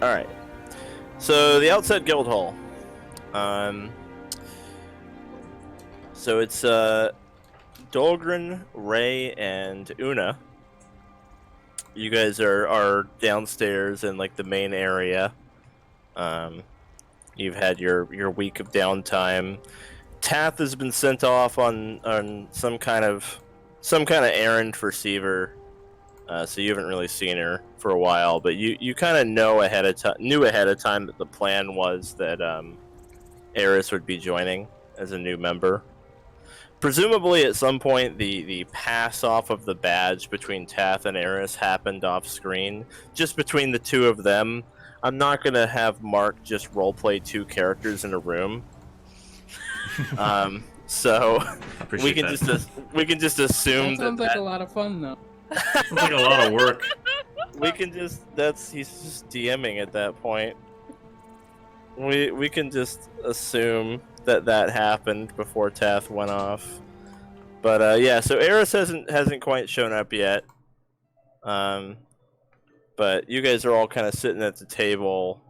All right. So the Outset Guild Hall. So it's Dolgrin, Raye, and Oona. You guys are downstairs in like the main area. You've had your week of downtime. Tath has been sent off on some kind of errand for Seaver. So you haven't really seen her for a while, but you kind of knew ahead of time that the plan was that Eris would be joining as a new member. Presumably, at some point, the pass off of the badge between Tath and Eris happened off screen, just between the two of them. I'm not gonna have Mark just roleplay two characters in a room. So we can just assume that sounds like a lot of fun, though. Sounds like a lot of work. We can just he's just DMing at that point. We can just assume that happened before Tath went off. But yeah, so Eris hasn't quite shown up yet. But you guys are all kind of sitting at the table,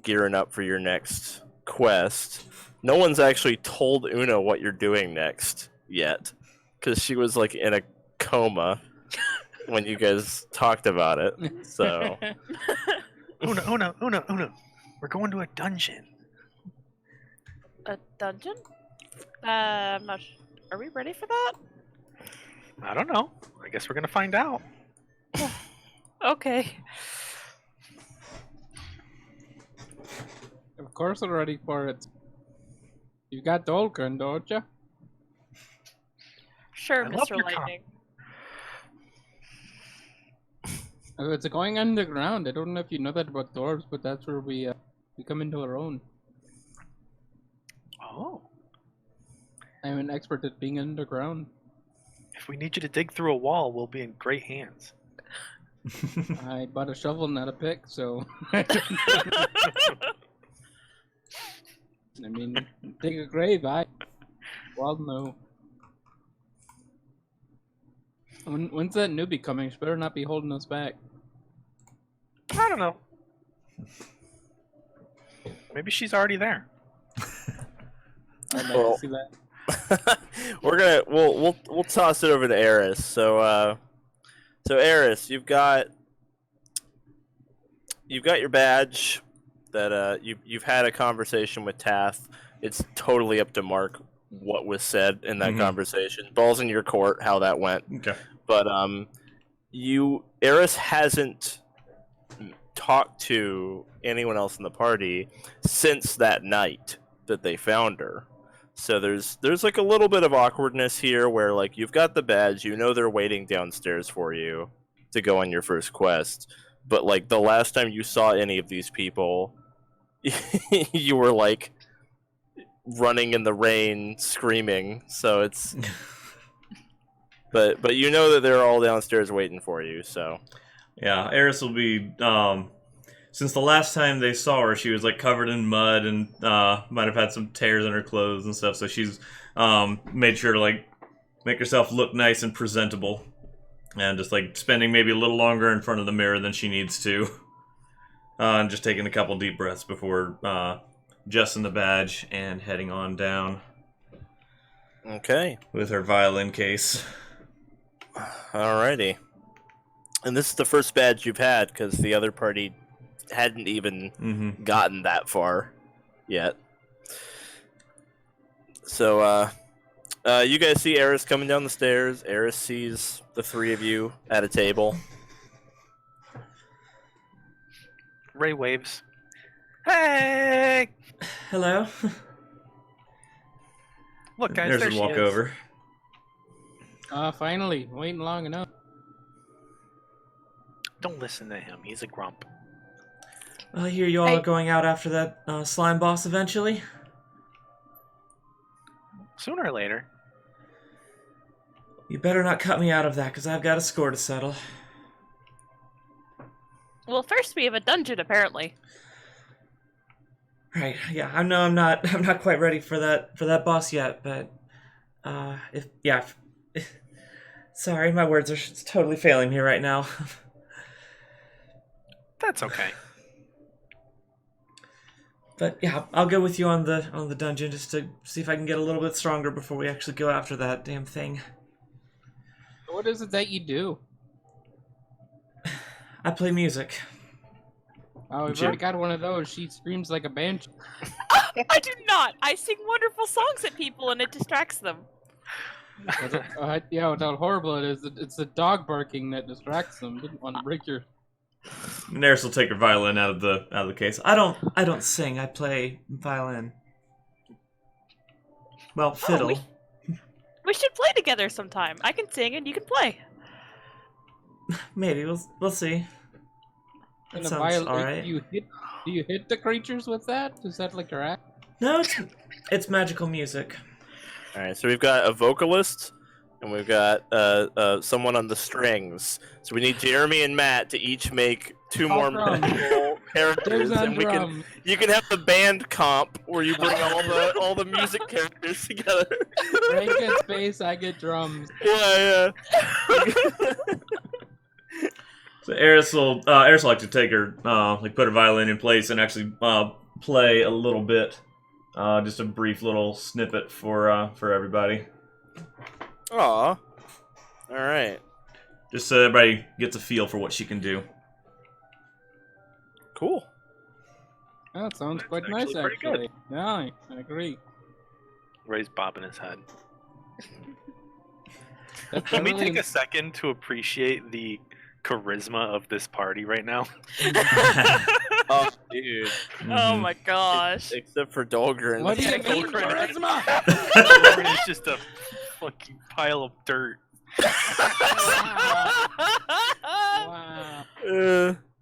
gearing up for your next quest. No one's actually told Oona what you're doing next yet, because she was like in a coma when you guys talked about it. So Oona, we're going to a dungeon. A dungeon? I'm not. Are we ready for that? I don't know. I guess we're gonna find out. Okay. Of course we're ready for it. You got Dolgrin, don't you? Sure, I love Mr. your Lightning. It's going underground. I don't know if you know that about dwarves, but that's where we come into our own. Oh. I'm an expert at being underground. If we need you to dig through a wall, we'll be in great hands. I bought a shovel, not a pick, so. I mean, dig a grave, well, no. When's that newbie coming? She better not be holding us back. I don't know. Maybe she's already there. I'd like to see that. we'll toss it over to Eris. So Eris, you've got your badge that you've had a conversation with Tath. It's totally up to Mark what was said in that conversation. Ball's in your court how that went. Okay. But Eris hasn't talked to anyone else in the party since that night that they found her. So there's like a little bit of awkwardness here where like you've got the badge, you know they're waiting downstairs for you to go on your first quest. But like the last time you saw any of these people, you were like running in the rain screaming. So it's but you know that they're all downstairs waiting for you, so yeah, Eris will be since the last time they saw her, she was like covered in mud and might have had some tears in her clothes and stuff. So she's made sure to like make herself look nice and presentable, and just like spending maybe a little longer in front of the mirror than she needs to, and just taking a couple deep breaths before adjusting the badge and heading on down. Okay. With her violin case. Alrighty. And this is the first badge you've had because the other party hadn't even gotten that far yet. So, you guys see Eris coming down the stairs. Eris sees the three of you at a table. Raye waves. Hey! Hello. Look, guys, There's there a she walk is. over. Finally, waiting long enough. Don't listen to him. He's a grump. I hear you all are going out after that slime boss eventually. Sooner or later. You better not cut me out of that, because I've got a score to settle. Well, first we have a dungeon, apparently. Right, yeah, I know I'm not quite ready for that boss yet, but sorry, my words are totally failing me right now. That's okay. But yeah, I'll go with you on the dungeon just to see if I can get a little bit stronger before we actually go after that damn thing. What is it that you do? I play music. Oh, we've Sure. already got one of those. She screams like a banshee. I do not. I sing wonderful songs at people and it distracts them. Yeah, without horrible it is. It's the dog barking that distracts them. Didn't want to break your. And Eris will take her violin out of the case. I don't sing. I play violin. Well, fiddle. We should play together sometime. I can sing and you can play. Maybe we'll see. That And the sounds alright. Do you hit the creatures with that? Is that like your act? No, it's magical music. All right, so we've got a vocalist, and we've got someone on the strings. So we need Jeremy and Matt to each make two more drums. musical characters, There's on and drum. you can have the band comp where you bring all the music characters together. Ray gets bass, I get drums. Yeah. So Eris will like to take her put her violin in place and actually play a little bit, just a brief little snippet for everybody, Aw. All right. just so everybody gets a feel for what she can do. Cool. Oh, that sounds quite That's nice, actually pretty good. actually. Yeah, I agree. Ray's bobbing his head. That's Can we definitely- take a second to appreciate the charisma of this party right now? Oh, dude. Oh my gosh. Except for Dolgrin. What do you mean, Dolgrin. charisma? Dolgrin is just a fucking pile of dirt. Wow.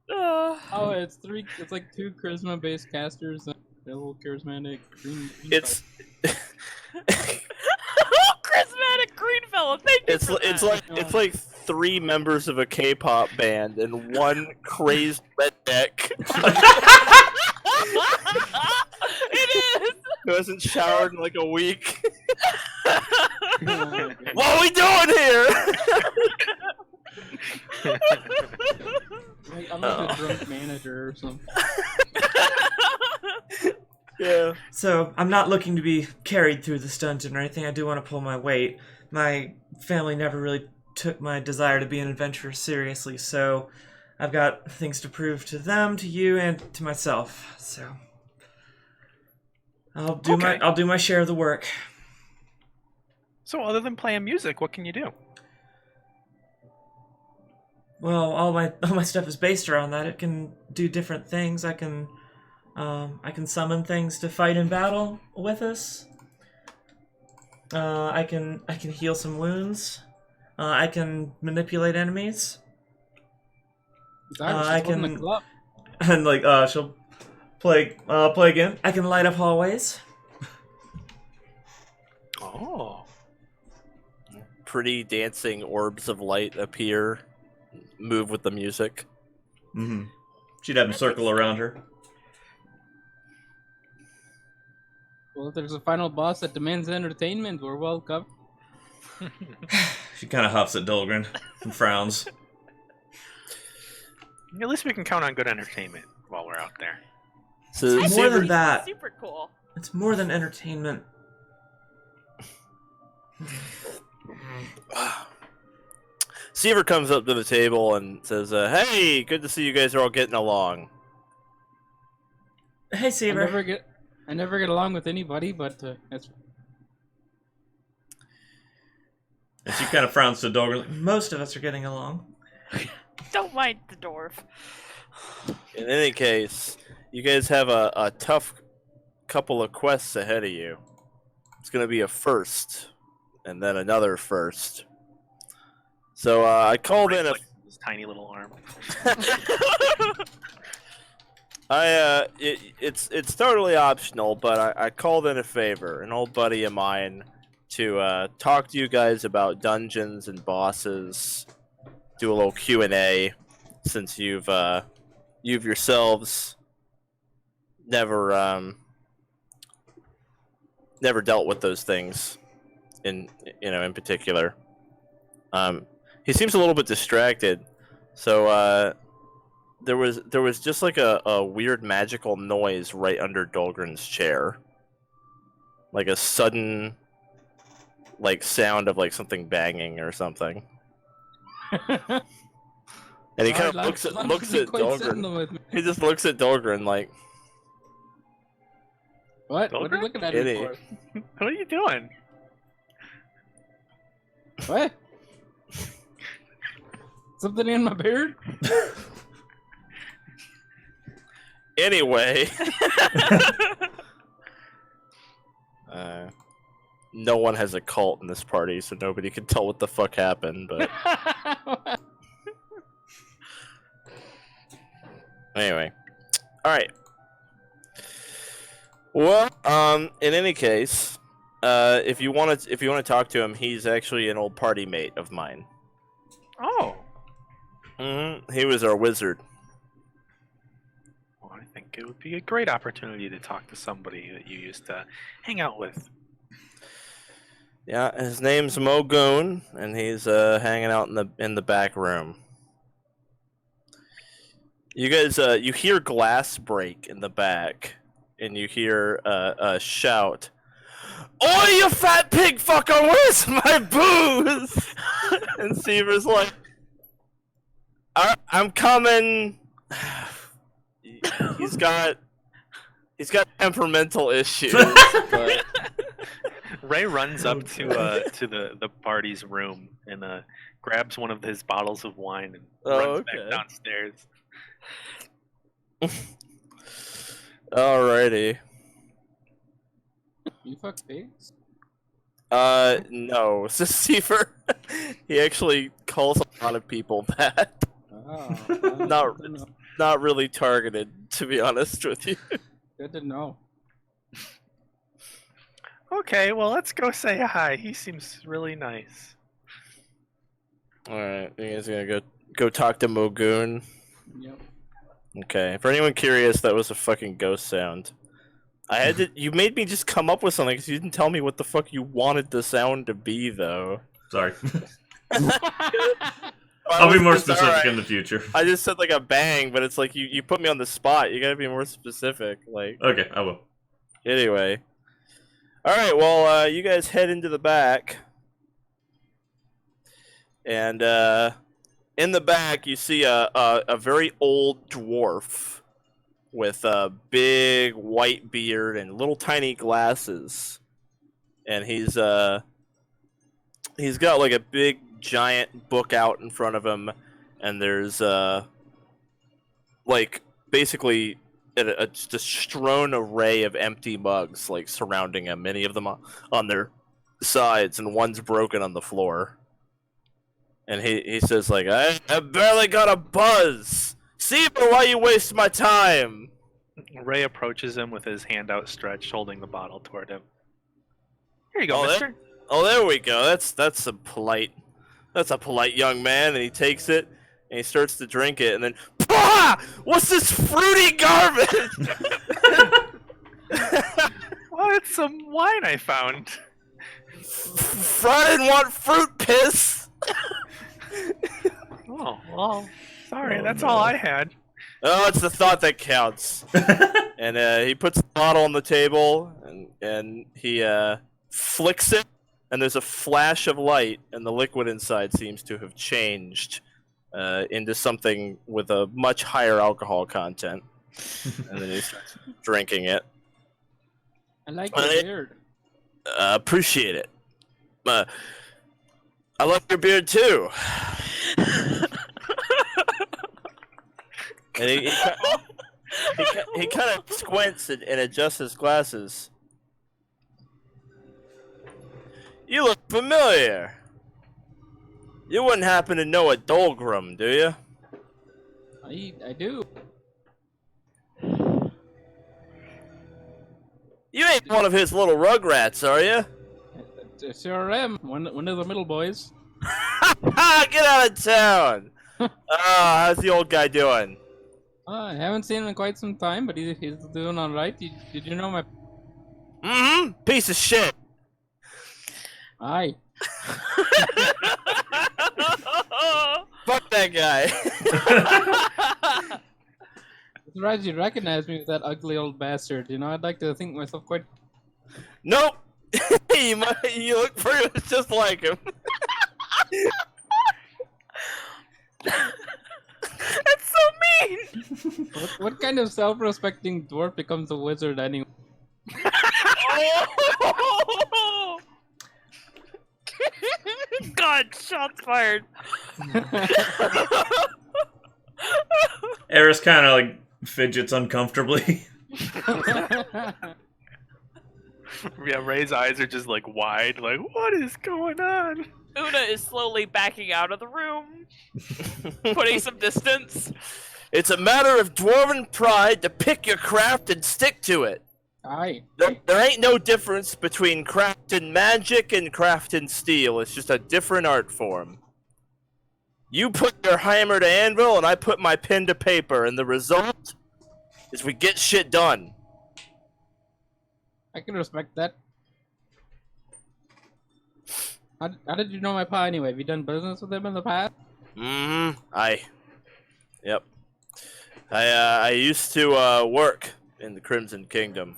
Oh, it's like two charisma-based casters. They're a little charismatic green. It's Charismatic green fellow. Thank you. For that. it's like three members of a K-pop band and one crazed redneck It is. who hasn't showered in like a week. Oh, What are we doing here? I'm like a drunk manager or something. Yeah. So I'm not looking to be carried through this dungeon or anything. I do want to pull my weight. My family never really took my desire to be an adventurer seriously, so I've got things to prove to them, to you, and to myself. So I'll do my share of the work. So other than playing music, what can you do? Well, all my stuff is based around that. It can do different things. I can summon things to fight in battle with us. I can heal some wounds. I can manipulate enemies. I can- And she'll play again. I can light up hallways. Oh. Pretty dancing orbs of light appear, move with the music. Mm-hmm. She'd have them circle around her. Well, if there's a final boss that demands entertainment, we're well covered. She kind of huffs at Dolgrin and frowns. At least we can count on good entertainment while we're out there. So More Seaver, than that. Super cool. It's more than entertainment. Seaver comes up to the table and says, "Hey, good to see you guys are all getting along." Hey, Seaver. I never get along with anybody, but that's And she kind of frowns to Dolgrin. Most of us are getting along. Don't mind the dwarf. In any case, you guys have a tough couple of quests ahead of you. It's going to be a first, and then another first. So I called in a. Like this tiny little arm. It's totally optional, but I called in a favor. An old buddy of mine to talk to you guys about dungeons and bosses. Do a little Q&A, since you've yourselves never dealt with those things in particular. He seems a little bit distracted, so there was just like a weird magical noise right under Dolgrin's chair, like a sudden like sound of like something banging or something. And he kind of looks at Dolgrin. He just looks at Dolgrin like, what? What are you looking at me for? What are you doing? What? Something in my beard? Anyway. No one has a cult in this party, so nobody can tell what the fuck happened, but... Anyway. Alright. Well, in any case, if you want to talk to him, he's actually an old party mate of mine. Oh. He was our wizard. Well, I think it would be a great opportunity to talk to somebody that you used to hang out with. Yeah, his name's Mogoon, and he's hanging out in the back room. You guys, you hear glass break in the back, and you hear a shout. "Oi, you fat pig fucker! Where's my booze?" And Seaver's like, "I'm coming." He's got temperamental issues. But... Raye runs up to the party's room and grabs one of his bottles of wine and runs back downstairs. Alrighty. You fuck pigs? No. Seaver, he actually calls a lot of people that. Oh, Not really targeted, to be honest with you. good to know. Okay, well, let's go say hi. He seems really nice. Alright, you guys gonna go talk to Mogoon? Yep. Okay. For anyone curious, that was a fucking ghost sound. I had to. You made me just come up with something because you didn't tell me what the fuck you wanted the sound to be, though. Sorry. I'll be more specific in the future. I just said like a bang, but it's like you put me on the spot. You gotta be more specific. Like. Okay, I will. Anyway. Alright, well, you guys head into the back. And, in the back, you see a very old dwarf with a big white beard and little tiny glasses. And he's got like a big giant book out in front of him, and there's like basically just a strewn array of empty mugs like surrounding him, many of them on their sides, and one's broken on the floor. And he says like, I barely got a buzz. Seaver, why you waste my time? Raye approaches him with his hand outstretched, holding the bottle toward him. Here you go, mister. There we go. That's a polite young man. And he takes it and he starts to drink it, and then, Pah! What's this fruity garbage? Well, it's some wine I found. I didn't want fruit piss. Oh, well, sorry, that's all I had. Oh, it's the thought that counts. And he puts the bottle on the table, and he flicks it, and there's a flash of light, and the liquid inside seems to have changed into something with a much higher alcohol content. And then he starts drinking it. I like your beard. Appreciate it. I love your beard too. And he kind of squints and adjusts his glasses. You look familiar. You wouldn't happen to know a Dolgrin, do you? I do. You ain't one of his little rugrats, are you? Sure am. One of the middle boys. Get out of town! How's the old guy doing? I haven't seen him in quite some time, but he's doing alright. Did you know my... Mm-hmm. Piece of shit. Aye. Fuck that guy. surprised you recognize me with that ugly old bastard. You know, I'd like to think myself quite. Nope. You look pretty much just like him. That's so mean. What kind of self-respecting dwarf becomes a wizard anyway? Oh! God, shots fired. Eris kind of like fidgets uncomfortably. Yeah, Ray's eyes are just like wide, like, what is going on? Oona is slowly backing out of the room, putting some distance. It's a matter of dwarven pride to pick your craft and stick to it. Aye. There ain't no difference between crafting magic and crafting steel. It's just a different art form. You put your hammer to anvil, and I put my pen to paper, and the result is we get shit done. I can respect that. How did you know my pa anyway? Have you done business with him in the past? Yep. I used to work in the Crimson Kingdom.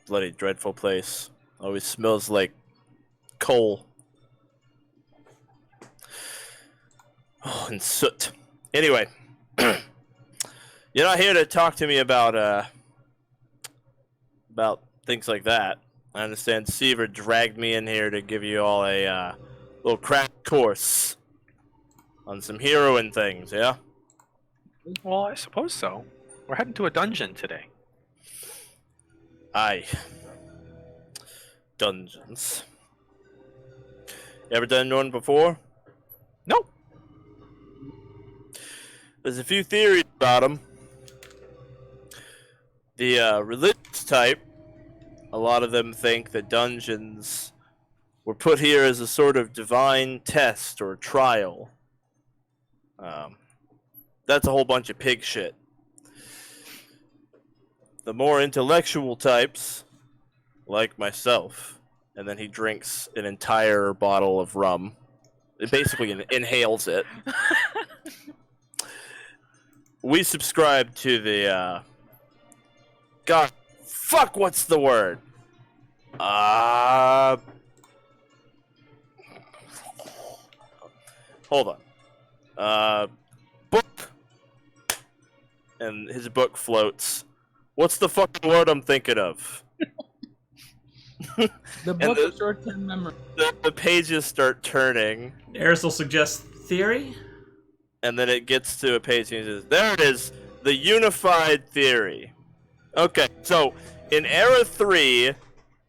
Bloody dreadful place. Always smells like coal. Oh, and soot. Anyway, you're not here to talk to me about things like that. I understand Seaver dragged me in here to give you all a little crash course on some heroing things, yeah? Well, I suppose so. We're heading to a dungeon today. Aye. Dungeons. You ever done one before? Nope. There's a few theories about them. The religious type, a lot of them think that dungeons were put here as a sort of divine test or trial. That's a whole bunch of pig shit. The more intellectual types, like myself, and then he drinks an entire bottle of rum. It basically inhales it. We subscribe to the, God, fuck, what's the word? Hold on. Book. And his book floats. What's the fucking word I'm thinking of? The book of short-term memory. The pages start turning. Eris will suggest theory. And then it gets to a page and he says, there it is, the unified theory. Okay, so in Era 3,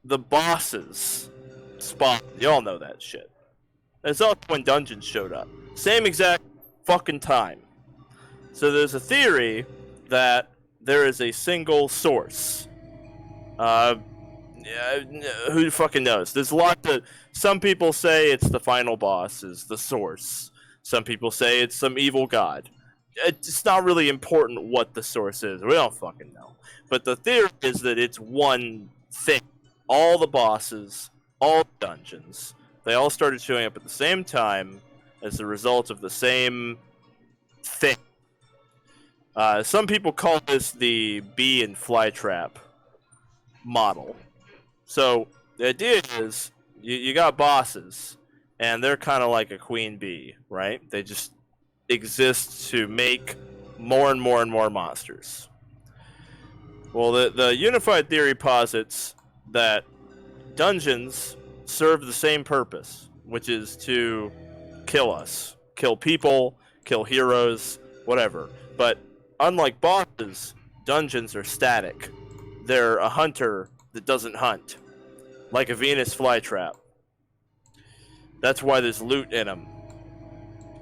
the bosses spawned. You all know that shit. It's also when dungeons showed up. Same exact fucking time. So there's a theory that there is a single source. Who fucking knows? There's a lot to... Some people say it's the final boss is the source. Some people say it's some evil god. It's not really important what the source is. We don't fucking know. But the theory is that it's one thing. All the bosses, all the dungeons, they all started showing up at the same time as the result of the same thing. Some people call this the bee and fly trap model. So the idea is you got bosses, and they're kind of like a queen bee, right? They just exist to make more and more and more monsters. Well, the unified theory posits that dungeons serve the same purpose, which is to kill us. Kill people, kill heroes, whatever. But unlike bosses, dungeons are static. They're a hunter that doesn't hunt. Like a Venus flytrap. That's why there's loot in them.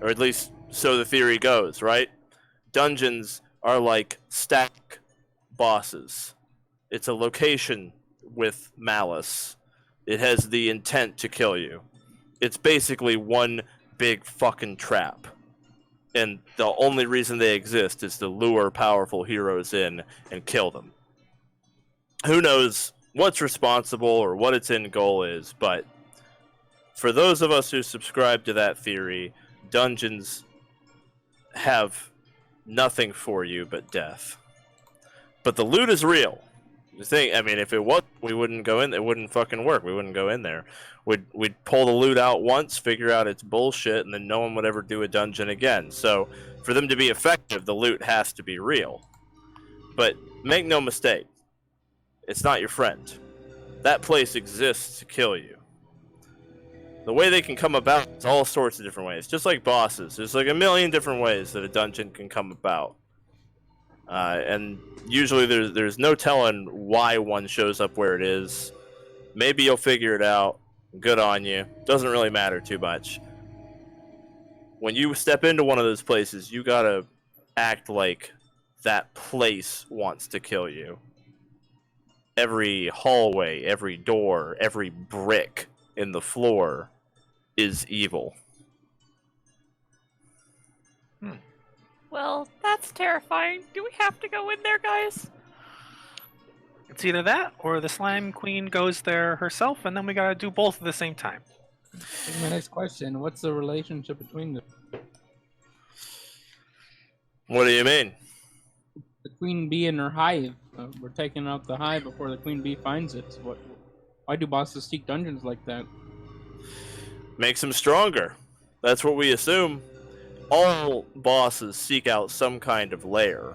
Or at least so the theory goes, right? Dungeons are like static bosses. It's a location with malice. It has the intent to kill you. It's basically one big fucking trap. And the only reason they exist is to lure powerful heroes in and kill them. Who knows what's responsible or what its end goal is, but for those of us who subscribe to that theory, dungeons have nothing for you but death. But the loot is real. The thing, I mean, if it was, we wouldn't go in. It wouldn't fucking work. We wouldn't go in there. We'd pull the loot out once, figure out it's bullshit, and then no one would ever do a dungeon again. So for them to be effective, the loot has to be real. But make no mistake, it's not your friend. That place exists to kill you. The way they can come about is all sorts of different ways. Just like bosses, there's like a million different ways that a dungeon can come about. And usually there's no telling why one shows up where it is. Maybe you'll figure it out. Good on you. Doesn't really matter too much. When you step into one of those places, you gotta act like that place wants to kill you. Every hallway, every door, every brick in the floor is evil. Well, that's terrifying. Do we have to go in there, guys? It's either that or the Slime Queen goes there herself, and then we gotta do both at the same time. Here's my next question. What's the relationship between them? What do you mean? The queen bee and her hive. We're taking out the hive before the queen bee finds it. Why do bosses seek dungeons like that? Makes them stronger. That's what we assume. All bosses seek out some kind of lair.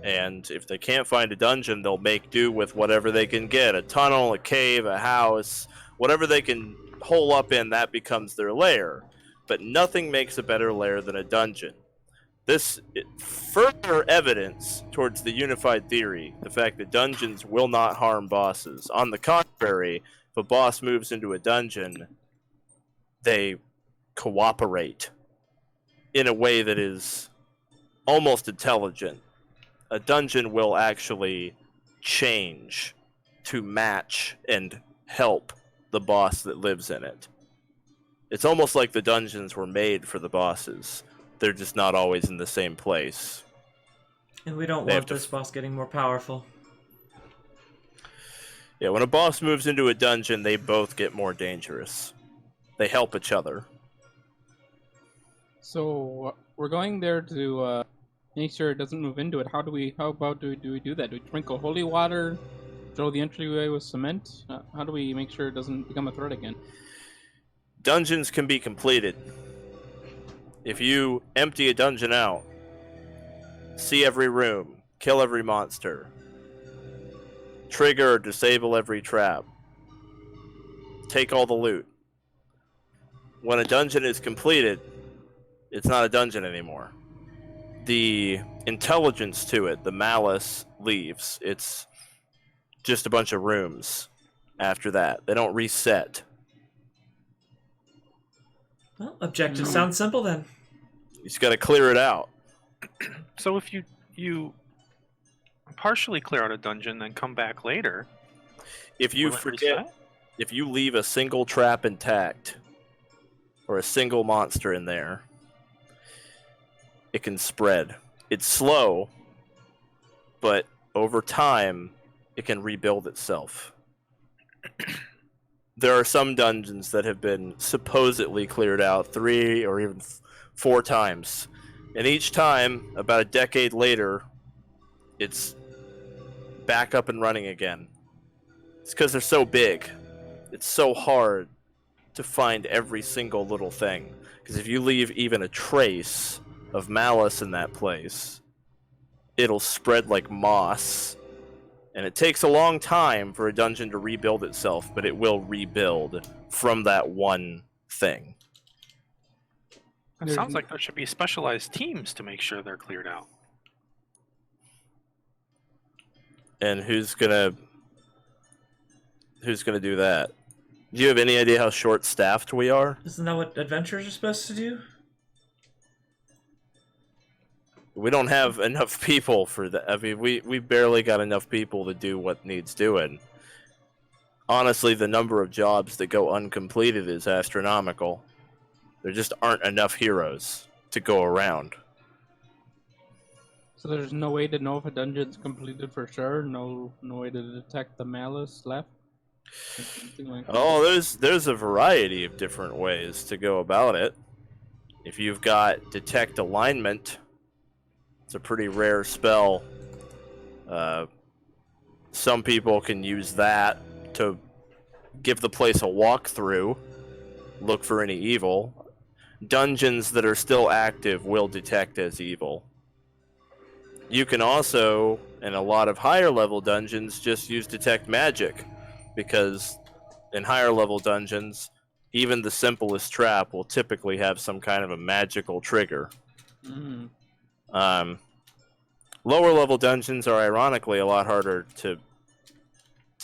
And if they can't find a dungeon, they'll make do with whatever they can get. A tunnel, a cave, a house, whatever they can hole up in, that becomes their lair. But nothing makes a better lair than a dungeon. This further evidence towards the unified theory, the fact that dungeons will not harm bosses. On the contrary, if a boss moves into a dungeon, they cooperate in a way that is almost intelligent. A dungeon will actually change to match and help the boss that lives in it. It's almost like the dungeons were made for the bosses. They're just not always in the same place. And we don't want this boss getting more powerful. Yeah, when a boss moves into a dungeon, they both get more dangerous. They help each other. So we're going there to make sure it doesn't move into it. How do we do that? Do we sprinkle holy water? Throw the entryway with cement? How do we make sure it doesn't become a threat again? Dungeons can be completed. If you empty a dungeon out, see every room, kill every monster, trigger or disable every trap, take all the loot. When a dungeon is completed, it's not a dungeon anymore. The intelligence to it, the malice, leaves. It's just a bunch of rooms after that. They don't reset. Well, objective sounds simple then. You just gotta clear it out. So if you partially clear out a dungeon, then come back later. If you forget, if you leave a single trap intact, or a single monster in there, it can spread. It's slow, but over time, it can rebuild itself. There are some dungeons that have been supposedly cleared out 3 or even 4 times. And each time, about a decade later, it's back up and running again. It's because they're so big. It's so hard to find every single little thing. Because if you leave even a trace of malice in that place, it'll spread like moss. And it takes a long time for a dungeon to rebuild itself, but it will rebuild from that one thing. It sounds like there should be specialized teams to make sure they're cleared out. And who's gonna do that? Do you have any idea how short-staffed we are? Isn't that what adventurers are supposed to do? We don't have enough people for that. I mean, we barely got enough people to do what needs doing. Honestly, the number of jobs that go uncompleted is astronomical. There just aren't enough heroes to go around. So there's no way to know if a dungeon's completed for sure? No way to detect the malice left? Like Oh, there's a variety of different ways to go about it. If you've got Detect Alignment, it's a pretty rare spell. Some people can use that to give the place a walkthrough, look for any evil. Dungeons that are still active will detect as evil. You can also, in a lot of higher level dungeons, just use Detect Magic, because in higher level dungeons, even the simplest trap will typically have some kind of a magical trigger. Lower level dungeons are ironically a lot harder to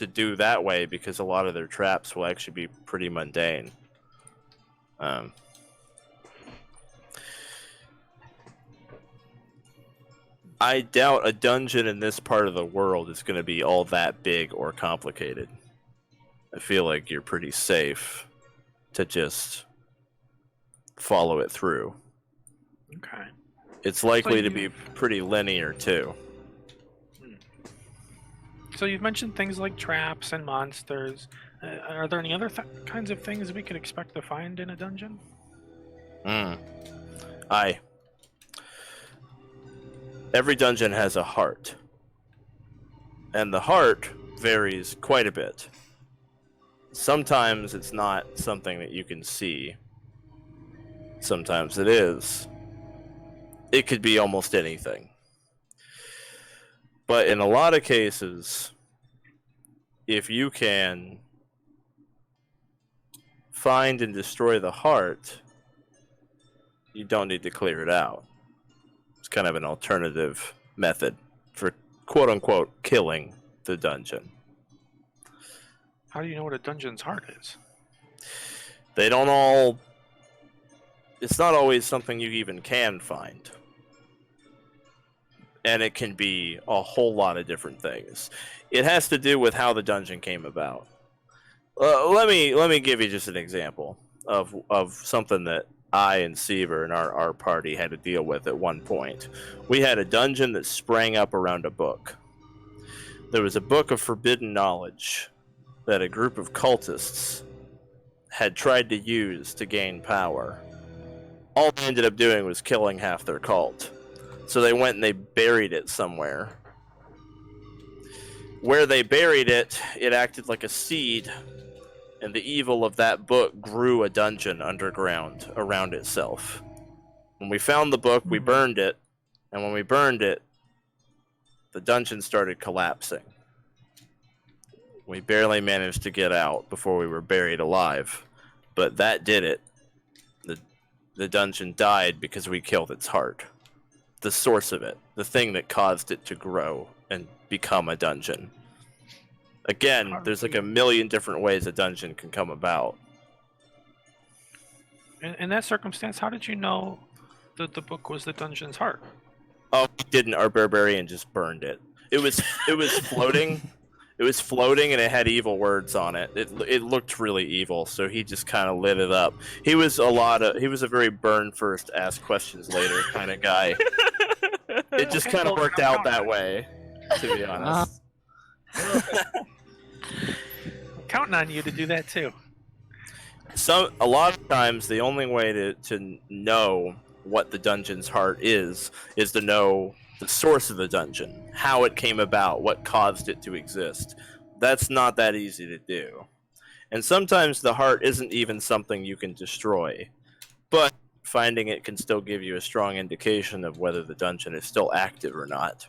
do that way, because a lot of their traps will actually be pretty mundane. I doubt a dungeon in this part of the world is going to be all that big or complicated. I feel like you're pretty safe to just follow it through. Okay. It's likely to you- be pretty linear too. So you've mentioned things like traps and monsters. Are there any other kinds of things we could expect to find in a dungeon? Aye. Every dungeon has a heart. And the heart varies quite a bit. Sometimes it's not something that you can see. Sometimes it is. It could be almost anything. But in a lot of cases, if you can find and destroy the heart, you don't need to clear it out. It's kind of an alternative method for quote-unquote killing the dungeon. How do you know what a dungeon's heart is? They don't all... It's not always something you even can find. And it can be a whole lot of different things. It has to do with how the dungeon came about. Let me give you just an example of something that I and Seaver and our party had to deal with at one point. We had a dungeon that sprang up around a book. There was a book of forbidden knowledge that a group of cultists had tried to use to gain power. All they ended up doing was killing half their cult. So they went and they buried it somewhere. Where they buried it, it acted like a seed, and the evil of that book grew a dungeon underground around itself. When we found the book, we burned it, and when we burned it, the dungeon started collapsing. We barely managed to get out before we were buried alive, but that did it. The dungeon died because we killed its heart. The source of it, the thing that caused it to grow and become a dungeon. Again, there's like a million different ways a dungeon can come about. In that circumstance, how did you know that the book was the dungeon's heart? Oh, we didn't. Our Barbarian just burned it. It was floating. It was floating and it had evil words on it. It looked really evil, so he just kind of lit it up. He was a very burn first, ask questions later kind of guy. It just kind of worked out that way, to be honest. Counting on you to do that too. A lot of times, the only way to know what the dungeon's heart is to know the source of the dungeon, how it came about, what caused it to exist. That's not that easy to do. And sometimes the heart isn't even something you can destroy, but finding it can still give you a strong indication of whether the dungeon is still active or not.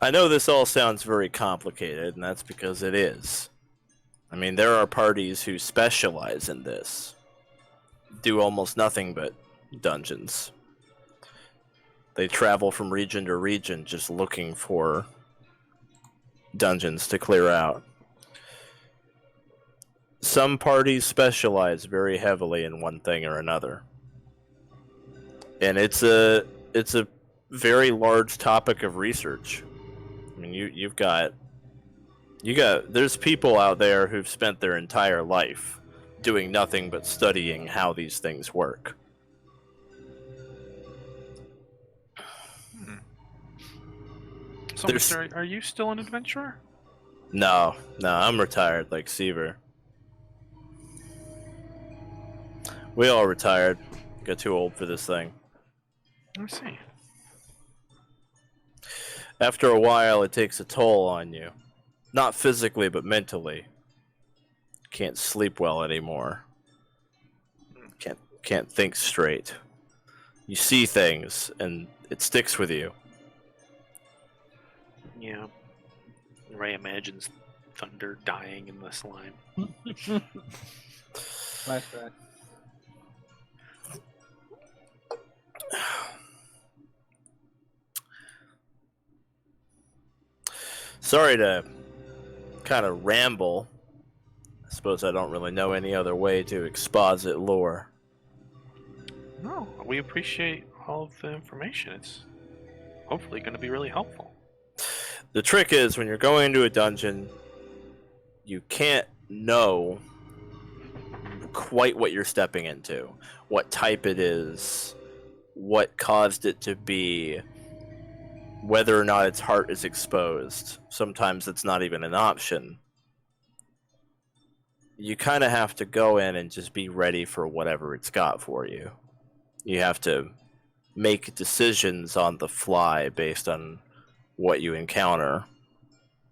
I know this all sounds very complicated, and that's because it is. I mean, there are parties who specialize in this, do almost nothing but dungeons. They travel from region to region just looking for dungeons to clear out. Some parties specialize very heavily in one thing or another. And it's a very large topic of research. I mean, there's people out there who've spent their entire life doing nothing but studying how these things work. So, mister, are you still an adventurer? No, I'm retired like Seaver. We all retired. Got too old for this thing. Let me see. After a while, it takes a toll on you. Not physically, but mentally. Can't sleep well anymore. Can't think straight. You see things, and it sticks with you. Yeah. Raye imagines thunder dying in the slime. Flashback. Sorry to kind of ramble. I suppose I don't really know any other way to exposit lore. No, we appreciate all of the information. It's hopefully going to be really helpful. The trick is, when you're going into a dungeon, you can't know quite what you're stepping into, what type it is, what caused it to be, whether or not its heart is exposed. Sometimes it's not even an option. You kind of have to go in and just be ready for whatever it's got for you. You have to make decisions on the fly based on what you encounter.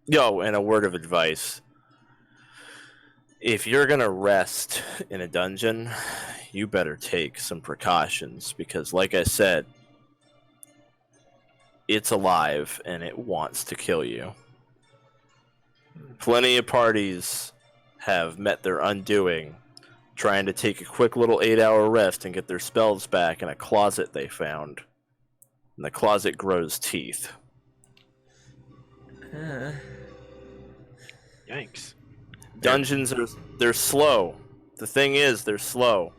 Yo, and a word of advice. If you're gonna rest in a dungeon, you better take some precautions, because like I said, it's alive and it wants to kill you. Plenty of parties have met their undoing trying to take a quick little 8-hour rest and get their spells back in a closet they found. And the closet grows teeth. Yikes. Dungeons they're slow. The thing is, they're slow.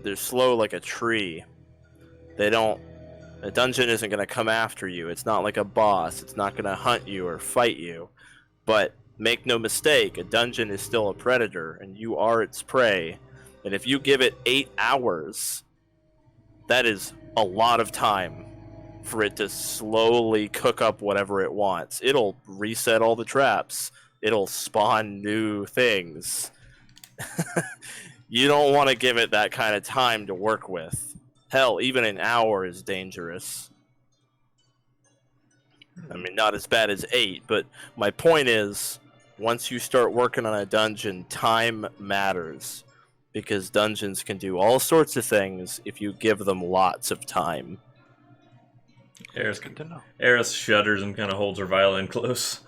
They're slow like a tree. A dungeon isn't going to come after you. It's not like a boss. It's not going to hunt you or fight you. But make no mistake, a dungeon is still a predator, and you are its prey. And if you give it 8 hours, that is a lot of time for it to slowly cook up whatever it wants. It'll reset all the traps. It'll spawn new things. You don't want to give it that kind of time to work with. Hell, even an hour is dangerous. I mean, not as bad as 8, but my point is, once you start working on a dungeon, time matters. Because dungeons can do all sorts of things if you give them lots of time. Eris, Good to know. Eris shudders and kind of holds her violin close.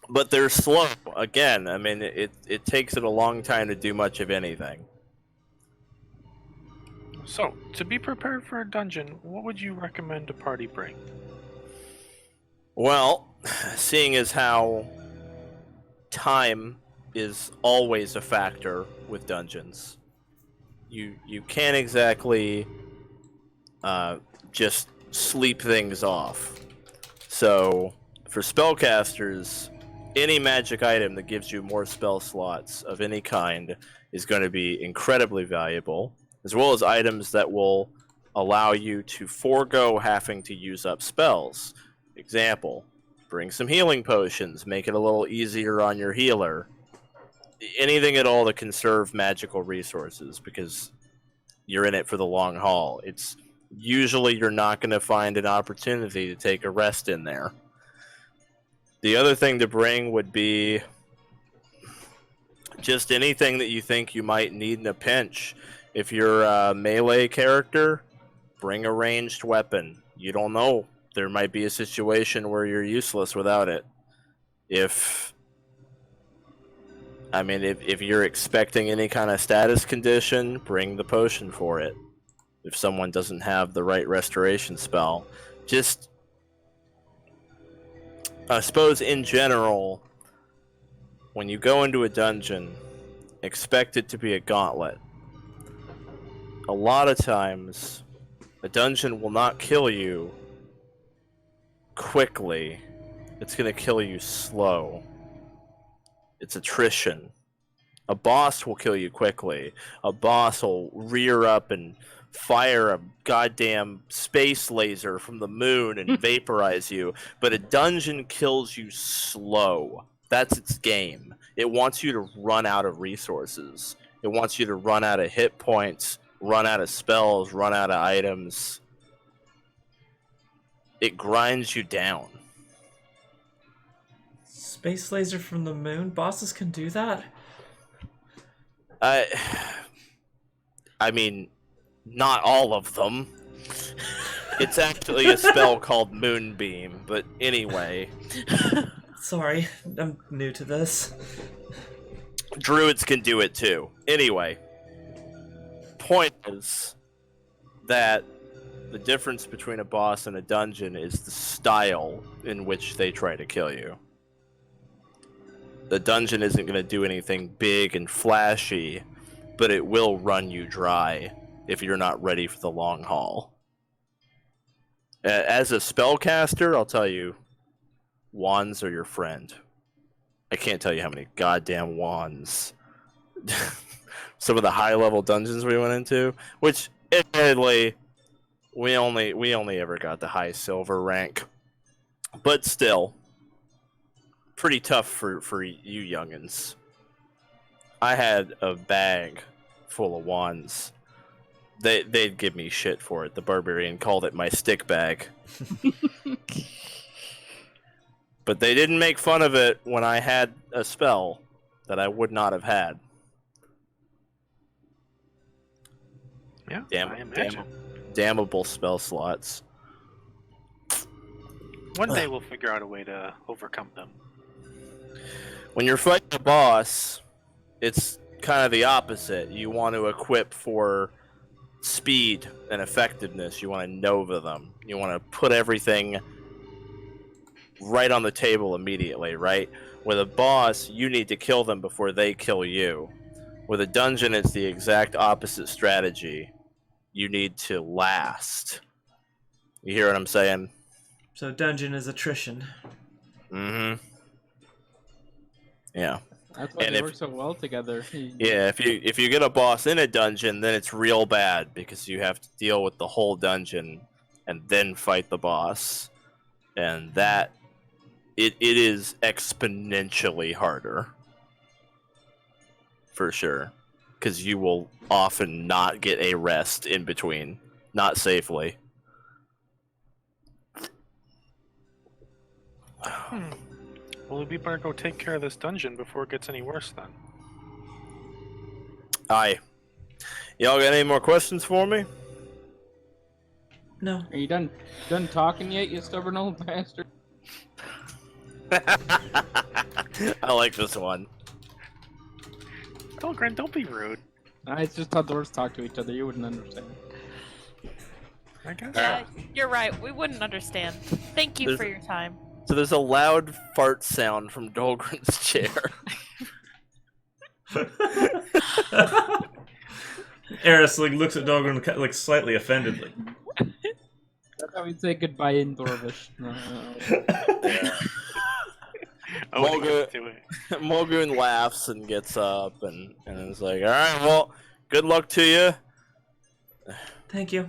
But they're slow. Again, I mean, it takes it a long time to do much of anything. So, to be prepared for a dungeon, what would you recommend a party bring? Well, seeing as how time is always a factor with dungeons, you can't exactly just sleep things off. So, for spellcasters, any magic item that gives you more spell slots of any kind is going to be incredibly valuable, as well as items that will allow you to forego having to use up spells. Example, bring some healing potions, make it a little easier on your healer. Anything at all to conserve magical resources, because you're in it for the long haul. It's usually you're not going to find an opportunity to take a rest in there. The other thing to bring would be just anything that you think you might need in a pinch. If you're a melee character, bring a ranged weapon. You don't know. There might be a situation where you're useless without it. If you're expecting any kind of status condition, bring the potion for it. If someone doesn't have the right restoration spell, just, I suppose in general, when you go into a dungeon, expect it to be a gauntlet. A lot of times, a dungeon will not kill you quickly. It's going to kill you slow. It's attrition. A boss will kill you quickly. A boss will rear up and fire a goddamn space laser from the moon and vaporize you, but a dungeon kills you slow. That's its game. It wants you to run out of resources. It wants you to run out of hit points, run out of spells, run out of items. It grinds you down. Space laser from the moon? Bosses can do that? I mean, not all of them. It's actually a spell called Moonbeam, but anyway. Sorry, I'm new to this. Druids can do it too. Anyway, point is that the difference between a boss and a dungeon is the style in which they try to kill you. The dungeon isn't going to do anything big and flashy, but it will run you dry if you're not ready for the long haul. As a spellcaster, I'll tell you, wands are your friend. I can't tell you how many goddamn wands. Some of the high-level dungeons we went into, which, admittedly, we only ever got the high silver rank. But still, pretty tough for you youngins. I had a bag full of wands. They'd give me shit for it. The Barbarian called it my stick bag. But they didn't make fun of it when I had a spell that I would not have had. Yeah, I imagine. Damnable spell slots. One day we'll figure out a way to overcome them. When you're fighting a boss, it's kind of the opposite. You want to equip for speed and effectiveness. You want to Nova them. You want to put everything right on the table immediately, right? With a boss, you need to kill them before they kill you. With a dungeon, it's the exact opposite strategy. You need to last. You hear what I'm saying? So dungeon is attrition. Mm-hmm. Yeah. That's why they work so well together. Yeah, if you get a boss in a dungeon, then it's real bad because you have to deal with the whole dungeon and then fight the boss. And that it is exponentially harder. For sure. Because you will often not get a rest in between. Not safely. Well, we better go take care of this dungeon before it gets any worse then. Aye. Y'all got any more questions for me? No. Are you done talking yet, you stubborn old bastard? I like this one. Dolgrin, don't be rude. I just how dwarves talk to each other. You wouldn't understand. I guess. Yeah, you're right. We wouldn't understand. Thank you There's- for your time. So there's a loud fart sound from Dolgrin's chair. Eris looks at Dolgrin slightly offended. That's how we say goodbye in Dwarvish. Mulgoon laughs and gets up and is like, all right, well, good luck to you. Thank you.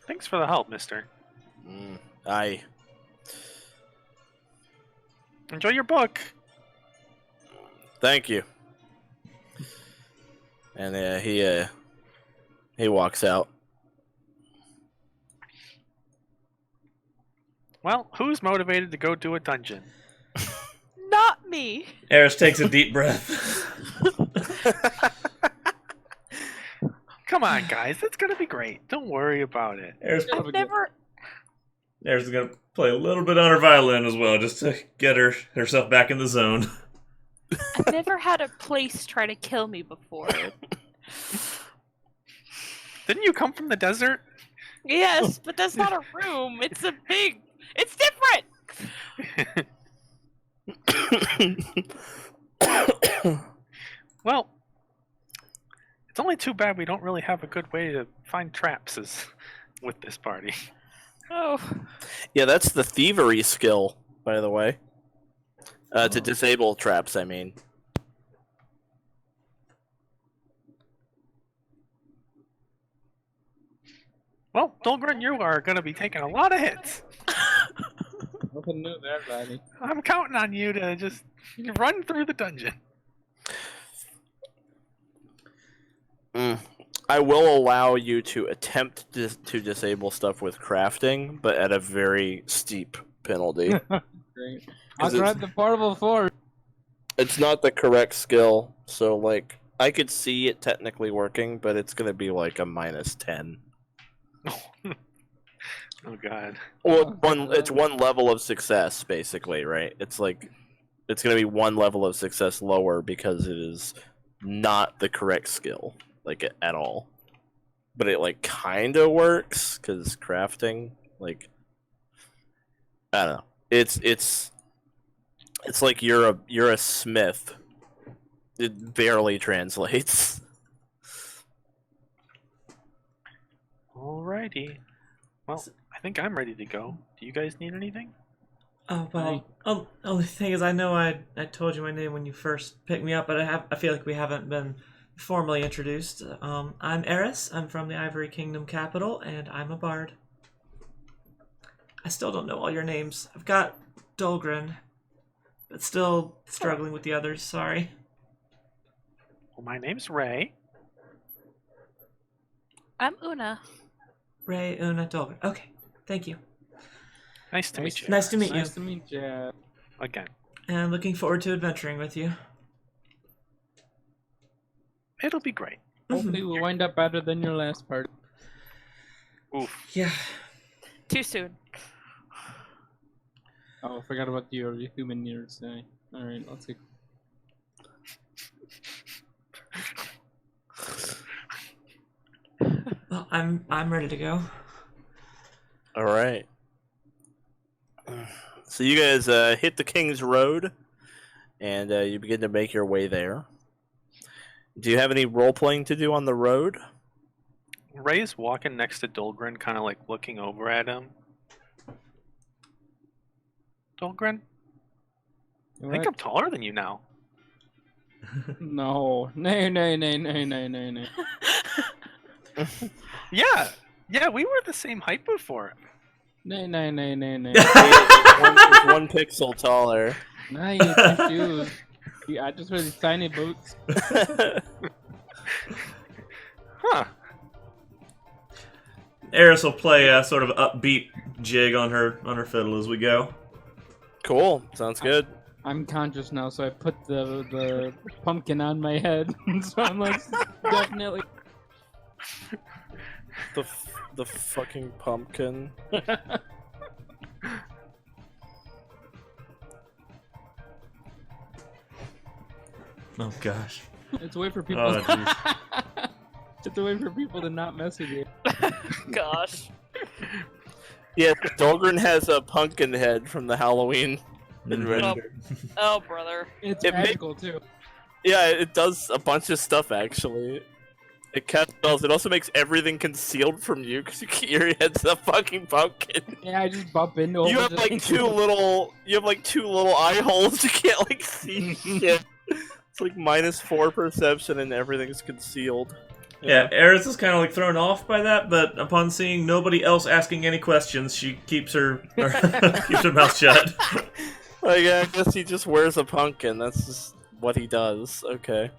Thanks for the help, mister. Aye. Enjoy your book. Thank you. And he walks out. Well, who's motivated to go do a dungeon? Not me. Eris takes a deep breath. Come on, guys. It's gonna be great. Don't worry about it. Eris I've never. is gonna play a little bit on her violin as well, just to get herself back in the zone. I've never had a place try to kill me before. Didn't you come from the desert? Yes, but that's not a room. It's a big. It's different. Well, it's only too bad we don't really have a good way to find traps with this party. Oh. Yeah, that's the thievery skill, by the way. To disable traps, I mean. Well, Dolgrin, you are going to be taking a lot of hits. Nothing new there, buddy. I'm counting on you to just run through the dungeon. I will allow you to attempt to disable stuff with crafting, but at a very steep penalty. Great. I'll grab the portable force. It's not the correct skill, so like I could see it technically working, but it's gonna be like a -10. Oh god. Well, it's one level of success basically, right? It's like it's gonna be one level of success lower because it is not the correct skill, like at all. But it like kind of works because crafting, like I don't know, it's like you're a smith. It barely translates. Alrighty. Well, I think I'm ready to go. Do you guys need anything? Oh well. Only thing is, I know I told you my name when you first picked me up, but I feel like we haven't been formally introduced. I'm Eris. I'm from the Ivory Kingdom capital, and I'm a bard. I still don't know all your names. I've got Dolgrin, but still struggling with the others. Sorry. Well, my name's Raye. I'm Oona. Raye, Oona, Dolgrin. Okay, thank you. Nice to meet you. Nice to meet you. Nice to meet you. Again. And looking forward to adventuring with you. It'll be great. Hopefully we'll wind up better than your last part. Oof. Yeah. Too soon. Oh, I forgot about your human ears. Alright, let's see. Well, I'm ready to go. All right. So you guys hit the King's Road, and you begin to make your way there. Do you have any role playing to do on the road? Ray's walking next to Dolgrin, kind of like looking over at him. Dolgrin, I think I'm taller than you now. No. No. Yeah, we were the same height before. No. It's one pixel taller. Nice your shoes. Yeah, I just wear these tiny boots. Huh. Eris will play a sort of upbeat jig on her fiddle as we go. Cool. Sounds good. I'm conscious now, so I put the pumpkin on my head, so I'm like definitely. The fucking pumpkin. Oh gosh. It's a way for people. Oh, jeez. It's a way for people to not mess with you. Gosh. Yeah, Dolgrin has a pumpkin head from the Halloween adventure. Oh, brother. It's It magical too. Yeah, it does a bunch of stuff actually. It casts spells. It also makes everything concealed from you because your head's a fucking pumpkin. Yeah, I just bump into. You have like two little eye holes. You can't like see shit. It's like -4 perception and everything's concealed. Yeah, Eris is kind of like thrown off by that, but upon seeing nobody else asking any questions, she keeps her keeps her mouth shut. Like, I guess he just wears a pumpkin. That's just what he does. Okay.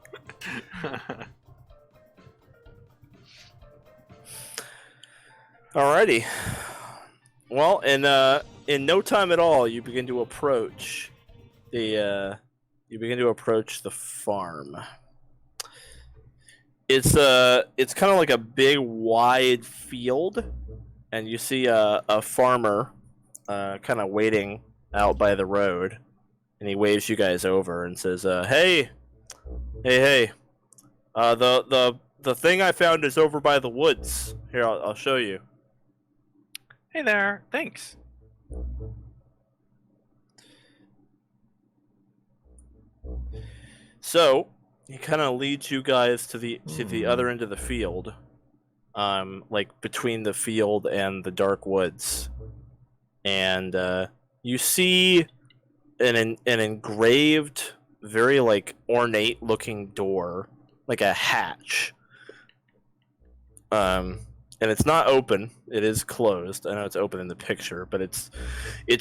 Alrighty. Well, in no time at all, you begin to approach the farm. It's kind of like a big wide field, and you see a farmer kind of waiting out by the road, and he waves you guys over and says, hey, the thing I found is over by the woods. Here, I'll show you. Hey there, thanks. So he kind of leads you guys to the other end of the field, like between the field and the dark woods, and you see an engraved, very like ornate looking door, like a hatch. and it's not open. It is closed. I know it's open in the picture, but it's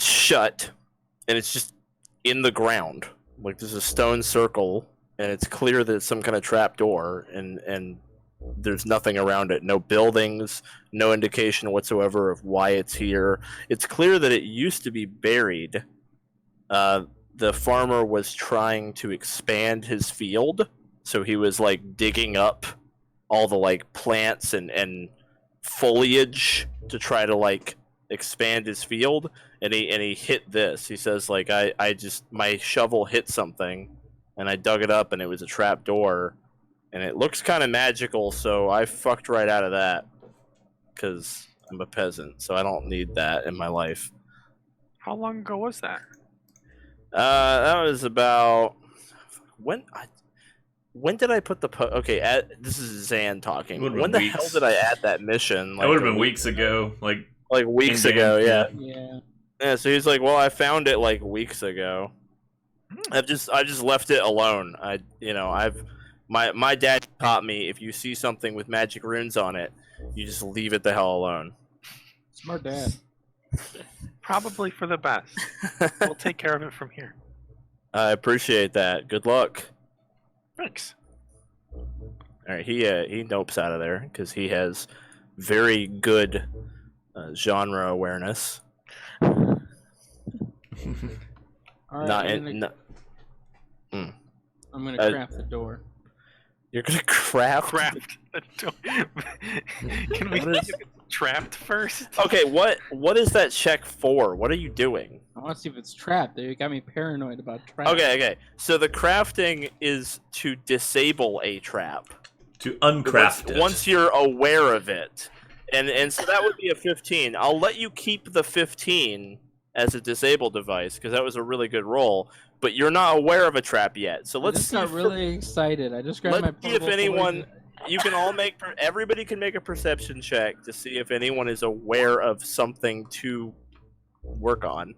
shut, and it's just in the ground. Like there's a stone circle, and it's clear that it's some kind of trap door, and there's nothing around it. No buildings, no indication whatsoever of why it's here. It's clear that it used to be buried. The farmer was trying to expand his field, so he was like digging up all the like plants and foliage to try to like expand his field, and he hit this. He says like I just my shovel hit something, and I dug it up, and it was a trap door, and it looks kind of magical, so I fucked right out of that because I'm a peasant, so I don't need that in my life. How long ago was that? That was about when did I put the okay? This is Zan talking. Would've been When the weeks. hell did I add that mission? That would have been weeks ago. Like weeks in ago, yeah. Yeah. Yeah, so he's like, "Well, I found it like weeks ago. I just left it alone. My dad taught me if you see something with magic runes on it, you just leave it the hell alone." Smart dad. Probably for the best. We'll take care of it from here. I appreciate that. Good luck. Thanks. All right, he nopes out of there because he has very good genre awareness. All right. Not I'm in, gonna, not, I'm gonna craft the door. You're gonna craft. The door. Can we What is- see if it's trapped first? Okay, what is that check for? What are you doing? I want to see if it's trapped. They got me paranoid about traps. Okay. So the crafting is to disable a trap. to uncraft it. Once you're aware of it. And so that would be a 15. I'll let you keep the 15 as a disable device because that was a really good roll, but you're not aware of a trap yet. So I let's just see got if, really excited. I just grabbed my let's see if portable anyone poison. you can all make everybody can make a perception check to see if anyone is aware of something to work on.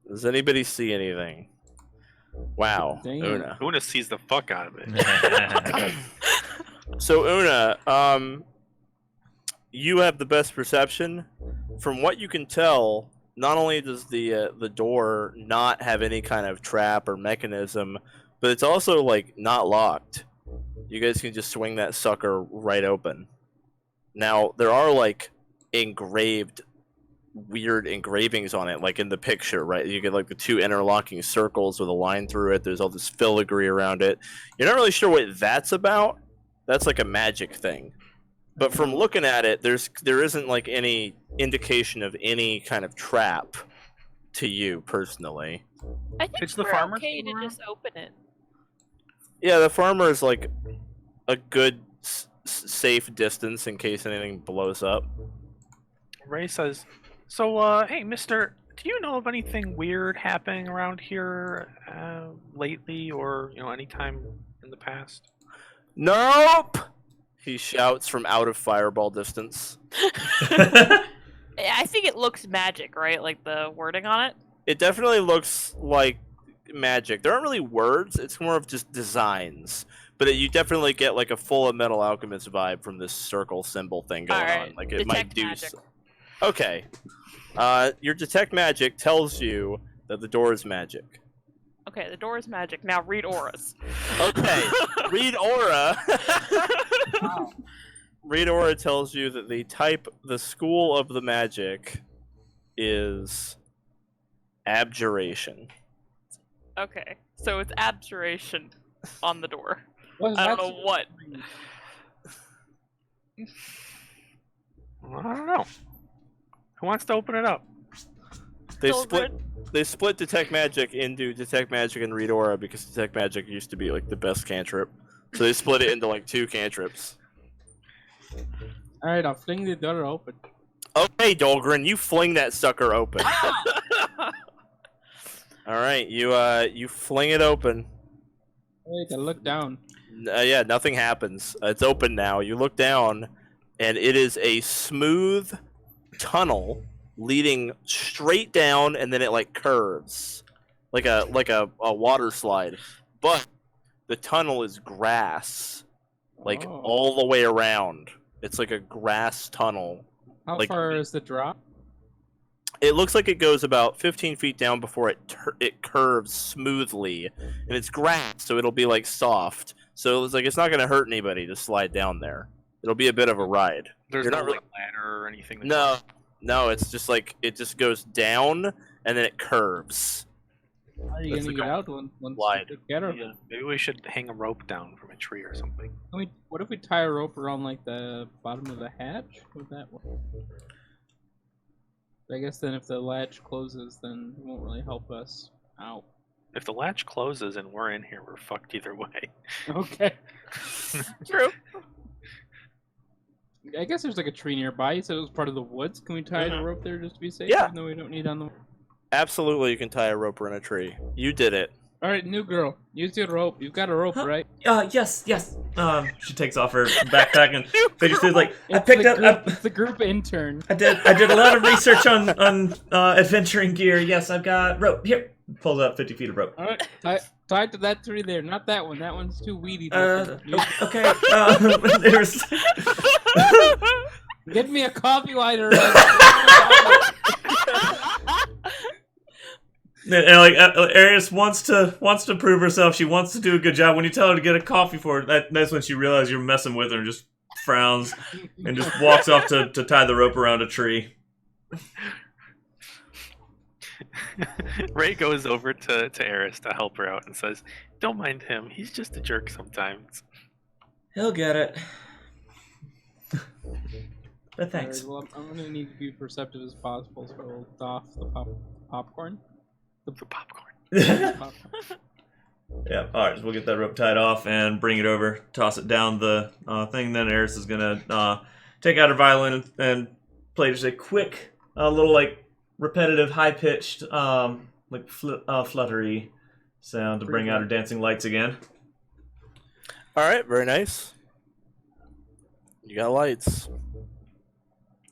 Does anybody see anything? Wow, Damn. Oona. Oona sees the fuck out of it. So Oona, you have the best perception. From what you can tell, not only does the door not have any kind of trap or mechanism, but it's also like not locked. You guys can just swing that sucker right open. Now there are like weird engravings on it, like in the picture, right? You get like the two interlocking circles with a line through it. There's all this filigree around it. You're not really sure what that's about. That's like a magic thing. But from looking at it, there isn't like any indication of any kind of trap to you personally. I think It's the we're farmer's okay to store? just open it. Yeah, the farmer is like a good safe distance in case anything blows up. Raye says, "So, hey, Mister, do you know of anything weird happening around here lately, or anytime in the past?" Nope! He shouts from out of fireball distance. I think it looks magic, right? Like the wording on it. It definitely looks like magic. There aren't really words, it's more of just designs. But you definitely get like a full Metal Alchemist vibe from this circle symbol thing going Alright, on. Like it might detect do magic. Okay. Your detect magic tells you that the door is magic. Okay, the door is magic. Now read auras. Okay. Read aura. Wow. Read aura tells you that the school of the magic is abjuration. Okay, so it's abjuration on the door. What is I don't that know what. I don't know. Who wants to open it up? They Dolgrin? split detect magic into detect magic and read aura because detect magic used to be like the best cantrip. So they split it into like 2 cantrips. All right, I'll fling the door open. Okay, Dolgrin, you fling that sucker open. All right, you fling it open. Wait, I look down. Yeah, nothing happens. It's open now. You look down, and it is a smooth tunnel leading straight down, and then it like curves, like a water slide. But the tunnel is grass, like Oh. all the way around. It's like a grass tunnel. How Like- far is the drop? It looks like it goes about 15 feet down before it curves smoothly, and it's grass, so it'll be like soft. So it's like it's not going to hurt anybody to slide down there. It'll be a bit of a ride. There's You're no not really- like ladder or anything. that No, goes- no, it's just like it just goes down and then it curves. How are you That's gonna the get out once Slide. you get her? Yeah, maybe we should hang a rope down from a tree or something. What if we tie a rope around like the bottom of the hatch? Would that work? I guess then if the latch closes, then it won't really help us out. If the latch closes and we're in here, we're fucked either way. Okay. True. I guess there's like a tree nearby. You said it was part of the woods. Can we tie Mhm. a rope there just to be safe? Yeah. Even though we don't need on the. Absolutely, you can tie a rope around a tree. You did it. All right, new girl. Use your rope. You've got a rope, Huh? right? Yes. She takes off her backpack and fidgets through like I It's picked the up. group, it's the group intern. I did a lot of research on adventuring gear. Yes, I've got rope here. Pulls out 50 feet of rope. All right, tie to that tree there. Not that one. That one's too weedy. Okay. There's. Get me a coffee lighter. And like Eris wants to prove herself. She wants to do a good job. When you tell her to get a coffee for her, that's when she realizes you're messing with her and just frowns and just walks off to tie the rope around a tree. Raye goes over to Eris to help her out and says, "Don't mind him. He's just a jerk sometimes." He'll get it. But thanks. All right, well, I'm gonna need to be perceptive as possible, so I'll doff the popcorn. The popcorn. Popcorn. Yeah, alright, so we'll get that rope tied off and bring it over, toss it down the thing. Then Eris is gonna take out her violin and play just a quick, little like repetitive, high pitched, like fluttery sound to bring out her dancing lights again. All right, very nice. You got lights.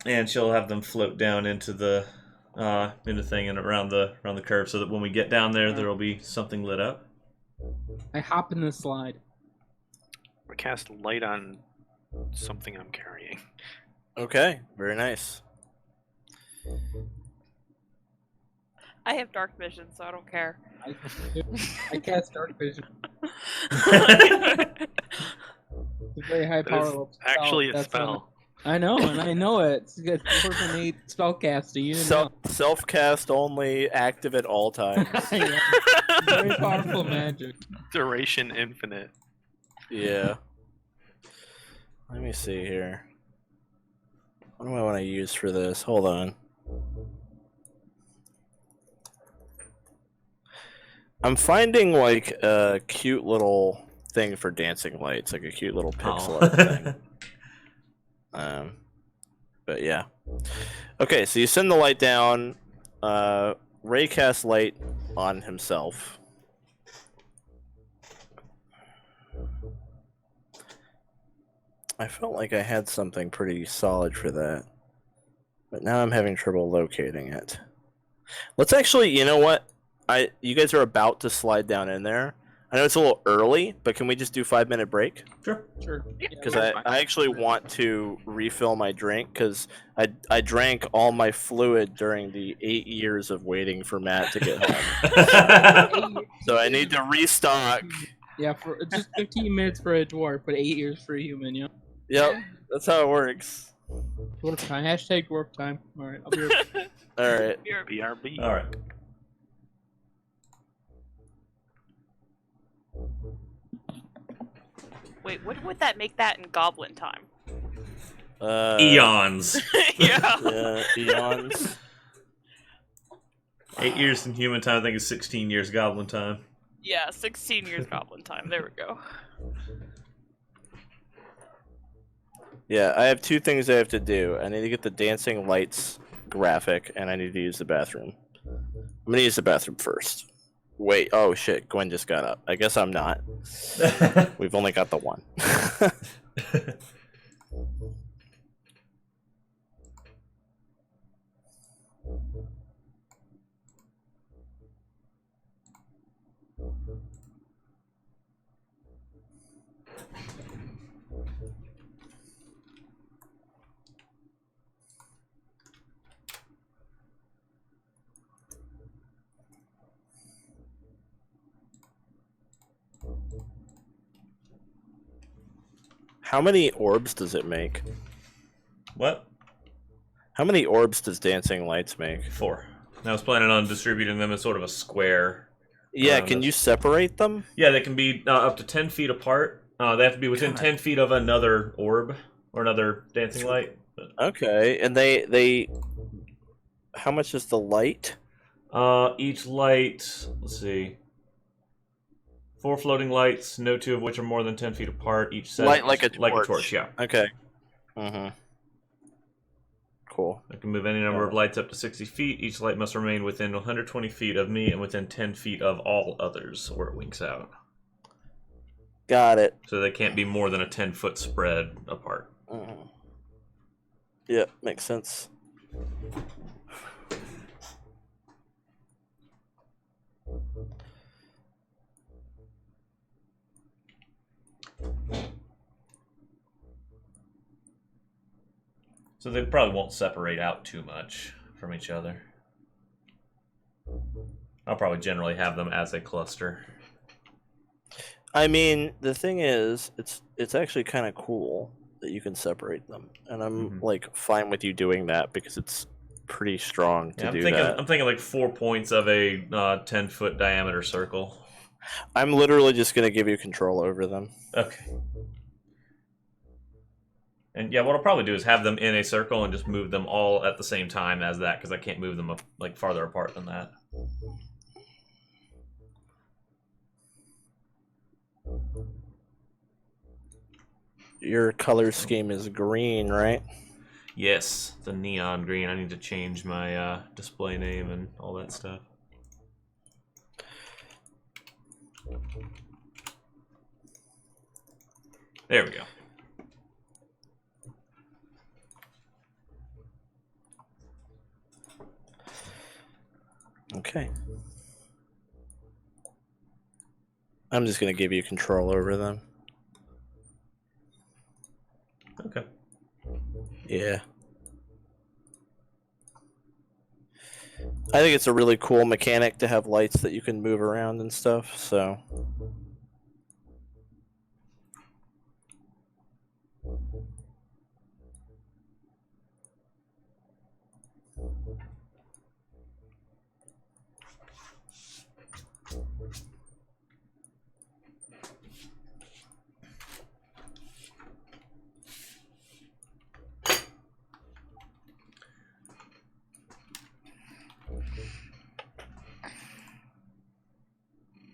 And she'll have them float down into the thing and around the curve, so that when we get down there will be something lit up. I hop in the slide. We cast light on something I'm carrying. Okay, very nice. I have dark vision, so I don't care. I cast dark vision. It's a very high power There's level actually a That's what spell. I know, and I know it. It's good for me spellcasting. You know. Self-cast only, active at all times. Yeah. Very powerful magic. Duration infinite. Yeah. Let me see here. What do I want to use for this? Hold on. I'm finding like a cute little thing for dancing lights, like a cute little pixel art thing. But yeah. Okay, so you send the light down. Raye casts light on himself. I felt like I had something pretty solid for that, but now I'm having trouble locating it. Let's actually, you know what? You guys are about to slide down in there. I know it's a little early, but can we just do 5-minute break? Sure. Sure. Because I actually want to refill my drink, because I drank all my fluid during the 8 years of waiting for Matt to get home. So I need to restock. Yeah, for just 15 minutes for a dwarf, but 8 years for a human. You know. Yep, that's how it works. Dwarf time. Hashtag dwarf time. All right, I'll be right back. All right. BRB. All right. Wait, what would that make that in goblin time? Eons. Yeah. Yeah, eons. 8 years in human time, I think, is 16 years goblin time. Yeah, 16 years goblin time. There we go. Yeah, I have 2 things I have to do. I need to get the dancing lights graphic, and I need to use the bathroom. I'm gonna use the bathroom first. Wait, oh shit, Gwen just got up. I guess I'm not. We've only got the one. How many orbs does it make? What? How many orbs does dancing lights make? 4. I was planning on distributing them as sort of a square. Yeah, can you separate them? Yeah, they can be up to 10 feet apart. They have to be within 10 feet of another orb or another dancing light. Okay, and they how much is the light? Each light, let's see. 4 floating lights, no 2 of which are more than 10 feet apart. Each set Light like a torch. Like a torch, yeah. Okay. Cool. I can move any number of lights up to 60 feet. Each light must remain within 120 feet of me and within 10 feet of all others, or it winks out. Got it. So they can't be more than a 10-foot spread apart. Yeah, makes sense. So they probably won't separate out too much from each other. I'll probably generally have them as a cluster. I mean, the thing is, it's actually kind of cool that you can separate them, and I'm like fine with you doing that because it's pretty strong to do that. I'm thinking like 4 points of a 10-foot diameter circle. I'm literally just gonna give you control over them. Okay. And yeah, what I'll probably do is have them in a circle and just move them all at the same time as that, because I can't move them like farther apart than that. Your color scheme is green, right? Yes, the neon green. I need to change my display name and all that stuff. There we go. Okay. I'm just gonna give you control over them. Okay. Yeah. I think it's a really cool mechanic to have lights that you can move around and stuff, so.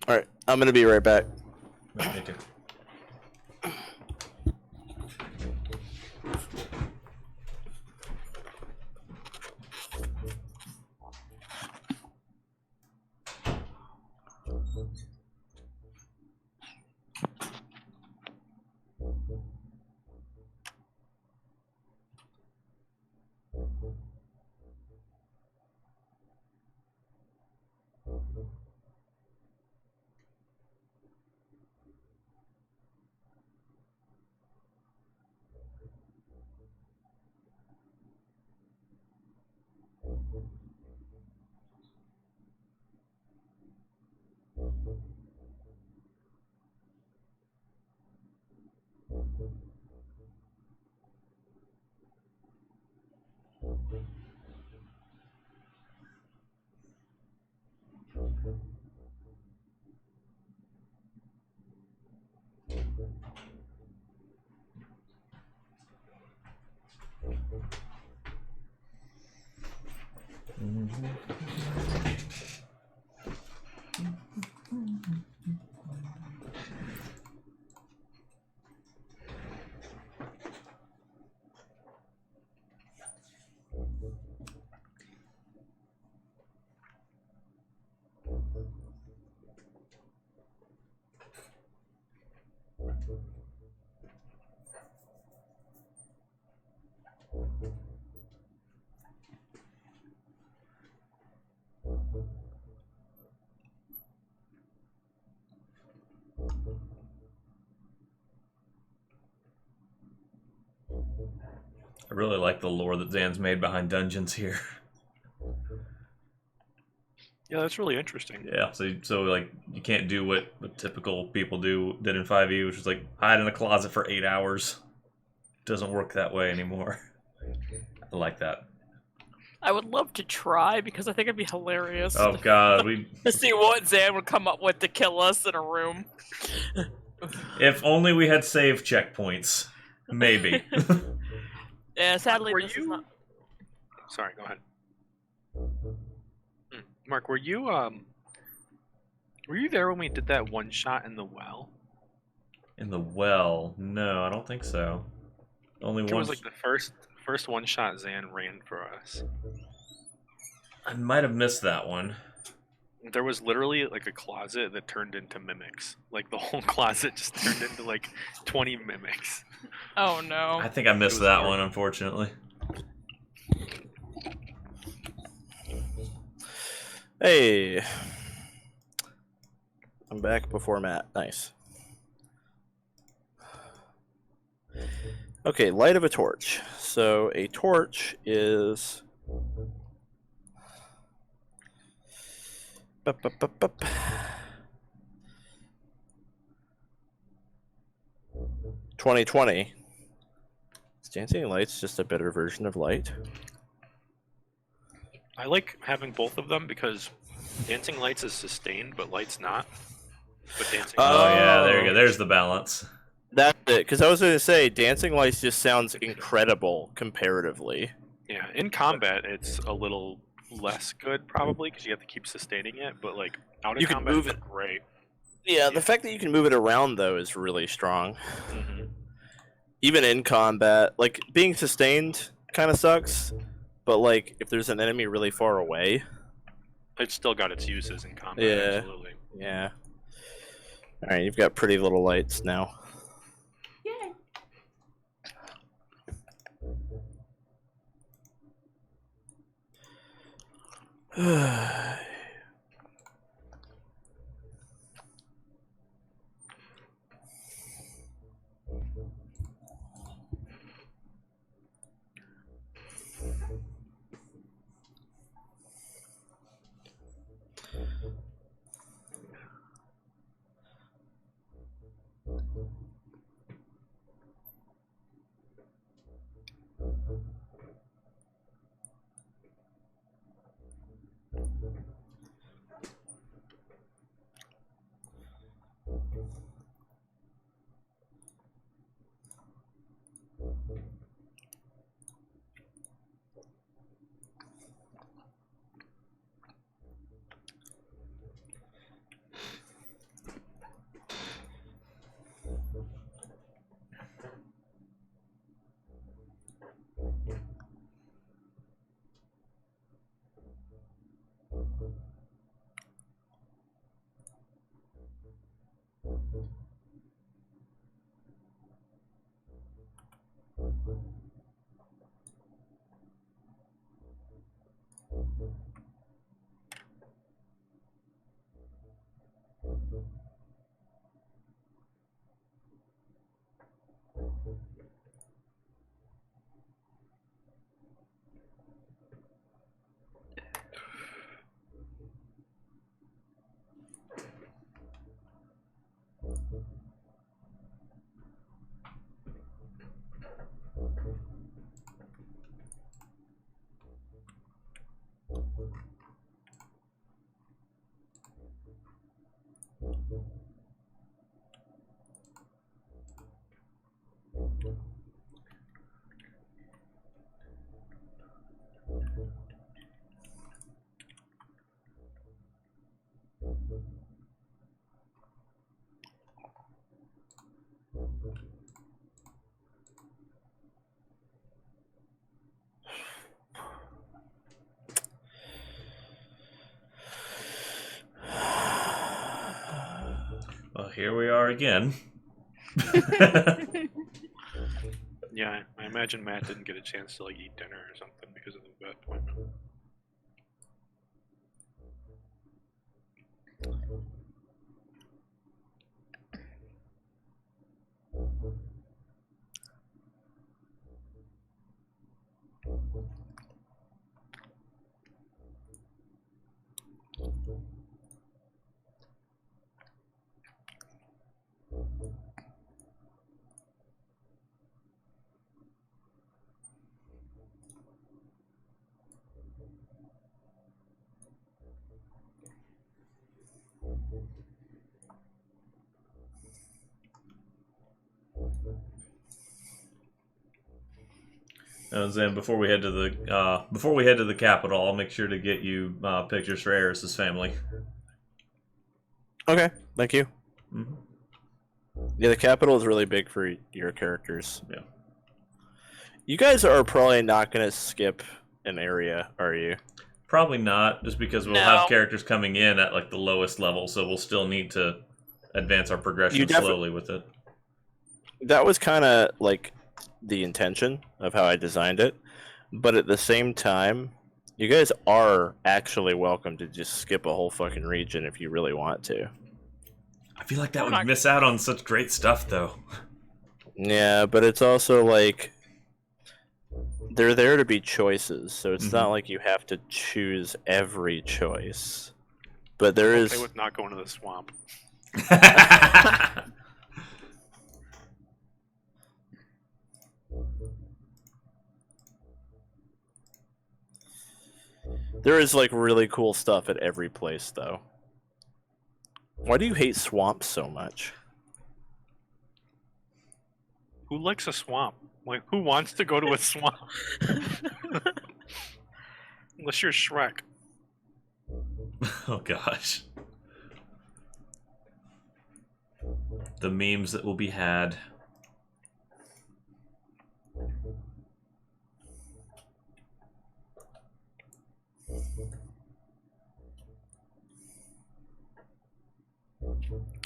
Alright, I'm gonna be right back. Me too. I really like the lore that Zan's made behind dungeons here. Yeah, that's really interesting. Yeah, so like you can't do what typical people did in 5e, which is like hide in a closet for 8 hours. doesn't work that way anymore. I like that. I would love to try because I think it'd be hilarious. Oh god, we. To see what Zan would come up with to kill us in a room. If only we had save checkpoints. Maybe. Yeah, sadly, Were this you... is not. Sorry, go ahead. Mark, were you there when we did that one shot in the well? In the well? No, I don't think so. Only It one. was like the first one shot Zan ran for us. I might have missed that one. There was literally like a closet that turned into mimics. Like the whole closet just turned into like 20 mimics. Oh no. I think I missed was that hard. one, unfortunately. Hey, I'm back before Matt. Nice. Okay, light of a torch. So a torch is 2020. Is Dancing Light's just a better version of light? I like having both of them because Dancing Lights is sustained, but Light's not. But Dancing Oh, yeah, there you Oh. go. There's the balance. That's it, because I was going to say Dancing Lights just sounds incredible comparatively. Yeah, in combat it's a little less good probably because you have to keep sustaining it, but like out of You can combat move it's it. great. Yeah, the fact that you can move it around though is really strong. Mm-hmm. Even in combat, like being sustained kind of sucks, but like if there's an enemy really far away, It's still got its uses in combat, Yeah. absolutely. yeah. All right, you've got pretty little lights now. Yay. Well, here we are again. Yeah, I imagine Matt didn't get a chance to like eat dinner or something because of the vet appointment. And then before we head to the capital, I'll make sure to get you pictures for Eris's family. Okay, thank you. Mm-hmm. Yeah, the capital is really big for your characters. Yeah. You guys are probably not going to skip an area, are you? Probably not, just because we'll No. have characters coming in at like the lowest level, so we'll still need to advance our progression slowly with it. That was kind of like the intention of how I designed it, but at the same time, you guys are actually welcome to just skip a whole fucking region if you really want to. I feel like that would miss out on such great stuff, though. Yeah, but it's also like they're there to be choices, so it's not like you have to choose every choice. But there is. Okay with not going to the swamp. There is like really cool stuff at every place, though. Why do you hate swamps so much? Who likes a swamp? Like, who wants to go to a swamp? Unless you're Shrek. Oh gosh. The memes that will be had.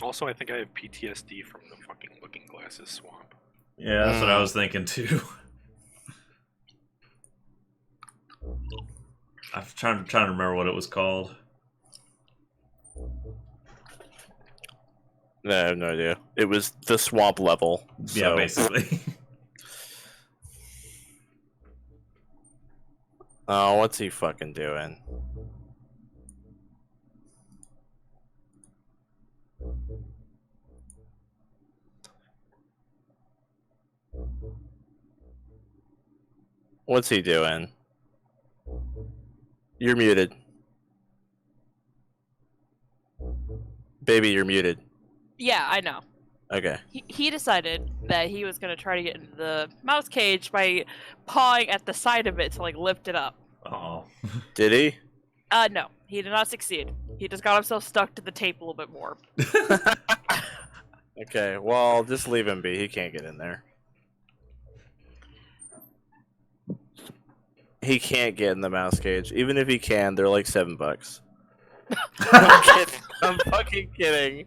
Also, I think I have PTSD from the fucking Looking Glasses swamp. Yeah, that's what I was thinking too. I'm trying to remember what it was called. No, I have no idea. It was the swamp level. So. Yeah, basically. Oh, what's he fucking doing? What's he doing? You're muted. Baby, you're muted. Yeah, I know. Okay. He decided that he was going to try to get into the mouse cage by pawing at the side of it to, like, lift it up. Oh. Did he? No. He did not succeed. He just got himself stuck to the tape a little bit more. Okay, well, just leave him be. He can't get in there. He can't get in the mouse cage. Even if he can, they're like $7. I'm kidding. I'm fucking kidding.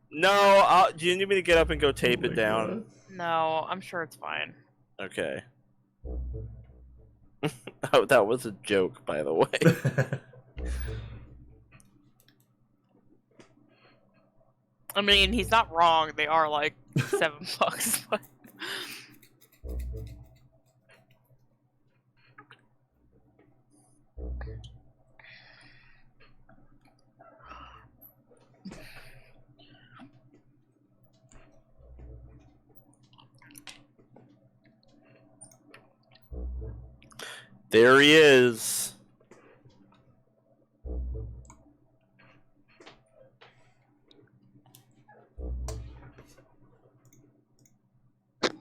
No, do you need me to get up and go tape it down? No, I'm sure it's fine. Okay. Oh, that was a joke, by the way. I mean, he's not wrong. They are like $7, but There he is.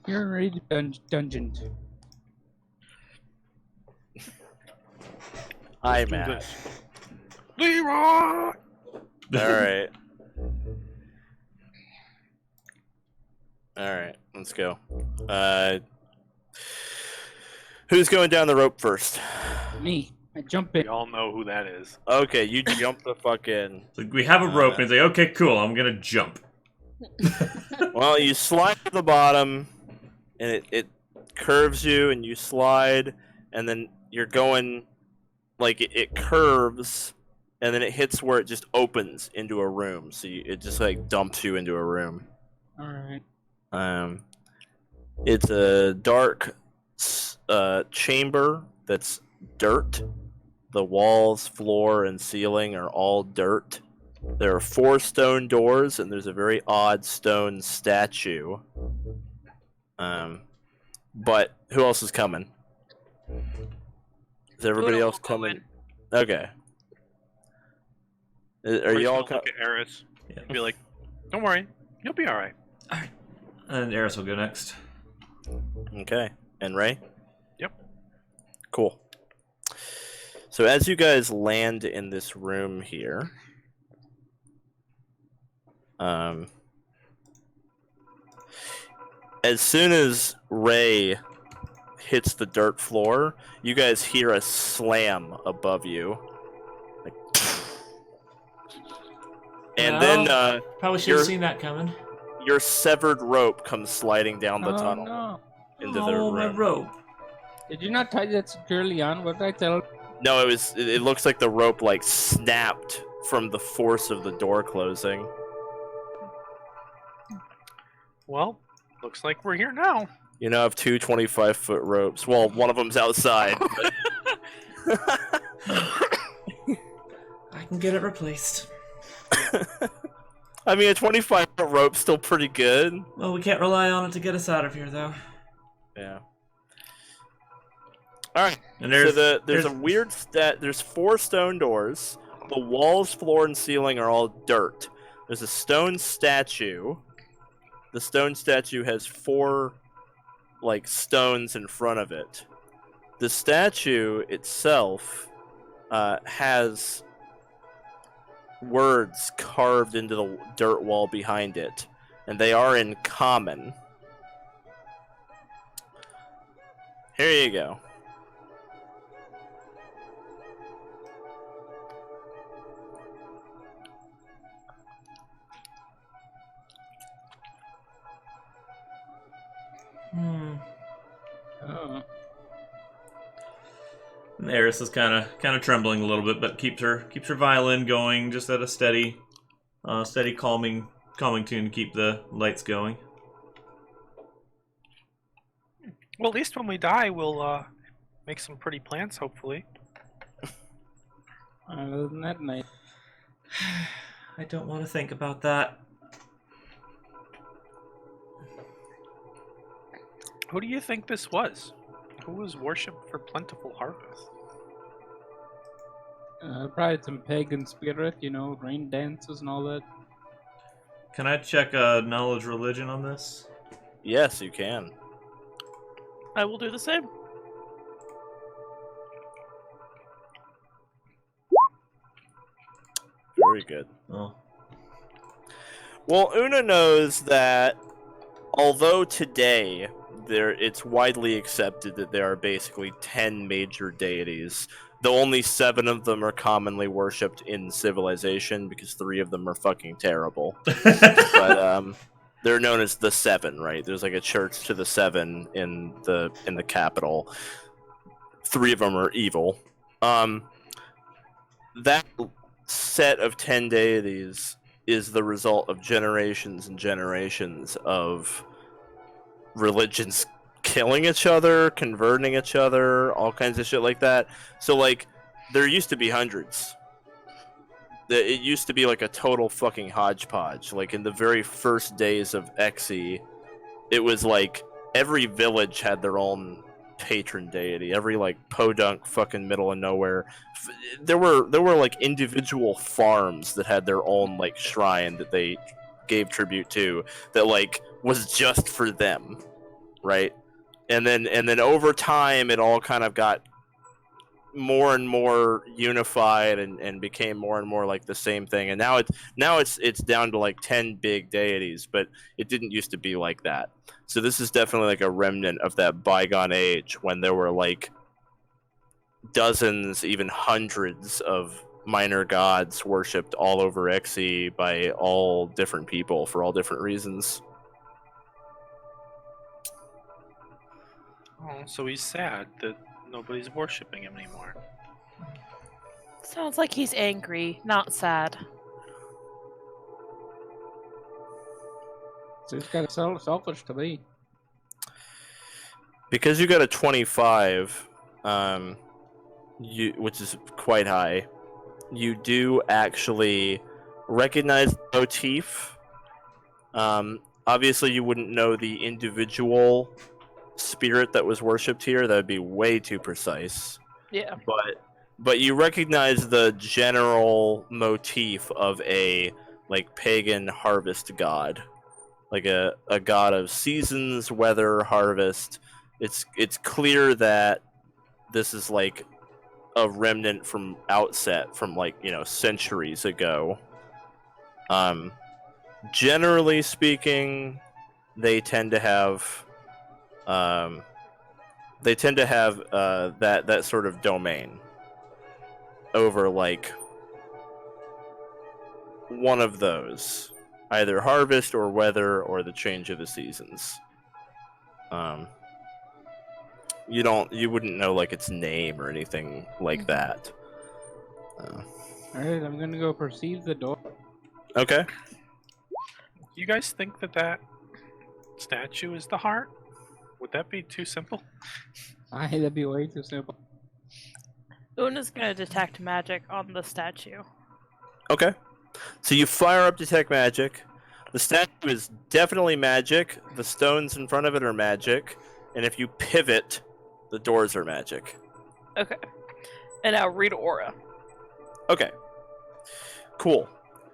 You're already dungeoned. Hi, do Matt. this. Leroy! Alright. Alright, let's go. Who's going down the rope first? Me. I jump in. We all know who that is. Okay, you jump the fuck in. Like, we have a rope, and it's like, okay, cool, I'm gonna jump. Well, you slide to the bottom, and it curves you, and you slide, and then you're going, like, it curves, and then it hits where it just opens into a room. So it just, like, dumps you into a room. Alright. It's a dark chamber that's dirt. The walls, floor, and ceiling are all dirt. There are 4 stone doors, and there's a very odd stone statue. But who else is coming? Is everybody Oona else will go coming? in. Okay. Are First you all we'll coming? look at Eris Yeah. and be like, "Don't worry, you'll be all right." And Eris will go next. Okay. And Raye? Yep. Cool. So as you guys land in this room here, as soon as Raye hits the dirt floor, you guys hear a slam above you. Like, and then Probably should have seen that coming. your severed rope comes sliding down the tunnel No. into the room. My rope. Did you not tie that securely on? What did I tell? No, it looks like the rope like snapped from the force of the door closing. Well, looks like we're here now. You now have two 25-foot ropes. Well, one of them's outside. But... I can get it replaced. I mean, a 25-foot rope's still pretty good. Well, we can't rely on it to get us out of here, though. Yeah. All right. And So there's a weird stat. There's 4 stone doors. The walls, floor, and ceiling are all dirt. There's a stone statue. The stone statue has 4 like stones in front of it. The statue itself has words carved into the dirt wall behind it, and they are in common. Here you go. Oh. And Eris is kind of trembling a little bit, but keeps her violin going just at a steady calming tune to keep the lights going. Well, at least when we die, we'll make some pretty plans, hopefully. Other than that, night. I don't want to think about that. Who do you think this was? Who was worshipped for plentiful harvest? Probably some pagan spirit, rain dances and all that. Can I check knowledge religion on this? Yes, you can. I will do the same. Very good. Oh. Well, Oona knows that although today it's widely accepted that there are basically 10 major deities, though only 7 of them are commonly worshipped in civilization because 3 of them are fucking terrible. But they're known as the 7, right? There's like a church to the 7 in the capital. 3 of them are evil. That set of 10 deities is the result of generations and generations of religions killing each other, converting each other, all kinds of shit like that. So, like, there used to be hundreds. It used to be like a total fucking hodgepodge. Like, in the very first days of Xe, it was like every village had their own patron deity. Every like podunk fucking middle of nowhere. There were like individual farms that had their own like shrine that they gave tribute to that like was just for them, right? And then over time it all kind of got more and more unified and became more and more like the same thing. And now it's down to like 10 big deities, but it didn't used to be like that. So this is definitely like a remnant of that bygone age when there were like dozens, even hundreds of minor gods worshipped all over Xe by all different people for all different reasons. Oh, so he's sad that nobody's worshipping him anymore. Sounds like he's angry, not sad. So it's kind of selfish to me. Because you got a 25, which is quite high, you do actually recognize the motif. Obviously, you wouldn't know the individual spirit that was worshipped here. That would be way too precise. Yeah. But you recognize the general motif of a like pagan harvest god, like a god of seasons, weather, harvest, it's clear that this is like a remnant from outset from like, you know, centuries ago. Generally speaking, they tend to have that sort of domain over like one of those, either harvest or weather or the change of the seasons. You wouldn't know like its name or anything like that. Alright, I'm gonna go perceive the door. Okay. You guys think that statue is the heart? Would that be too simple? That'd be way too simple. Oona's gonna detect magic on the statue. Okay. So you fire up detect magic. The statue is definitely magic. The stones in front of it are magic. And if you pivot, the doors are magic. Okay. And now read aura. Okay. Cool.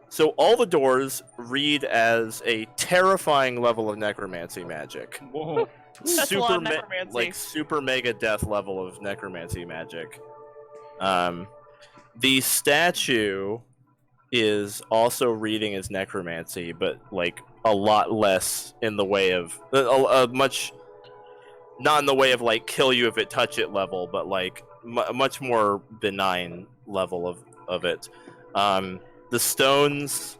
So all the doors read as a terrifying level of necromancy magic. Whoa. That's a lot of necromancy. Like super mega death level of necromancy magic. The statue is also reading as necromancy, but like a lot less in the way of much, not in the way of like kill you if it touch it level, but like much more benign level of it. The stones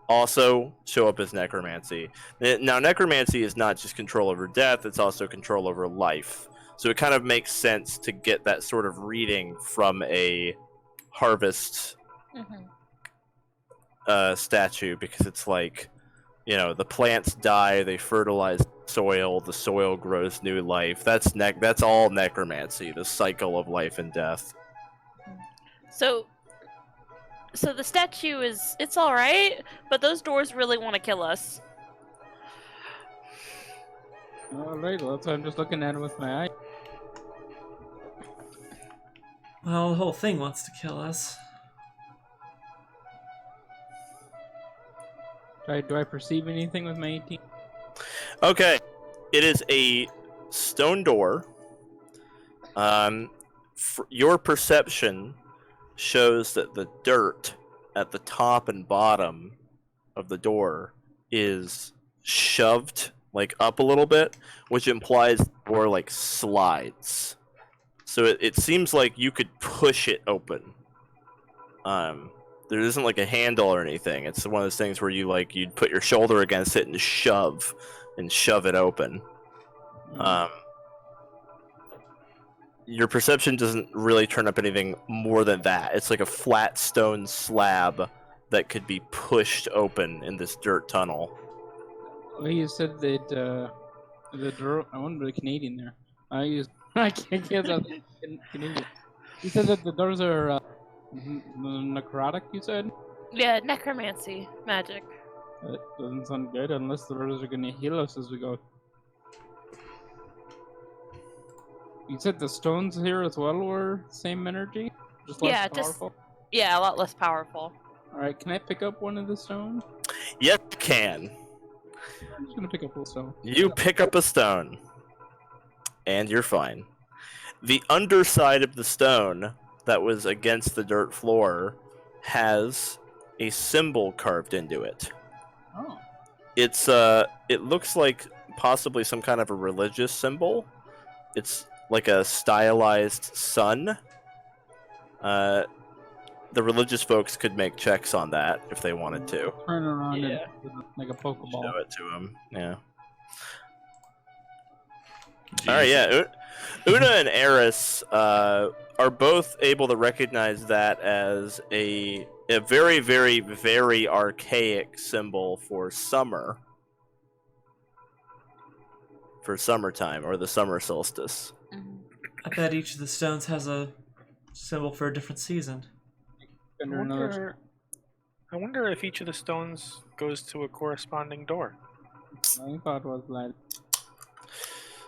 also show up as necromancy. Now, necromancy is not just control over death, it's also control over life. So it kind of makes sense to get that sort of reading from a harvest statue, because it's like, you know, the plants die, they fertilize soil, the soil grows new life. That's all necromancy, the cycle of life and death. So the statue it's alright, but those doors really want to kill us. Alright, well, that's why I'm just looking at it with my eye. Well, the whole thing wants to kill us. Do I perceive anything with my 18? Okay, it is a stone door. Your perception shows that the dirt at the top and bottom of the door is shoved like up a little bit, which implies the door like slides. So it seems like you could push it open. There isn't like a handle or anything. It's one of those things where you'd put your shoulder against it and shove it open. Your perception doesn't really turn up anything more than that. It's like a flat stone slab that could be pushed open in this dirt tunnel. Well, you said that the door. I want to be Canadian there. I can't guess I'm Canadian. You said that the doors are necrotic. You said. Yeah, necromancy magic. That doesn't sound good unless the doors are going to heal us as we go. You said the stones here as well were same energy? Just less powerful? Yeah, a lot less powerful. Alright, can I pick up one of the stones? Yes, you can. I'm just gonna pick up a stone. You pick up a stone, and you're fine. The underside of the stone that was against the dirt floor has a symbol carved into it. Oh. It looks like possibly some kind of a religious symbol. It's like a stylized sun. The religious folks could make checks on that if they wanted to. Turn around and like a Pokeball. Show it to them, yeah. Alright, yeah. Oona and Eris are both able to recognize that as a very, very, very archaic symbol for summer. For summertime, or the summer solstice. I bet each of the stones has a symbol for a different season. I wonder if each of the stones goes to a corresponding door. My thought was that.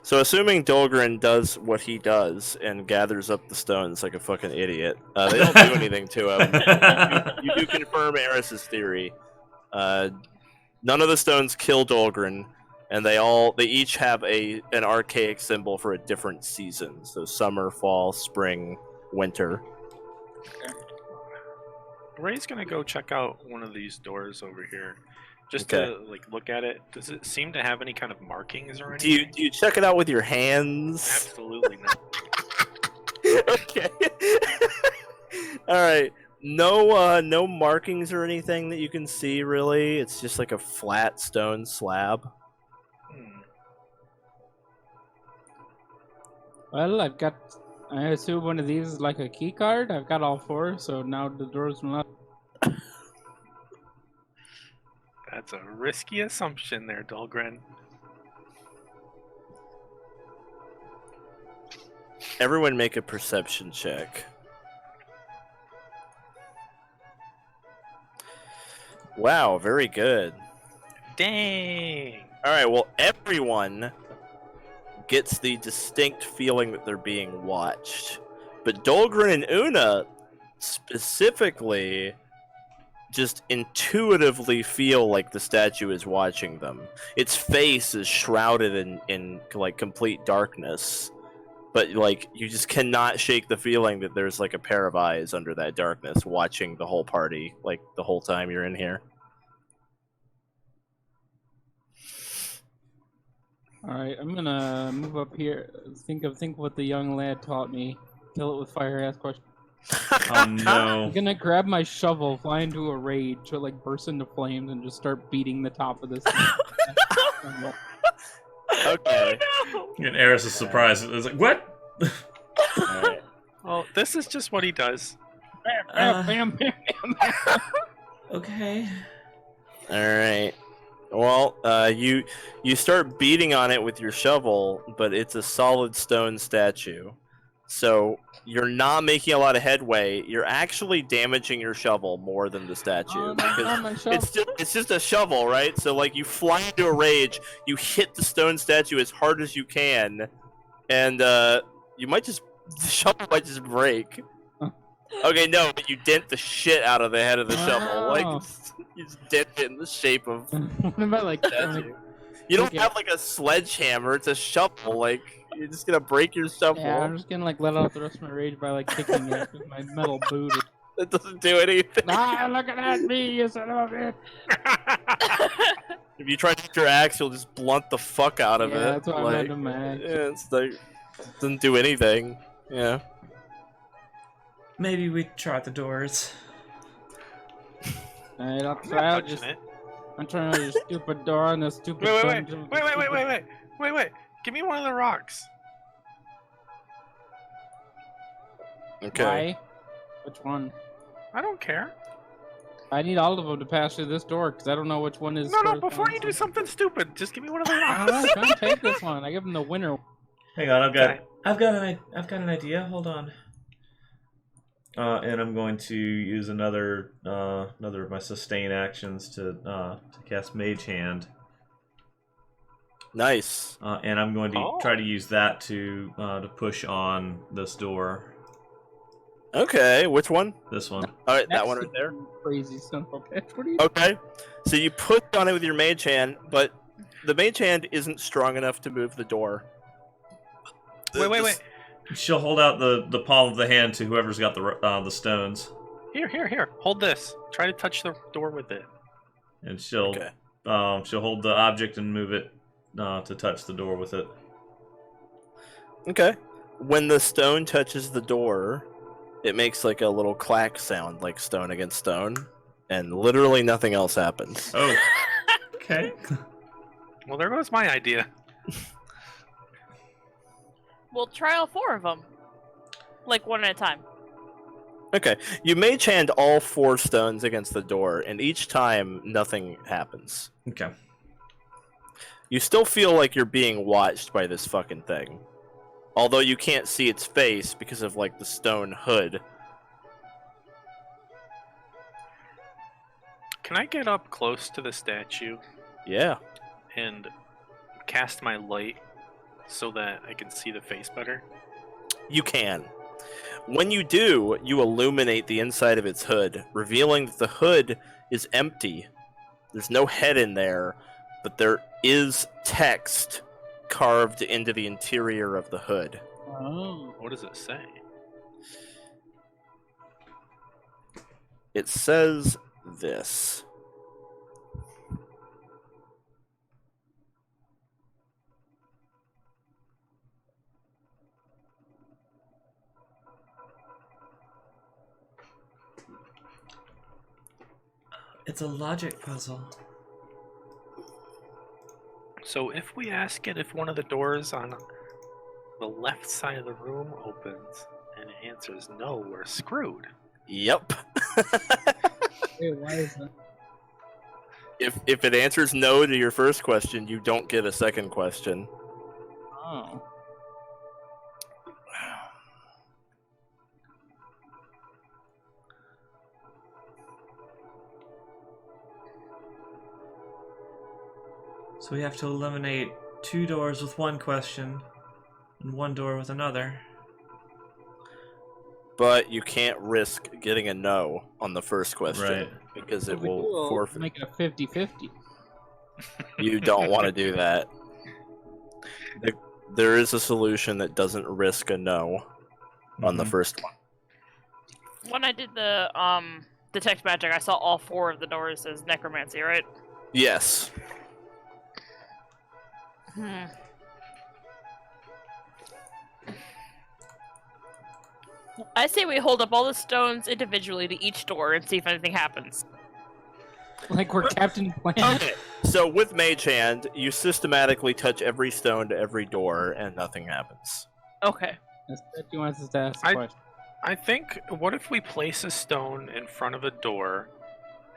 So assuming Dolgrin does what he does and gathers up the stones like a fucking idiot, they don't do anything to him. You do confirm Eris's theory. None of the stones kill Dolgrin. and they each have an archaic symbol for a different season. So summer, fall, spring, winter. Ray's gonna go check out one of these doors over here, just Okay. to like look at it. Does it seem to have any kind of markings or Do anything? you check it out with your hands? Absolutely not. Okay. All right. No markings or anything that you can see really. It's just like a flat stone slab. Hmm. Well, I assume one of these is like a key card. I've got all 4, so now the door's unlocked. That's a risky assumption there, Dolgrin. Everyone make a perception check. Wow, very good. Dang. All right, well, everyone gets the distinct feeling that they're being watched. But Dolgrin and Oona specifically just intuitively feel like the statue is watching them. Its face is shrouded in like complete darkness. But like you just cannot shake the feeling that there's like a pair of eyes under that darkness watching the whole party like the whole time you're in here. All right, I'm gonna move up here. Think what the young lad taught me. Kill it with fire. Ask questions. Oh no. I'm gonna grab my shovel, fly into a rage, or like burst into flames, and just start beating the top of this thing. Okay. And Eris is surprised. It's like, what? Alright. Well, this is just what he does. Bam, bam, bam, bam, bam. Okay. Alright. Well, you start beating on it with your shovel, but it's a solid stone statue. So you're not making a lot of headway. You're actually damaging your shovel more than the statue. Oh, no, because not my shovel. it's just a shovel, right? So like you fly into a rage, you hit the stone statue as hard as you can, and the shovel might just break. Okay, no, but you dent the shit out of the head of the shovel. Wow. Like you just dent it in the shape of What about like statue. You don't Okay. have like a sledgehammer, it's a shovel, like you're just gonna break your shovel. yeah, I'm just gonna like let out the rest of my rage by like kicking it with my metal boot. That doesn't do anything. Ah, look at me, you son of a bitch! If you try to hit your axe, you'll just blunt the fuck out of Yeah, it. that's what I like, meant to max. yeah, it's like it doesn't do anything. Yeah. Maybe we try the doors. Alright, I'll I'm try not out touching just. it. I'm trying out this stupid door on this stupid. Wait. dungeon with the stupid- Wait. Give me one of the rocks. Okay. Why? Which one? I don't care. I need all of them to pass through this door because I don't know which one is. No. Before you do something stupid, just give me one of the I rocks. don't know. Don't take this one. I give him the winner. Hang on, Okay. I've got an idea. Hold on. And I'm going to use another of my sustain actions to cast Mage Hand. Nice. And I'm going to Oh. try to use that to push on this door. Okay, which one? This one. Alright, that That's one right there. Crazy son of a bitch. What are you? Okay. So you push on it with your mage hand, but the mage hand isn't strong enough to move the door. Wait. She'll hold out the palm of the hand to whoever's got the stones, Here. Hold this. Try to touch the door with it. and she'll Okay. she'll hold the object and move it to touch the door with it. Okay. When the stone touches the door, it makes like a little clack sound, like stone against stone, and literally nothing else happens. Oh. Okay. Well, there goes my idea. We'll try all 4 of them, like one at a time. Okay. You mage hand all 4 stones against the door, and each time nothing happens. Okay. You still feel like you're being watched by this fucking thing. Although you can't see its face because of like the stone hood. Can I get up close to the statue Yeah. and cast my light so that I can see the face better? You can. When you do, you illuminate the inside of its hood, revealing that the hood is empty. There's no head in there, but there is text carved into the interior of the hood. Oh. What does it say? It says this. It's a logic puzzle. So if we ask it if one of the doors on the left side of the room opens and it answers no, we're screwed. Yep. Wait, why is that? If it answers no to your first question, you don't get a second question. Oh. So we have to eliminate 2 doors with one question and 1 door with another. But you can't risk getting a no on the first question Right. because it If we will do, forfeit. make it a 50-50. You don't want to do that. There is a solution that doesn't risk a no on the Mhm. first one. When I did the detect magic, I saw all 4 of the doors as necromancy, right? Yes. I say we hold up all the stones individually to each door and see if anything happens. Like we're Captain Planet. Okay. So with Mage Hand, you systematically touch every stone to every door, and nothing happens. Okay. He wants us to ask the question. I think, what if we place a stone in front of a door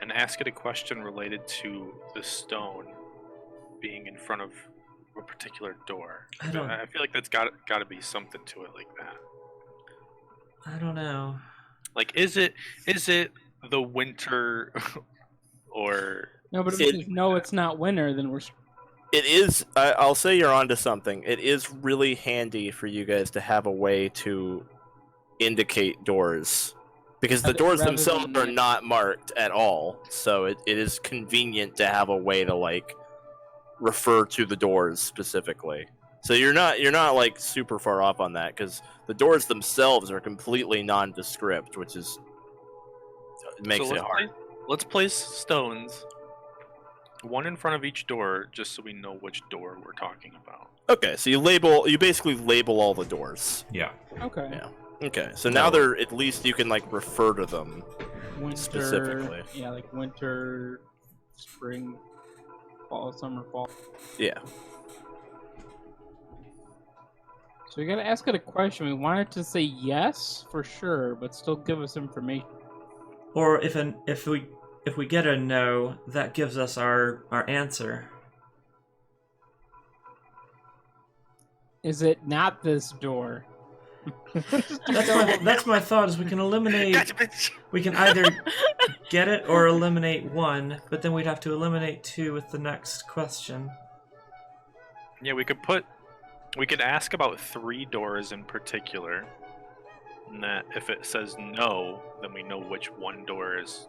and ask it a question related to the stone being in front of a particular door? I don't- I feel like that's got to be something to it like that. I don't know. Like, is it the winter or No, but if It- it's no, it's not winter, then we're. It is. I'll say you're onto something. It is really handy for you guys to have a way to indicate doors, because the doors Rather themselves than- are not marked at all. So it is convenient to have a way to like refer to the doors specifically. So you're not like super far off on that, because the doors themselves are completely nondescript, which is makes So it hard. Let's place stones, one in front of each door, just so we know which door we're talking about. Okay, so you basically label all the doors. Yeah. Okay. Yeah. Okay, so now they're at least you can like refer to them. Winter. Specifically. Yeah, like winter, spring, fall, summer, fall. Yeah. So we gotta ask it a question. We want it to say yes for sure, but still give us information. Or if we get a no, that gives us our answer. Is it not this door? That's my thought. Is we can eliminate. Gotcha, bitch! We can either get it or eliminate 1, but then we'd have to eliminate 2 with the next question. Yeah, we could ask about 3 doors in particular. And that if it says no, then we know which one door is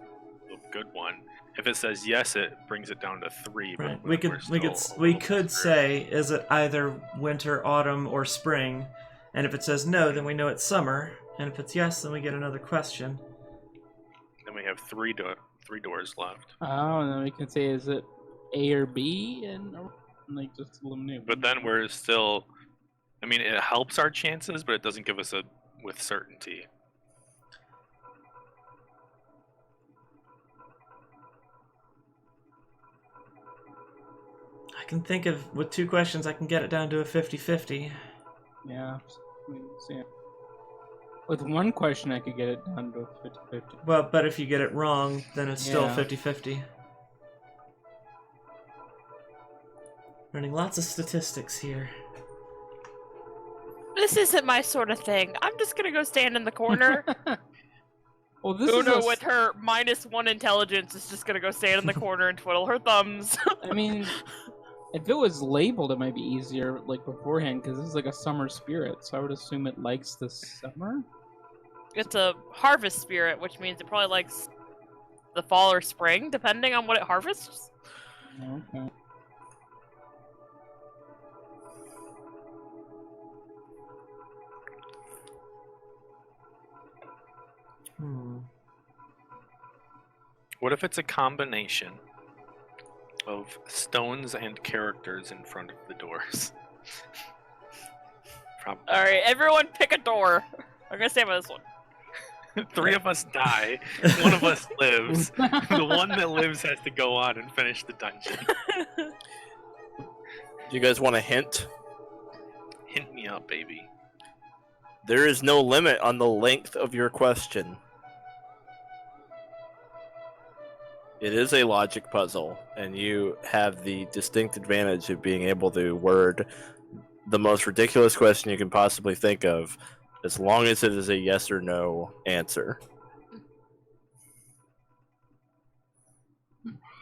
the good one. If it says yes, it brings it down to 3. But Right. we're We still could a we little could bit say, is it either winter, autumn, or spring? And if it says no, then we know it's summer. And if it's yes, then we get another question. Then we have 3 doors left. Oh, and then we can say, is it A or B, and like just eliminate. But then we're still. I mean, it helps our chances, but it doesn't give us a with certainty. I can think of, with 2 questions, I can get it down to a 50-50. Yeah. Let's see. With one question, I could get it down to a 50-50. Well, but if you get it wrong, then it's still Yeah. 50-50. Running lots of statistics here. This isn't my sort of thing. I'm just gonna go stand in the corner. Well, this Oona, is. with her -1 intelligence, is just gonna go stand in the corner and twiddle her thumbs. I mean, if it was labeled, it might be easier, like beforehand, because this is like a summer spirit. So I would assume it likes the summer. It's a harvest spirit, which means it probably likes the fall or spring, depending on what it harvests. Okay. What if it's a combination of stones and characters in front of the doors? Probably. All right, everyone pick a door. I'm gonna say about this one. 3 of us die. 1 of us lives. The one that lives has to go on and finish the dungeon. Do you guys want a hint? Hint me up, baby. There is no limit on the length of your question. It is a logic puzzle, and you have the distinct advantage of being able to word the most ridiculous question you can possibly think of, as long as it is a yes or no answer.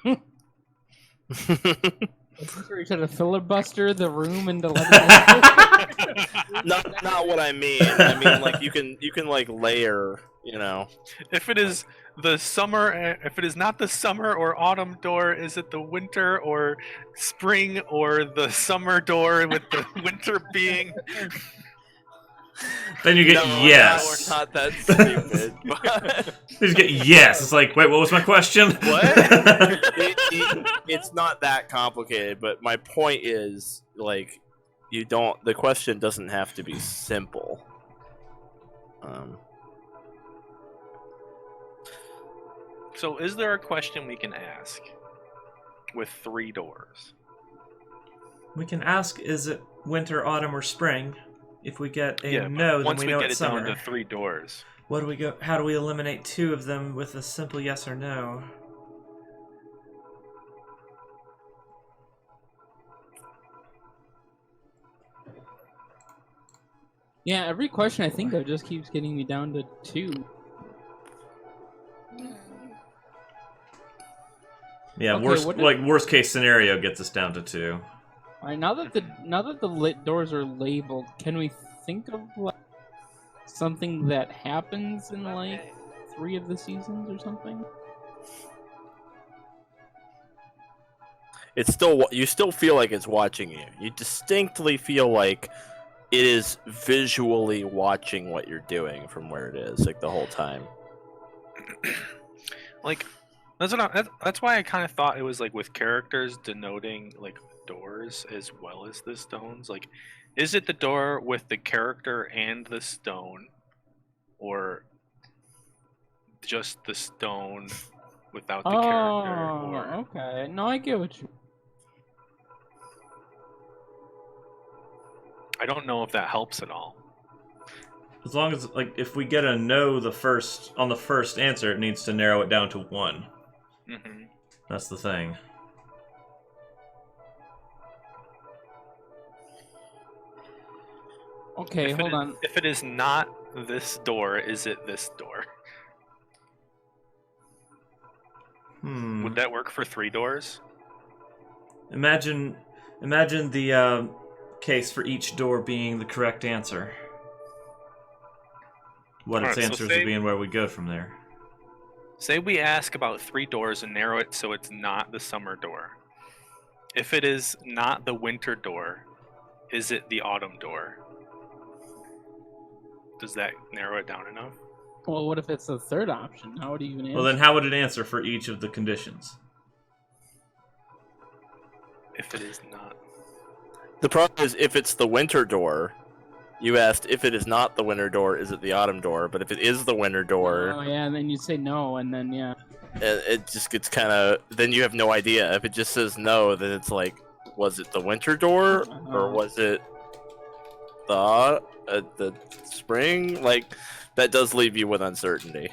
You're trying to filibuster the room into Not what I mean. I mean, like you can like layer, you know. If it is the summer, if it is not the summer or autumn door, is it the winter or spring or the summer door with the winter being? Then you get No, yes. we're not that stupid. But You just get yes. It's like, wait, what was my question? it's not that complicated, but my point is, like, the question doesn't have to be simple. So, is there a question we can ask with 3 doors? We can ask, is it winter, autumn, or spring? If we get a Yeah, no, then once we we know get it's it summer. down to 3 doors. What do we go? How do we eliminate 2 of them with a simple yes or no? Yeah, every question I think of just keeps getting me down to 2. Yeah, Okay, worst case scenario gets us down to 2. All right, now that the lit doors are labeled, can we think of like something that happens in like 3 of the seasons or something? It's still, you still feel like it's watching you. You distinctly feel like it is visually watching what you're doing from where it is, like the whole time. Like, that's why I kind of thought it was like with characters denoting like doors as well as the stones. Like, is it the door with the character and the stone, or just the stone without the character? Or... okay. No, I get what you. I don't know if that helps at all. As long as, like, if we get a no on the first answer, it needs to narrow it down to 1. Mm-hmm. That's the thing. Okay, hold on. If it is not this door, is it this door? Would that work for 3 doors? Imagine the case for each door being the correct answer. What its Alright, so answers say- would be and where we go from there. Say we ask about 3 doors and narrow it so it's not the summer door. If it is not the winter door, is it the autumn door? Does that narrow it down enough? Well, what if it's the 3rd option? How would you even answer? Well, then how would it answer for each of the conditions? If it is not. The problem is, if it's the winter door, you asked if it is not the winter door, is it the autumn door? But if it is the winter door, Oh yeah, and then you'd say no, and then yeah. it just gets kind of. Then you have no idea. If it just says no, then it's like, was it the winter door or was it the spring? Like, that does leave you with uncertainty.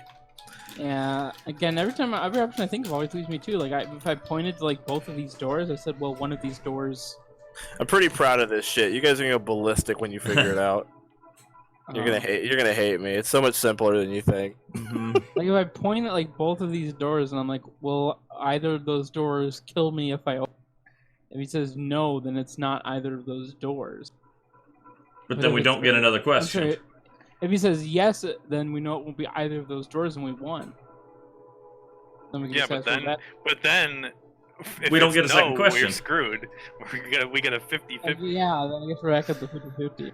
Yeah. Again, every option I think of always leaves me too. Like, if I pointed to like both of these doors, I said, well, one of these doors. I'm pretty proud of this shit. You guys are gonna go ballistic when you figure it out. You're gonna hate me. It's so much simpler than you think. Like if I point at like both of these doors, and I'm like, will either of those doors kill me if I open? If he says no, then it's not either of those doors. But then we don't get another question. Sorry, if he says yes, then we know it won't be either of those doors, and we won. Then we can Yeah, just but ask, well, then if We don't it's get a second no, question. We're screwed. We get a 50-50. yeah, then I guess we're back at the 50-50.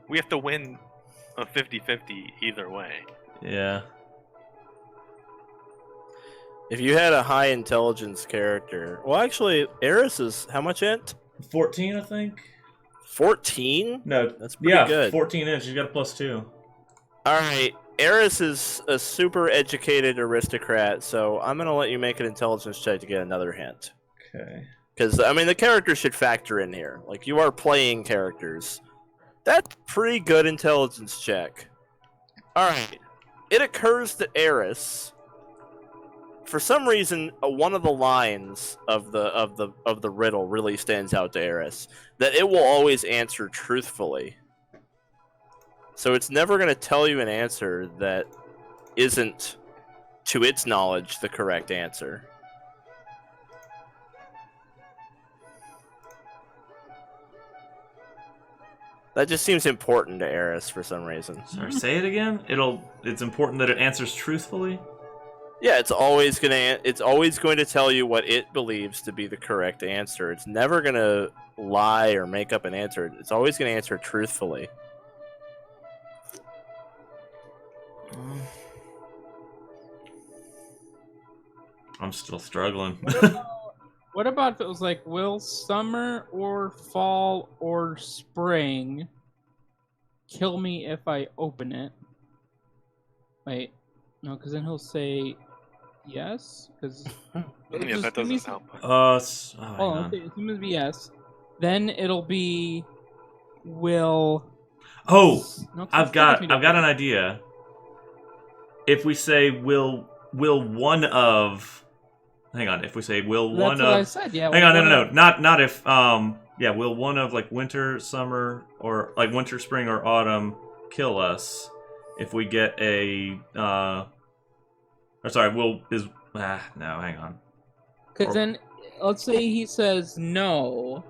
We have to win a 50-50 either way. Yeah. If you had a high intelligence character, well, actually, Eris is how much int? 14, I think. 14? No, That's pretty good. 14 inch. You got a +2. All right, Eris is a super educated aristocrat, so I'm gonna let you make an intelligence check to get another hint. Okay. Because I mean, the character should factor in here. Like, you are playing characters. That's pretty good intelligence check. All right, it occurs that Eris, for some reason, one of the lines of the riddle really stands out to Eris, that it will always answer truthfully. So it's never going to tell you an answer that isn't, to its knowledge, the correct answer. That just seems important to Eris for some reason. Sorry, say it again. It's important that it answers truthfully. Yeah, it's always going to tell you what it believes to be the correct answer. It's never going to lie or make up an answer. It's always going to answer truthfully. I'm still struggling. What about if it was like, will summer or fall or spring kill me if I open it? Wait, no, because then he'll say yes. Because Yeah, that doesn't help. hold on, it's going to be yes. Then it'll be will. Oh, No, 'cause I've got an idea. If we say will one of, hang on. If we say will That's one what I of, said. Yeah. hang on, no, not if yeah, will one of like winter, summer, or like winter, spring, or autumn kill us if we get a or sorry, no, hang on. Because then, let's say he says no.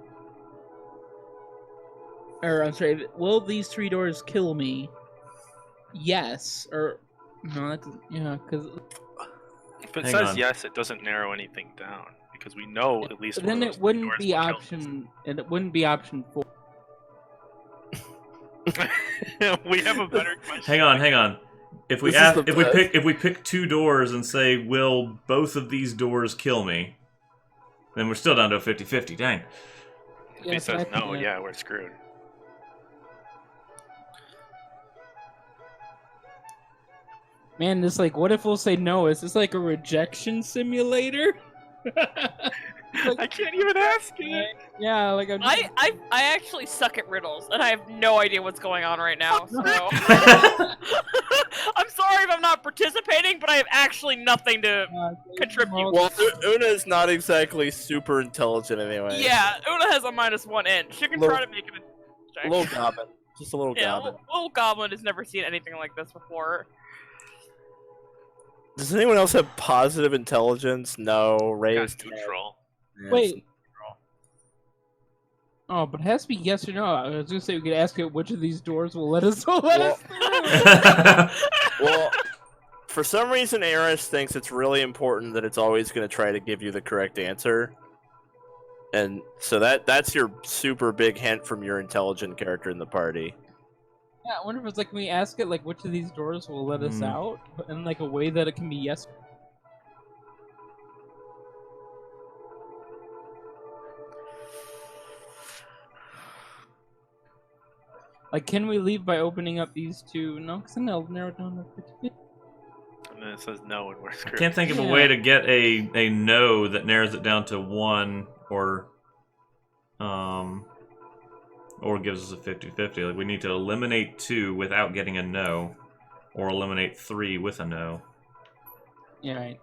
Or, I'm sorry, will these 3 doors kill me? Yes. Or, no, that doesn't, yeah, because... If it Hang says on. yes, it doesn't narrow anything down because we know at least. Then one of it those wouldn't doors be will kill option, and it wouldn't be option 4. us. We have a better question. Hang on. If we This is the best. if we pick 2 doors and say will both of these doors kill me, then we're still down to a 50-50. Dang. If he Yes, says I no, think- yeah, we're screwed. Man, this, like, what if we'll say no? Is this like a rejection simulator? I can't even ask it. Yeah, like, I actually suck at riddles, and I have no idea what's going on right now. So I'm sorry if I'm not participating, but I have actually nothing to contribute. Well, Una's not exactly super intelligent anyway. Yeah, Oona has a -1 inch. She can try to make it a check. Little goblin. Just a little Yeah, goblin. little goblin has never seen anything like this before. Does anyone else have positive intelligence? No. Raye is Got neutral. Wait. Oh, but it has to be yes or no. I was gonna say we could ask it which of these doors will let us through. Well, for some reason, Eris thinks it's really important that it's always going to try to give you the correct answer, and so that's your super big hint from your intelligent character in the party. Yeah, I wonder if it's like we ask it like which of these doors will let us out, but in like a way that it can be yes. Like, can we leave by opening up these 2? No, because then they'll narrow it down to 50. And then it says no, and we're I screwed. can't think of a way to get a no that narrows it down to 1 or gives us a 50-50. Like, we need to eliminate 2 without getting a no, or eliminate 3 with a no. Yeah, right.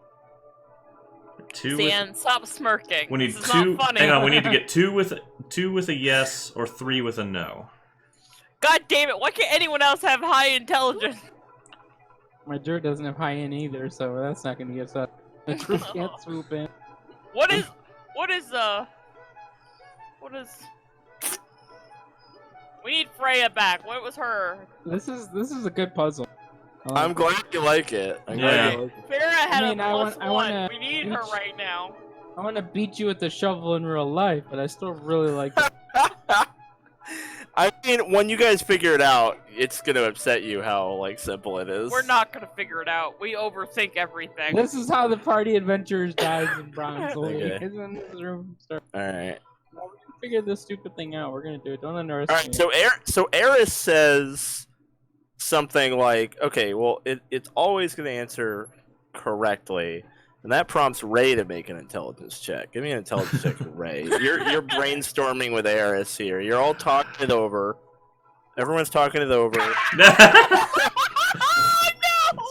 2 Stan, stop smirking. we need This is 2. Not funny. Hang on, we need to get 2 with a yes or 3 with a no. God damn it! Why can't anyone else have high intelligence? My dirt doesn't have high end either, so that's not gonna get us up. The truth can't swoop in. What is? We need Freya back. What was her? This is a good puzzle. I'm glad you like it. I'm glad you like it. Farah had I mean, a I +1. wanna We need her reach- right now. I want to beat you with the shovel in real life, but I still really like it. I mean, when you guys figure it out, it's gonna upset you how like simple it is. We're not gonna figure it out. We overthink everything. This is how the party adventurers dies in Bronze League. Okay. Isn't this room start? All right. Well, we can figure this stupid thing out. We're gonna do it. Don't All underestimate. right. So Eris says something like, "Okay, well, it's always gonna answer correctly." And that prompts Raye to make an intelligence check. Give me an intelligence check, Raye. You're brainstorming with Eris here. You're all talking it over. Everyone's talking it over.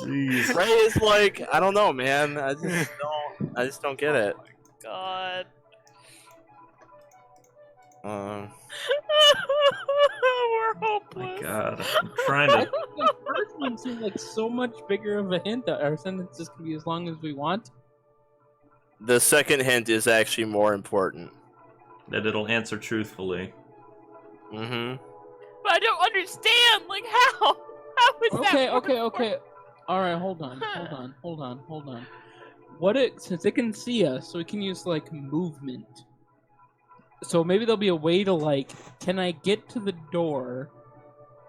Jeez. Raye is like, I don't know, man. I just don't get it. God. Uh, We're My hopeless. God, I'm trying I to. think the first one seemed like so much bigger of a hint that our sentences can be as long as we want. the second hint is actually more important. That it'll answer truthfully. Mm-hmm. But I don't understand. Like how? How is that? Okay, more okay, important? okay. All right, hold on. What it since it can see us, so we can use like movement. So maybe there'll be a way to like, can I get to the door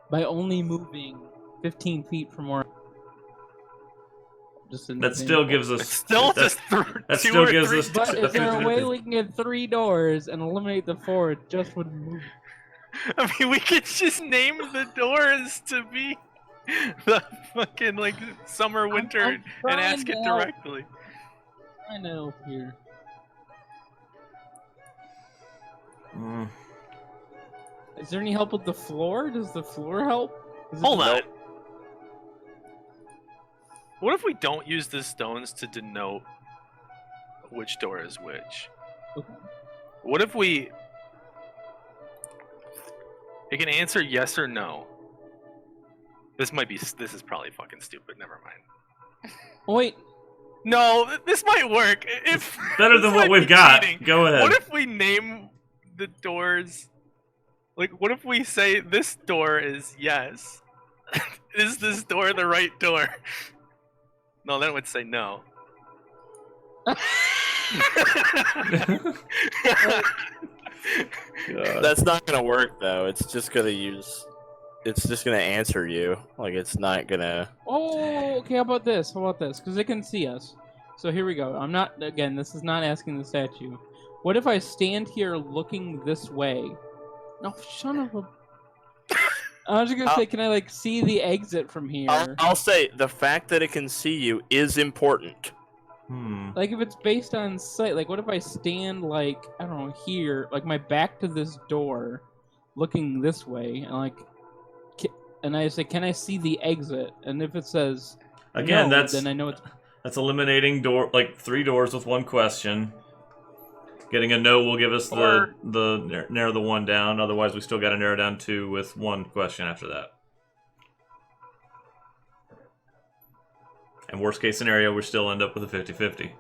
by only moving 15 feet from where? Just an That still example. gives us. It's still that, just that two still or gives three. us. But is there a 50-50. way we can get 3 doors and eliminate the 4 just with movement? I mean, we could just name the doors to be the fucking like summer, winter, I'm and trying ask to it help. directly. I know here. Mm. Is there any help with the floor? Does the floor help? Is it Hold just- on. What if we don't use the stones to denote which door is which? Okay. What if we? It can answer yes or no. This might be. This is probably fucking stupid. Never mind. Oh, wait. No, this might work. If Better than this what might we've be got. cheating. Go ahead. What if we name the doors? Like, what if we say this door is yes? Is this door the right door? No, then it would say no. God. That's not gonna work though. It's just gonna answer you. Like it's not gonna. Oh, okay. How about this? Because it can see us. So here we go. I'm not. Again, this is not asking the statue. What if I stand here looking this way? No, son of a. I was just gonna say, can I like see the exit from here? I'll say the fact that it can see you is important. Like if it's based on sight, like what if I stand like I don't know here, like my back to this door, looking this way, and like, and I say, can I see the exit? And if it says Again, no, then I know it's. that's eliminating door like 3 doors with 1 question. Getting a no will give us Or- the narrow the 1 down. Otherwise, we still got to narrow down 2 with 1 question after that. And worst case scenario, we still end up with a 50-50.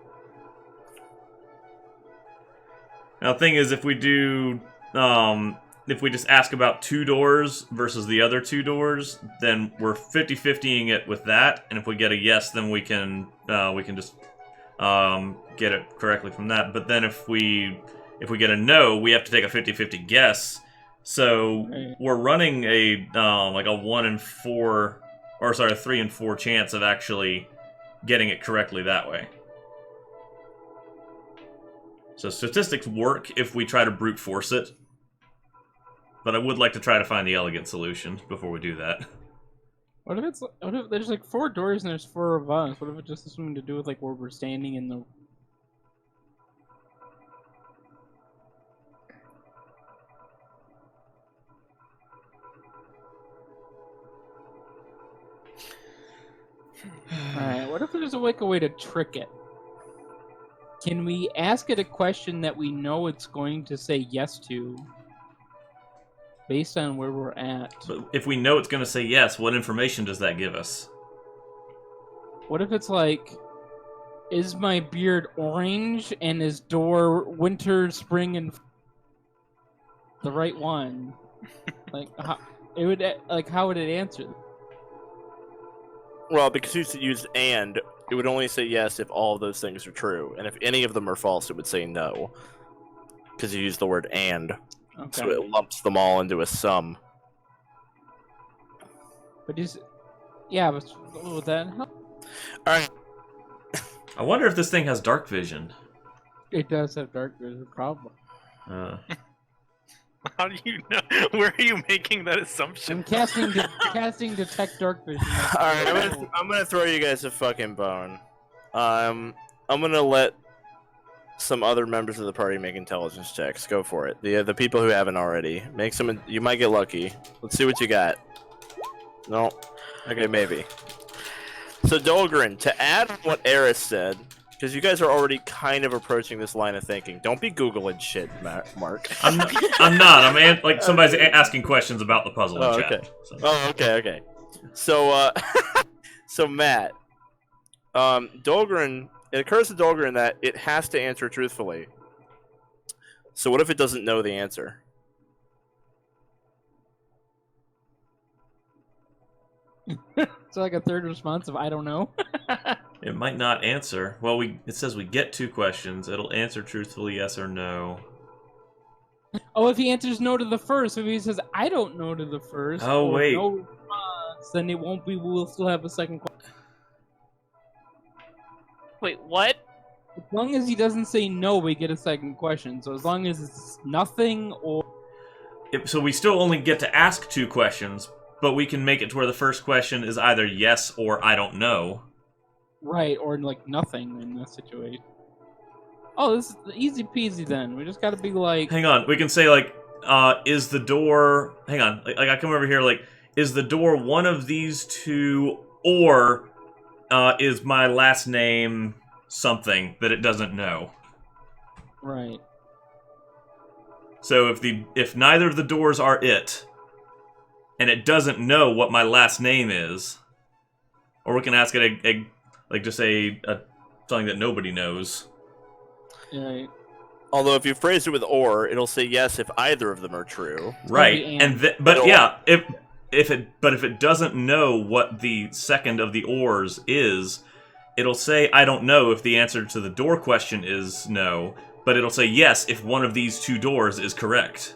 Now, the thing is, if we do, if we just ask about 2 doors versus the other 2 doors, then we're 50-50ing it with that. And if we get a yes, then we can just get it correctly from that. But then if we get a no, we have to take a 50-50 guess. So we're running a like a 1 in 4, or sorry, a 3 in 4 chance of actually getting it correctly that way. So statistics work if we try to brute force it. But I would like to try to find the elegant solution before we do that. What if there's like 4 doors and there's 4 of us? What if it just has something to do with like where we're standing in the? Alright, what if there's a way to trick it? Can we ask it a question that we know it's going to say yes to, based on where we're at? But if we know it's going to say yes, what information does that give us? What if it's like, is my beard orange and is door winter, spring, and the right one? Like, how would it answer? Well, because you used and, it would only say yes if all of those things are true, and if any of them are false, it would say no. Because you used the word and, Okay. so it lumps them all into a sum. But just yeah, but would that help? All right. I wonder if this thing has dark vision. It does have dark vision, probably. How do you know? Where are you making that assumption? I'm casting detect dark vision. All right, I'm gonna throw you guys a fucking bone. I'm gonna let some other members of the party make intelligence checks. Go for it. The people who haven't already, make some. You might get lucky. Let's see what you got. No. Okay, maybe. So Dolgrin, to add what Eris said, because you guys are already kind of approaching this line of thinking. Don't be Googling shit, Mark. I'm not. Like somebody's asking questions about the puzzle in chat. Okay. So. Oh, okay. So, so Matt, Dolgrin, it occurs to Dolgrin that it has to answer truthfully. So what if it doesn't know the answer? It's like a third response of I don't know. It might not answer. Well, it says we get 2 questions. It'll answer truthfully, yes or no. Oh, if he answers no to the first, if he says I don't know to the first, Oh, or wait. no response, then it won't be. We'll still have a second question. Wait, what? As long as he doesn't say no, we get a second question. So as long as it's nothing or So we still only get to ask 2 questions, but we can make it to where the first question is either yes or I don't know. right or like nothing in this situation. Oh, this is easy peasy. Then we just got to be like. Hang on, we can say like, is the door? Hang on, like I come over here, like, is the door one of these 2, or is my last name something that it doesn't know? Right. So if neither of the doors are it, and it doesn't know what my last name is, or we can ask it just a something that nobody knows. Right. Although if you phrase it with or, it'll say yes if either of them are true. Right, but It'll- yeah, if it doesn't know what the second of the ors is, it'll say I don't know if the answer to the door question is no, but it'll say yes if one of these 2 doors is correct.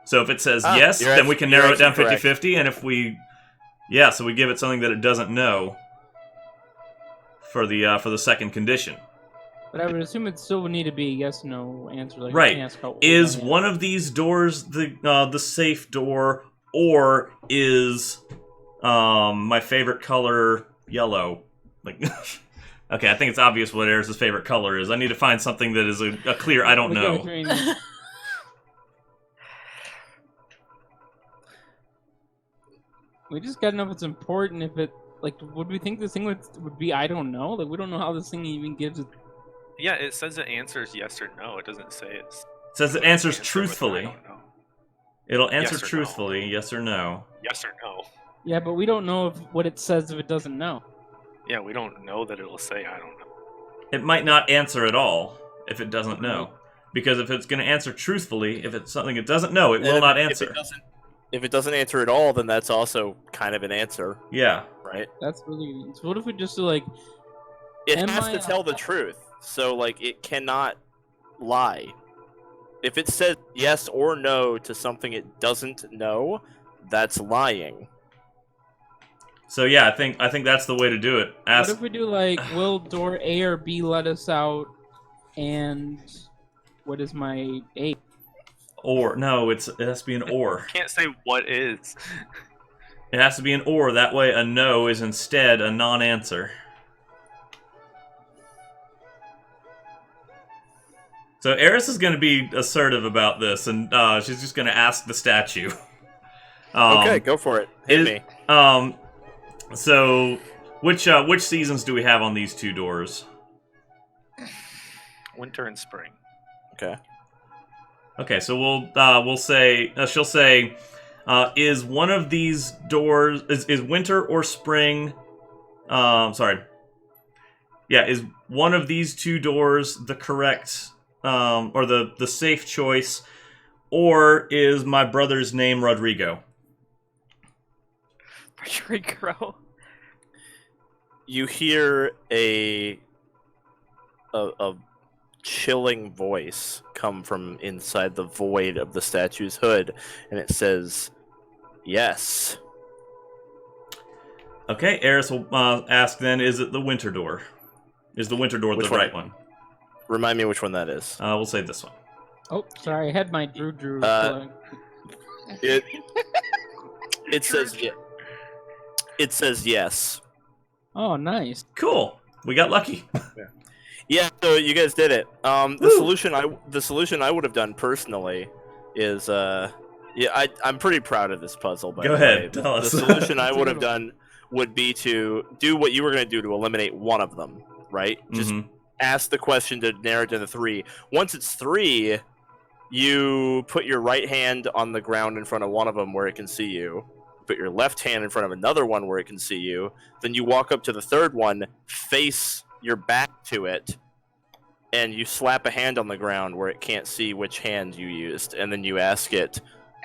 So if it says yes, then we can narrow it down 50-50, and if so we give it something that it doesn't know for the second condition. But I would assume it still would need to be a yes/no answer. Like Right. you can ask how old Is I am. one of these doors the safe door, or is my favorite color yellow? Like, okay, I think it's obvious what Eris' favorite color is. I need to find something that is a clear I don't Look know. at what you mean. We just gotta know if it's important. If it like, would we think this thing would be I don't know? Like we don't know how this thing even gives it. Yeah, it says it answers yes or no. It doesn't say it's. It says it answers truthfully. I don't know. It'll answer Yes or no. truthfully, yes or no. Yes or no. Yeah, but we don't know what it says if it doesn't know. Yeah, we don't know that it'll say I don't know. It might not answer at all if it doesn't know. Because if it's going to answer truthfully, if it's something it doesn't know, it will not answer. If it doesn't answer at all, then that's also kind of an answer, Yeah. right? That's really. So what if we just do like? It Am has I to tell the truth, so like it cannot lie. If it says yes or no to something it doesn't know, that's lying. So yeah, I think that's the way to do it. What if we do like, will door A or B let us out? And what is my A? Or no, it has to be an or. Can't say what is. It has to be an or. That way, a no is instead a non-answer. So Eris is going to be assertive about this, and she's just going to ask the statue. Okay, go for it. Hit me. So which seasons do we have on these 2 doors? Winter and spring. Okay. Okay, so we'll say she'll say, is one of these doors is winter or spring? Sorry. Yeah, is one of these 2 doors the correct or the safe choice, or is my brother's name Rodrigo? Rodrigo. You hear a chilling voice come from inside the void of the statue's hood, and it says, "Yes." Okay, Eris will ask then, is it the winter door? Is the winter door Which the one? right one? Remind me which one that is. We'll say this one. Oh, sorry, I had my Drew. It says it says yes. Oh, nice. Cool. We got lucky. Yeah, so you guys did it. The Woo! solution I would have done personally is I'm pretty proud of this puzzle. By Go the ahead, way. tell us. The solution I would have done would be to do what you were going to do to eliminate one of them, right? Just ask the question to narrow it down to 3. Once it's 3, you put your right hand on the ground in front of one of them where it can see you. Put your left hand in front of another one where it can see you. Then you walk up to the third one, face your back to it, and you slap a hand on the ground where it can't see which hand you used. And then you ask it,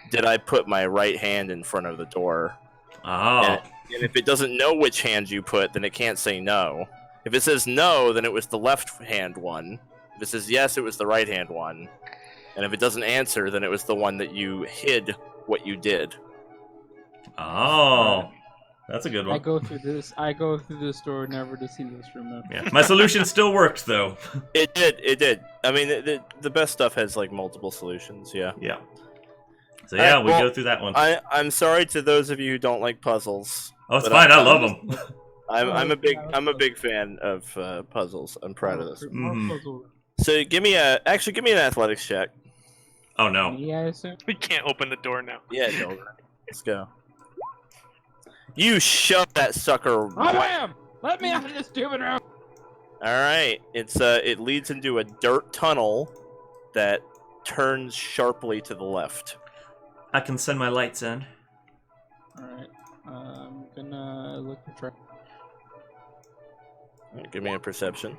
did I put my right hand in front of the door? Oh. And if it doesn't know which hand you put, then it can't say no. If it says no, then it was the left hand one. If it says yes, it was the right hand one. And if it doesn't answer, then it was the one that you hid what you did. Oh. That's a good one. I go through this door never to see this room. Yeah. My solution still worked, though. It did. I mean, the best stuff has, like, multiple solutions, yeah. Yeah. So, yeah, Alright, we well, go through that one. I'm sorry to those of you who don't like puzzles. Oh, it's but fine. I love them. I'm a big fan of puzzles. I'm proud of this. Mhm. So give me an athletics check. Oh, no. Yeah, I assume. We can't open the door now. Yeah, Dolgrin. Let's go. You shove that sucker. Bam! Let me out of this stupid room. All right. It leads into a dirt tunnel that turns sharply to the left. I can send my lights in. Alright. I'm gonna look for track. Give me a perception.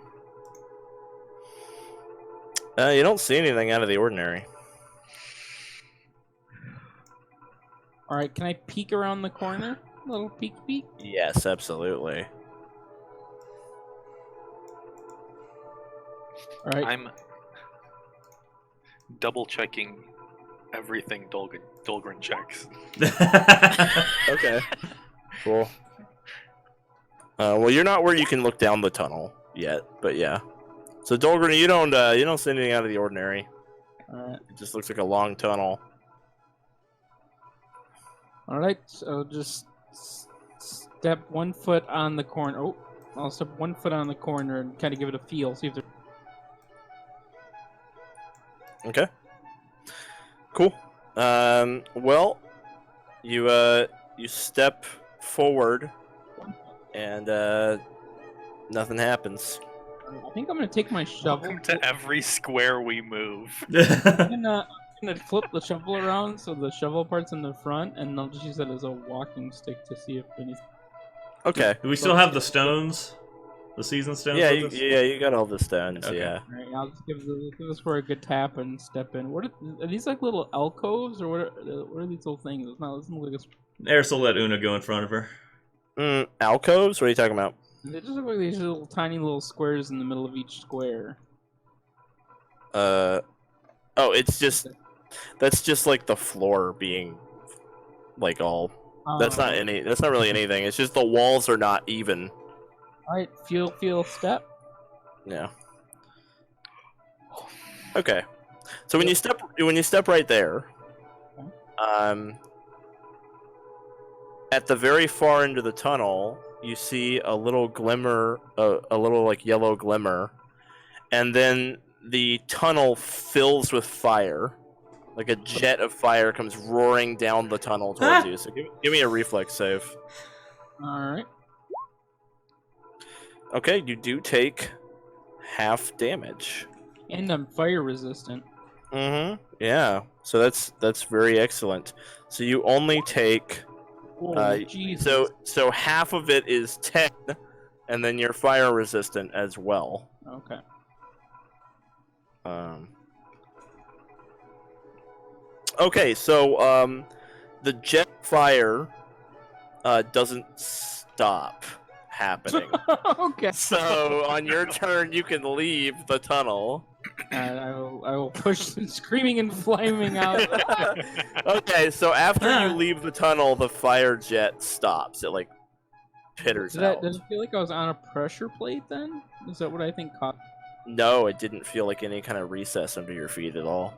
You don't see anything out of the ordinary. Alright, can I peek around the corner? A little peek. Yes, absolutely. Alright. I'm double checking everything Dolgrin checks. Okay. Cool. Well, you're not where you can look down the tunnel yet, but yeah. So Dolgrin, you don't see anything out of the ordinary. Alright. It just looks like a long tunnel. Alright, so just step 1 foot on the corner. Oh, I'll step 1 foot on the corner and kind of give it a feel. See if there. Okay. Cool. Well, you step forward, and nothing happens. I think I'm gonna take my shovel. Welcome to every square we move. I'm gonna flip the shovel around so the shovel part's in the front, and I'll just use that as a walking stick to see if anything. Okay. Do we still have the stones? The season stones? Yeah, with us? you got all the stones. Okay. Yeah. Alright, I'll just give this for a good tap and step in. What are these, like little alcoves, or what are these little things? It's not. It doesn't look like Eris will let Oona go in front of her. Alcoves? What are you talking about? they just look like these little tiny little squares in the middle of each square. Oh, that's just like the floor being like all. That's not really anything. It's just the walls are not even. Alright, feel step. Yeah. Okay. So when you step right there, at the very far end of the tunnel, you see a little glimmer, a little like yellow glimmer, and then the tunnel fills with fire. Like a jet of fire comes roaring down the tunnel towards you. So give me a reflex save. Alright. Okay, you do take half damage. And I'm fire resistant. Mm-hmm. Yeah. So that's very excellent. So you only take Jesus. so half of it is 10, and then you're fire resistant as well. Okay. Okay, so the jet fire doesn't stop happening. Okay. So on your turn, you can leave the tunnel. I will push screaming and flaming out. Okay, so after you leave the tunnel, the fire jet stops. It like pitters Does out. it feel like I was on a pressure plate then? Is that what I think caught? No, it didn't feel like any kind of recess under your feet at all.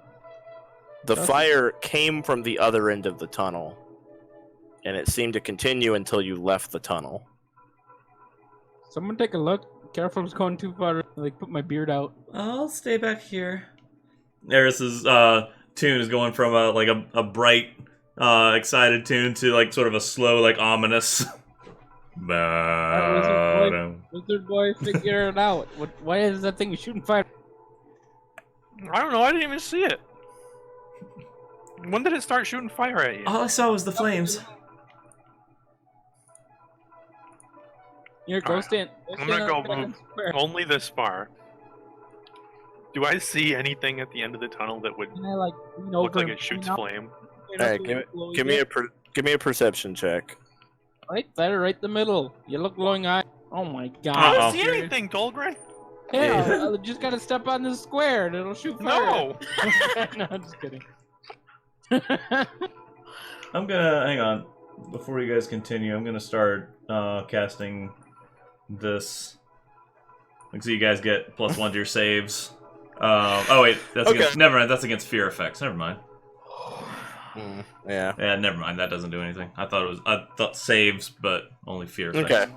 The That's- fire came from the other end of the tunnel, and it seemed to continue until you left the tunnel. Someone take a look. Careful, it's going too far. Like, put my beard out. I'll stay back here. Eris's tune is going from a bright, excited tune to like sort of a slow, like ominous. Wizard boy, figure it out. Why is that thing shooting fire? I don't know. I didn't even see it. When did it start shooting fire at you? All I saw was the flames. Here, go Alright, stand. I'm gonna go stand square. only this far. Do I see anything at the end of the tunnel that would Can I, like, lean look over like and it shoots clean up? flame? Clean up Alright, a little give me a perception check. Right there, right in the middle. You look glowing eye. Oh my god. I Uh-oh. don't see anything, Dolgrin. Hell, I just gotta step on this square and it'll shoot fire. No. No, I'm just kidding. I'm gonna hang on before you guys continue. I'm gonna start casting this. So you guys get +1 to your saves. Oh wait, that's Okay. against. Never mind. That's against fear effects. Never mind. Yeah. Yeah, never mind. That doesn't do anything. I thought saves, but only fear effects. Okay.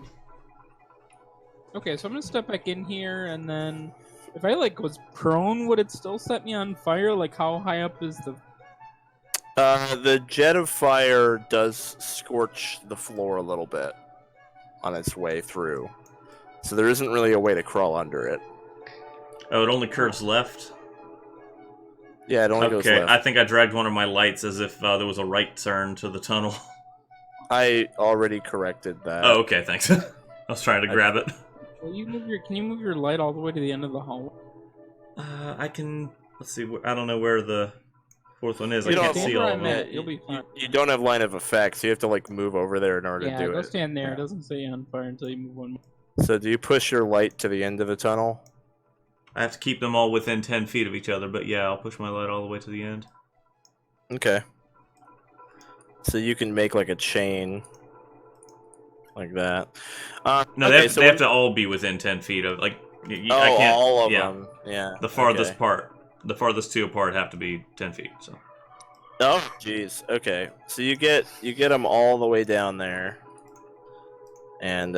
Okay, so I'm gonna step back in here, and then if I like was prone, would it still set me on fire? Like, how high up is the? The jet of fire does scorch the floor a little bit on its way through, so there isn't really a way to crawl under it. Oh, it only curves left. Yeah, it only goes Okay, left. I think I dragged one of my lights as if there was a right turn to the tunnel. I already corrected that. Oh, okay, thanks. I was trying to grab it. Will you move your? Can you move your light all the way to the end of the hallway? I can. Let's see. I don't know where the fourth one is. You I don't can't have see where all I'm of at. them. You'll be fine. You don't have line of effect, so you have to like move over there in order Yeah, to do go it. stand there. It doesn't say on fire until you move one more. So do you push your light to the end of the tunnel? I have to keep them all within 10 feet of each other, but yeah, I'll push my light all the way to the end. Okay. So you can make like a chain, like that. No, okay, they have to all be within 10 feet of like. Oh, I can't. all of yeah, them. Yeah. the farthest okay. part, the farthest two apart have to be 10 feet. So. Oh, jeez. Okay. So you get them all the way down there. And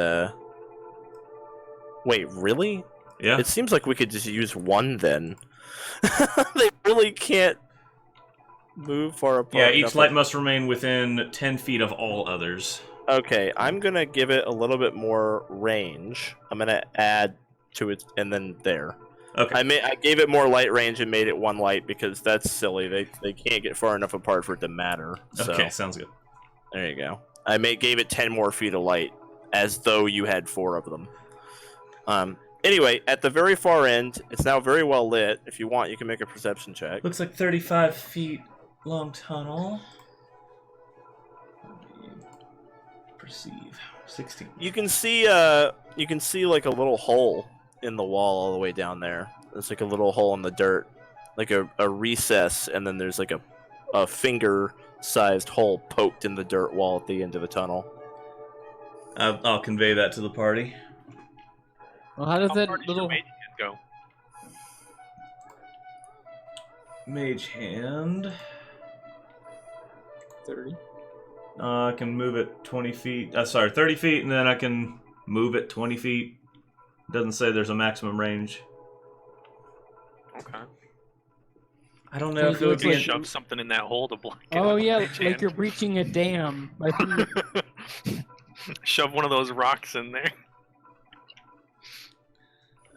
wait, really? Yeah. It seems like we could just use one then. They really can't move far apart. Yeah, each enough. light must remain within 10 feet of all others. Okay, I'm gonna give it a little bit more range. I'm gonna add to it, and then there. Okay. I gave it more light range and made it one light because that's silly. They can't get far enough apart for it to matter. So Okay, sounds good. there you go. I gave it 10 more feet of light, as though you had 4 of them. Anyway, at the very far end, it's now very well lit. If you want, you can make a perception check. Looks like 35 feet long tunnel. Perceive 16. You can see like a little hole in the wall all the way down there. There's like a little hole in the dirt, like a recess, and then there's like a finger-sized hole poked in the dirt wall at the end of the tunnel. I'll convey that to the party. Well, how does How that far does your little? mage hand go? Mage hand. 30. I can move it 20 feet. Sorry, 30 feet, and then I can move it 20 feet. Doesn't say there's a maximum range. Okay. I don't know Can if you it do would it be. like- an- Shove something in that hole to block it. Oh with yeah, mage like hand. you're breaching a dam. I think Shove one of those rocks in there.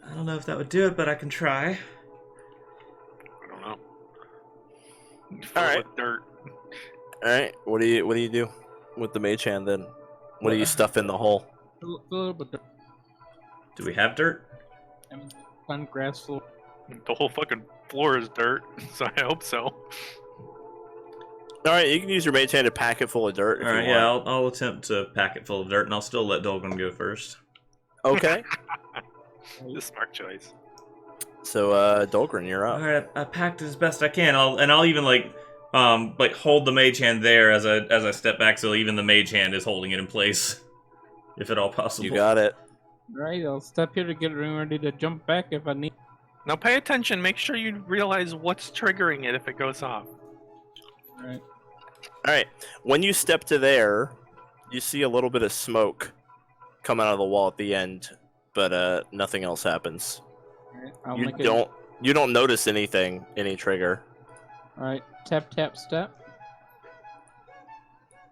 I don't know if that would do it, but I can try. I don't know. All right. With dirt. All right, what do you do with the mage hand then? What do you stuff in the hole? a little bit. Do we have dirt? I mean, on grass floor. The whole fucking floor is dirt, so I hope so. All right, you can use your mage hand to pack it full of dirt. If All right, you yeah, want. I'll attempt to pack it full of dirt, and I'll still let Dolgrin go first. Okay. The smart choice. So, Dolgrin, you're All up. right, I packed it as best I can. I'll even like hold the mage hand there as I step back, so even the mage hand is holding it in place. if at all possible. You got it. Right, I'll step here to get ready to jump back if I need. Now pay attention. Make sure you realize what's triggering it if it goes off. Right. All right. When you step to there, you see a little bit of smoke coming out of the wall at the end, but nothing else happens. Alright, I'll You make it. don't notice anything, any trigger. Alright, tap, tap, step.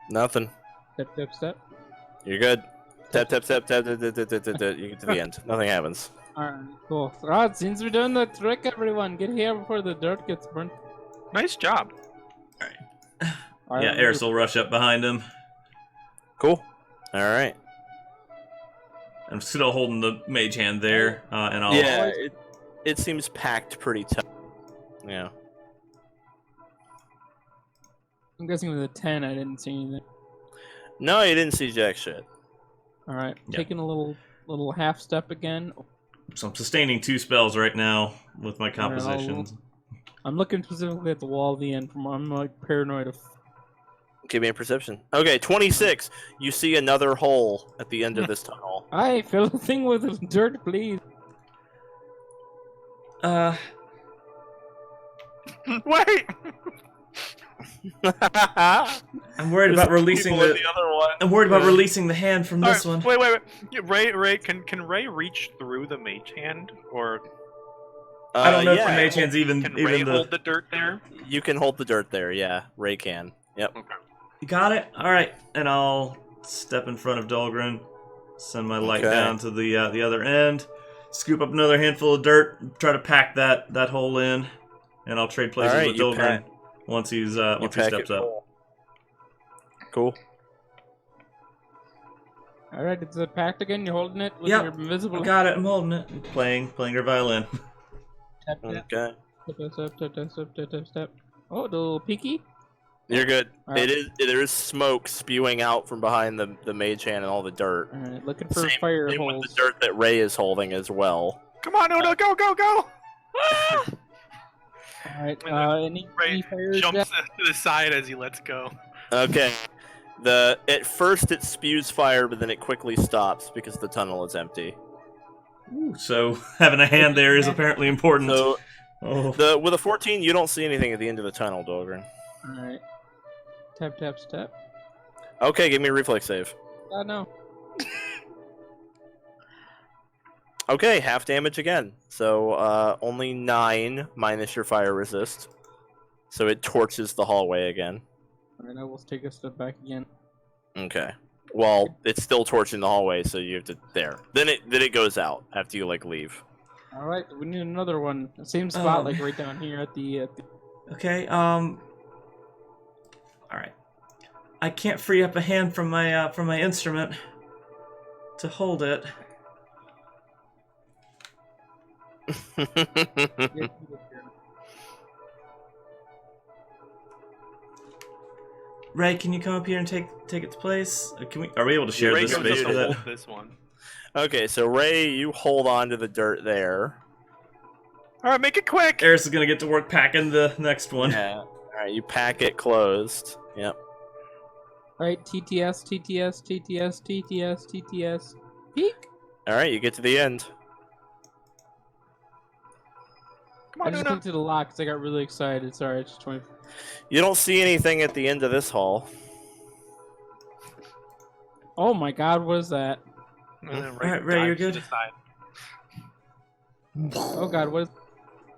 Nothing. Step, step, step. You're good. Tap, tap, tap, tap, tap, tap, tap, tap, tap. You get to the end. Nothing happens. Alright, cool. Alright, since we're doing the trick, everyone, get here before the dirt gets burnt. Nice job. Alright, Yeah, Eris will rush up behind him. Cool. All right. I'm still holding the mage hand there, and I'll. Yeah, it seems packed pretty tight. Yeah. I'm guessing with a 10, I didn't see anything. No, you didn't see jack shit. Alright, Yeah. taking a little half step again. So I'm sustaining 2 spells right now with my compositions. I'm looking specifically at the wall at the end. I'm like paranoid of. Give me a perception. Okay, 26. You see another hole at the end of this tunnel. I fill the thing with dirt, please. Wait. I'm worried about releasing People in the. other one. I'm worried about releasing the hand from this one. Wait. Yeah, Raye, can Raye reach through the mage hand, or I don't know if yeah, the mage hand's even can Raye the. hold the dirt there? You can hold the dirt there. Yeah, Raye can. Yep. Okay. You got it. All right, and I'll step in front of Dolgrin, send my light Okay. down to the other end, scoop up another handful of dirt, try to pack that hole in, and I'll trade places All right, with you Dolgrin pack- once he pack steps it up. full. Cool. Alright, it's packed again. You're holding it with Yep, your invisible. I got it. I'm holding it. I'm playing her violin. Tap, tap, Okay. step. Oh, the little peeky. You're good. All right. There is smoke spewing out from behind the mage hand and all the dirt. Alright, looking for Same fire with holes. the dirt that Raye is holding as well. Come on, Oona, go! Alright, any Raye fire jumps to the side as he lets go. Okay. At first it spews fire, but then it quickly stops because the tunnel is empty. So having a hand there is apparently important. So Oh. with a 14, you don't see anything at the end of the tunnel, Dolgrin. Alright. Tap, tap, step. Okay, give me a reflex save. No. Okay, half damage again. So only 9 minus your fire resist. So it torches the hallway again. Alright, I will take a step back again. Okay. Well, it's still torching the hallway, so you have to there. Then it goes out after you leave. Alright, we need another one. Same spot, Oh. like right down here at the Okay. All right. I can't free up a hand from my instrument to hold it. Raye, can you come up here and take its place? Are we able to share Raye this goes space up with to it? Hold this one. Okay, so Raye, you hold on to the dirt there. All right, make it quick. Eris is gonna get to work packing the next one. Yeah. Alright, you pack it closed. Yep. Alright, TTS, TTS, TTS, TTS, TTS. Peek! Alright, you get to the end. Come I on, just Oona. clicked to the lock because I got really excited. Sorry, it's 20. You don't see anything at the end of this hall. Oh my god, what is that? And then Alright, Raye, you're dives to good. the side. Oh god, what is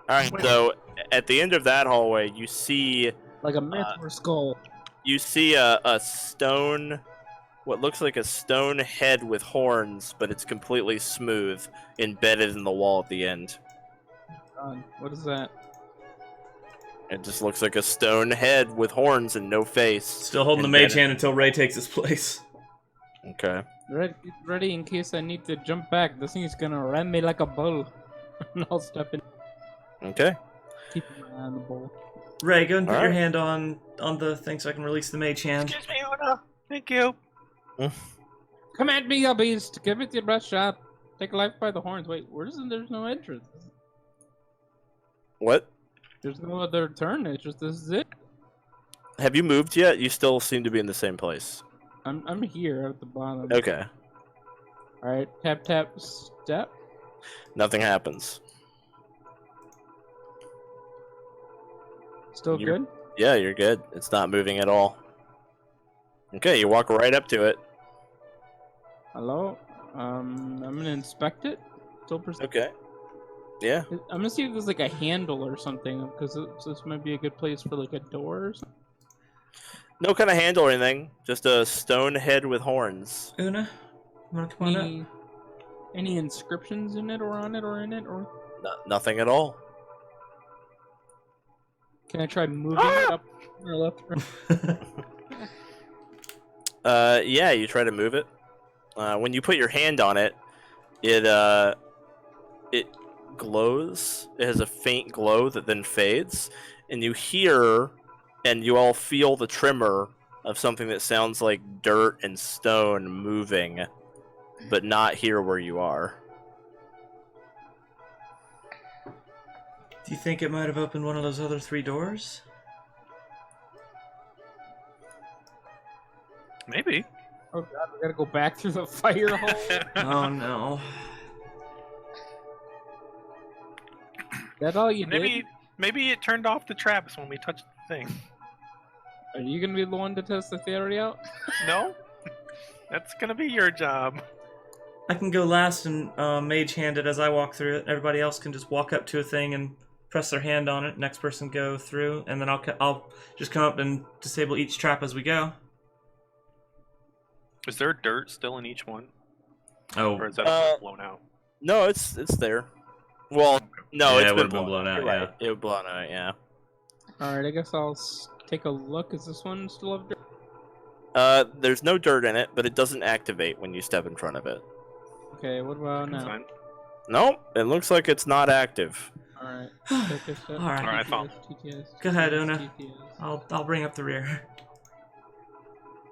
Alright, so at the end of that hallway, you see like a myth or skull? a stone, what looks like a stone head with horns, but it's completely smooth, embedded in the wall at the end. What is that? It just looks like a stone head with horns and no face. Still holding the And mage then- hand until Raye takes its place. Okay. Ready in case I need to jump back. This thing is gonna ram me like a bull. And I'll step in. Okay. Keep my eye on the bull. Raye, go and put your Alright. hand on the thing so I can release the mage hand. Excuse me, Oona. Thank you. Come at me, you beast! Give it your best shot. Take life by the horns. Wait, there's no entrance. What? There's no other turn. It's just this is it. Have you moved yet? You still seem to be in the same place. I'm here at the bottom. Okay. Alright, tap, tap, step. Nothing happens. Still You're- good? Yeah, you're good. It's not moving at all. Okay, you walk right up to it. Hello? I'm gonna inspect it. Still Okay. Yeah. I'm gonna see if there's like a handle or something, because this might be a good place for like a door or something. No kind of handle or anything. Just a stone head with horns. Oona, you wanna come on up? Any inscriptions in it or on it or in it? Or Nothing at all. can I try moving it up or left? Yeah, you try to move it. When you put your hand on it, it glows. It has a faint glow that then fades, and you hear, and you all feel the tremor of something that sounds like dirt and stone moving, but not here where you are. Do you think it might have opened one of those other 3 doors? Maybe. Oh god, we gotta go back through the fire hole. Oh no. That all you did? Maybe it turned off the traps when we touched the thing. Are you gonna be the one to test the theory out? No? That's gonna be your job. I can go last and mage hand it as I walk through it. Everybody else can just walk up to a thing and press their hand on it. Next person go through, and then I'll just come up and disable each trap as we go. Is there dirt still in each one? Oh, Or is that all blown out? No, it's there. Well, no, Yeah, it's it been would've been blown out, You're yeah. right. It would blown out, yeah. Alright, I guess I'll take a look. Is this one still have dirt? There's no dirt in it, but it doesn't activate when you step in front of it. Okay, what about That's now? fine. Nope, it looks like it's not active. Alright, take a step. Alright. Alright, I found. TTS, Go ahead, TTS, Oona. TTS. I'll bring up the rear.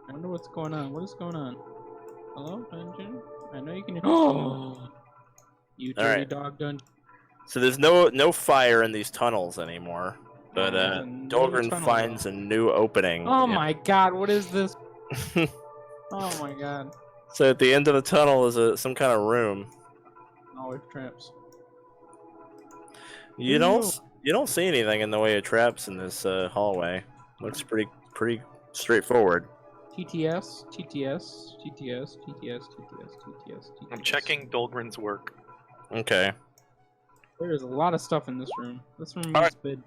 I wonder what's going on. What is going on? Hello, dungeon? I know you can hear. Oh! You dirty Alright. dog dungeon. So there's no fire in these tunnels anymore. But there's a new Dolgrin tunnel, finds a new opening. Oh Yeah. my god, what is this? Oh my god. So at the end of the tunnel is some kind of room. Oh, it's traps. You don't see anything in the way of traps in this hallway. Looks pretty straightforward. TTS, TTS, TTS, TTS, TTS, TTS, TTS. I'm checking Dolgrin's work. Okay. There's a lot of stuff in this room. This room Alright. is big.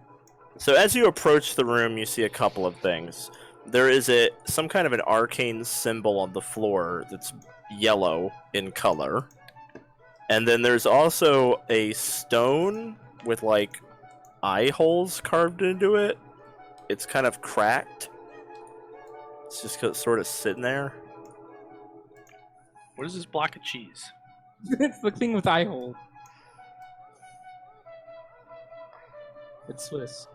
So as you approach the room, you see a couple of things. There is some kind of an arcane symbol on the floor that's yellow in color. And then there's also a stone with like eye holes carved into it. It's kind of cracked. It's just sort of sitting there. What is this block of cheese? It's the thing with eye hole. It's Swiss.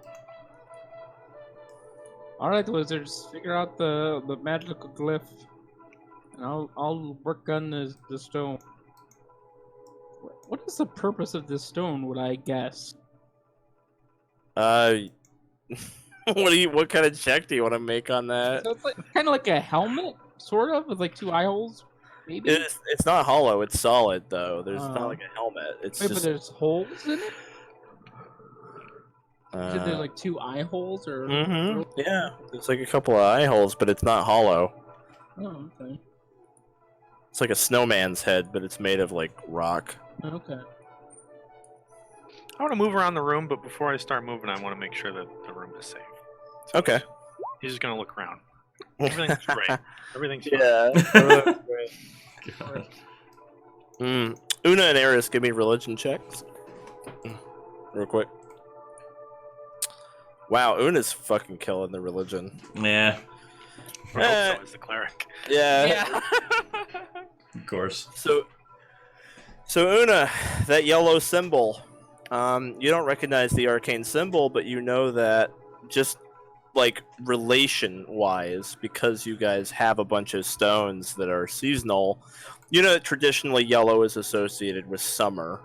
Alright, wizards, figure out the magical glyph. And I'll work on the stone. What is the purpose of this stone, would I guess? What kind of check do you want to make on that? So it's like kind of like a helmet, sort of, with like 2 eye holes, maybe? It's not hollow, it's solid though. There's Oh. not like a helmet. It's Wait, but just there's holes in it? You said there's like 2 eye holes, or? yeah. There's like a couple of eye holes, but it's not hollow. Oh, okay. It's like a snowman's head, but it's made of like rock. Okay. I want to move around the room, but before I start moving, I want to make sure that the room is safe. So Okay. He's just gonna look around. Everything's great. Everything's fine. Yeah. God. Oona and Eris, give me religion checks. Real quick. Wow, Una's fucking killing the religion. Yeah, I hope so is the cleric. Yeah. of course. So Oona, that yellow symbol, you don't recognize the arcane symbol, but you know that just like relation-wise, because you guys have a bunch of stones that are seasonal, you know that traditionally yellow is associated with summer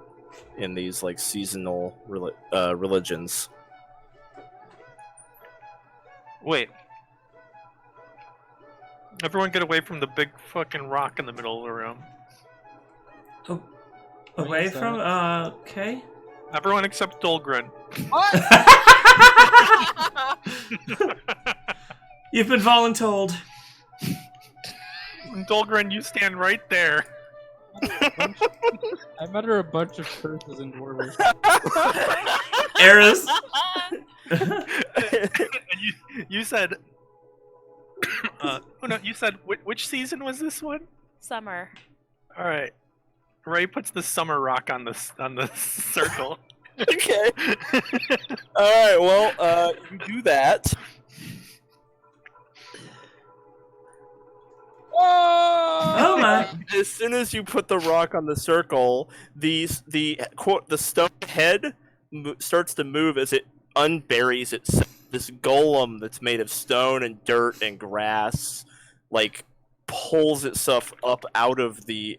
in these like seasonal religions. Wait. Everyone get away from the big fucking rock in the middle of the room. Away Wait, from okay. Everyone except Dolgrin. You've been voluntold. Dolgrin, you stand right there. I met her a bunch of curses in Dwarvish. Eris. And you said, Oona, you said which season was this one? Summer. All right. Raye puts the summer rock on the circle. Okay. All right. Well, you do that. Oh my. As soon as you put the rock on the circle, the stone head starts to move as it unburies itself. This golem that's made of stone and dirt and grass, like, pulls itself up out of the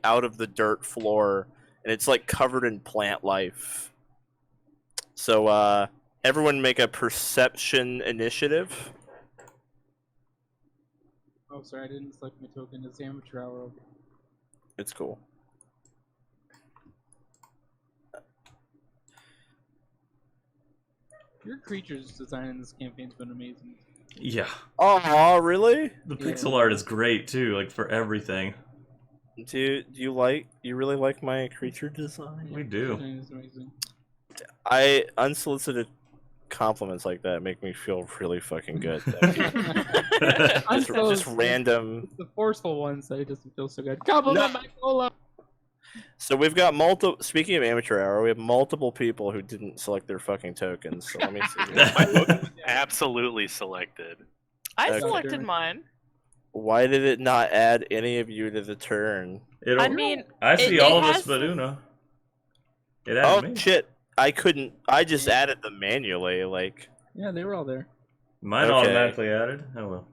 dirt floor, and it's like covered in plant life. So everyone make a perception initiative. Oh, sorry, I didn't select my token. It's amateur hour. It's cool. Your creatures design in this campaign's been amazing. Yeah. Oh, really? The pixel art is great too, like for everything. Do you really like my creature design? We do. It's amazing. Unsolicited compliments like that make me feel really fucking good. Just random. It's the forceful ones that it doesn't feel so good. Compliment my cola. So we've got multiple. Speaking of amateur hour, we have multiple people who didn't select their fucking tokens. So let me see. Absolutely selected. I Okay. selected mine. Why did it not add any of you to the turn? I mean, I see it all of has- us but Oona. It Oh added me. shit! I couldn't. I just added them manually. Like, Yeah, they were all there. Mine Okay. automatically added. Oh well.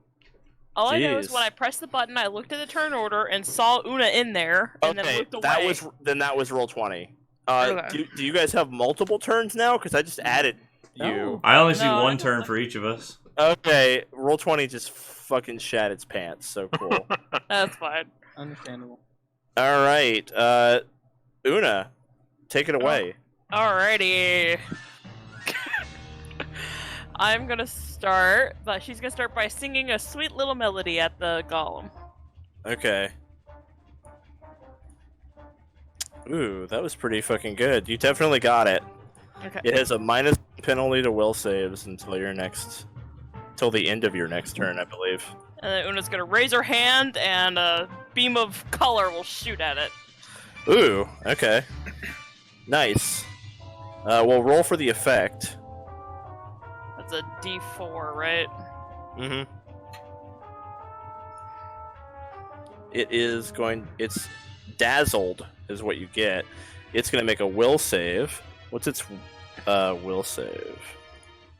all I know is Jeez. when I pressed the button, I looked at the turn order and saw Oona in there, and then okay, looked away. that was roll 20. Okay. Do you guys have multiple turns now? Because I just added you. No. I only see No, I one don't turn think- for each of us. Okay, roll 20 just fucking shat its pants. So cool. That's fine. Understandable. All right, Oona, take it away. Alrighty. I'm gonna start, but she's gonna start by singing a sweet little melody at the golem. Okay. Ooh, that was pretty fucking good. You definitely got it. Okay. It has a minus penalty to will saves until the end of your next turn, I believe. And then Una's gonna raise her hand, and a beam of color will shoot at it. Ooh, okay. Nice. We'll roll for the effect. That's a D4, right? Mm-hmm. It's dazzled is what you get. It's gonna make a will save. What's its will save?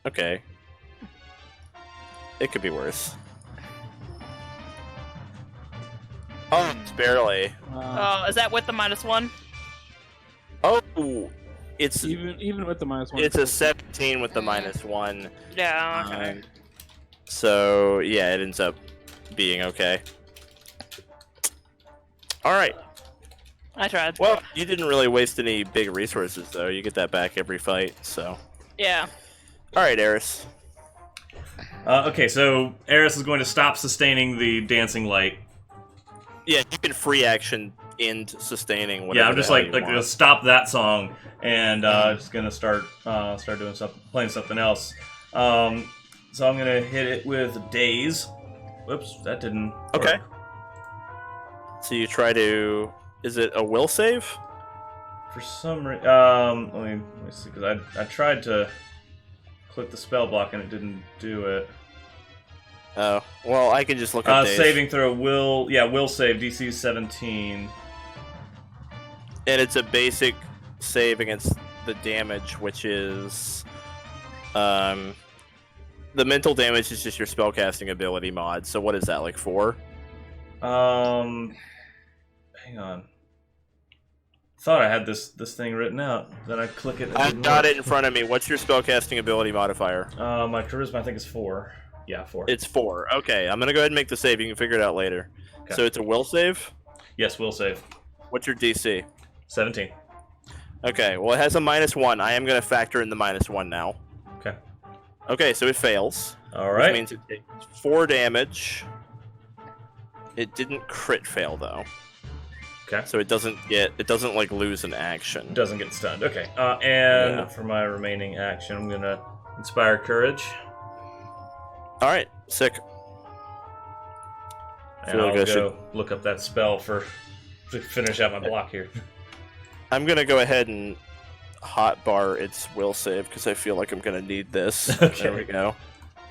Okay. It could be worse. Oh, it's barely. Oh, is that with the -1? Oh, it's Even with the -1. it's a 17 with the -1. Yeah, okay. So yeah, it ends up being okay. All right. I tried. Well, you didn't really waste any big resources though. You get that back every fight. So. Yeah. All right, Eris. Okay, so Eris is going to stop sustaining the dancing light. Yeah, you can free action end sustaining. Yeah, I'm the just hell like you gonna want. stop that song and just gonna start doing playing something else. So I'm gonna hit it with Daze. Whoops, that didn't work. Okay. So you try to. Is it a will save? For some reason, let me see, because I tried to click the spell block and it didn't do it. Oh, well, I can just look up days. Saving throw will save DC 17. And it's a basic save against the damage, which is the mental damage is just your spellcasting ability mod. So what is that, like 4? Hang on. Thought I had this thing written out. Then I click it. I've got it in front of me. What's your spellcasting ability modifier? My charisma, I think, is 4. Yeah, 4. It's 4. Okay, I'm gonna go ahead and make the save. You can figure it out later. Okay. So it's a will save. Yes, will save. What's your DC? 17. Okay, well, it has a -1. I am going to factor in the -1 now. Okay. Okay, so it fails. All Which right. means it takes 4 damage. It didn't crit fail, though. Okay. So it doesn't like lose an action. Doesn't get stunned. Okay. And Yeah. for my remaining action, I'm gonna inspire courage. All right, sick. And Feel like I'll I go look up that spell to finish out my block here. I'm gonna go ahead and hotbar its will save because I feel like I'm gonna need this. Okay. There we go.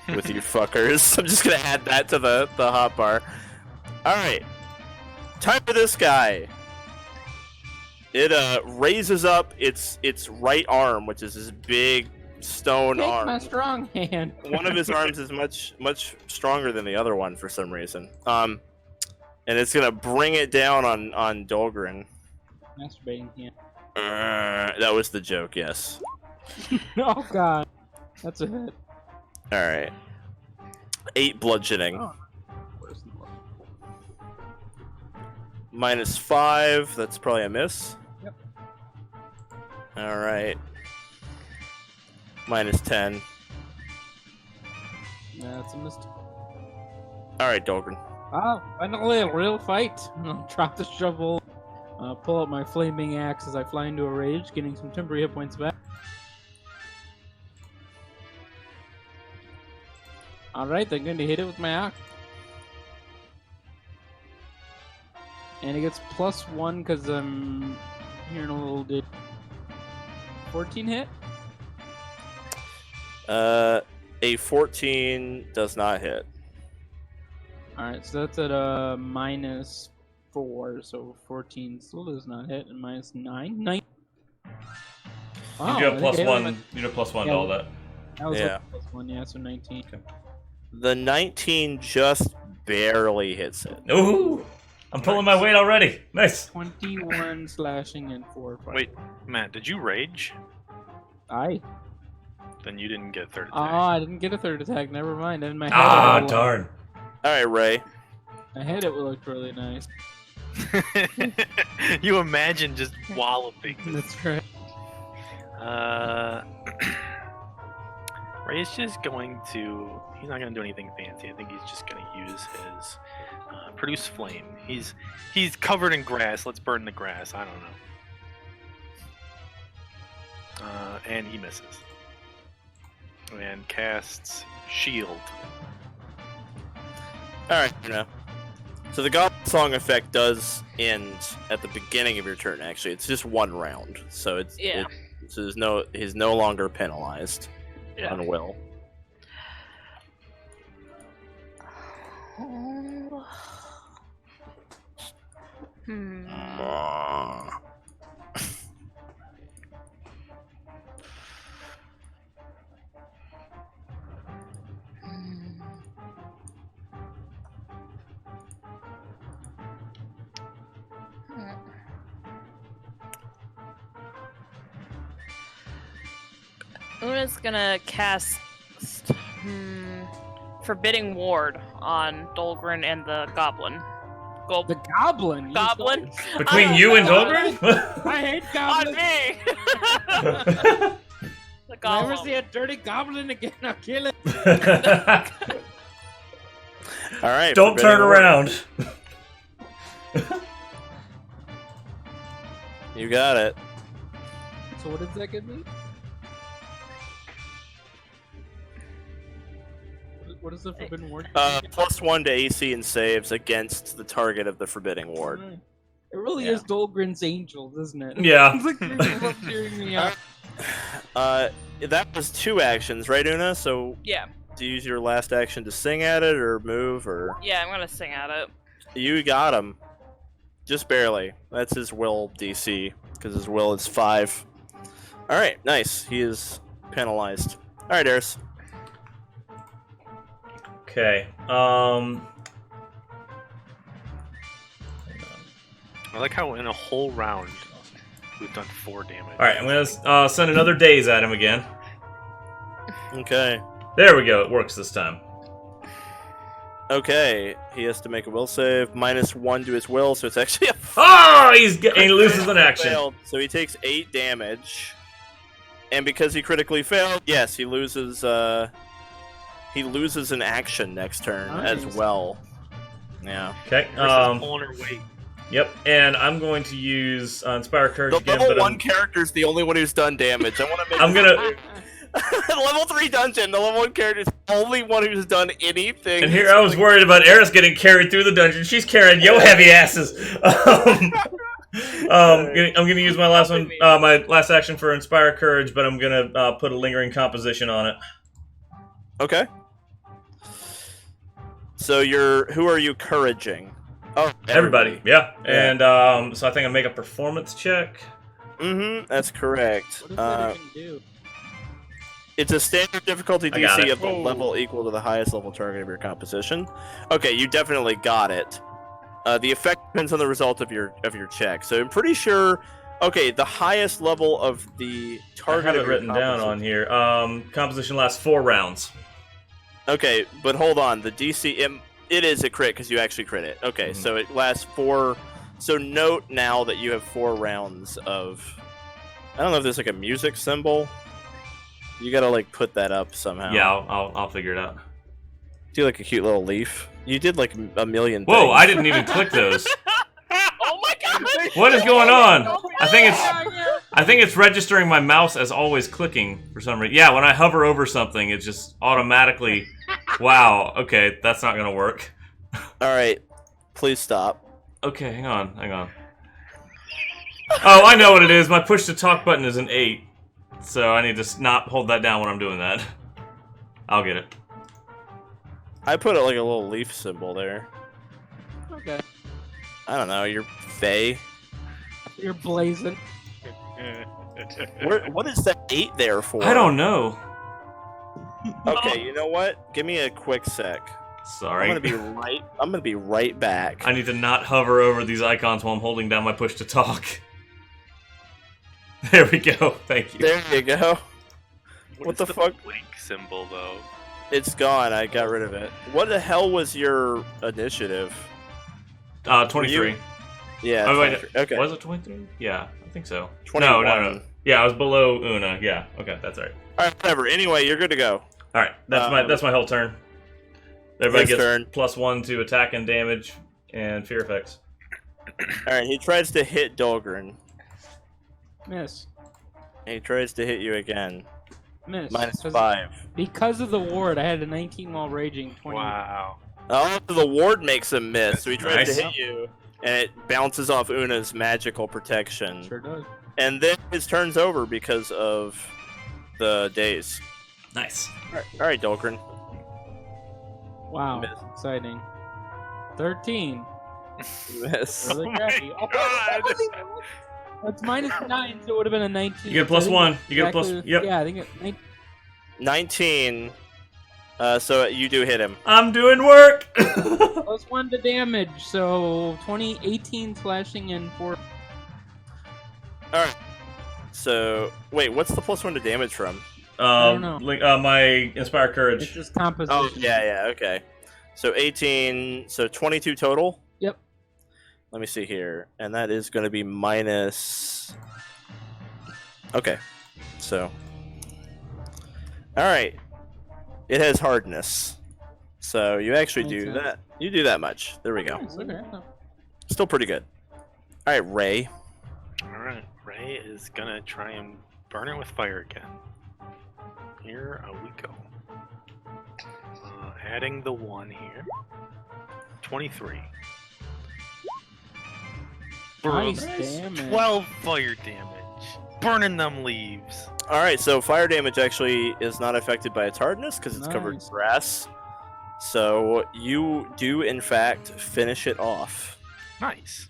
With you fuckers, I'm just gonna add that to the hotbar. All right, time for this guy. It raises up its right arm, which is his big stone Take arm. my strong hand. One of his arms is much stronger than the other one for some reason. And it's gonna bring it down on Dolgrin. Masturbating hand. That was the joke, yes. Oh god. That's a hit. All right. 8 bludgeoning. Oh. Where's the blood? -5. That's probably a miss. Yep. All right. -10. That's a mistake. All right, Dolgrin. Ah, finally a real fight. I'll drop the shovel. Pull out my flaming axe as I fly into a rage, getting some temporary hit points back. Alright, I'm going to hit it with my axe. And it gets +1 because I'm hearing a little bit. 14 hit? A 14 does not hit. Alright, so that's at a -4, so 14 still does not hit, and -9. 9. Wow, You do I have think I hit +1. with You do have +1 to Yeah. all that. That was Yeah. +1, yeah, so 19. The 19 just barely hits it. Ooh! I'm pulling my weight already. Nice. 21 slashing and 4 fire. Wait, Matt, did you rage? Aye. Then you didn't get third Oh, attack. I didn't get a third attack. Never mind. In my head, Ah, it darn. All right, Raye. My head, it looked really nice. You imagine just walloping. That's right. Ray's just going to. He's not going to do anything fancy. I think he's just going to use his produce flame. He's covered in grass. Let's burn the grass. I don't know. And he misses. And casts shield. All right, Oona. So the Goblin Song effect does end at the beginning of your turn. Actually, it's just 1 round, so it's Yeah. so he's no longer penalized Yeah. on will. Hmm. Oona's gonna cast Forbidding Ward on Dolgrin and the Goblin. The goblin. you Goblin? Between you and Dolgrin? Dolgrin? I hate On goblins. me! The If I ever Goblin. see a dirty goblin again, I'll kill it. All right. Don't turn Forbidding Ward. around. You got it. So what does that give me? What is the forbidden ward? +1 to AC and saves against the target of the Forbidding Ward. Alright. It really Yeah. is Dolgrin's angels, isn't it? Yeah. It's like people love cheering me up. That was 2 actions, right, Oona? So Yeah. do you use your last action to sing at it or move or? Yeah, I'm gonna sing at it. You got him. Just barely. That's his will DC because his will is 5. All right, nice. He is penalized. All right, Eris. Okay. I like how in a whole round we've done 4 damage. All right, I'm gonna send another daze at him again. Okay. There we go. It works this time. Okay, he has to make a will save. -1 to his will, so it's actually a Oh, he loses an action. failed. So he takes 8 damage. And because he critically failed, yes, he loses an action next turn as Nice. well. Yeah. Okay. Pulling her weight. Yep. And I'm going to use Inspire Courage The again, level but 1 character's the only one who's done damage. I want to make I'm gonna. level 3 dungeon, the level 1 character is the only one who's done anything. And here I was worried about Eris getting carried through the dungeon. She's carrying yo heavy asses. I'm gonna use my last one, my last action for Inspire Courage, but I'm gonna put a lingering composition on it. Okay. So who are you encouraging? Oh, Everybody, yeah. Yeah. And so I think I make a performance check. Mm-hmm, that's correct. What does that even do? It's a standard difficulty I got DC it. of the level equal to the highest level target of your composition. Okay, you definitely got it. The effect depends on the result of your check. So I'm pretty sure. Okay, the highest level of the I target. have of it your written down on here. Composition lasts 4 rounds. Okay, but hold on. The DC it is a crit because you actually crit it. Okay, so it lasts 4. So note now that you have 4 rounds of. I don't know if there's like a music symbol. You gotta like put that up somehow. Yeah, I'll figure it out. Do like a cute little leaf. You did like a million. Whoa! things. I didn't even click those. Oh my god! What is going on? I think it's registering my mouse as always clicking for some reason. Yeah, when I hover over something, it just automatically. Wow. Okay, that's not gonna work. All right, please stop. Okay, hang on. Oh, I know what it is. My push to talk button is an 8, so I need to not hold that down when I'm doing that. I'll get it. I put it like a little leaf symbol there. Okay. I don't know. You're Faye. You're blazing. What is that 8 there for? I don't know. Okay, you know what? Give me a quick sec. Sorry. I'm gonna be right back. I need to not hover over these icons while I'm holding down my push to talk. There we go. Thank you. There you go. What is the fuck? Blink symbol though. It's gone. I got rid of it. What the hell was your initiative? 23. Yeah. Oh, wait, 23. Okay. Was it 23? Yeah, I think so. 21. No. Yeah, I was below Oona. Yeah. Okay, that's all right. All right. Whatever. Anyway, you're good to go. All right, that's my whole turn. Everybody His gets turn. +1 to attack and damage and fear effects. All right. He tries to hit Dolgrin. Miss. He tries to hit you again. Miss. -5. Because of the ward, I had a 19 while raging. 20. Wow. Oh, the ward makes him miss, so he tries Nice. to hit you, and it bounces off Una's magical protection. Sure does. And then his turn's over because of the days. Nice. All right, Dolgrin. Wow. Miss. Exciting. 13. Miss. Really Oh my crappy. God. That's -9, so it would have been a 19. You get So I think +1. You get a exactly- plus. Yep. Yeah, I think it. 19. So you do hit him. I'm doing work. +1 to damage, so 18 slashing and 4. All right. So wait, what's the +1 to damage from? don't know. My Inspire It's Courage. just composition. Oh yeah, okay. So 18. So 22 total. Yep. Let me see here, and that is going to be minus. Okay. So. All right. It has hardness. So you actually do Makes sense. that. You do that much. There we go. Nice, okay. Still pretty good. All right, Raye. Alright, Raye is gonna try and burn it with fire again. Here we go. Adding the 1 here. 23. Nice Nice. damage. 12 fire damage. Burning them leaves. All right, so fire damage actually is not affected by its hardness because it's covered in Nice. grass. So you do in fact finish it off. Nice.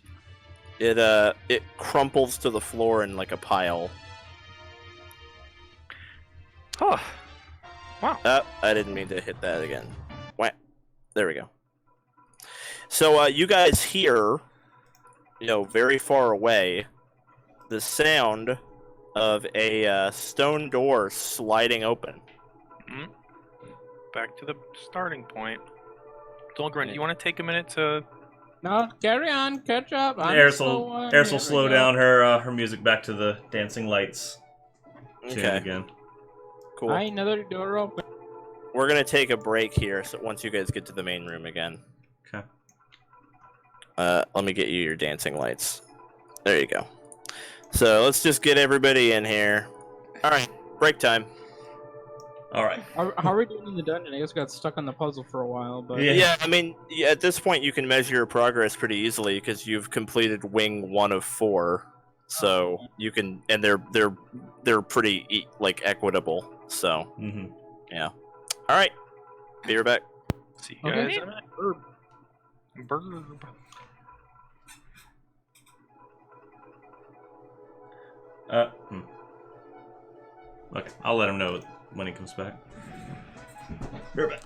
It crumples to the floor in like a pile. Oh. Wow. I didn't mean to hit that again. Wah. There we go. So you guys hear, very far away, the sound of a stone door sliding open. Back to the starting point. Dolgrin, do you want to take a minute to? No, carry on, catch up. I'm Eris the slow will, one. Eris will Here we slow go. down her music back to the dancing lights tune Okay, again. cool. Aye, another door open. We're gonna take a break here. So once you guys get to the main room again. Okay. Let me get you your dancing lights. There you go. So let's just get everybody in here. All right, break time. All right. How are we doing in the dungeon? I guess we got stuck on the puzzle for a while, but Yeah. Yeah, I mean, at this point you can measure your progress pretty easily because you've completed wing 1 of 4. So you can, and they're pretty like equitable. So Mm-hmm. yeah. All right, be right back. See you Okay. guys. in a minute. Burp. Okay, I'll let him know when he comes back. Be right back.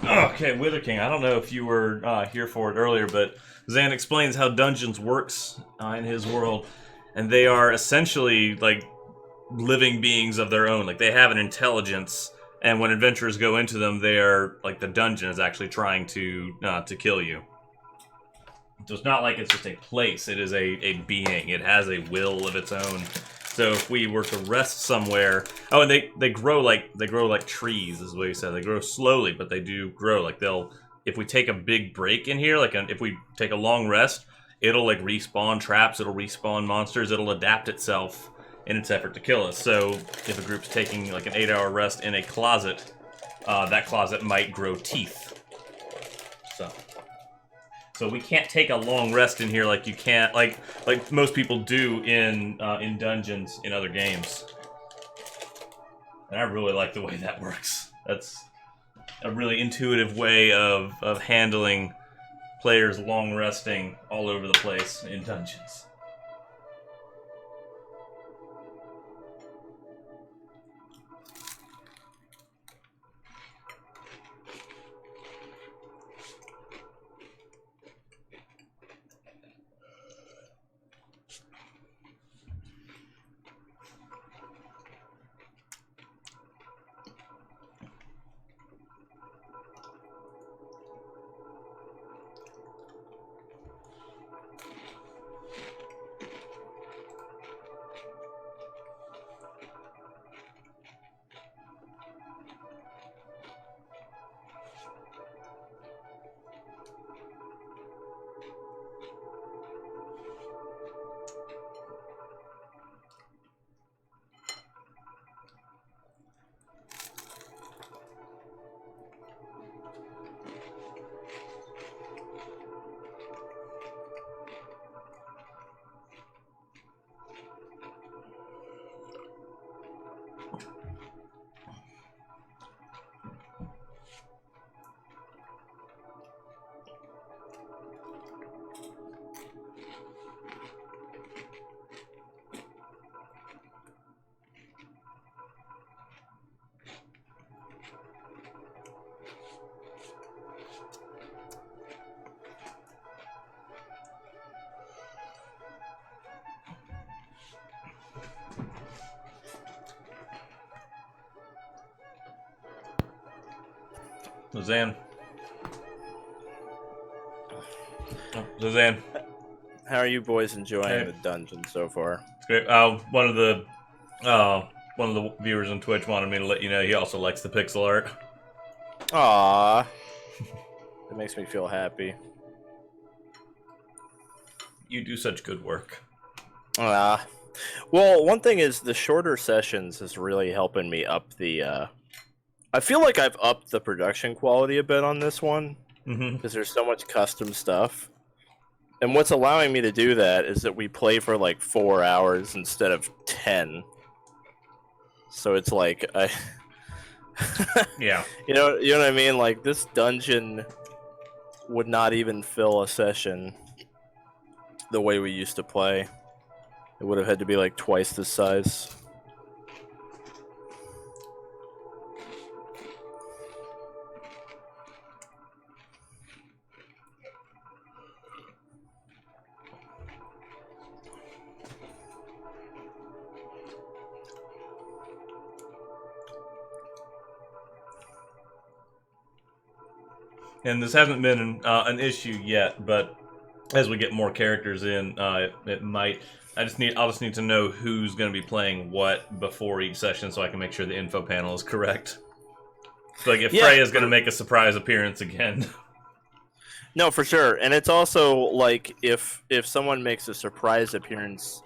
Okay, Wither King, I don't know if you were here for it earlier, but Zan explains how dungeons works in his world, and they are essentially like living beings of their own. Like they have an intelligence, and when adventurers go into them, they are like the dungeon is actually trying to kill you. So it's not like it's just a place; it is a being. It has a will of its own. So if we were to rest somewhere, oh, and they grow like trees, is what you said. They grow slowly, but they do grow. Like if we take a big break in here, if we take a long rest, it'll like respawn traps, it'll respawn monsters, it'll adapt itself in its effort to kill us. So if a group's taking like an 8-hour rest in a closet, that closet might grow teeth. So we can't take a long rest in here like you can't like most people do in dungeons in other games. And I really like the way that works. That's a really intuitive way of handling players long resting all over the place in dungeons. Zan. Oh, Zan. How are you boys enjoying Hey. the dungeon so far? It's great. One of the viewers on Twitch wanted me to let you know he also likes the pixel art. Aww. It makes me feel happy. You do such good work. Well, one thing is the shorter sessions is really helping me up the, I feel like I've upped the production quality a bit on this one, because there's so much custom stuff. And what's allowing me to do that is that we play for like 4 hours instead of 10. So it's like, Yeah. you know what I mean? Like, this dungeon would not even fill a session the way we used to play. It would have had to be like twice this size. And this hasn't been an issue yet, but as we get more characters in, it might. I'll just need to know who's going to be playing what before each session, so I can make sure the info panel is correct. So, like, if Freya's going to make a surprise appearance again. No, for sure. And it's also like if someone makes a surprise appearance,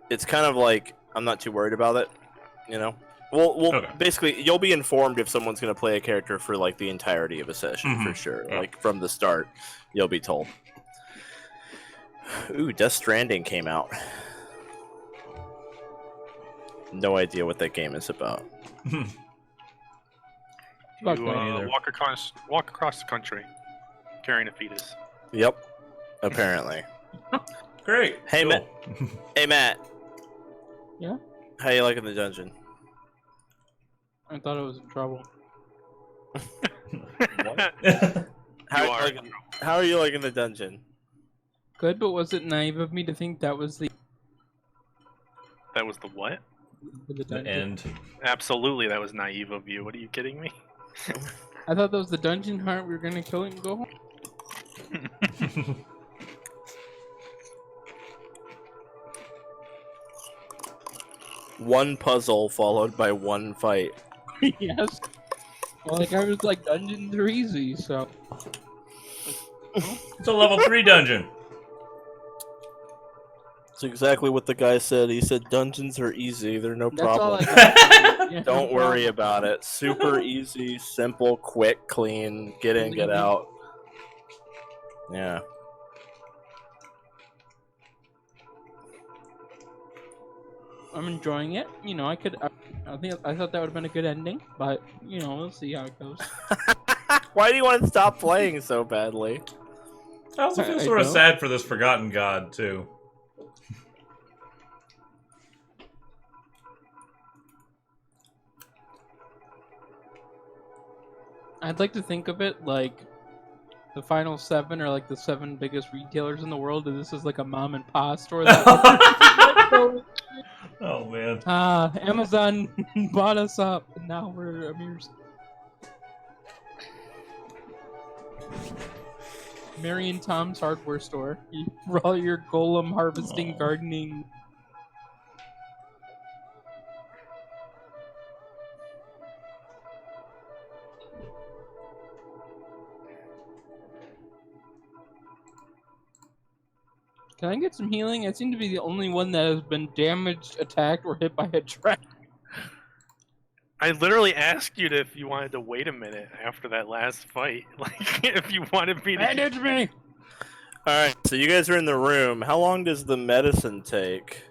it's kind of like I'm not too worried about it, you know. Well, Okay. basically, you'll be informed if someone's going to play a character for like the entirety of a session, for sure. Yeah. Like from the start, you'll be told. Ooh, Death Stranding came out. No idea what that game is about. Fuck You that either. walk across the country carrying a fetus. Yep, apparently. Great. Hey, cool. Hey, Matt. Yeah? How you liking the dungeon? I thought I was in trouble. How are you liking the dungeon? Good, but was it naive of me to think that was the That was the what? the The dungeon? end. Absolutely, that was naive of you. What are you kidding me? I thought that was the dungeon heart. We were gonna kill it and go home. One puzzle followed by one fight. Yes. Well, like I was like, dungeons are easy, so. It's a level 3 dungeon. That's exactly what the guy said. He said dungeons are easy. They're no That's all problem. I got. Yeah, Don't no worry problem. about it. Super easy, simple, quick, clean. Get in, get out. Yeah. I'm enjoying it. You know, I thought that would have been a good ending, but you know, we'll see how it goes. Why do you want to stop playing so badly? I also feel I sort of don't. sad for this forgotten god, too. I'd like to think of it like the final 7 are like the 7 biggest retailers in the world, and this is like a mom and pop store. That Oh, man. Amazon bought us up, and now we're Amir's. Mary and Tom's hardware store for all your golem harvesting, Aw. gardening. Can I get some healing? I seem to be the only one that has been damaged, attacked, or hit by a dragon. I literally asked you if you wanted to wait a minute after that last fight. Like, if you wanted me to. Bandage me! Alright, so you guys are in the room. How long does the medicine take?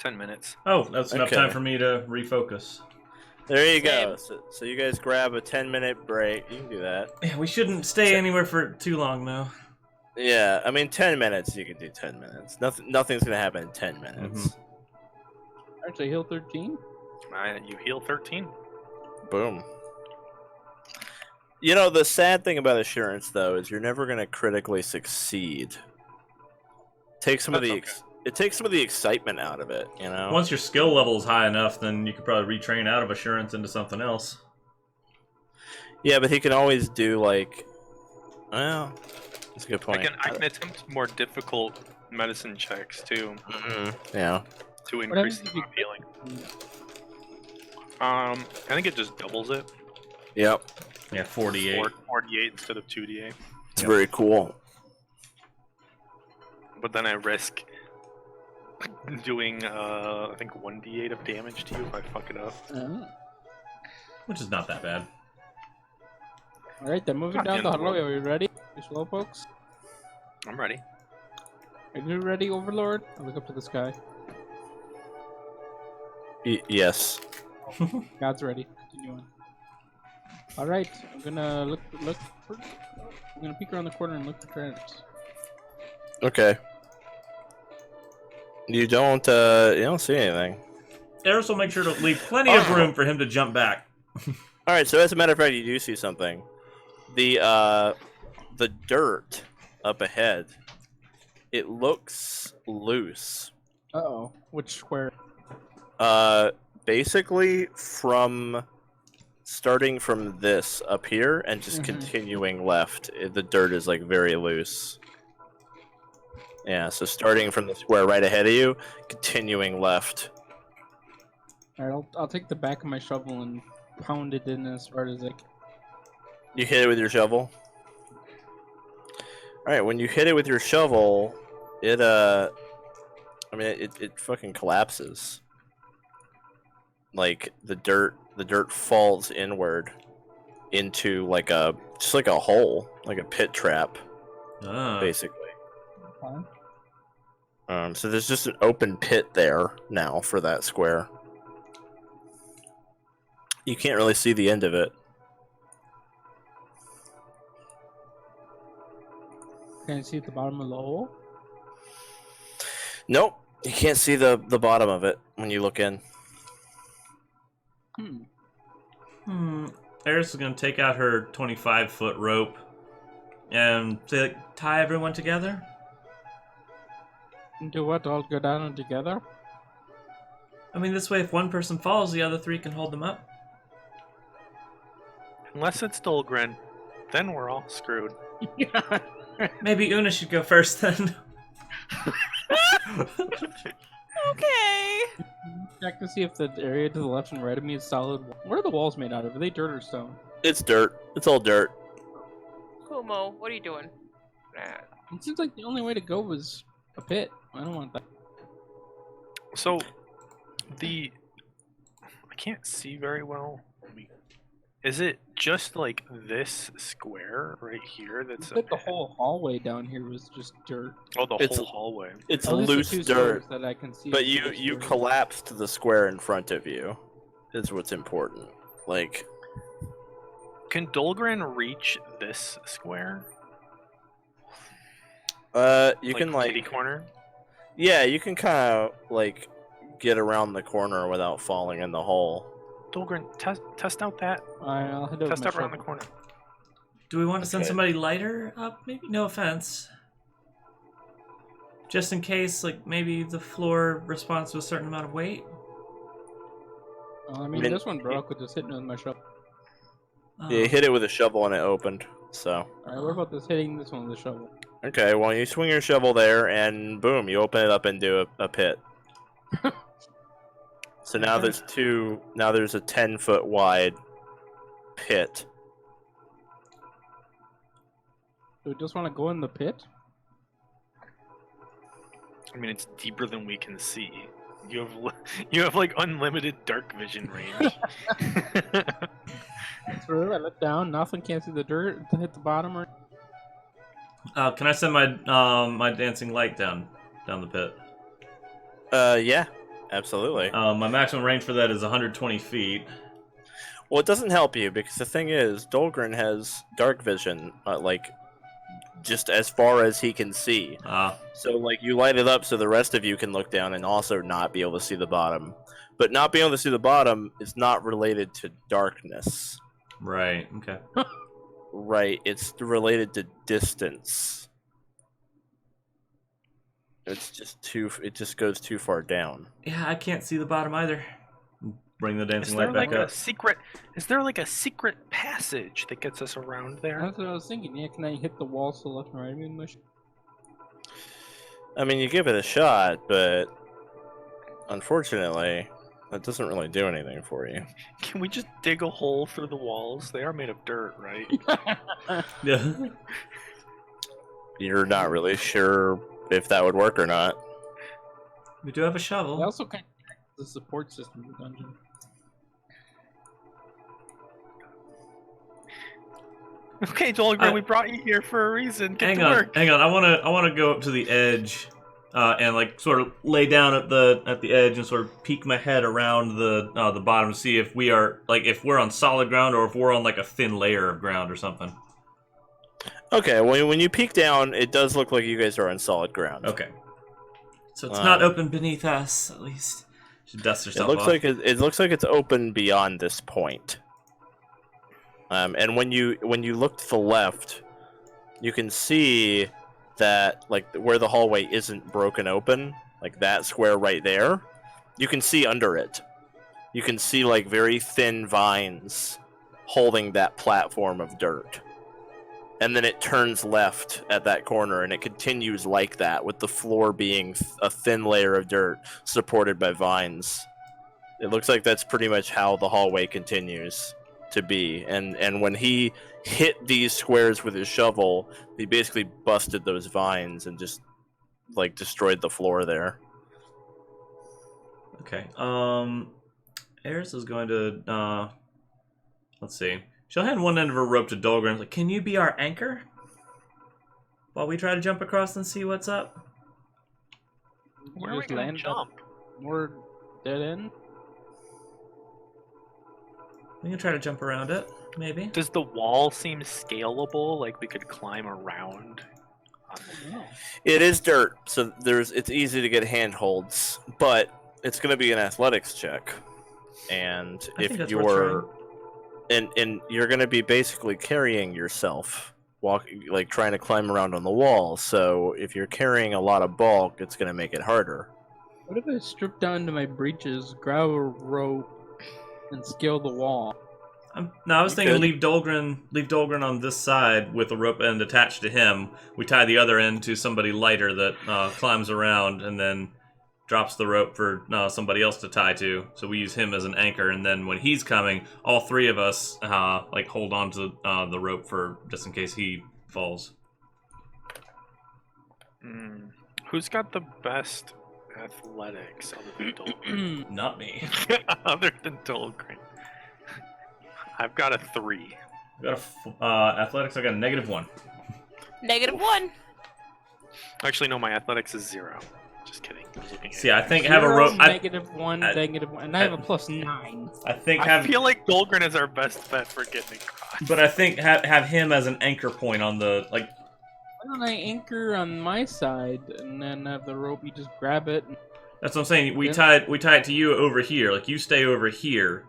10 minutes. Oh, that's enough Okay. time for me to refocus. There you go. So you guys grab a 10-minute break. You can do that. Yeah, we shouldn't stay anywhere for too long, though. Yeah, I mean 10 minutes. You can do 10 minutes. Nothing's gonna happen in 10 minutes. Actually, heal 13. You heal 13. Boom. You know, the sad thing about assurance, though, is you're never gonna critically succeed. Take some of That's the okay. it takes some of the excitement out of it. You know. Once your skill level is high enough, then you could probably retrain out of assurance into something else. Yeah, but he can always do like, well, That's a good point. I can attempt more difficult medicine checks too Yeah. to What increase happens if the you amount of healing. I think it just doubles it. Yep. Yeah, 48. 48 instead of 2d8. It's very cool. But then I risk doing I think 1d8 of damage to you if I fuck it up. Which is not that bad. Alright, then moving Not down the the end of the hallway. Are we ready? You slow folks? I'm ready. Are you ready, Overlord? I look up to the sky. Yes. God's ready. Continue on. Alright, I'm gonna look for... I'm gonna peek around the corner and look for treasures. Okay. You don't see anything. Eris will make sure to leave plenty of room for him to jump back. All right. So as a matter of fact, you do see something. The dirt up ahead. It looks loose. Uh-oh. Which square? Basically starting from this up here and just continuing left, the dirt is like very loose. Yeah, so starting from the square right ahead of you, continuing left. Alright, I'll take the back of my shovel and pound it in as hard as I can. You hit it with your shovel. All right, when you hit it with your shovel, it fucking collapses. Like the dirt falls inward into just like a hole, like a pit trap, basically. Okay. So there's just an open pit there now for that square. You can't really see the end of it. Can you see at the bottom of the hole? Nope, you can't see the bottom of it when you look in. Eris is gonna take out her 25-foot rope and say, like, tie everyone together. Do what? All go down together? I mean, this way, if one person falls, the other three can hold them up. Unless it's Dolgrin, then we're all screwed. Maybe Oona should go first then. Okay. Check to see if the area to the left and right of me is solid. What are the walls made out of? Are they dirt or stone? It's dirt. It's all dirt. Kumo, what are you doing? It seems like the only way to go was a pit. I don't want that. So, I can't see very well. Is it just like this square right here that's I bet the whole hallway down here was just dirt. Oh, the It's- whole hallway. It's At least the loose two dirt, squares that I can see. but is you just dirt. collapsed the square in front of you. Is what's important. Like, Can Dolgrin reach this square? you can kitty corner. yeah, you can kind of like get around the corner without falling in the hole. Dolgrin, test out that. I'll head over Test my out around the shovel. corner. Do we want to send Okay. somebody lighter up? Maybe, no offense. Just in case, like, maybe the floor responds to a certain amount of weight? I mean, this one broke with just hitting it with my shovel. Yeah, you hit it with a shovel and it opened. So Alright, what about this hitting this one with a shovel? okay, well you swing your shovel there and boom, you open it up into a pit. So now there's a 10-foot wide pit. Do we just want to go in the pit? I mean, it's deeper than we can see. You have like unlimited dark vision range. True, I look down, nothing, can't see the dirt to hit the bottom or... Can I send my my dancing light down the pit? Yeah, absolutely. My maximum range for that is 120 feet. Well, it doesn't help you because the thing is, Dolgrin has dark vision, like just as far as he can see. So, like, you light it up so the rest of you can look down and also not be able to see the bottom. But not being able to see the bottom is not related to darkness. Right. Okay. Right, it's related to distance. It's just it just goes too far down. Yeah, I can't see the bottom either. bring the Is dancing there light back like up. a secret? Is there like a secret passage that gets us around there? That's what I was thinking. Yeah, can I hit the walls to the left and right of me? I mean, you give it a shot, but unfortunately, that doesn't really do anything for you. Can we just dig a hole through the walls? They are made of dirt, right? Yeah. You're not really sure if that would work or not. We do have a They shovel. also kind of act as the support system of the dungeon. Okay, Dolgrin, we brought you here for a reason. Get Hang to on, work. hang on. I wanna go up to the edge, and like sort of lay down at the edge and sort of peek my head around the bottom to see if we are like if we're on solid ground or if we're on like a thin layer of ground or something. Okay, when you peek down, it does look like you guys are on solid ground. Okay. So it's not open beneath us, at least. Should dust It herself looks off. like it looks like it's open beyond this point. And when you look to the left, you can see that like where the hallway isn't broken open, like that square right there, you can see under it. You can see like very thin vines holding that platform of dirt. And then it turns left at that corner, and it continues like that, with the floor being a thin layer of dirt supported by vines. It looks like that's pretty much how the hallway continues to be. And when he hit these squares with his shovel, he basically busted those vines and just like destroyed the floor there. Okay. Eris is going to let's see. She'll hand one end of her rope to Dolgrin. Like, can you be our anchor while we try to jump across and see what's up? Where are we Just gonna land jump? More dead end. We can try to jump around it, maybe. Does the wall seem scalable? Like we could climb around? No. It is dirt, so it's easy to get handholds, but it's going to be an athletics check. And I think if that's worth you're and you're going to be basically carrying yourself, walking like trying to climb around on the wall. So if you're carrying a lot of bulk, it's going to make it harder. What if I strip down to my breeches, grab a rope, and scale the wall? No, I was You thinking could. leave Dolgrin on this side with a rope end attached to him. We tie the other end to somebody lighter that climbs around and then drops the rope for somebody else to tie to. So we use him as an anchor, and then when he's coming, all three of us like hold on to the rope for just in case he falls. Who's got the best athletics other than Dolgrin? Not me. Other than Dolgrin. I've got a 3. I got a athletics. I got a -1. -1. Actually, no, my athletics is 0. Just kidding. I was looking at See, it. I think have a rope. -1, I- -1, and I have a +9. I think I have. feel like Dolgrin is our best bet for getting across. But I think have him as an anchor point on the like. Why don't I anchor on my side and then have the rope? You just grab it. And... That's what I'm saying. We Yeah. tie it to you over here. Like you stay over here.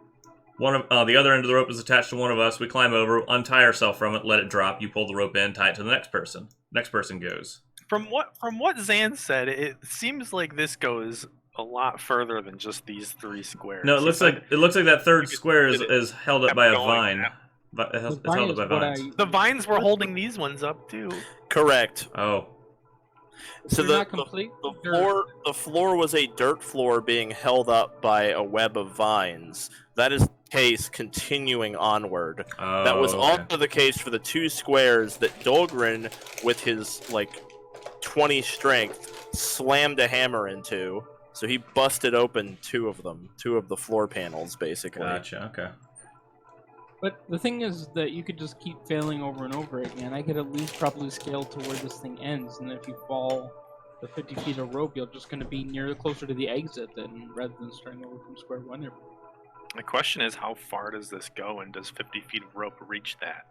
One of the other end of the rope is attached to one of us. We climb over, untie ourselves from it, let it drop. You pull the rope in, tie it to the next person. Next person goes. From what Zan said, it seems like this goes a lot further than just these 3 squares. No, it looks like that third square it is held up kept by a going vine. now. But it's The vine held up is by what vines. The vines were holding these ones up too. Correct. Oh, So They're not the complete. the floor was a dirt floor being held up by a web of vines. That is the case continuing onward. That was okay. also the case for the 2 squares that Dolgrin, with his like 20 strength, slammed a hammer into. So he busted open 2 of them, 2 of the floor panels, basically. Gotcha. Okay. But the thing is that you could just keep failing over and over again. I could at least probably scale to where this thing ends, and if you fall the 50 feet of rope, you're just going to be closer to the exit than rather than starting over from square one. The question is, how far does this go, and does 50 feet of rope reach that?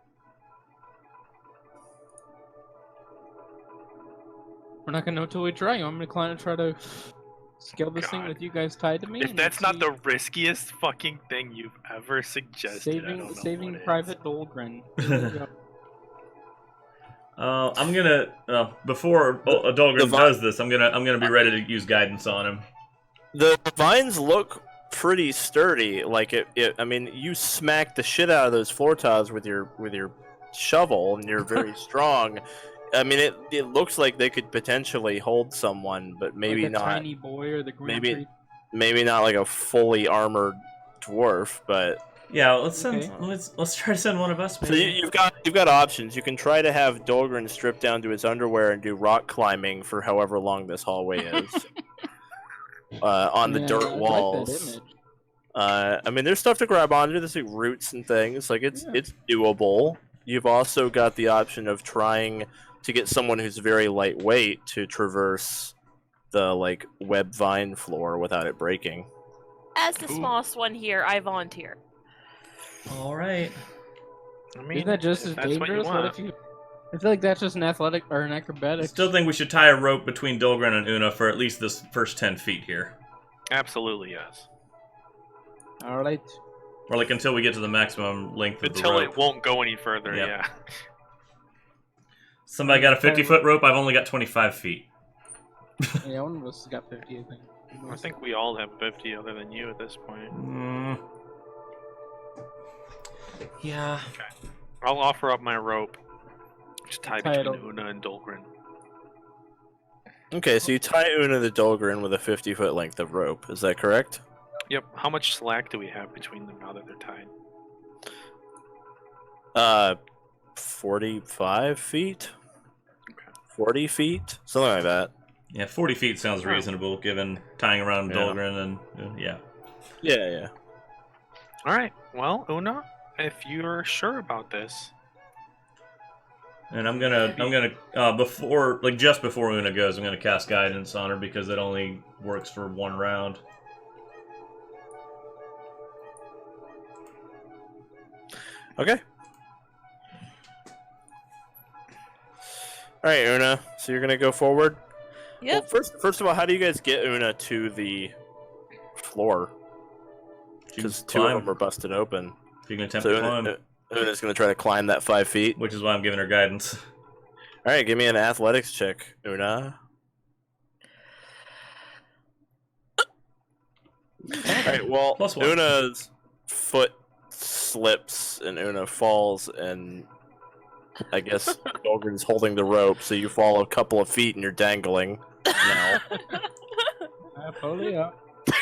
We're not going to know until we try. You want me to try to scale this thing God. with you guys tied to me? If and that's not see- the riskiest fucking thing you've ever suggested, I don't know saving what Private is. Dolgrin. I'm gonna before Dolgrin The does this, I'm gonna be ready to use guidance on him. The vines look pretty sturdy. Like I mean, you smack the shit out of those floor tiles with your shovel, and you're very strong. I mean, it looks like they could potentially hold someone, but maybe like a not. tiny boy or the Grand Prix. Maybe not like a fully armored dwarf, but Yeah, let's send. Okay. Let's try to send one of us. so Maybe. you've got options. You can try to have Dolgrin strip down to his underwear and do rock climbing for however long this hallway is on the Yeah, dirt I like that walls. image. I mean, there's stuff to grab onto. There's like roots and things. Like it's doable. You've also got the option of trying to get someone who's very lightweight to traverse the like web vine floor without it breaking. As the smallest one here, I volunteer. All right. I mean, Isn't that just as if that's what you dangerous? What want. if you? I feel like that's just an athletic or an I acrobatic. still think we should tie a rope between Dolgrin and Oona for at least this first 10 feet here. Absolutely, yes. All right. Or like until we get to the maximum length of the Until rope. it won't go any further, Yep. yeah. Somebody got a 50-foot rope, I've only got 25 feet. Yeah, one of us has got 50, I think. I think we all have 50 other than you at this point. Yeah. I'll offer up my rope. Just tie Tie it between over. Oona and Dolgrin. Okay, so you tie Oona the Dolgrin with a 50-foot length of rope. Is that correct? Yep. How much slack do we have between them now that they're tied? 45 feet? Okay. 40 feet? Something like that. Yeah, 40 feet sounds reasonable given tying around Yeah. Dolgrin and yeah. Yeah. All right. Well, Oona, if you're sure about this, And I'm gonna before just before Oona goes, I'm gonna cast guidance on her because it only works for one round. Okay. All right, Oona. So you're gonna go forward. Yep. Well, first of all, how do you guys get Oona to the floor? Because two of them are busted open. If you can attempt So to climb, Una's gonna try to climb that 5 feet. which is why I'm giving her guidance. All right, give me an athletics check, Oona. All right. Well, +1. Una's foot slips and Oona falls, and I guess Dolgrin's holding the rope, so you fall a couple of feet and you're dangling now. Fully up.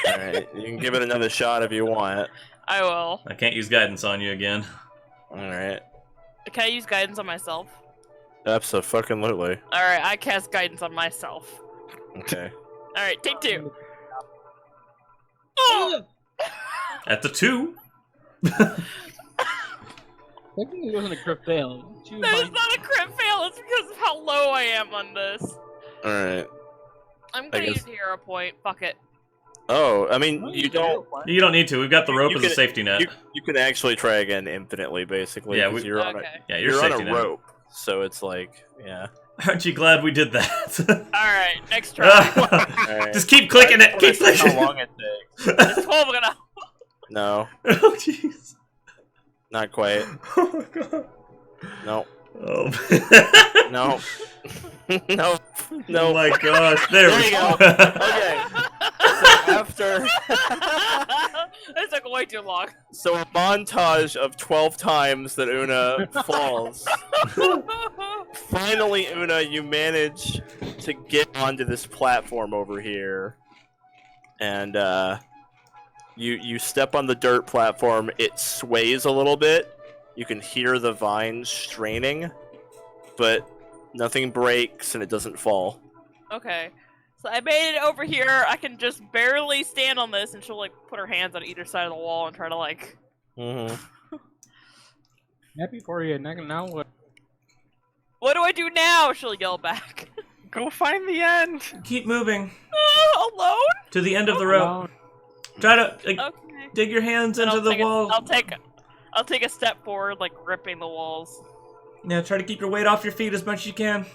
All right, you can give it another shot if you want. I will. I can't use guidance on you again. All right, Can I use guidance on myself? absolutely. All right, I cast guidance on myself. Okay. All right, take two. At the 2. Technically, it wasn't a crit fail. That's not a crit fail. It's because of how low I am on this. All right. I'm gonna guess- use a hero point. Fuck it. Oh, I mean, you don't. You don't need to. We've got the rope You as a can- safety net. You can actually try again infinitely, basically. Yeah, 'cause we- you're on a Okay. Yeah, you're you're on safety a net. rope, so it's like yeah. Aren't you glad we did that? All right, next try. All right. Just keep clicking it. I Keep wanna see clicking. how long it takes. It's 12 gonna. No, Oh jeez. not quite. Oh my god. No, Oh. no, no, Oh no. my gosh. There There we you go. go. Okay. So after It took way too long. so a montage of 12 times that Oona falls. Finally, Oona, you manage to get onto this platform over here, and you step on the dirt platform. It sways a little bit. You can hear the vines straining, but nothing breaks and it doesn't fall. Okay. So I made it over here. I can just barely stand on this, and she'll like put her hands on either side of the wall and try to like. Mm-hmm. Happy for you. Now what? What do I do now? She'll yell back. go find the end. Keep moving Alone? to the end of the rope. Try to Okay. dig your hands Then into the wall. I'll take a step forward, like gripping the walls. Yeah, try to keep your weight off your feet as much as you can.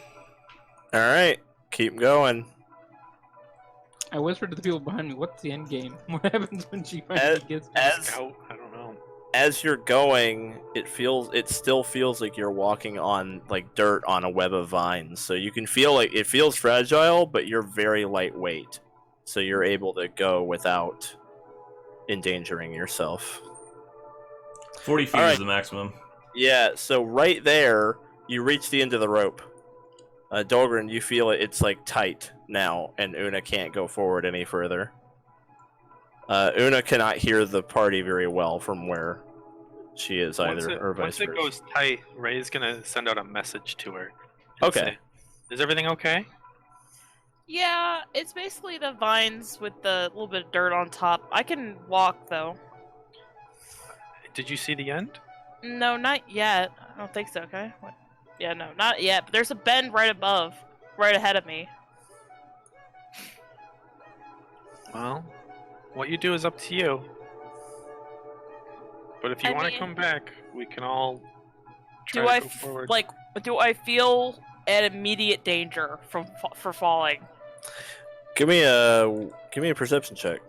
All right, keep going. I whispered to the people behind me, "What's the end game? What happens when she finally gets?" As Scout? I don't know. as you're going, it still feels like you're walking on like dirt on a web of vines. So you can feel like it feels fragile, but you're very lightweight. So you're able to go without endangering yourself. 40 feet All is right. the maximum. Yeah, so right there, you reach the end of the rope. Dolgrin, you feel it's like tight now, and Oona can't go forward any further. Oona cannot hear the party very well from where she is Once either, it, or vice once it versa. goes tight, Ray's gonna send out a message to her. and Okay. say, is everything okay? Yeah, it's basically the vines with the little bit of dirt on top. I can walk though. Did you see the end? No, not yet. I don't think so. Okay. What? Yeah, no, not yet. But there's a bend right above, right ahead of me. Well, what you do is up to you. But if you I want to mean- come back, we can all try Do to I go forward. do I feel at immediate danger for falling? Give me a perception check.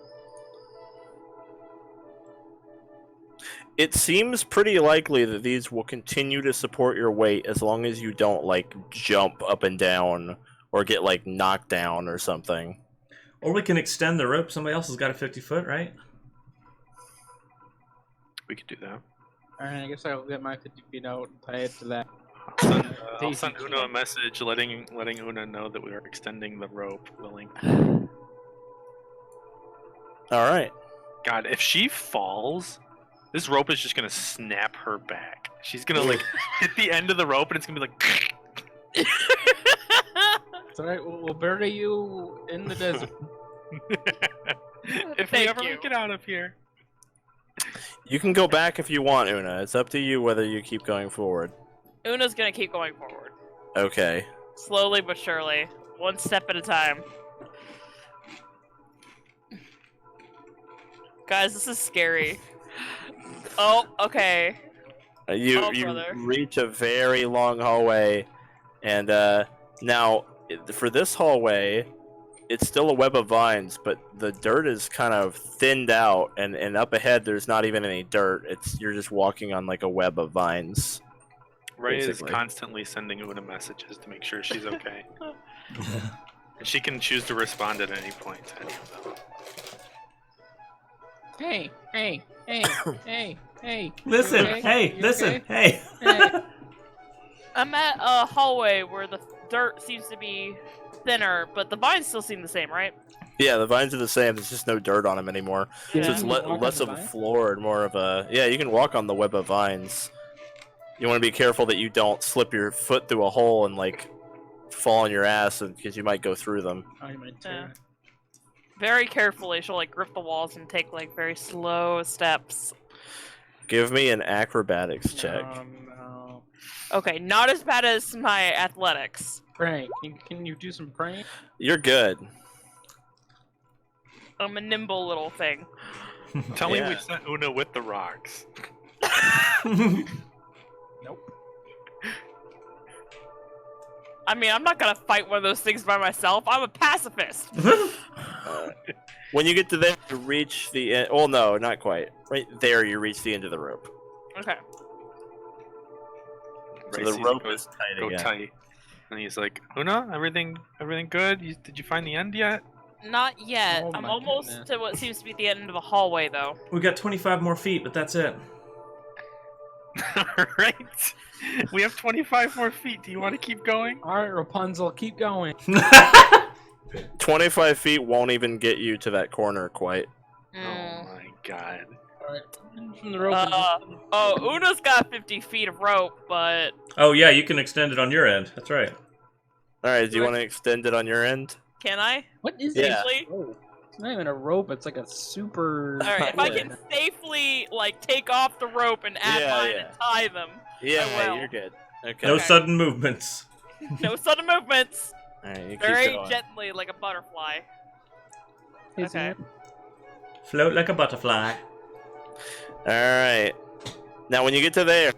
It seems pretty likely that these will continue to support your weight as long as you don't like jump up and down or get like knocked down or something. Or we can extend the rope. Somebody else has got a 50-foot, right? We could do that. Alright, I guess I'll get my 50 feet out and tie it to that. I'll send Oona a message letting Oona know that we are extending the rope. Willing. All right. God, if she falls, this rope is just gonna snap her back. She's gonna like hit the end of the rope, and it's gonna be like. It's alright, we'll bury you in the desert. If we Thank ever you. make it out of here. You can go back if you want, Oona. It's up to you whether you keep going forward. Una's gonna keep going forward, Okay. slowly but surely, one step at a time. Guys, this is scary. Oh, okay. You Oh, you brother. reach a very long hallway, and now for this hallway, it's still a web of vines, but the dirt is kind of thinned out, and up ahead there's not even any dirt. You're just walking on like a web of vines. Raye is Basically. constantly sending Oona messages to make sure she's okay. And she can choose to respond at any point. To any of them. Hey, hey, hey, hey, hey. Listen, You okay? hey, You listen, okay? hey. Hey. I'm at a hallway where the dirt seems to be thinner, but the vines still seem the same, right? Yeah, the vines are the same. There's just no dirt on them anymore. Yeah. So it's You can walk less on of the a vine? floor and more of a... Yeah, you can walk on the web of vines. You want to be careful that you don't slip your foot through a hole and, like, fall on your ass because you might go through them. Oh, you might Yeah. tear it. Very carefully, she'll like grip the walls and take like very slow steps. Give me an acrobatics check. No. Okay, not as bad as my athletics. Praying. Can you do some praying? You're good. I'm a nimble little thing. Tell me Yeah. we sent Oona with the rocks. Nope. I mean, I'm not gonna fight one of those things by myself. I'm a pacifist. When you get to there, you reach the end. Well, no, not quite. Right there, you reach the end of the rope. Okay. So Raye the sees it rope go- is tight go again. tight. And he's like, Oona, everything good? Did you find the end yet? Not yet. Oh I'm my almost goodness. to what seems to be the end of a hallway, though. We got 25 more feet, but that's it. Alright. We have 25 more feet. Do you want to keep going? Alright, Rapunzel, keep going. 25 feet won't even get you to that corner quite. Oh Mm. my god. Alright, from the rope. and- Oh, Una's got 50 feet of rope, but Oh, yeah, you can extend it on your end. That's right. Alright, do you Right. want to extend it on your end? can I? What is Yeah. this rope? It's not even a rope, it's like a super... Alright, if I Yeah. can safely, like, take off the rope and add Yeah, mine yeah. and tie them. Yeah, will. you're good. Okay. No Okay. sudden movements. No sudden movements. Alright, you keep Very going. gently, like a butterfly. Isn't Okay. it? Float like a butterfly. Alright. Now, when you get to there,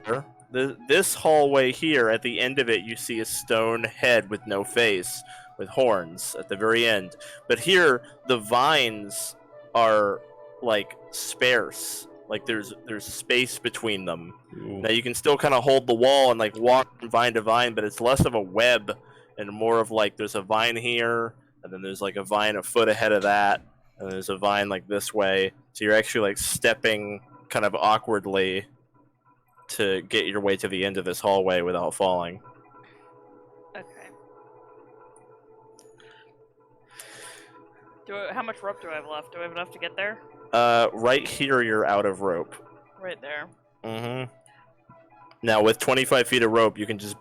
this hallway here, at the end of it, you see a stone head with no face, with horns at the very end. But here, the vines are, like, sparse. Like, there's space between them. Ooh. Now, you can still kind of hold the wall and, like, walk from vine to vine, but it's less of a web and more of, like, there's a vine here, and then there's, like, a vine a foot ahead of that, and there's a vine, like, this way. So you're actually like stepping kind of awkwardly to get your way to the end of this hallway without falling. Okay. How much rope do I have left? Do I have enough to get there? Right here you're out of rope. Right there. Mm-hmm. Now with 25 feet of rope, you could just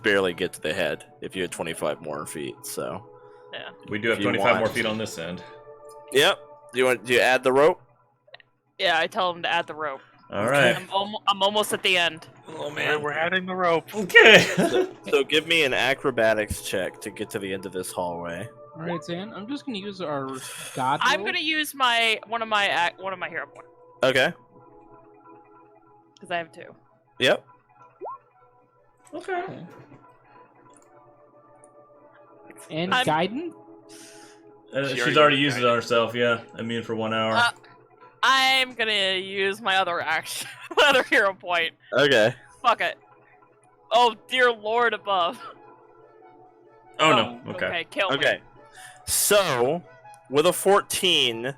barely get to the head if you had 25 more feet. So. Yeah. We do have 25 more feet on this end. Yep. Do you add the rope? Yeah, I tell him to add the rope. All right. I'm almost at the end. Oh We're adding the rope. Okay. So give me an acrobatics check to get to the end of this hallway. All right, Zan. I'm just gonna use our god. I'm roll. gonna use one of my hero points Okay. because I have 2. Yep. Okay. And I'm- guidance. She's already used it on herself. Yeah, immune for 1 hour. I'm gonna use my other action, my other hero point. Okay. Fuck it. Oh dear Lord above. Oh no. Okay. Okay, kill me. Okay. So, with a 14,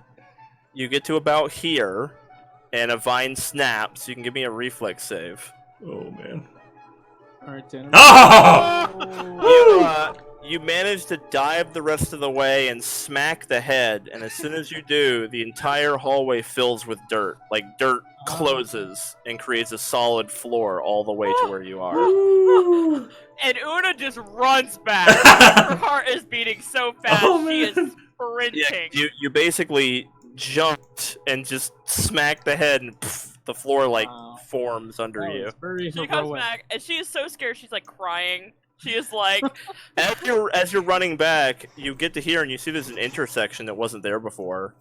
you get to about here, and a vine snaps. You can give me a reflex save. Oh man. All right, Zan. Oh! You manage to dive the rest of the way and smack the head, and as soon as you do, the entire hallway fills with dirt. Like, dirt closes and creates a solid floor all the way to where you are. And Oona just runs back. Her heart is beating so fast. Oh, She is man. sprinting. Yeah, you basically jumped and just smacked the head, and pff, the floor, like, Wow. forms under That you. was very She comes heroic. back, and she is so scared. She's like crying. She is like, As you're running back, you get to here and you see there's an intersection that wasn't there before.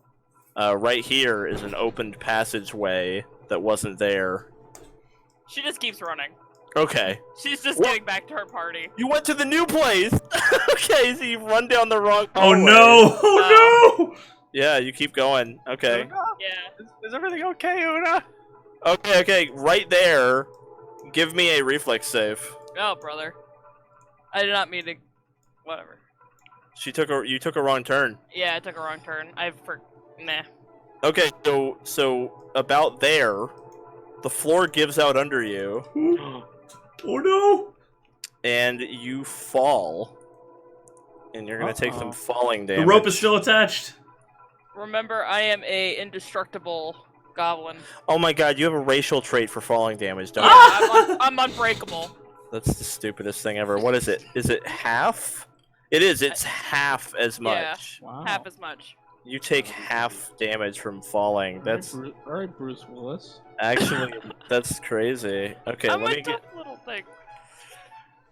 Right here is an opened passageway that wasn't there. she just keeps running. Okay. She's just What? getting back to her party. You went to the new place! Okay, so you run down the wrong Oh hallway. no! Oh no! Yeah, you keep going. Okay. Yeah. Is everything okay, Oona? Okay, right there. Give me a reflex save. Oh, brother. I did not mean to. Whatever. You took a wrong turn. Yeah, I took a wrong turn. Nah. Okay, so about there, the floor gives out under you, Oh no! and you fall. And you're gonna take some falling The damage. rope is still attached. Remember, I am a indestructible goblin. Oh my god, you have a racial trait for falling damage, don't Yeah, you? I'm unbreakable. That's the stupidest thing ever. What is it? Is it half? It is. It's half as much. Wow. Half as much. You take half damage from falling. That's all right, Bruce Willis. actually that's crazy. Okay, I'm let a me tough get. little thing.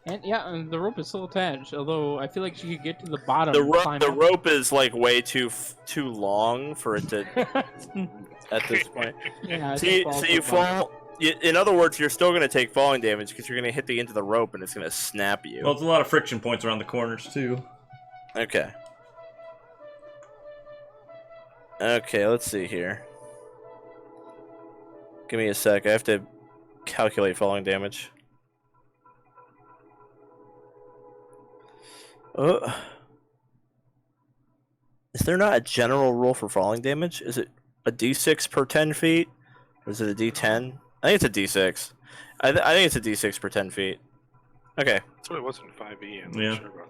And yeah, and the rope is still attached. Although I feel like she could get to the bottom. The and climb the up. rope is like way too long for it to at this point. Yeah, I So think you, falls so to you the bottom. fall. In other words, you're still going to take falling damage because you're going to hit the end of the rope and it's going to snap you. Well, it's a lot of friction points around the corners too. Okay. Okay, let's see here. Give me a sec. I have to calculate falling damage. Is there not a general rule for falling damage? Is it a d6 per 10 feet? Or is it a d10? I think it's a d6. I think it's a d6 per 10 feet. Okay. That's what it was in 5e. I'm Yeah. not sure about.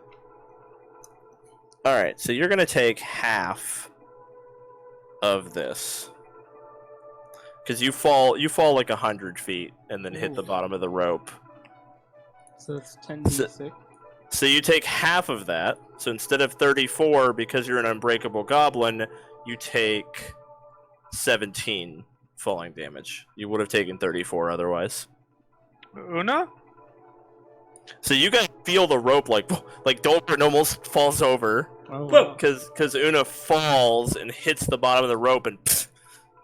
Alright, so you're going to take half of this. Because you fall like 100 feet and then hit the Ooh. bottom of the rope. So it's 10d6. So you take half of that. So instead of 34, because you're an unbreakable goblin, you take 17 falling damage. You would have taken 34 otherwise. Oona? So you guys feel the rope like Dolgrin almost falls over Oh, Whoa. because Oona falls and hits the bottom of the rope and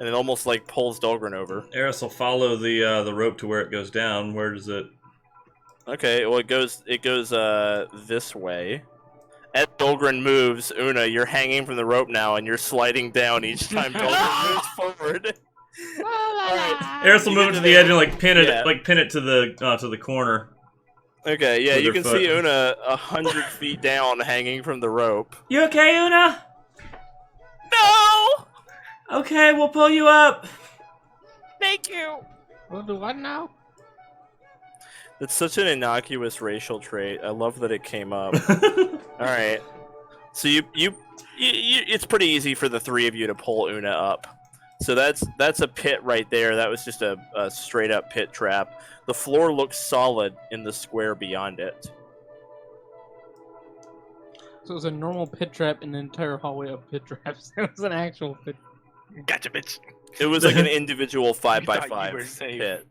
it almost like pulls Dolgrin over. Eris will follow the rope to where it goes down. Where does it? Okay, well it goes this way. As Dolgrin moves, Oona, you're hanging from the rope now and you're sliding down each time Dolgrin moves forward. Alright. Eris will move it to the edge and like pin it, Yeah. pin it to the corner. Okay, yeah, With you her can foot. see Oona 100 feet down hanging from the rope. You okay, Oona? No! Okay, we'll pull you up. Thank you. We'll do what now? It's such an innocuous racial trait. I love that it came up. All right. So you it's pretty easy for the three of you to pull Oona up. So that's a pit right there. That was just a straight up pit trap. The floor looks solid in the square beyond it. So it was a normal pit trap in the entire hallway of pit traps. It was an actual pit. Gotcha, bitch. It was like an individual 5x5 thought you were safe. pit.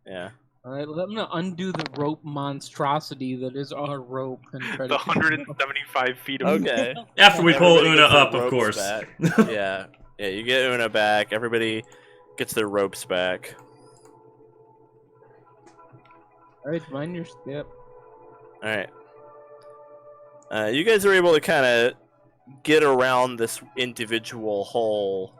Yeah. Alright, I'm gonna undo the rope monstrosity that is our rope and try The to 175 feet of Okay. After we pull Everybody Oona gets their up, of ropes course. back. Yeah. Yeah, you get Oona back. Everybody gets their ropes back. Alright, mind your step. Alright. You guys are able to kind of get around this individual hole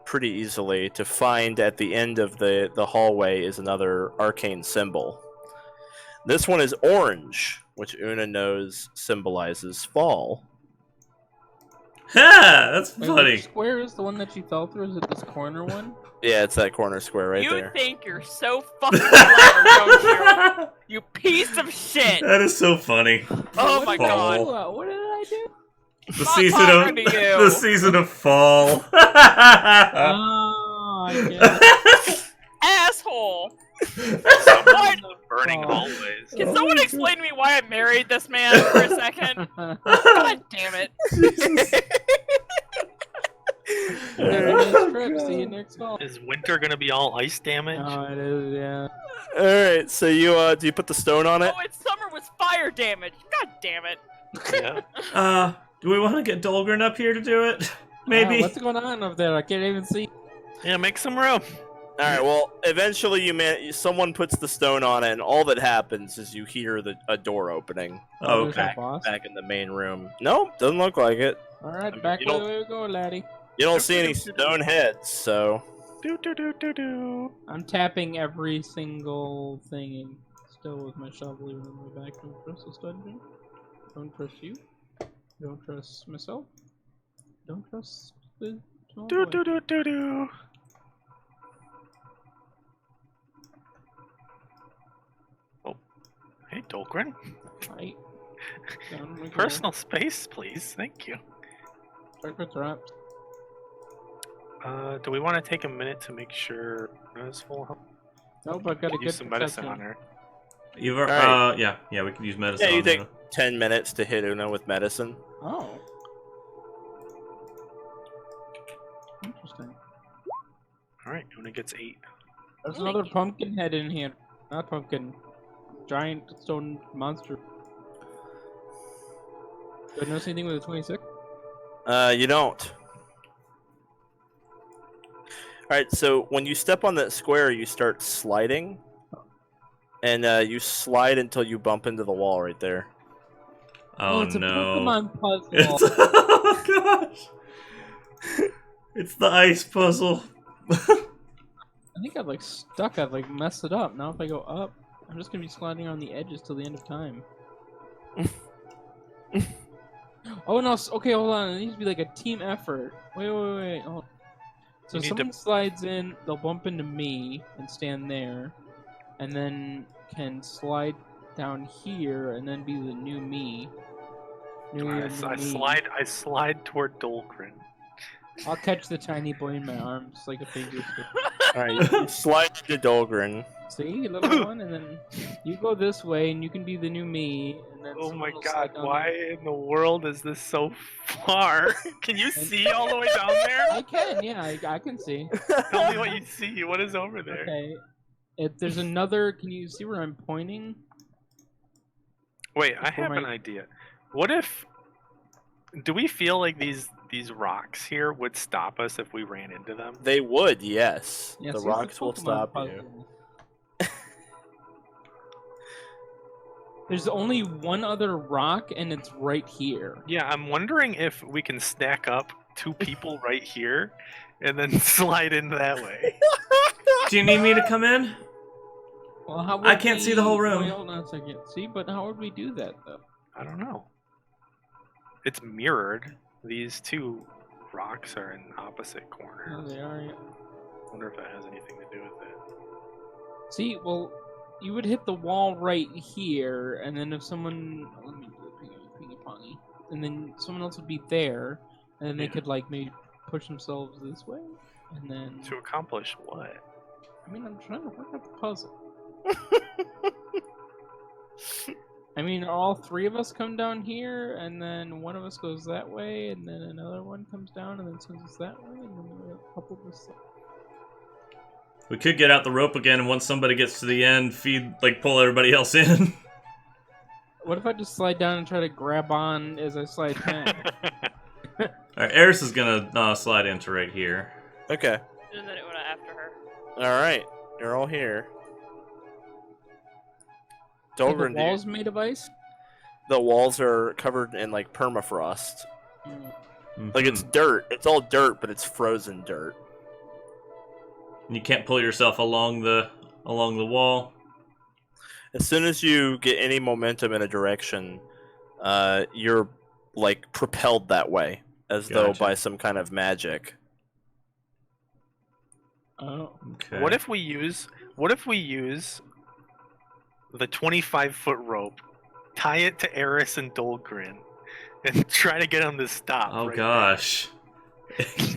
pretty easily to find at the end of the hallway is another arcane symbol. This one is orange, which Oona knows symbolizes fall. Ha! That's Wait, funny. which square is the one that you fell through? Is it this corner one? Yeah, it's that corner square right you there. think you're so fucking clever, don't you? You piece of shit. That is so funny. Oh What my did I god. do? What did I do? The Not season talking of to you. the season of fall. Oh, I get it. Asshole. Someone burning Oh. hallways. Can someone explain to me why I married this man for a second? God damn it. Have a nice trip. See you next fall. Is winter gonna be all ice damage? Oh, it is, yeah. Alright, so you do you put the stone on it? Oh, it's summer with fire damage. God damn it. Yeah. Do we want to get Dolgrin up here to do it? Maybe. What's going on up there? I can't even see. Yeah, make some room. Alright, well, eventually someone puts the stone on it, and all that happens is you hear a door opening Oh, There's okay. our boss. back in the main room. Nope, doesn't look like it. Alright, back You where don't- we go, laddie. You don't see any stone heads, so... Do. I'm tapping every single thing and still with my shovel even on my back. Don't trust this dungeon. Don't trust you. Don't trust myself. Don't trust the small boy. Do. Oh, hey, Dolgrin. Right. Down we go. Personal space, please. Thank you. Check with traps. Do we want to take a minute to make sure Una's full health? Nope, I've got a Use good some medicine on protection. her. You've already, Alright. yeah, we can use medicine. Yeah, you on take Oona. 10 minutes to hit Oona with medicine. Oh. Interesting. All right, Una gets 8. There's Really? another pumpkin head in here. Not pumpkin. Giant stone monster. Do I notice anything with a 26? You don't. Alright, so when you step on that square, you start sliding. And you slide until you bump into the wall right there. Oh, it's a no. Pokemon puzzle. It's, oh gosh. It's the ice puzzle. I think I've like stuck. I've like messed it up. Now if I go up, I'm just gonna be sliding on the edges till the end of time. Oh no! Okay, hold on. It needs to be like a team effort. Wait. Hold on. So You need someone slides in, they'll bump into me and stand there, and then can slide down here and then be the new me. I slide toward Dolgrin. I'll catch the tiny boy in my arms like a finger stick. Alright, you slide into Dolgrin. See, little one, and then you go this way, and you can be the new me. And then Oh someone my will god, slide down why in the world is this so far? Can you see all the way down there? I can, yeah, I can see. Tell me what you see. What is over there? Okay. If there's another, can you see where I'm pointing? Wait, I Before have my- an idea. What if... Do we feel like these rocks here would stop us if we ran into them? They would, yes. Yeah, The see, it's a rocks will Pokemon stop you. puzzle. There's only one other rock, and it's right here. Yeah, I'm wondering if we can stack up 2 people right here and then slide in that way. Do you need me to come in? Well, how I would can't see the whole room. Wait, hold on a second. See, but how would we do that though? I don't know. It's mirrored. These 2 rocks are in opposite Oh, corners. they are. Yeah. I wonder if that has anything to do with it. See, well, you would hit the wall right here, and then if someone, let me do a pingy pongy, and then someone else would be there, and then they could like maybe push themselves this way, and then. To accomplish what? I mean, I'm trying to work out the puzzle. I mean, all three of us come down here, and then one of us goes that way, and then another one comes down, and then sends us that way, and then a couple of us. We could get out the rope again, and once somebody gets to the end, pull everybody else in. What if I just slide down and try to grab on as I slide down? Alright, Eris is gonna slide into right here. Okay. And then Oona after her. All right. You're all here. Are Dolgrin, the walls made of ice? the walls are covered in like permafrost. Mm. Like it's dirt. It's all dirt, but it's frozen dirt. You can't pull yourself along the wall. As soon as you get any momentum in a direction, you're like propelled that way, as though Gotcha. by some kind of magic. Oh. Okay. What if we use the 25-foot rope, tie it to Eris and Dolgrin, and try to get them to stop? Oh right gosh.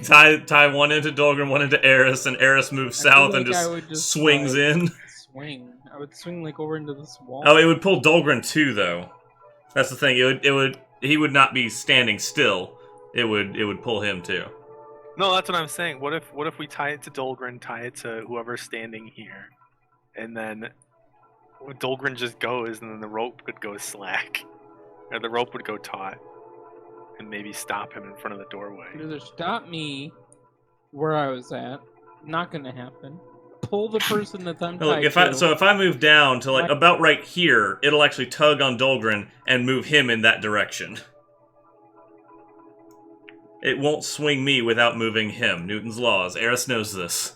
tie one into Dolgrin, one into Eris, and Eris moves I feel south and like I just would just, swings like, in. Swing. I would swing like over into this wall. Oh, it would pull Dolgrin too, though. That's the thing. He would not be standing still. It would pull him too. No, that's what I'm saying. What if we tie it to Dolgrin, tie it to whoever's standing here, and then Dolgrin just goes, and then the rope would go slack, or the rope would go taut, and maybe stop him in front of the doorway. Either stop me where I was at. Not gonna happen. Pull the person that I'm No, look, tied to. if I move down to like My- about right here, it'll actually tug on Dolgrin and move him in that direction. It won't swing me without moving him. Newton's laws. Eris knows this.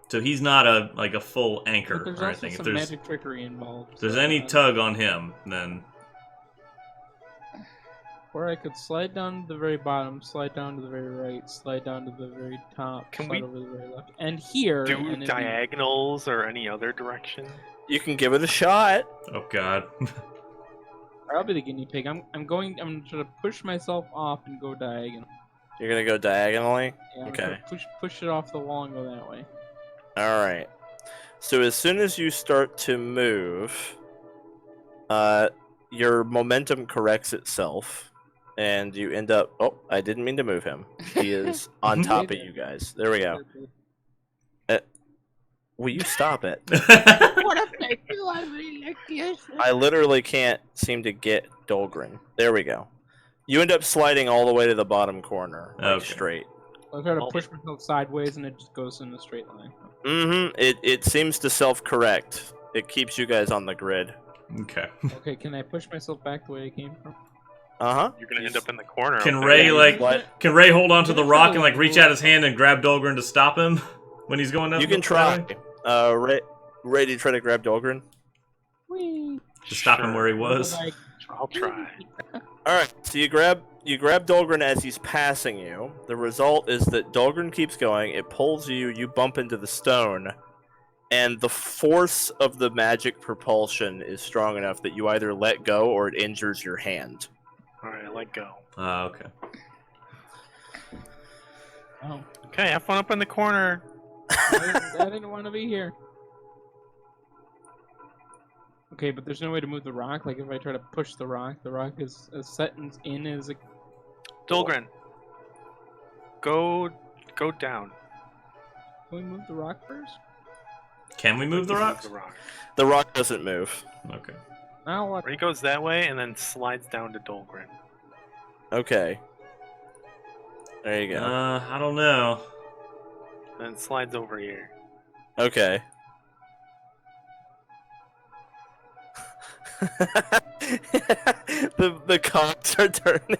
So he's not a full anchor But there's or also anything. some magic trickery involved. If there's so any I- tug on him, then Or I could slide down to the very bottom, slide down to the very right, slide down to the very top, Can slide we over to the very left, and here. Do and it'd be- diagonals or any other direction? You can give it a shot. oh god. I'll be the guinea pig. I'm trying to push myself off and go diagonal. You're gonna go diagonally. Yeah, I'm Okay. trying to push it off the wall and go that way. All right. So as soon as you start to move, your momentum corrects itself, and you end up. Oh, I didn't mean to move him. He is on top of you guys. There we go. Will you stop it? What if I do? I really like this. I literally can't seem to get Dolgrin. There we go. You end up sliding all the way to the bottom corner, like Okay. straight. I try to push myself sideways and it just goes in a straight line. Mm-hmm. It seems to self-correct. It keeps you guys on the grid. Okay. Okay, can I push myself back the way I came from? Uh-huh. You're gonna end up in the corner. Can okay? Ray What? can Ray hold onto the rock and like reach out his hand and grab Dolgrin to stop him when he's going up? You can try. Ray, did you try to grab Dolgrin? Whee! To stop him Sure. where he was. Like, I'll try. Alright, so you grab Dolgrin as he's passing you. The result is that Dolgrin keeps going, it pulls you, you bump into the stone, and the force of the magic propulsion is strong enough that you either let go or it injures your hand. Alright, let go. Okay. oh, Okay, have fun up in the corner. I didn't want to be here. Okay, but there's no way to move the rock. Like if I try to push the rock is as set in as a. Dolgrin, go down. Can we move the rock first? Can we move the rocks? The rock. The rock doesn't move. Okay. Now what? Ray goes that way and then slides down to Dolgrin. Okay. There you go. I don't know. Then slides over here. Okay. the cocks are turning.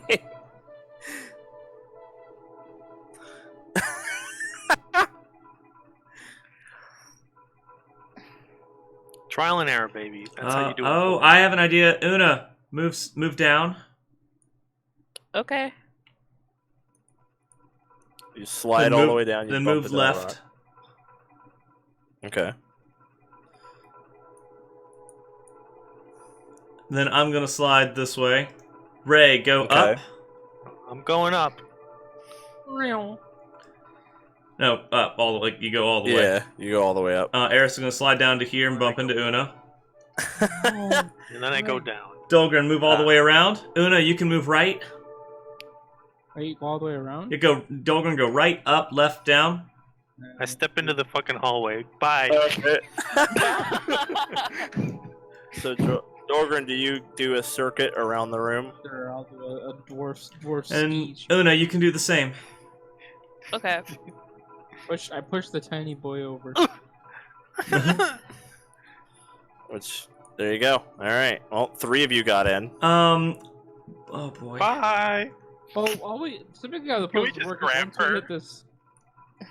Trial and error, baby. That's how you do it. I have an idea. Oona, Move down. Okay. You slide Then all the move- way down. You Then bump move into that rock. left. Okay. Then I'm gonna slide this way. Raye, go Okay. up. I'm going up. No, up. All the way. You go all the way. Yeah, you go all the way up. Eris is gonna slide down to here and bump into Oona. And then I go down. Dolgrin, move all the way around. Oona, you can move right. Are you all the way around? You go. Dolgrin, go right, up, left, down. I step into the fucking hallway. Bye. Okay. So, Dolgrin, do you do a circuit around the room? Sure, I'll do a dwarf And speech. Oona, you can do the same. Okay. I push the tiny boy over. Which, there you go. All right. Well, 3 of you got in. Oh boy. Bye. Oh wait, typically how the Can we post just works grab once we her? hit this.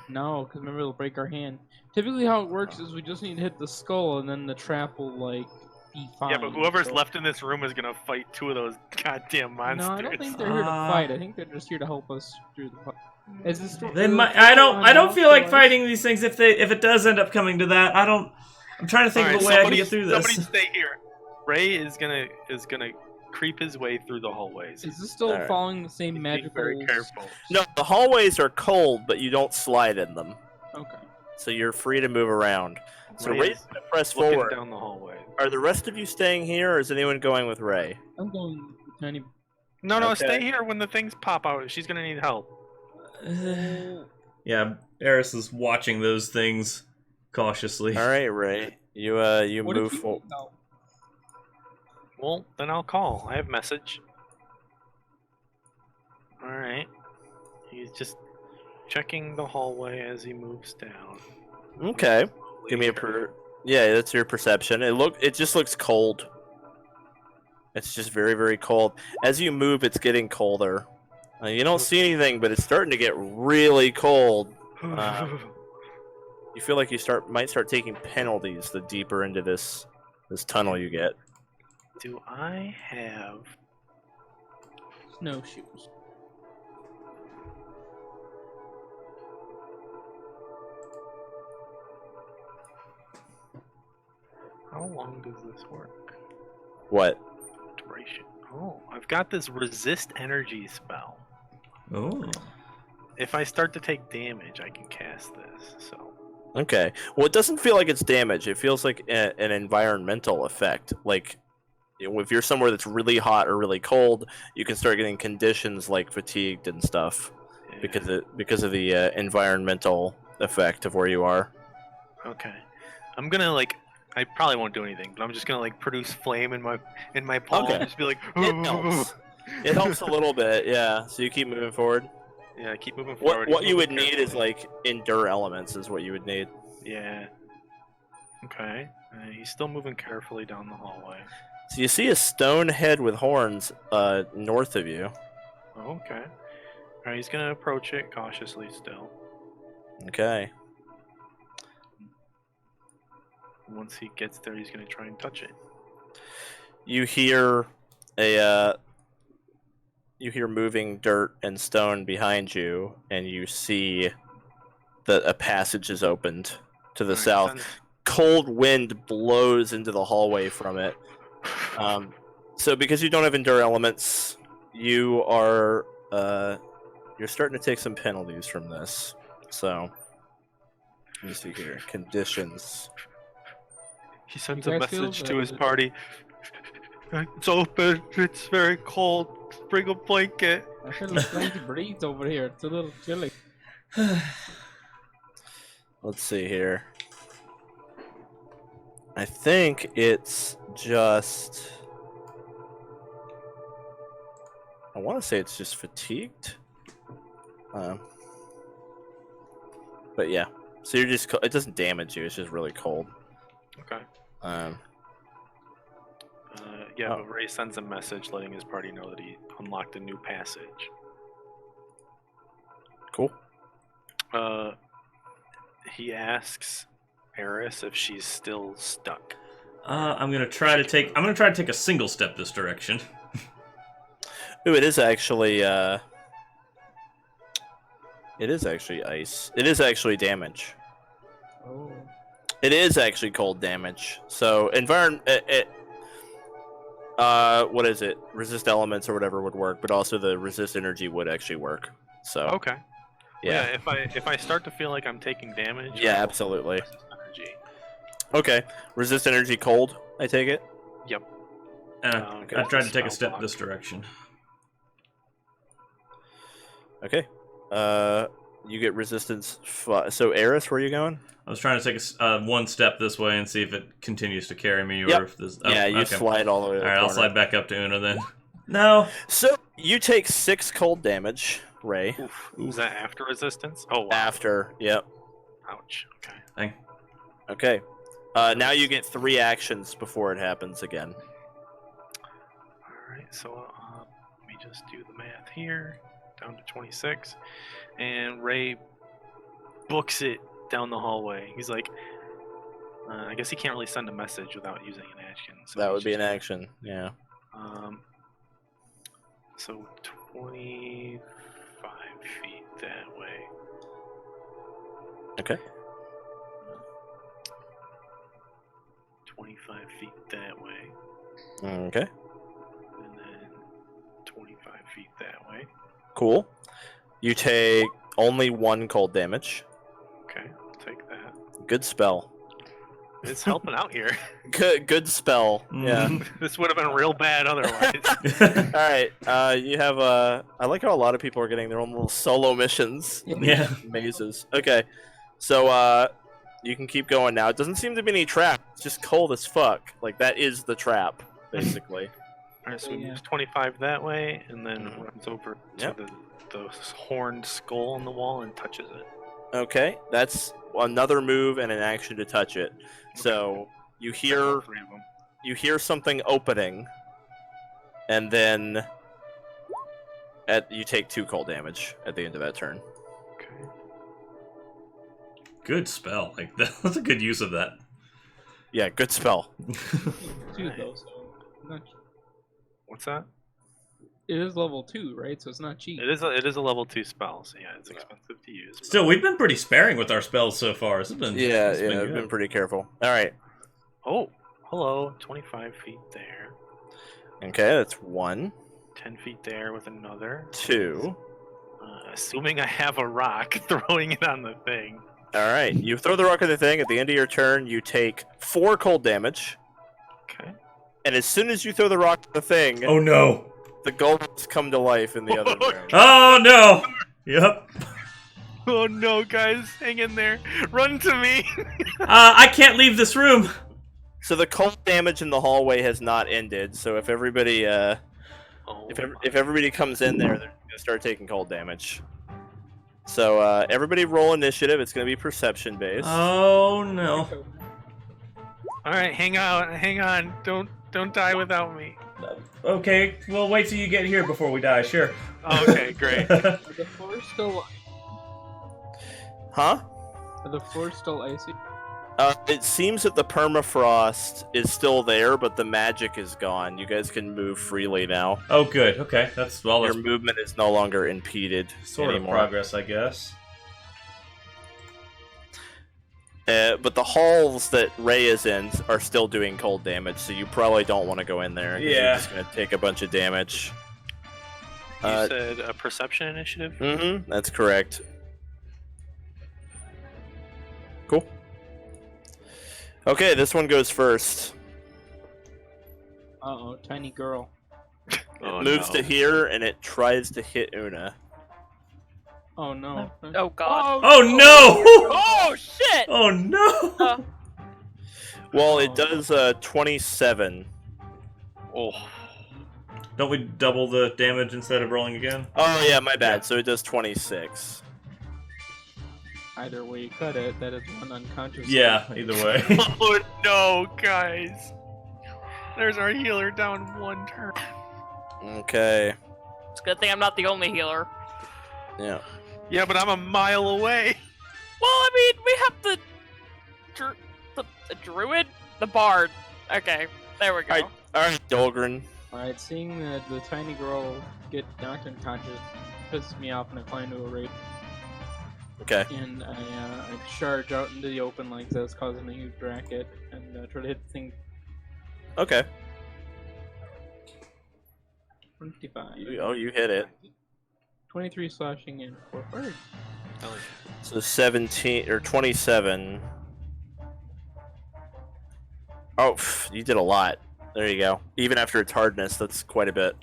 No, because remember it'll break our hand. Typically how it works is we just need to hit the skull and then the trap will like be fine. Yeah, but whoever's so- left in this room is gonna fight 2 of those goddamn monsters. No, I don't think they're here to fight. I think they're just here to help us through the fight. Is this They might. I don't feel like fighting these things if it does end up coming to that. I'm trying to think of a way I can get through this. Somebody stay here. Raye is gonna creep his way through the hallways. Is this still Alright. following the same Be magical? very careful. No, the hallways are cold, but you don't slide in them. Okay. So you're free to move around. So Raye Ray's is gonna press looking forward. down the hallway. Are the rest of you staying here, or is anyone going with Raye? I'm going with the tiny. No, Okay. stay here when the things pop out. She's gonna need help. Yeah, Eris is watching those things cautiously. All right, Raye. You What move if you forward. no. Well, then I'll call. I have message. Alright. He's just checking the hallway as he moves down. Okay. Give me a Yeah, that's your perception. It just looks cold. It's just very, very cold. As you move, it's getting colder. You don't see anything, but it's starting to get really cold. You feel like you might start taking penalties the deeper into this tunnel you get. Do I have... Snowshoes. How long does this work? What? Duration. Oh, I've got this resist energy spell. Oh. If I start to take damage, I can cast this, so... Okay. Well, it doesn't feel like it's damage. It feels like an environmental effect. Like, if you're somewhere that's really hot or really cold, you can start getting conditions like fatigued and stuff Yeah. because of the environmental effect of where you are. Okay. I'm gonna, I probably won't do anything, but I'm just gonna, produce flame in my palm Okay. and just be like... It helps. It helps a little bit, yeah. So you keep moving forward. Yeah, keep moving forward. What keep you would moving need is carefully. endure elements is what you would need. Yeah. Okay. He's still moving carefully down the hallway. So you see a stone head with horns north of you. Oh, okay. Alright, he's gonna approach it cautiously still. Okay. Once he gets there, he's gonna try and touch it. You hear moving dirt and stone behind you, and you see that a passage is opened to the Alright, south. send- Cold wind blows into the hallway from it. So because you don't have endure elements, you are you're starting to take some penalties from this. So let me see here. Conditions. He sends You a guys feel message to that- his party. It's open. It's very cold. Bring a blanket. I feel like trying to breathe over here. It's a little chilly. Let's see here. I think it's just. I want to say it's just fatigued. But yeah. So you're just. It doesn't damage you. It's just really cold. Okay. Yeah, Oh. but Raye sends a message letting his party know that he unlocked a new passage. Cool. He asks Eris if she's still stuck. I'm gonna try to take a single step this direction. Ooh, it is actually ice. It is actually damage. Oh. It is actually cold damage. So what is it? Resist elements or whatever would work, but also the resist energy would actually work. So Okay. yeah. If I start to feel like I'm taking damage. Yeah, I will absolutely. resist energy. Okay. Resist energy cold, I take it? Yep. And Okay. I tried to take a Spell step block. this direction. Okay. You get resistance. So, Eris, where are you going? I was trying to take one step this way and see if it continues to carry me, or Yep. if this. Yeah, you okay. slide all the way to All the right, I'll corner. slide back up to Una then. No. So, you take 6 cold damage, Raye. Oof. Is that after resistance? Oh, wow. After, yep. Ouch. Okay. Dang. Okay. Now you get 3 actions before it happens again. Alright, so let me just do the math here. Down to 26. And Raye books it down the hallway. He's like, I guess he can't really send a message without using an action. So That he's would be an just action, yeah. So 25 feet that way. Okay. 25 feet that way. Okay. And then 25 feet that way. Cool. You take only 1 cold damage. Okay, I'll take that. Good spell. It's helping out here. Good spell. Yeah. This would have been real bad otherwise. All right. You have I like how a lot of people are getting their own little solo missions. Yeah. Mazes. Okay. So you can keep going now. It doesn't seem to be any trap. It's just cold as fuck. Like that is the trap, basically. Alright, so he Yeah. moves 25 that way, and then Mhm. runs over Yep. to the horned skull on the wall and touches it. Okay. That's another move and an action to touch it. So you hear All 3 of them. something opening, and then you take 2 cold damage at the end of that turn. Okay. Good spell. Like that's a good use of that. Yeah, good spell. 2 though, so not, What's that? it is level 2, right? So it's not cheap. It is a level 2 spell, so yeah, it's expensive to use. but- Still, we've been pretty sparing with our spells so far. This has been Yeah, it's yeah, been I've good. been pretty careful. All right. Oh, hello, 25 feet there, Okay, that's 1, 10 feet there with another. 2. Assuming I have a rock, throwing it on the thing. All right. You throw the rock at the thing. At the end of your turn, you take 4 cold damage. Okay. And as soon as you throw the rock at the thing, Oh no! the golems come to life in the other room. Oh no! Yep. Oh no, guys, hang in there. Run to me. I can't leave this room. So the cold damage in the hallway has not ended. So if everybody, Oh, if everybody comes in there, they're gonna start taking cold damage. So everybody roll initiative. It's gonna be perception based. Oh no! all right, hang on. Don't die without me. Okay, we'll wait till you get here before we die. Sure. Okay, great. Are the floors still Huh? are the floors still icy? It seems that the permafrost is still there, but the magic is gone. You guys can move freely now. Oh, good. Okay, that's well. Your That's movement is no longer impeded sort anymore. of progress, I guess. But the halls that Raye is in are still doing cold damage, so you probably don't want to go in there. 'Cause Yeah. You're just going to take a bunch of damage. You said a perception initiative? Mm-hmm, that's correct. Cool. Okay, this one goes first. Uh-oh, tiny girl. Oh, It moves no. to here, and it tries to hit Oona. Oh no. Oh god. Oh no! Oh shit! Oh no! Well, it does 27. Oh. Don't we double the damage instead of rolling again? Oh, yeah, my bad. So it does 26. Either way you cut it, that is one unconscious. Yeah, either way. Oh no, guys. There's our healer down 1 turn. Okay. It's a good thing I'm not the only healer. Yeah. Yeah, but I'm a mile away. Well, I mean, we have the druid, the bard, Okay, there we go. Alright, Dolgrin. Alright, seeing the tiny girl get knocked unconscious pisses me off, and I fly into a raid. Okay. And I charge out into the open like this, causing a huge racket, and try to hit the thing. Okay. 25. You hit it. 23 slashing and 4 fire. So 17 or 27. Oh, you did a lot. There you go. Even after its hardness, that's quite a bit.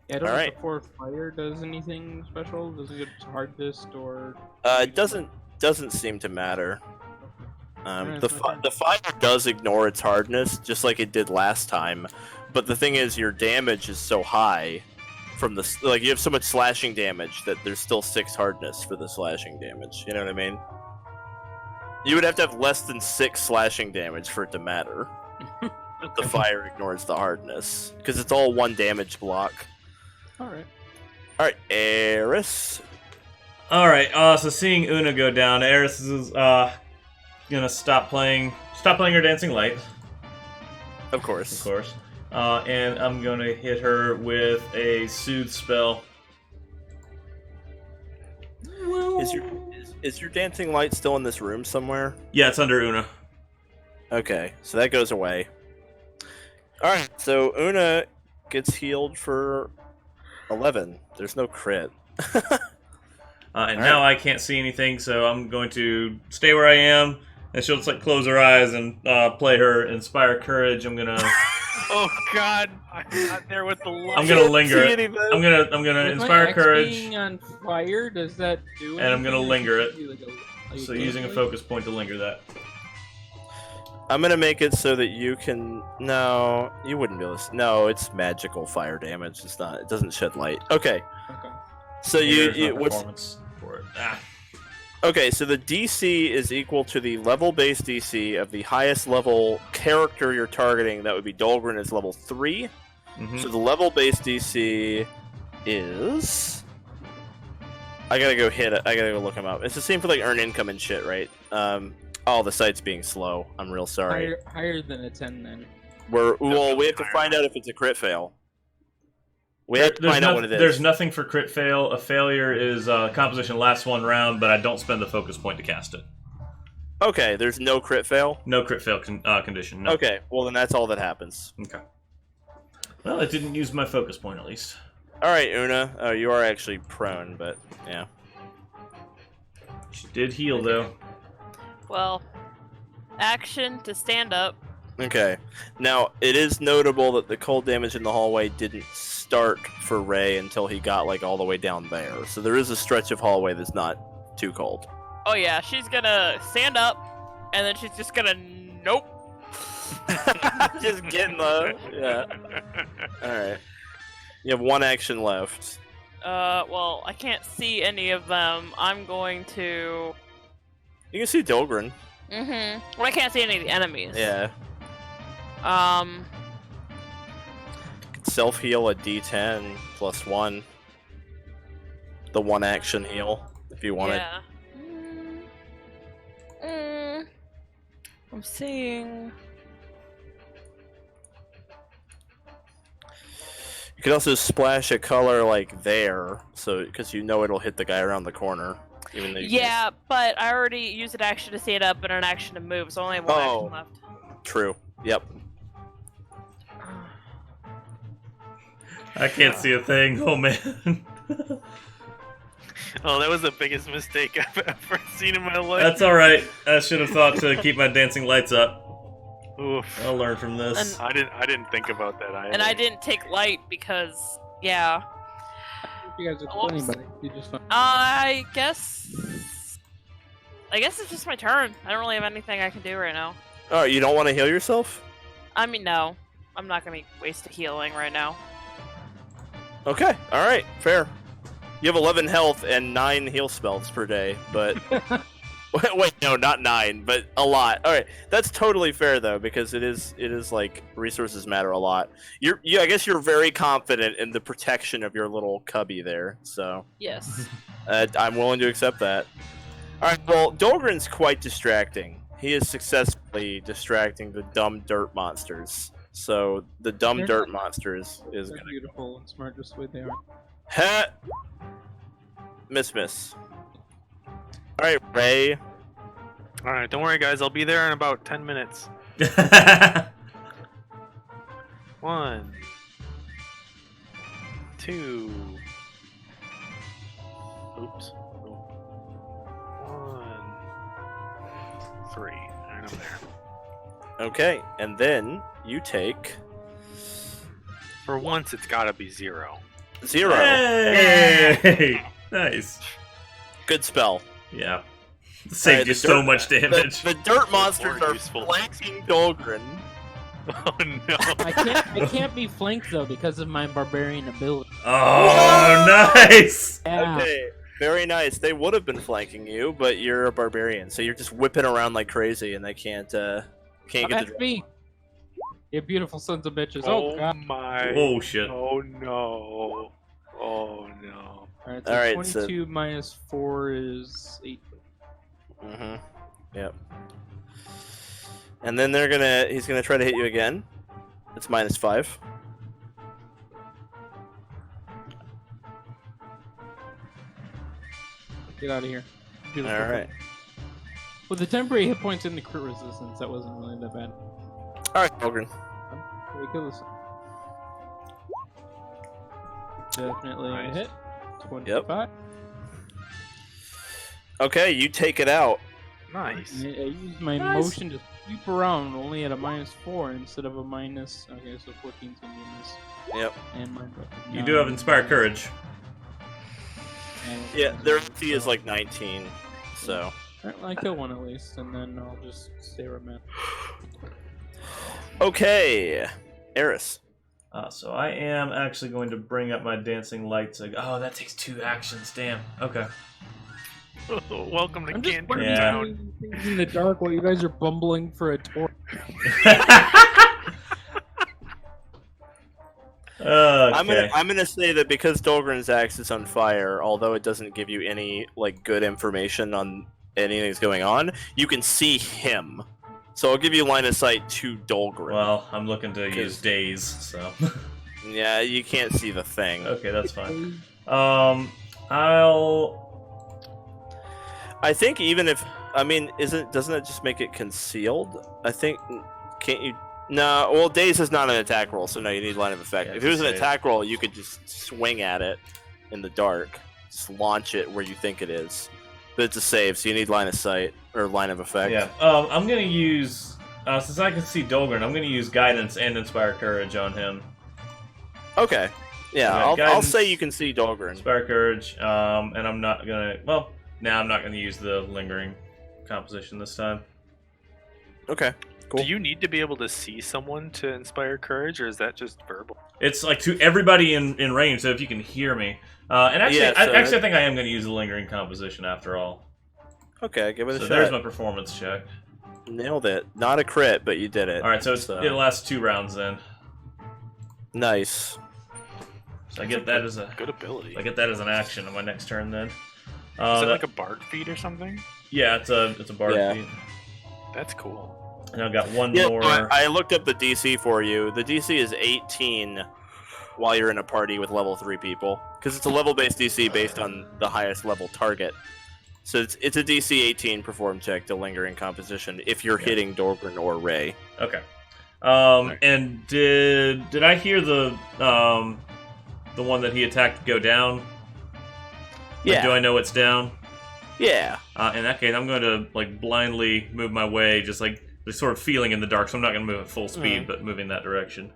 Yeah, I don't know Alright. if the 4 fire does anything special. Does it get hardest or? It doesn't seem to matter. Alright, The it's my turn. the fire does ignore its hardness, just like it did last time. But the thing is, your damage is so high from the like you have so much slashing damage that there's still 6 hardness for the slashing damage. You know what I mean? You would have to have less than 6 slashing damage for it to matter. The fire ignores the hardness because it's all 1 damage block. Alright. All right, Eris. All right. So seeing Oona go down, Eris is gonna stop playing her dancing light, Of course. of course, and I'm gonna hit her with a soothe spell. Is your dancing light still in this room somewhere? Yeah, it's under Oona. Okay, so that goes away. All right, so Oona gets healed for 11. There's no crit. And now I can't see anything, so I'm going to stay where I am, and she'll just like close her eyes and play her Inspire Courage. I'm gonna Oh God, I'm not there with the light. I'm gonna linger See it. anything? I'm gonna With Inspire my X Courage. being on fire, does that do And I'm gonna anything, or linger is it. be like a So using a gateway? focus point to linger that. I'm gonna make it so that you can. No, you wouldn't be able to. No, it's magical fire damage. It's not. It doesn't shed light. Okay, Okay. so There's no you what's performance for it. Ah. okay? So the DC is equal to the level-based DC of the highest level character you're targeting. That would be Dolgrin is level 3. Mhm. So the level-based DC is. I gotta go hit it. I gotta go look him up. It's the same for like earn income and shit, right? Oh, the site's being slow. I'm real sorry. Higher than a 10 then. We have to find out if it's a crit fail. We have to There's find out what it is. There's nothing for crit fail. A failure is composition lasts 1 round, but I don't spend the focus point to cast it. Okay, there's no crit fail. No crit fail condition. No. Okay, well then that's all that happens. Okay. Well, it didn't use my focus point at least. All right, Oona. Oh, you are actually prone, but yeah. She did heal though. Well, action to stand up. Okay. Now it is notable that the cold damage in the hallway didn't start for Raye until he got like all the way down there. So there is a stretch of hallway that's not too cold. Oh yeah, she's gonna stand up, and then she's just gonna nope. Just getting the yeah. All right. You have 1 action left. Well, I can't see any of them. I'm going to. You can see Dolgrin. Well, I can't see any of the enemies. Yeah. Self heal a D10 plus 1. The 1 action heal if you want it. Yeah. I'm seeing. You could also splash a color like there, so because you know it'll hit the guy around the corner. Even though you Yeah, but I already used an action to stand up and an action to move, so I only have 1 action left. can't. True. Yep. I can't see a thing. Oh man. Oh, that was the biggest mistake I've ever seen in my life. That's all right. I should have thought to keep my dancing lights up. Oof. I'll learn from this. I didn't think about that either. And I didn't take light because, yeah. You guys are plenty, buddy. You just fine. I guess it's just my turn. I don't really have anything I can do right now. Oh, you don't want to heal yourself? I mean, no. I'm not gonna waste a healing right now. Okay. All right. Fair. You have 11 health and 9 heal spells per day, but wait, no, not 9, but a lot. All right, that's totally fair though, because it is like resources matter a lot. I guess you're very confident in the protection of your little cubby there, so Yes. I'm willing to accept that. All right, well, Dolgrin's quite distracting. He is successfully distracting the dumb dirt monsters. So the dumb They're dirt not- monsters is They're gonna beautiful and smart just the way they are. ha miss. All right, Raye. All right, don't worry, guys. I'll be there in about 10 minutes. 1, 2. Oops. 1, 3. And I'm there. Okay, and then you take For once, it's gotta be 0. 0. Hey! Nice. Good spell. Yeah. Saved Alright, you the so dirt- much damage. The dirt monsters More are useful. flanking Dolgrin. Oh no. I can't be flanked though because of my barbarian ability. Oh, nice! Yeah. Okay, very nice. They would have been flanking you, but you're a barbarian, so you're just whipping around like crazy, and they can't get That's the. me. You beautiful sons of bitches. Oh, god. my. Oh, shit. Oh no. Oh no. Alright, so Alright, so- 22 minus 4 is 8. Mm-hmm. Yep. And then he's gonna try to hit you again. It's -5. Get out of here. Beautiful. All right. With the temporary hit points and the crit resistance, that wasn't really that bad. All right, Dolgrin. Ridiculous. Definitely a Nice. hit. 25. Okay, you take it out. Nice. I used my Nice. motion to sweep around only at a -4 instead of a minus. Okay, so 14's gonna be a miss. Yep. And my You do have Inspire Courage. Yeah, their AC is like 19, so. Alright, well, I kill one at least, and then I'll just stay where I'm at. Okay, Eris. So I am actually going to bring up my Dancing Lights. Oh, that takes 2 actions. Damn. Okay. Welcome to I'm just Canton Yeah. Town. doing things in the dark while you guys are bumbling for a tour. Okay. I'm gonna say that because Dolgrin's axe is on fire, although it doesn't give you any like good information on anything that's going on, you can see him. So I'll give you line of sight to Dolgrin. Well, I'm looking to use 'Cause- Daze, so. Yeah, you can't see the thing. Okay, that's fine. I think even if doesn't it just make it concealed? I think can't you? No, well, Daze is not an attack roll, so no, you need line of effect. Yeah, If it was an save. attack roll, you could just swing at it in the dark, just launch it where you think it is. But it's a save, so you need line of sight or line of effect. Yeah. I'm gonna use since I can see Dolgrin, I'm gonna use Guidance and Inspire Courage on him. Okay. Yeah, Yeah, I'll guidance. say you can see Dolgrin. Inspire Courage, and I'm not gonna. Well, now I'm not gonna use the Lingering composition this time. Okay. Cool. Do you need to be able to see someone to inspire courage, or is that just verbal? It's like to everybody in range, so if you can hear me. And actually, Yeah, so I think I am going to use the Lingering composition after all. Okay, give it a So shot. there's my performance check. Nailed it. Not a crit, but you did it. All right, so So- it'll last 2 rounds then. Nice. So I get that as a Good ability. I get that as an action on my next turn then. Is it that- like a bard feat or something? yeah, it's a bard Yeah. feat. That's cool. And I've got one Yeah, more. so I looked up the DC for you. The DC is 18 while you're in a party with level 3 people. Because it's a level-based DC based on the highest level target. So it's a DC 18 perform check to Lingering Composition if you're hitting Dolgrin or Raye. Okay. And did I hear the one that he attacked go down? Like, Yeah. do I know it's down? Yeah. In that case, I'm going to like blindly move my way, just sort of feeling in the dark. So I'm not going to move at full speed, but moving that direction.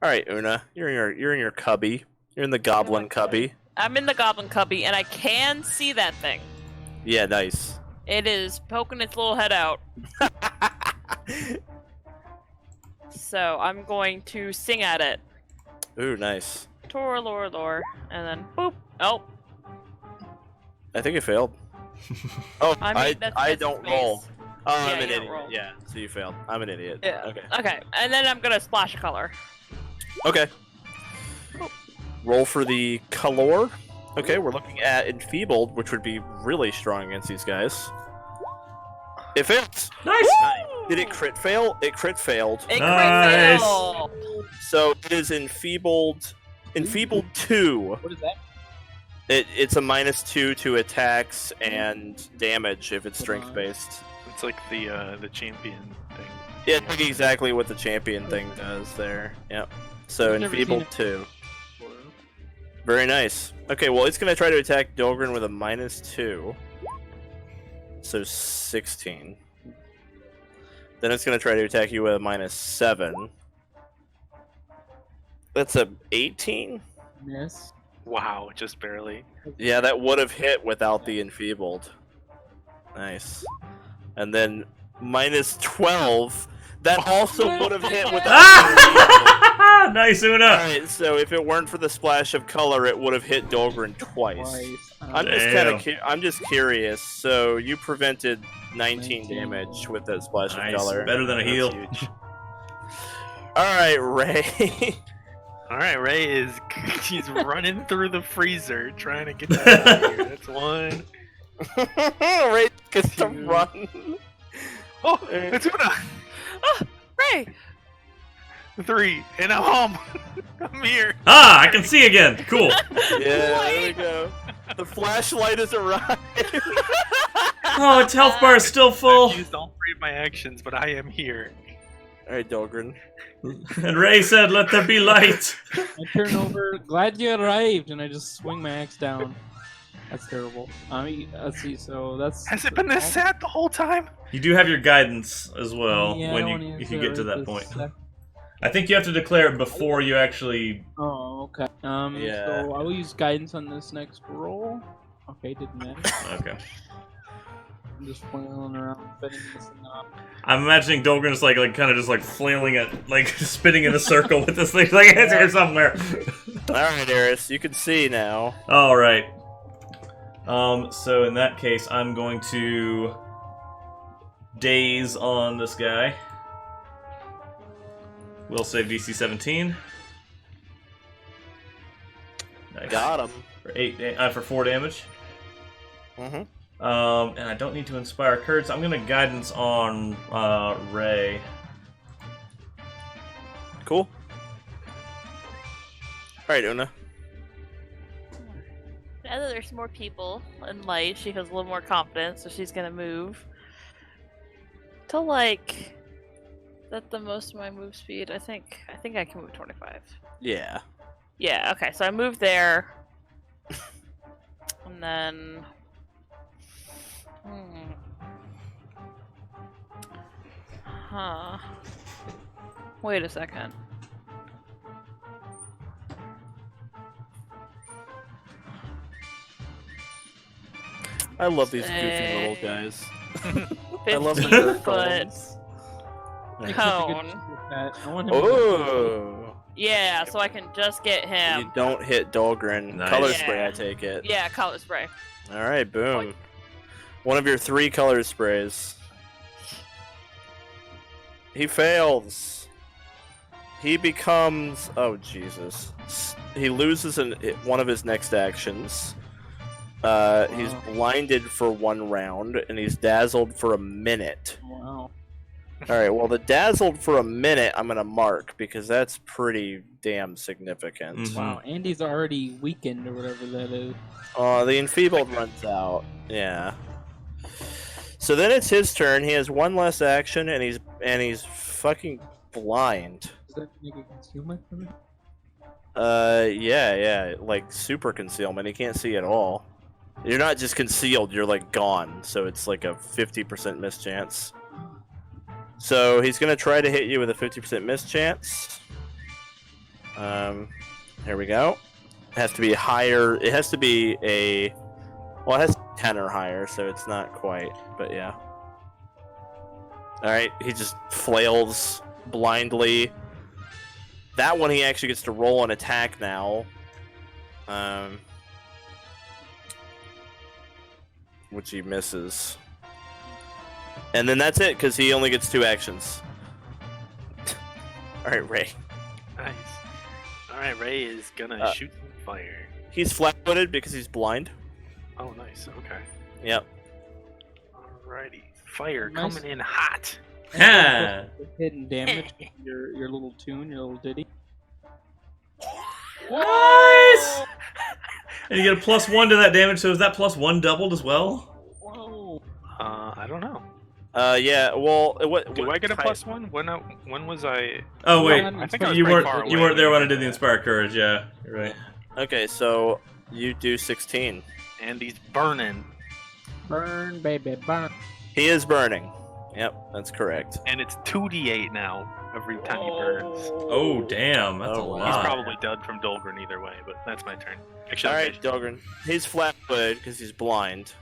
All right, Oona, you're in your cubby. You're in the goblin cubby. I'm in the goblin cubby, and I can see that thing. Yeah, nice. It is poking its little head out. So I'm going to sing at it. Ooh, nice. Tor, lore, lore, and then boop. Oh, I think it failed. Oh, I mean, that's I just don't space. roll. Oh, Yeah, I'm an you don't idiot. roll. Yeah, so you failed. I'm an idiot. Yeah. Okay. Okay, and then I'm gonna splash a color. Okay. Roll for the color. Okay, we're looking at enfeebled, which would be really strong against these guys. It fails. Nice. Did it crit fail? It crit failed. It Nice. crit failed. So it is enfeebled. Enfeebled 2. What is that? It's a -2 to attacks and damage if it's strength based. It's like the champion thing. Yeah, it's like exactly what the champion thing does there. Yep. So I've never enfeebled seen 2. Very nice. Okay, well it's gonna try to attack Dolgrin with a -2. So 16. Then it's gonna try to attack you with a -7. That's a 18? Miss. Wow, just barely. Yeah, that would have hit without the enfeebled. Nice. And then -12. That also would have hit without. Nice, Oona. Alright, so if it weren't for the splash of color, it would have hit Dolgrin twice. I'm just curious. So you prevented 19 damage with that splash Nice. of color. Better than a heal. Huge. Alright, Raye. All right, Raye is she's running through the freezer trying to get that out of here. That's 1. Raye gets to 2. run. Oh, it's Oona. Oh, Raye. 3, and I'm home. I'm here. Ah, I can see again. Cool. Yeah, there we go. The flashlight has arrived. Oh, its health bar is still full. I've used all 3 of my actions, but I am here. Alright, Dolgrin. And Raye said, "Let there be light." I turn over. Glad you arrived, and I just swing my axe down. That's terrible. Let's see. So that's. Has it been this sad the whole time? You do have your guidance as well Yeah, I when don't you wanna get to that this point. sec- I think you have to declare it before you actually. Oh, okay. Yeah. So I will use guidance on this next roll. Okay, didn't matter. Okay. I'm just flailing around, fitting this and that. I'm imagining Dolgrin is like kind of just like flailing at, like spinning in a circle with this thing. Like it's here somewhere. Alright, Eris, you can see now. All right. So in that case, I'm going to daze on this guy. Will save DC 17. Nice. Got him. For 4 damage. Mm-hmm. And I don't need to inspire courage. So I'm gonna guidance on Raye. Cool. Alright, Oona. Now that there's more people in light, she feels a little more confident, so she's gonna move to like. That's the most of my move speed. I think I can move 25. Yeah. Yeah. Okay. So I moved there, and then. Huh. Wait a second. I love these goofy little guys. I 15 love the foot golems. cone. I want him to Oh. Yeah, so I can just get You him. don't hit Dolgrin. Nice. Color Yeah. spray, I take it. Yeah, color spray. Alright, boom. One of your 3 color sprays. He fails. He becomes... Oh, Jesus. He loses one of his next actions. He's blinded for 1 round, and he's dazzled for a minute. Wow. Alright, well, the dazzled for a minute I'm going to mark, because that's pretty damn significant. Mhm. Wow. Andy's already weakened or whatever that is. The enfeebled runs out. Yeah. So then it's his turn. He has 1 less action, and he's fucking blind. Does that make a concealment for me? Yeah, like super concealment. He can't see at all. You're not just concealed, you're like gone. So it's like a 50% miss chance. So he's gonna try to hit you with a 50% miss chance. Here we go. It has to be higher. It has to be well, it has 10 or higher, so it's not quite, but yeah. Alright, he just flails blindly. That one he actually gets to roll an attack now. Which he misses. And then that's it, because he only gets 2 actions. Alright, Raye. Nice. Alright, Raye is gonna shoot some fire. He's flat-footed because he's blind. Oh, nice. Okay. Yep. Alrighty. Fire Nice. coming in hot. Ha! Hidden damage. Your little tune, your little ditty. Nice! And you get a +1 to that damage, so is that +1 doubled as well? Whoa. I don't know. Yeah. Well, what Do I get a type- +1? When was I? Oh wait, I think I was you pretty weren't far you away weren't there when I when did you the did Inspire Courage. Yeah, you're right. Okay, so you do 16. And he's burning, Burn, baby, burn. He is burning. Yep, that's correct. and it's 2d8 now every time he burns. Oh damn, that's a Oh, wow. He's lot. probably dead from Dolgrin either way, but that's my turn. Actually, All I'm right, patient. Dolgrin. He's flat-footed because he's blind.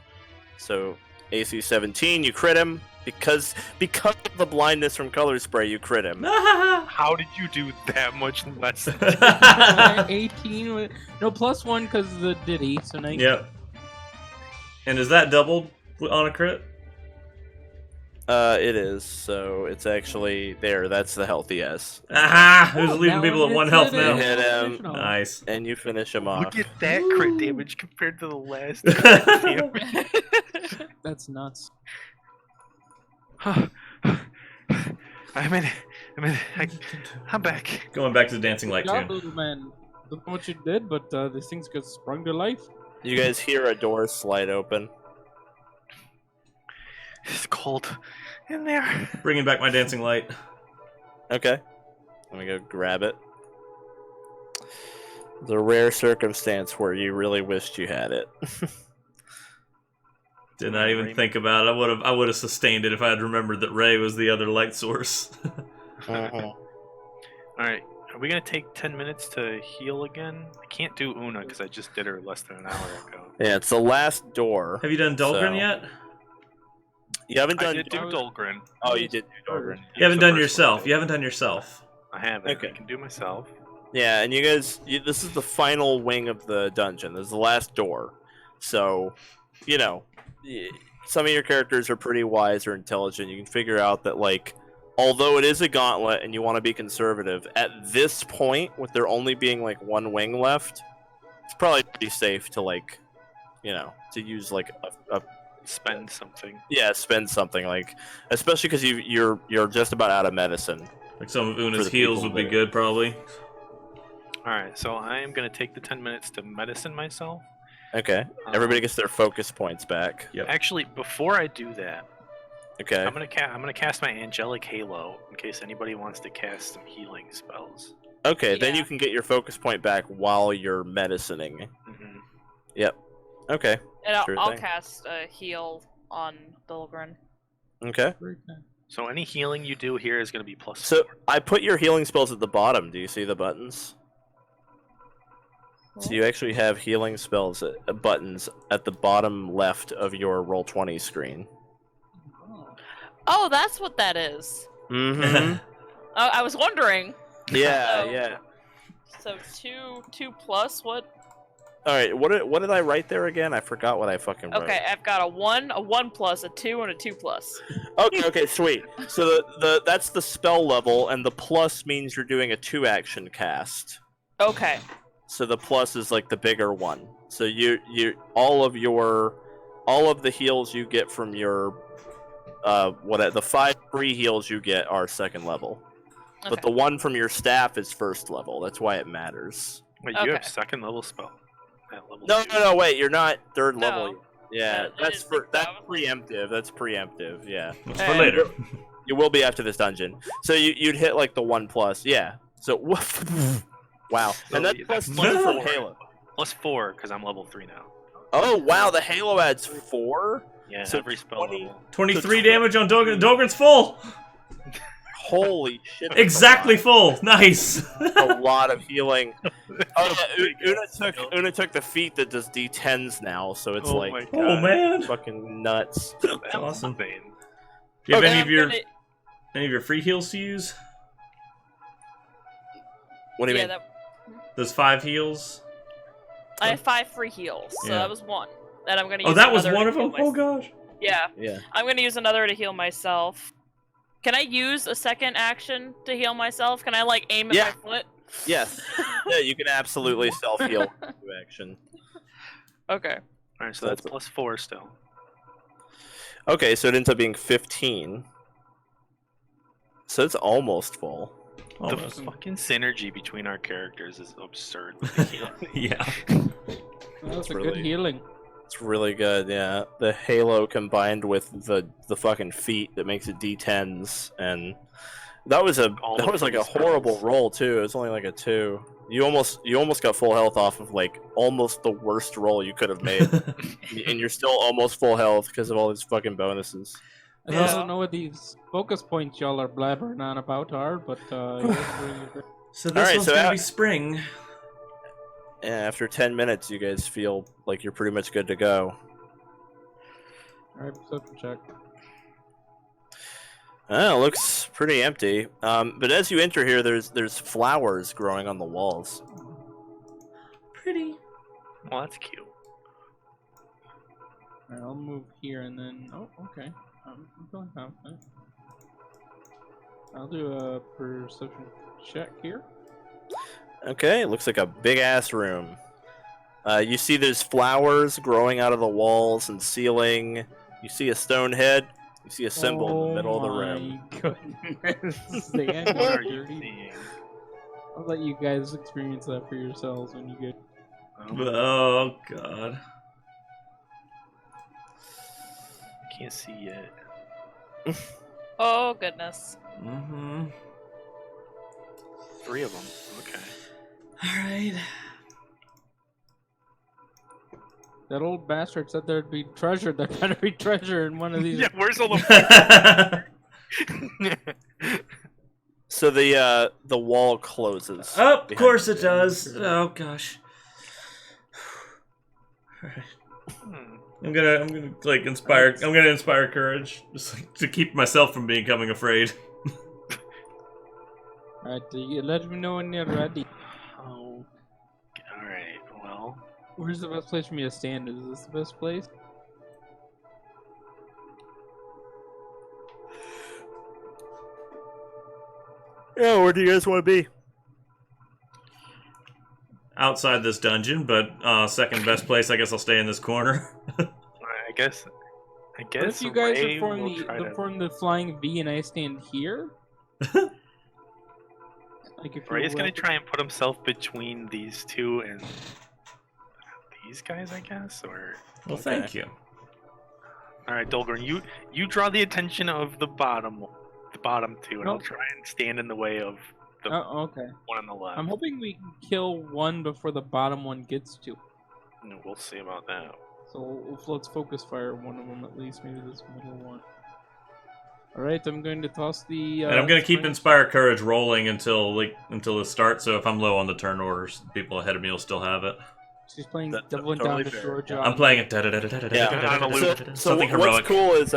So AC 17, you crit him because of the blindness from color spray. You crit him. How did you do that much less? 18 with no +1 because of the ditty, so 19. Yep. And is that doubled on a crit? It is. So it's actually there. That's the healthy yes. Aha! Who's Oh, leaving now people at it's 1 health it. You now? hit him. Additional. Nice. And you finish him off. Look at that crit damage compared to the last damage. That's nuts. I'm back. Going back to the dancing light Good job, tune. little man. Don't know what you did, but these things got sprung to life. You guys hear a door slide open. It's cold in there. Bringing back my dancing light. Okay. Let me go grab it. The rare circumstance where you really wished you had it. Did not even think about it. I would have sustained it if I had remembered that Raye was the other light source. Mhm. Alright, are we gonna take 10 minutes to heal again? I can't do Oona because I just did her less than an hour ago. Yeah, it's the last door. Have you done Dolgrin So- yet? You haven't I done. did do Dolgrin. Oh, you did do Dolgrin. You haven't the done first yourself. one. You haven't done yourself. I haven't. Okay. I can do myself. Yeah, and you guys, this is the final wing of the dungeon. This is the last door. So, you know, some of your characters are pretty wise or intelligent. You can figure out that, like, although it is a gauntlet and you want to be conservative, at this point, with there only being, like, one wing left, it's probably pretty safe to, like, you know, to use, like, a Spend something. yeah, spend something, like, especially because you're just about out of medicine. Like some of For Una's the heals people would be that- good, probably. Alright, so I am gonna take the 10 minutes to medicine myself. Okay, everybody gets their focus points back. Yep. Actually, before I do that, Okay. I'm gonna cast my angelic halo in case anybody wants to cast some healing spells. Okay, then Yeah. you can get your focus point back while you're medicining. hmm Yep. Okay. And I'll, Sure I'll thing. cast a heal on Dolgrin. Okay. Very kind. So any healing you do here is gonna be plus So 4. I put your healing spells at the bottom. Do you see the buttons? So you actually have healing spells buttons at the bottom left of your Roll20 screen. Oh, that's what that is. Mm-hmm. I was wondering. Yeah, Oh. yeah. So two plus what? All right. What did I write there again? I forgot what I fucking wrote. Okay, I've got a 1 plus, a 2, and a 2 plus. Okay, sweet. So the that's the spell level, and the plus means you're doing a 2-action cast. Okay. So the plus is like the bigger one. So you all of the heals you get from your the 5 free heals you get are second level. But Okay. the one from your staff is first level. That's why it matters. Wait, you have Okay. second level spell. At level No, 2. no, wait, you're not third No. level. Yeah, I that's didn't think that's that was- preemptive. That's preemptive. Yeah. That's Hey. for later. You will be after this dungeon. So you'd hit like the 1 plus. Yeah. So wow. And that's So plus that's 2 from four. Halo. Plus 4 because I'm level 3 now. Oh wow, the Halo adds 4. Yeah, So every spell 20 level. 23 damage on Dolgrin. Dolgrin's full. Holy shit. that's Exactly a full. Nice. lot. A lot of healing. Oh yeah, Una took the feat that does D10s now, so it's Oh like my Oh God. man. fucking nuts. That's awesome. insane. Do you have Okay. any of your I'm gonna- any of your free heals to use? What do you yeah, mean? Those 5 heals. I have 5 free heals, so Yeah. that was 1. And I'm gonna use Oh, that was another one to of heal them. Oh myself. gosh. Yeah, Yeah. I'm gonna use another to heal myself. Can I use a second action to heal myself? Can I like aim at Yeah. my foot? Yes. Yeah, you can absolutely self heal action. Okay. Alright, so that's plus 4 still. Okay, so it ends up being 15. So it's almost full. Almost. The fucking synergy between our characters is absurd. With the healing. Yeah. That's a good really- healing. It's really good, yeah. The halo combined with the fucking feat that makes it D10s, and that was All that the was like free a horrible spells. roll too. It was only like a 2. You almost got full health off of like almost the worst roll you could have made, and you're still almost full health because of all these fucking bonuses. I don't know what these focus points y'all are blabbering on about are, but So this Alright, one's so gonna at- be spring. And after 10 minutes, you guys feel like you're pretty much good to go. Alright, perception check. Oh, it looks pretty empty. But as you enter here, there's flowers growing on the walls. Pretty. Well, that's cute. Alright, I'll move here and then. Oh, okay. I'm feeling confident. I'll do a perception check here. Okay, it looks like a big ass room. You see there's flowers growing out of the walls and ceiling. You see a stone head. You see a symbol in the middle of the room. Oh my goodness. Dan, What are you dirty. seeing? I'll let you guys experience that for yourselves when you get. Oh god. Can't see yet. Oh goodness. Mm-hmm. 3 of them. Okay. Alright. That old bastard said there'd be treasure. There better be treasure in one of these. Yeah, where's all the So the wall closes. Oh, of behind course you. it does. Oh gosh. Alright. Hmm. I'm gonna like inspire. I'm gonna inspire courage, just like, to keep myself from becoming afraid. Alright, you let me know when you're ready. Oh. Alright, well. Where's the best place for me to stand? Is this the best place? Yeah, where do you guys want to be? Outside this dungeon, but second best place. I guess I'll stay in this corner. I guess. What if you guys Raye are form will try to- form the flying V and I stand here? Like if Raye's you gonna try and put himself between these two and these guys, I guess, or. Well, thank you. All right, Dolgrin, you draw the attention of the bottom two, and I'll Nope. try and stand in the way of the Oh, okay. one on the left. I'm hoping we can kill one before the bottom one gets to. No, we'll see about that. So let's focus fire one of them at least. Maybe this middle one. All right, I'm going to toss the. And I'm gonna keep spring- inspire courage rolling until it starts. So if I'm low on the turn orders, people ahead of me will still have it. She's playing That's doubling totally down to fair. Georgia. I'm playing it. Yeah. Something heroic. What's cool is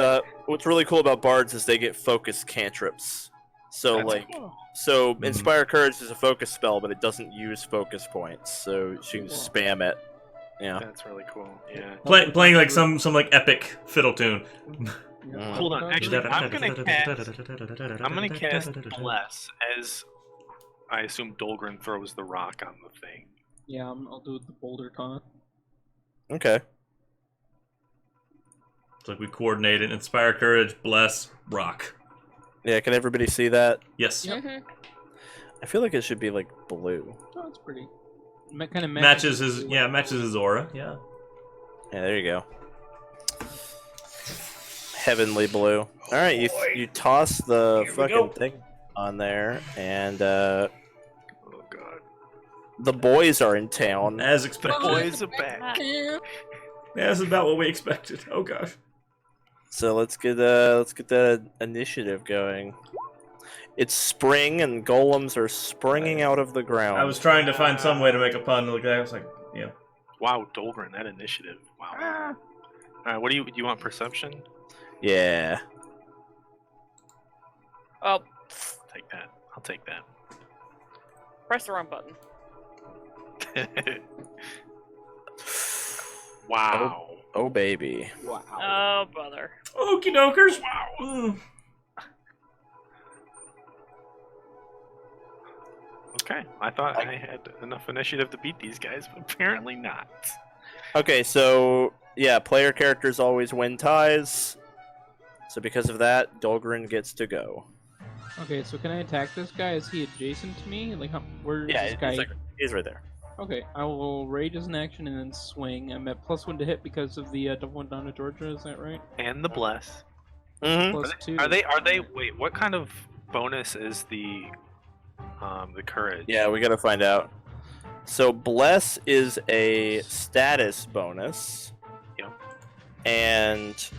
what's really cool about bards is they get focus cantrips. So That's like cool. so Mhm. inspire courage is a focus spell, but it doesn't use focus points, so she can Cool. spam it. Yeah. That's really cool. Yeah. Playing like some like epic fiddle tune. Yeah. Hold on, actually, I'm gonna cast Bless as I assume Dolgrin throws the rock on the thing. Yeah, I'll do the boulder taunt. Okay. It's like we coordinate it. Inspire courage, bless, rock. Yeah, can everybody see that? Yes. Yep. Mhm. I feel like it should be like blue. Oh, it's pretty. Kind of Matches his aura. Yeah. Yeah, there you go. Heavenly blue. All right, you toss the Here we fucking go. thing on there, and Oh god. the boys are in town. As expected. Boys are back. Yeah, that's about what we expected. Oh gosh. So let's get the initiative going. It's spring, and golems are springing out of the ground. I was trying to find some way to make a pun. Look, I was like, yeah. Wow, Dolgrin, that initiative. Wow. Alright, what do you want perception? Yeah. Oh, Take that. I'll take that. press the wrong button. Wow. Oh baby. Wow. Oh brother. Okie dokers. Wow. Okay, I thought I had enough initiative to beat these guys, but apparently not. Okay, so yeah, player characters always win ties. So because of that, Dolgrin gets to go. Okay, so can I attack this guy? Is he adjacent to me? Like, where is this guy? He's right there. Okay, I will rage as an action and then swing. I'm at +1 to hit because of the double one down to Georgia. Is that right? And the bless. Mm-hmm. +2. Are they? Wait, what kind of bonus is the courage? Yeah, we gotta find out. So bless is a status bonus. Yep. And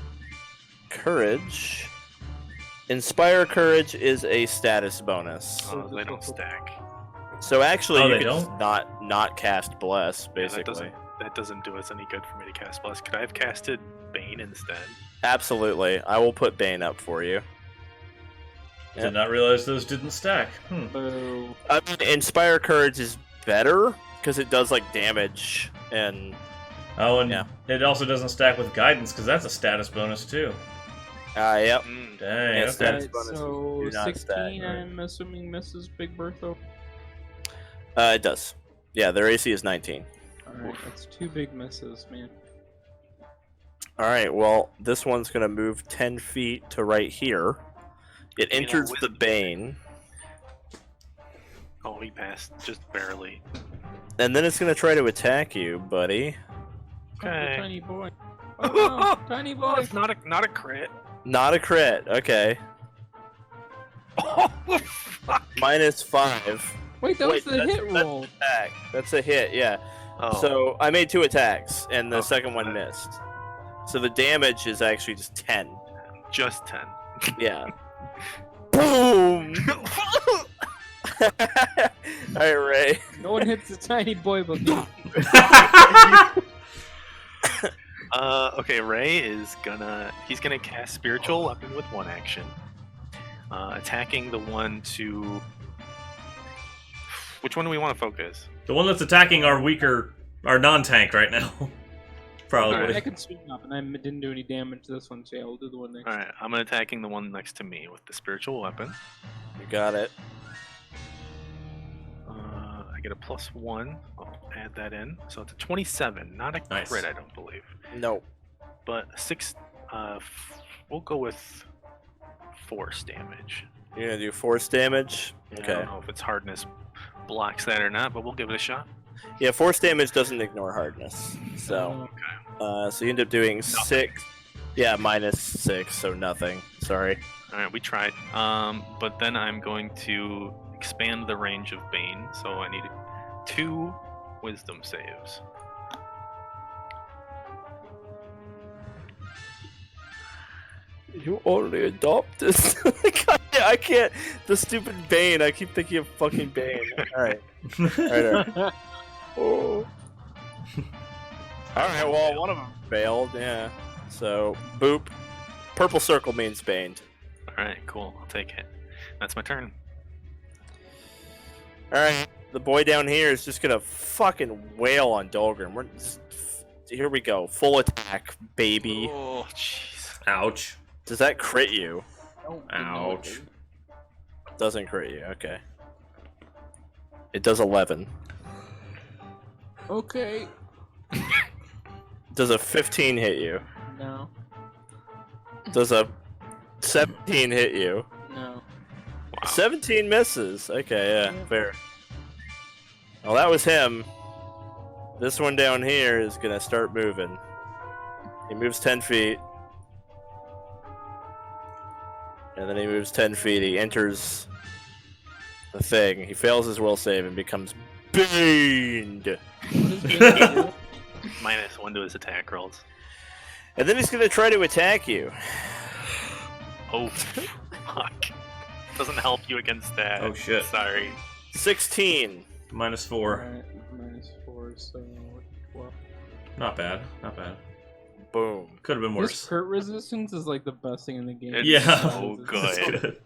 inspire courage is a status bonus. Oh, they don't stack. So actually, Oh, you they can just don't? not cast bless, Yeah, basically. that doesn't do us any good for me to cast bless. Could I have casted Bane instead? Absolutely, I will put Bane up for you. Did not realize those didn't stack. Boo. I mean, inspire courage is better because it does like damage and Oh, and Yeah. it also doesn't stack with guidance because that's a status bonus too. yep. Mm. Dang. Yeah, okay. status bonuses So do not 16, stack, right? I'm assuming misses Big Bertha. It does. Yeah, their AC is 19. Alright, that's 2 big misses, man. All right, well, this one's going to move 10 feet to right here. It You know, enters with- the Bane, Oh, he passed just barely. and then it's going to try to attack you, buddy. Oh, the Okay. tiny boy. Oh, no, tiny Oh, boy. it's not a crit. Not a crit. Okay. Oh, fuck. -5. Wait, that was the that's- hit that's roll. Attack. That's a hit, yeah. Oh. So I made 2 attacks, and the Oh, second one okay. missed. So the damage is actually just 10. just 10. Yeah. Boom! Alright, Raye. No one hits the tiny boy but me. Okay, Raye is he's gonna cast Spiritual Weapon with 1 action. Attacking the one to... Which one do we want to focus? The one that's attacking our non-tank right now. Probably. Alright. I can swing up, and I didn't do any damage to this one, so yeah, we'll do the one next. Alright, I'm attacking the one next to me with the Spiritual Weapon. You got it. I get a +1. I'll add that in. So it's a 27. Not a Nice. crit, I don't believe. No. But 6... we'll go with force damage. You're gonna do force damage? I Okay. don't know if its hardness blocks that or not, but we'll give it a shot. Yeah, force damage doesn't ignore hardness. So, so you end up doing 6. Yeah, -6, so nothing. Sorry. Alright, we tried. But then I'm going to expand the range of Bane, so I need 2 wisdom saves. You already adopted. I can't. The stupid Bane. I keep thinking of fucking Bane. Alright. Alright. Oh. Alright, well, one of them failed, yeah. So, boop. Purple circle means Bane. Alright, cool. I'll take it. That's my turn. Alright, the boy down here is just gonna fucking wail on Dolgrin. Here we go. Full attack, baby. Oh, jeez. Ouch. Does that crit you? Ouch. Doesn't crit you, okay. It does 11. Okay. Does a 15 hit you? No. Does a 17 hit you? No. Wow. 17 misses. Okay, yeah, fair. Well, that was him. This one down here is gonna start moving. He moves 10 feet. And then he moves 10 feet. He enters the thing. He fails his will save and becomes baned. -1 to his attack rolls. And then he's gonna try to attack you. Oh, fuck. Doesn't help you against that. Oh, shit. Sorry. 16. -4. Alright, -4, so 12. Not bad. Not bad. Boom. Could have been This worse. crit resistance is like the best thing in the game. It's Yeah. so That's good. good.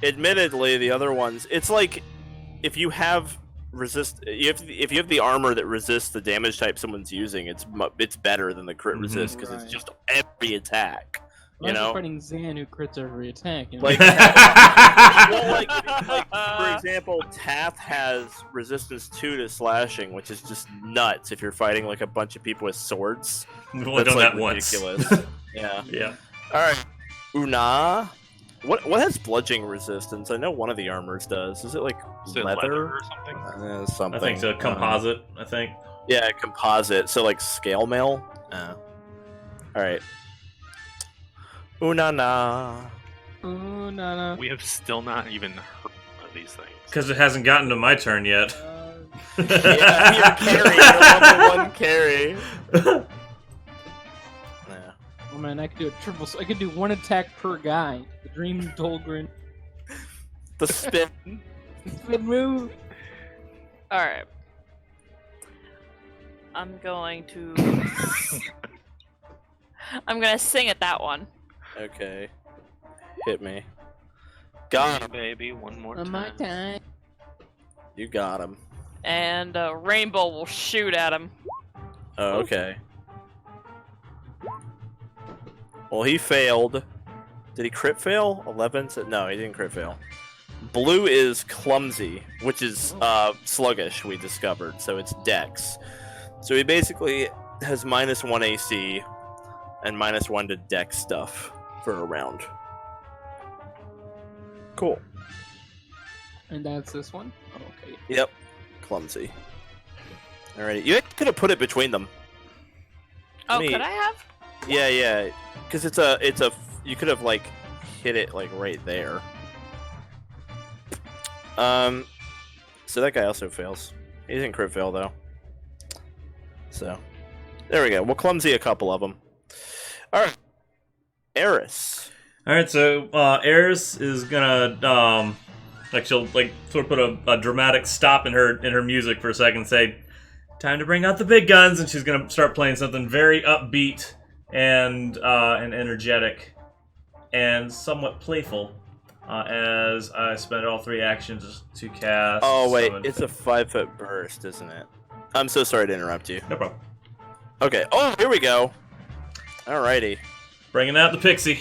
Admittedly, the other ones, it's like if you have if you have the armor that resists the damage type someone's using, it's better than the crit Mhm. resist because Right. it's just every attack. Unless You you're know? fighting Zan who crits every attack. You know? Like, well, like for example, Tath has resistance 2 to slashing, which is just nuts if you're fighting like a bunch of people with swords. We've only That's done like that once. ridiculous. Yeah. Yeah. All right. Oona. What has bludgeoning resistance? I know one of the armors does. Is it like Is it leather? or something? Something. I think so. Composite. I think. Yeah, composite. So like scale mail. All right. Oona na. Ooh, nah. We have still not even heard of these things. Because it hasn't gotten to my turn yet. Yeah, you're carry. You're level 1 carry. Yeah. Oh man, I could do a triple. I could do 1 attack per guy. The Dream Dolgrin. The spin. Good move. All right. I'm going to. I'm gonna sing at that one. Okay. Hit me. Got him. Baby, one more On my time. time. You got him. And Rainbow will shoot at him. Oh, okay. Well, he failed. Did he crit fail? 11? No, he didn't crit fail. Blue is clumsy, which is sluggish, we discovered, so it's dex. So he basically has -1 AC and -1 to dex stuff for a round. Cool. And that's this one? Oh, okay. Yep. Clumsy. Alrighty. You could have put it between them. Oh, Me- could I have? Yeah. Because it's a. You could have like hit it like right there. So that guy also fails. He didn't crit fail though. So there we go. We'll clumsy a couple of them. All right. Eris. All right, so Eris is gonna she'll like sort of put a dramatic stop in her music for a second, and say, "Time to bring out the big guns," and she's gonna start playing something very upbeat and energetic and somewhat playful. As I spend all 3 actions to cast. Oh wait, summon- it's a 5-foot burst, isn't it? I'm so sorry to interrupt you. No problem. Okay. Oh, here we go. Alrighty. Bringing out the pixie.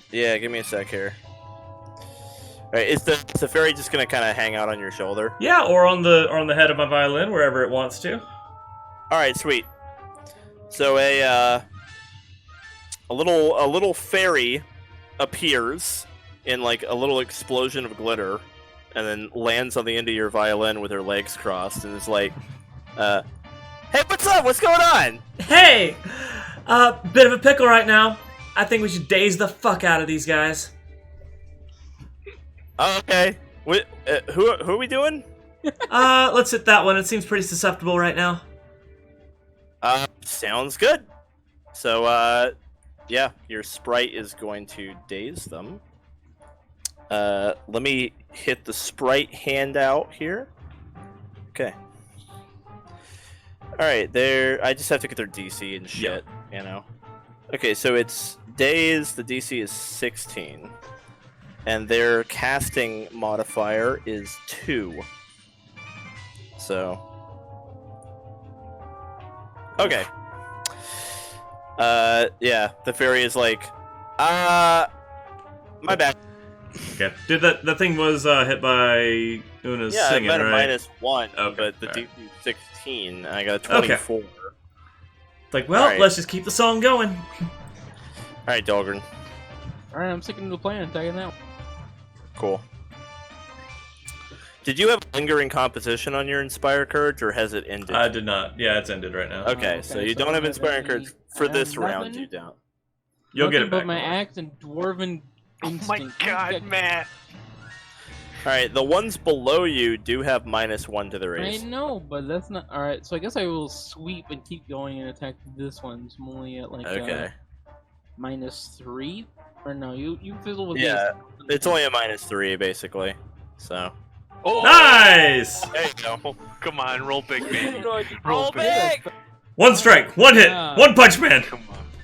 Yeah, give me a sec here. Alright, is the fairy just gonna kind of hang out on your shoulder? Yeah, or on the head of my violin, wherever it wants to. Alright, sweet. So a little fairy appears in like a little explosion of glitter, and then lands on the end of your violin with her legs crossed, and is like, "Hey, what's up? What's going on?" Hey, bit of a pickle right now. I think we should daze the fuck out of these guys. Oh, okay. Who are we doing? Let's hit that one. It seems pretty susceptible right now. Sounds good. So, yeah, your sprite is going to daze them. Let me hit the sprite handout here. Okay. Alright, I just have to get their DC and shit, you know. Okay, so it's daze, the DC is 16. And their casting modifier is 2. So. Okay. Yeah, the fairy is like, my bad. Okay. Did that thing was hit by Oona's Yeah, singing, I got a right? -1, Okay, but the alright. DC is 16, and I got a 24. Like, well, Alright. let's just keep the song going. Alright, Dolgrin. Alright, I'm sticking to the plan, tagging that one. Cool. Did you have lingering composition on your Inspire Courage, or has it ended? I did not. Yeah, it's ended right now. Okay, so you don't have Inspire Courage for this round, nothing? you don't. You'll get Nothing it but back. my axe and dwarven Oh instinct. my god, Matt! Alright, the ones below you do have -1 to their I AC. know, but that's not alright. So I guess I will sweep and keep going and attack this one. I'm only at like Okay. -3, or no? You fizzle with Yeah, this. it's only a -3, basically. So. Oh, Nice! There you go. come on, roll big, baby. Roll big! One strike, one hit, Yeah. one punch man.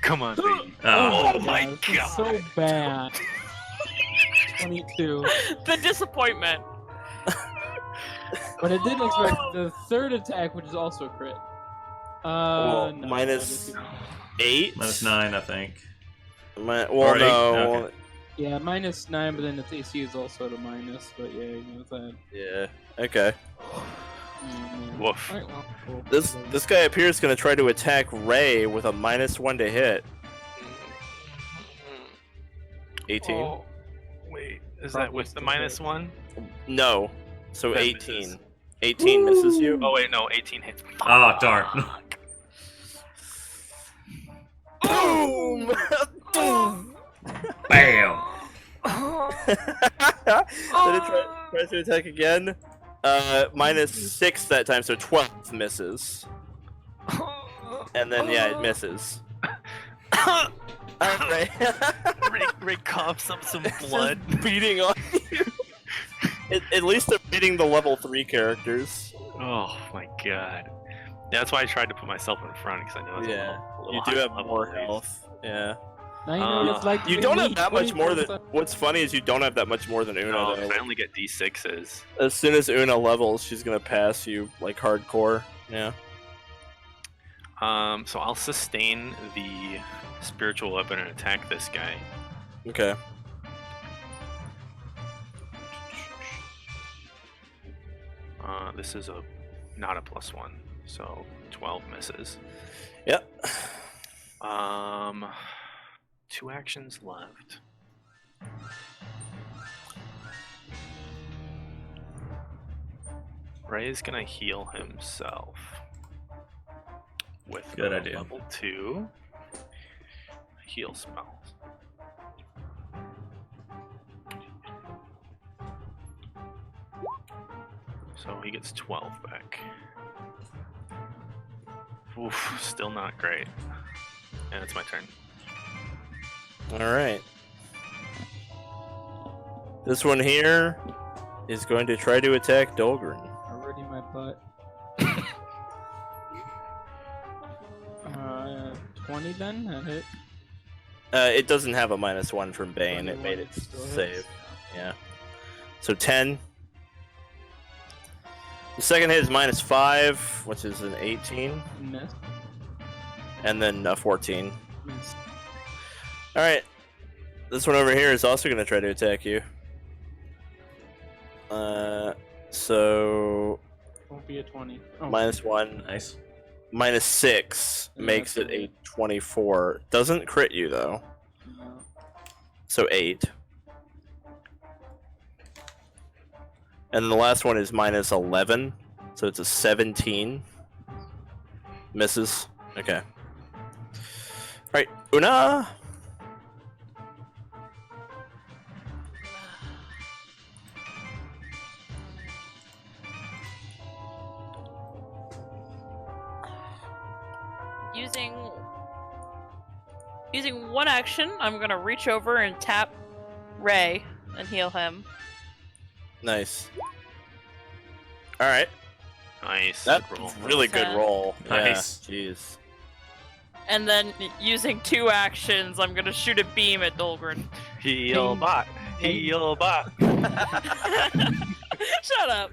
Come on, baby. Oh. Oh my this is god. so bad. 22. The disappointment. But I didn't expect the third attack, which is also a crit. Well, No, -8? -9, I think. Well, Or 8, no. okay. Yeah, -9, but then its AC is also at a minus. But yeah, you know that. Yeah. Okay. Man. Woof. Alright, well, cool. This guy up here is going to try to attack Raye with a -1 to hit. 18. Oh, wait, is Probably that with the still -1? No. So That 18. misses. 18 misses you. Oh wait, no, 18 hits. Ah, darn. Boom! Boom! Bam. Then it tries to attack again. -6 that time, so 12 misses. And then, yeah, it misses. Alright. Rick coughs up some blood. Just beating on you. At least they're beating the level 3 characters. Oh my god. Yeah, that's why I tried to put myself in front, because I know it's Yeah. a little You do high have level more at least. health. Yeah. Now you know what it's like. You to don't be have that much more than. 24/7. What's funny is you don't have that much more than Oona. No, though. 'cause I only get D6s. As soon as Oona levels, she's gonna pass you like hardcore. Yeah. So I'll sustain the spiritual weapon and attack this guy. Okay. This is not a +1, so 12 misses. Yep. 2 actions left. Raye is gonna heal himself with Good a idea. level 2 heal spells. So he gets 12 back. Oof, still not great. And it's my turn. All right. This one here is going to try to attack Dolgrin. Already my butt. 20 then? That hit. It doesn't have a -1 from Bane. It 21 made it still hits. save. Yeah. So 10. The second hit is -5, which is an 18, Miss. and then a 14. Miss. All right. This one over here is also going to try to attack you. So Won't be a 20. Oh, -1, Nice. -6 Yeah, makes it that's a 24. Doesn't crit you though. no. So 8. And then the last one is -11, so it's a 17. Misses. Okay. All right, Oona. Using one action, I'm gonna reach over and tap Raye and heal him. Nice. All right, Nice. that's good roll. really good Ten. roll. Nice. Yeah, jeez. And then using 2 actions, I'm gonna shoot a beam at Dolgrin. Heal Ding. bot. Heal bot. Shut up.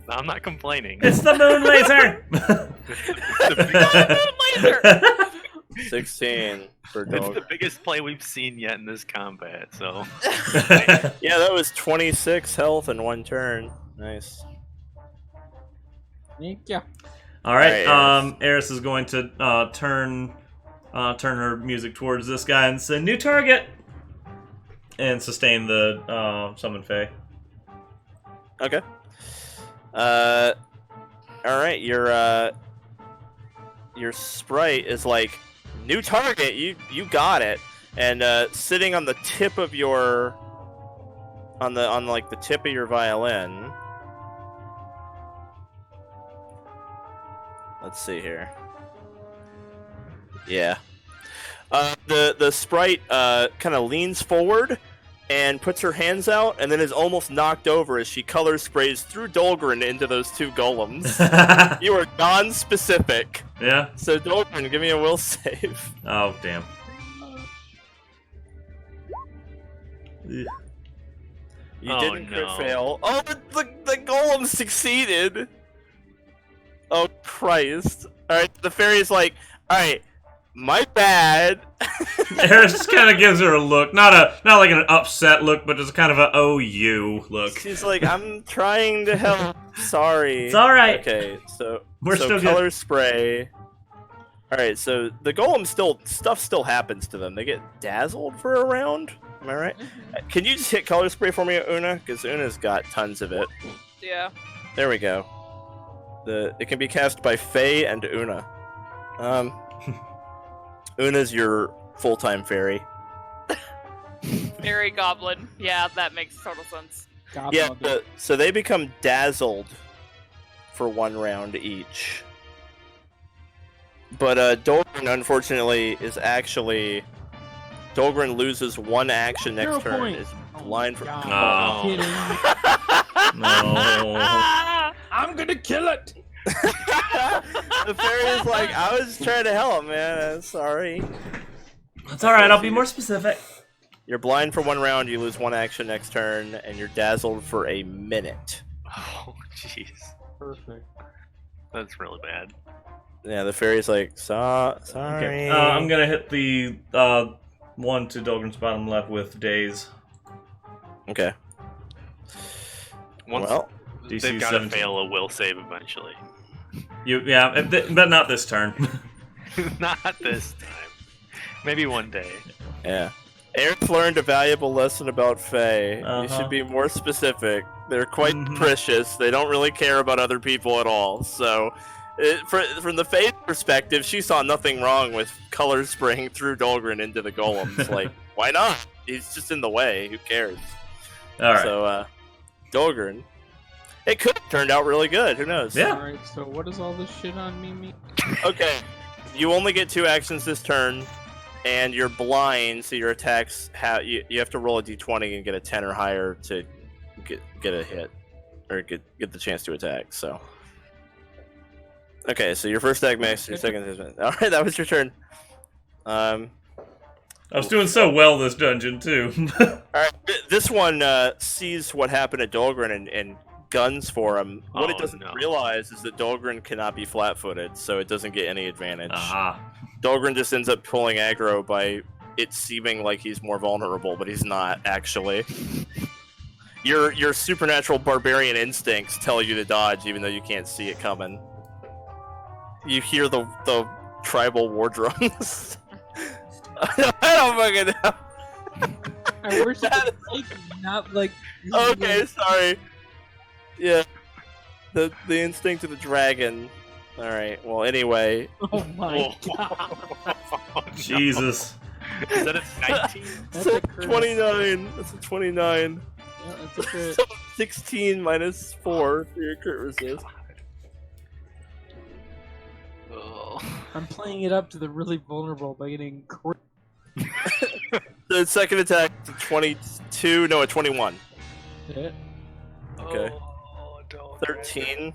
No, I'm not complaining. It's the moon laser. Laser. 16 for It's Dolgrin. the biggest play we've seen yet in this combat, so. Yeah, that was 26 health in 1 turn. Nice. Thank ya. All right. Alright, Eris is going to turn her music towards this guy and say, "New target," and sustain the summon Fae. Okay. All right. Your sprite is like, new target. You got it. And sitting on the tip of your, on like the tip of your violin. Let's see here. Yeah. The sprite kind of leans forward and puts her hands out, and then is almost knocked over as she color sprays through Dolgrin into those 2 golems. You are non-specific. Yeah. So Dolgrin, give me a will save. Oh damn. You Oh, didn't crit no. fail. Oh, the golem succeeded. Oh Christ! All right, the fairy's like, all right, my bad. Eris just kind of gives her a look, not like an upset look, but just kind of a "oh you" look. She's like, I'm trying to help. Sorry. It's all right. Okay, so We're so still good. color spray. All right, so the golem stuff still happens to them. They get dazzled for a round. Am I right? Can you just hit color spray for me, Oona? Because Una's got tons of it. Yeah. There we go. It can be cast by Faye and Oona. Una's your full-time fairy. Fairy goblin. Yeah, that makes total sense. Yeah, so they become dazzled for 1 round each. But Dolgrin, unfortunately, is actually... Dolgrin loses 1 action next turn. Is blind for... No. No. I'm gonna kill it! The fairy is like, I was trying to help, man. I'm sorry. That's alright, I'll be more specific. You're blind for 1 round, you lose 1 action next turn, and you're dazzled for a minute. Oh, jeez. Perfect. That's really bad. Yeah, the fairy's like, sorry. Okay. I'm gonna hit the one to Dolgrin's bottom left with Daze. Okay. Once Well, they've DC got to 17. fail a will save eventually. But not this turn. Not this time. Maybe one day. yeah. Eris learned a valuable lesson about Fae. You Uh-huh. should be more specific. They're quite Mhm. capricious. They don't really care about other people at all. So, from the Fae's perspective, she saw nothing wrong with color spraying through Dolgrin into the golems. Like, why not? He's just in the way. Who cares? Alright. So, Dolgrin. It could have turned out really good. Who knows? Yeah. Alright, so what does all this shit on me mean? Okay. You only get 2 actions this turn, and you're blind, so your attacks you have to roll a d20 and get a 10 or higher to get a hit, or get the chance to attack. So. Okay, so your first attack makes your second. All right, that was your turn. I was doing so well this dungeon too. All right, this one sees what happened to Dolgrin and guns for him. What it Oh, doesn't no. realize is that Dolgrin cannot be flat-footed, so it doesn't get any advantage. Aha. Dolgrin just ends up pulling aggro by it seeming like he's more vulnerable, but he's not actually. Your supernatural barbarian instincts tell you to dodge, even though you can't see it coming. You hear the tribal war drums. I don't fucking know. I wish it was not like. Okay, sorry. Yeah, the instinct of the dragon. All right. Well, anyway. Oh my god. Jesus. Is that a 19? That's So a crit. 29. That's a 29. Yeah, that's a crit. So 16 minus 4 for your crit resist. Oh. I'm playing it up to the really vulnerable by getting crit. The second attack is a 22. No, a 21. Hit. Okay. Oh, don't. 13.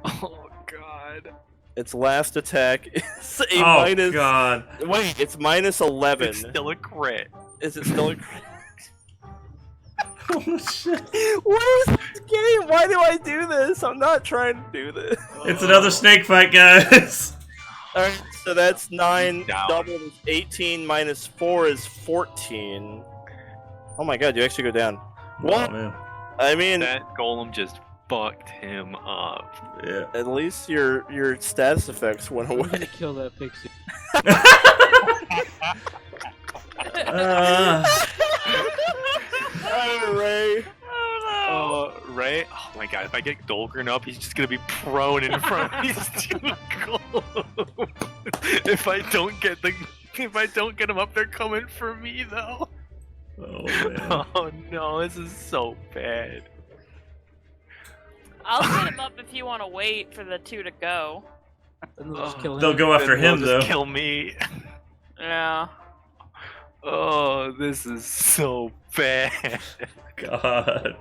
Oh, God. Its last attack is a Oh minus. god. Wait, it's minus 11. It's still a crit. Is it still a crit? Oh shit. What is this game? Why do I do this? I'm not trying to do this. It's another snake fight, guys. Alright, so that's 9. Down. Double is 18 minus 4 is 14. Oh my god, you actually go down. What? Oh, man. I mean, That golem just fucked him up. Yeah. at least your status effects went I'm gonna away. kill that pixie. Oh, Raye. Raye? Oh my god, if I get Dolgrin up, he's just gonna be prone in front of these 2 golems. If I don't get him up, they're coming for me though. Oh man. Oh no, this is so bad. I'll set him up if you want to wait for the 2 to go. And they'll just kill him. They'll go after Then they'll him just though. kill me. Yeah. Oh, this is so bad. God.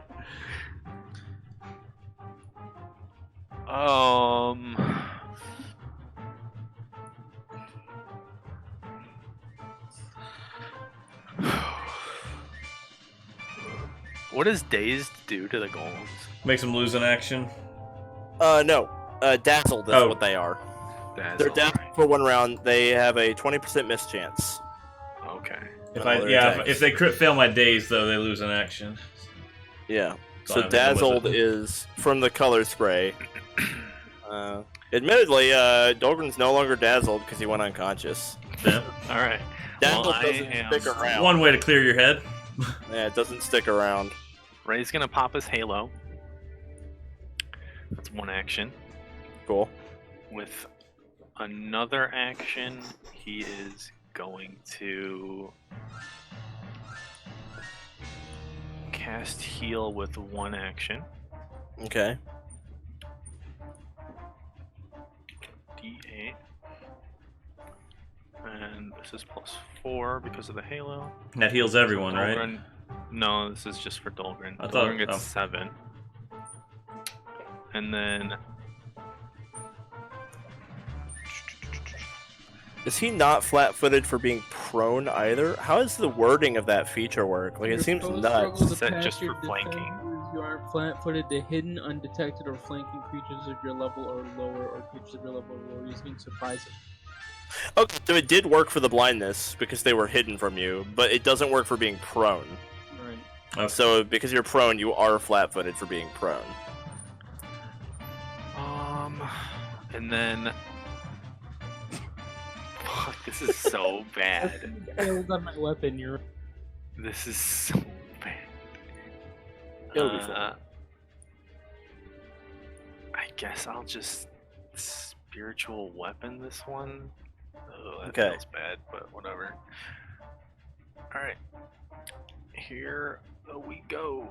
What does dazed do to the golems? Makes him lose an action. No. Dazzled is Oh. what they are. That's They're all dazzled right. for 1 round. They have a 20% miss chance. Okay. If on all their attacks. if they crit fail my days though, they lose an action. Yeah. So So I'm gonna go dazzled with it. is from the color spray. Admittedly, Dolgrin's no longer dazzled because he went unconscious. Yeah. All right. Dazzle I doesn't am- stick around. One way to clear your head. Yeah, it doesn't stick around. Ray's gonna pop his halo. That's one action. Cool. With another action, he is going to cast heal with one action. Okay. D8. And this is +4 because of the halo. That heals everyone, right? Dolgrin- No, this is just for Dolgrin. I thought- Dolgrin gets oh. 7. And then Is he not flat-footed for being prone either? How does the wording of that feature work? Like, it Your seems foes nuts. struggle to Set pass just your for flanking. defenders. You are flat-footed to hidden, undetected, or flanking creatures of your level or lower, or creatures of your level or lower using surprises. Okay, so it did work for the blindness because they were hidden from you, but it doesn't work for being prone. Right. Okay. So because you're prone, you are flat-footed for being prone. and then fuck, this is so bad. Failed on my weapon. You're This is so bad. It'll be fun. I guess I'll just spiritual weapon this one. Oh, that Okay. feels bad, but whatever. Alright. Here we go.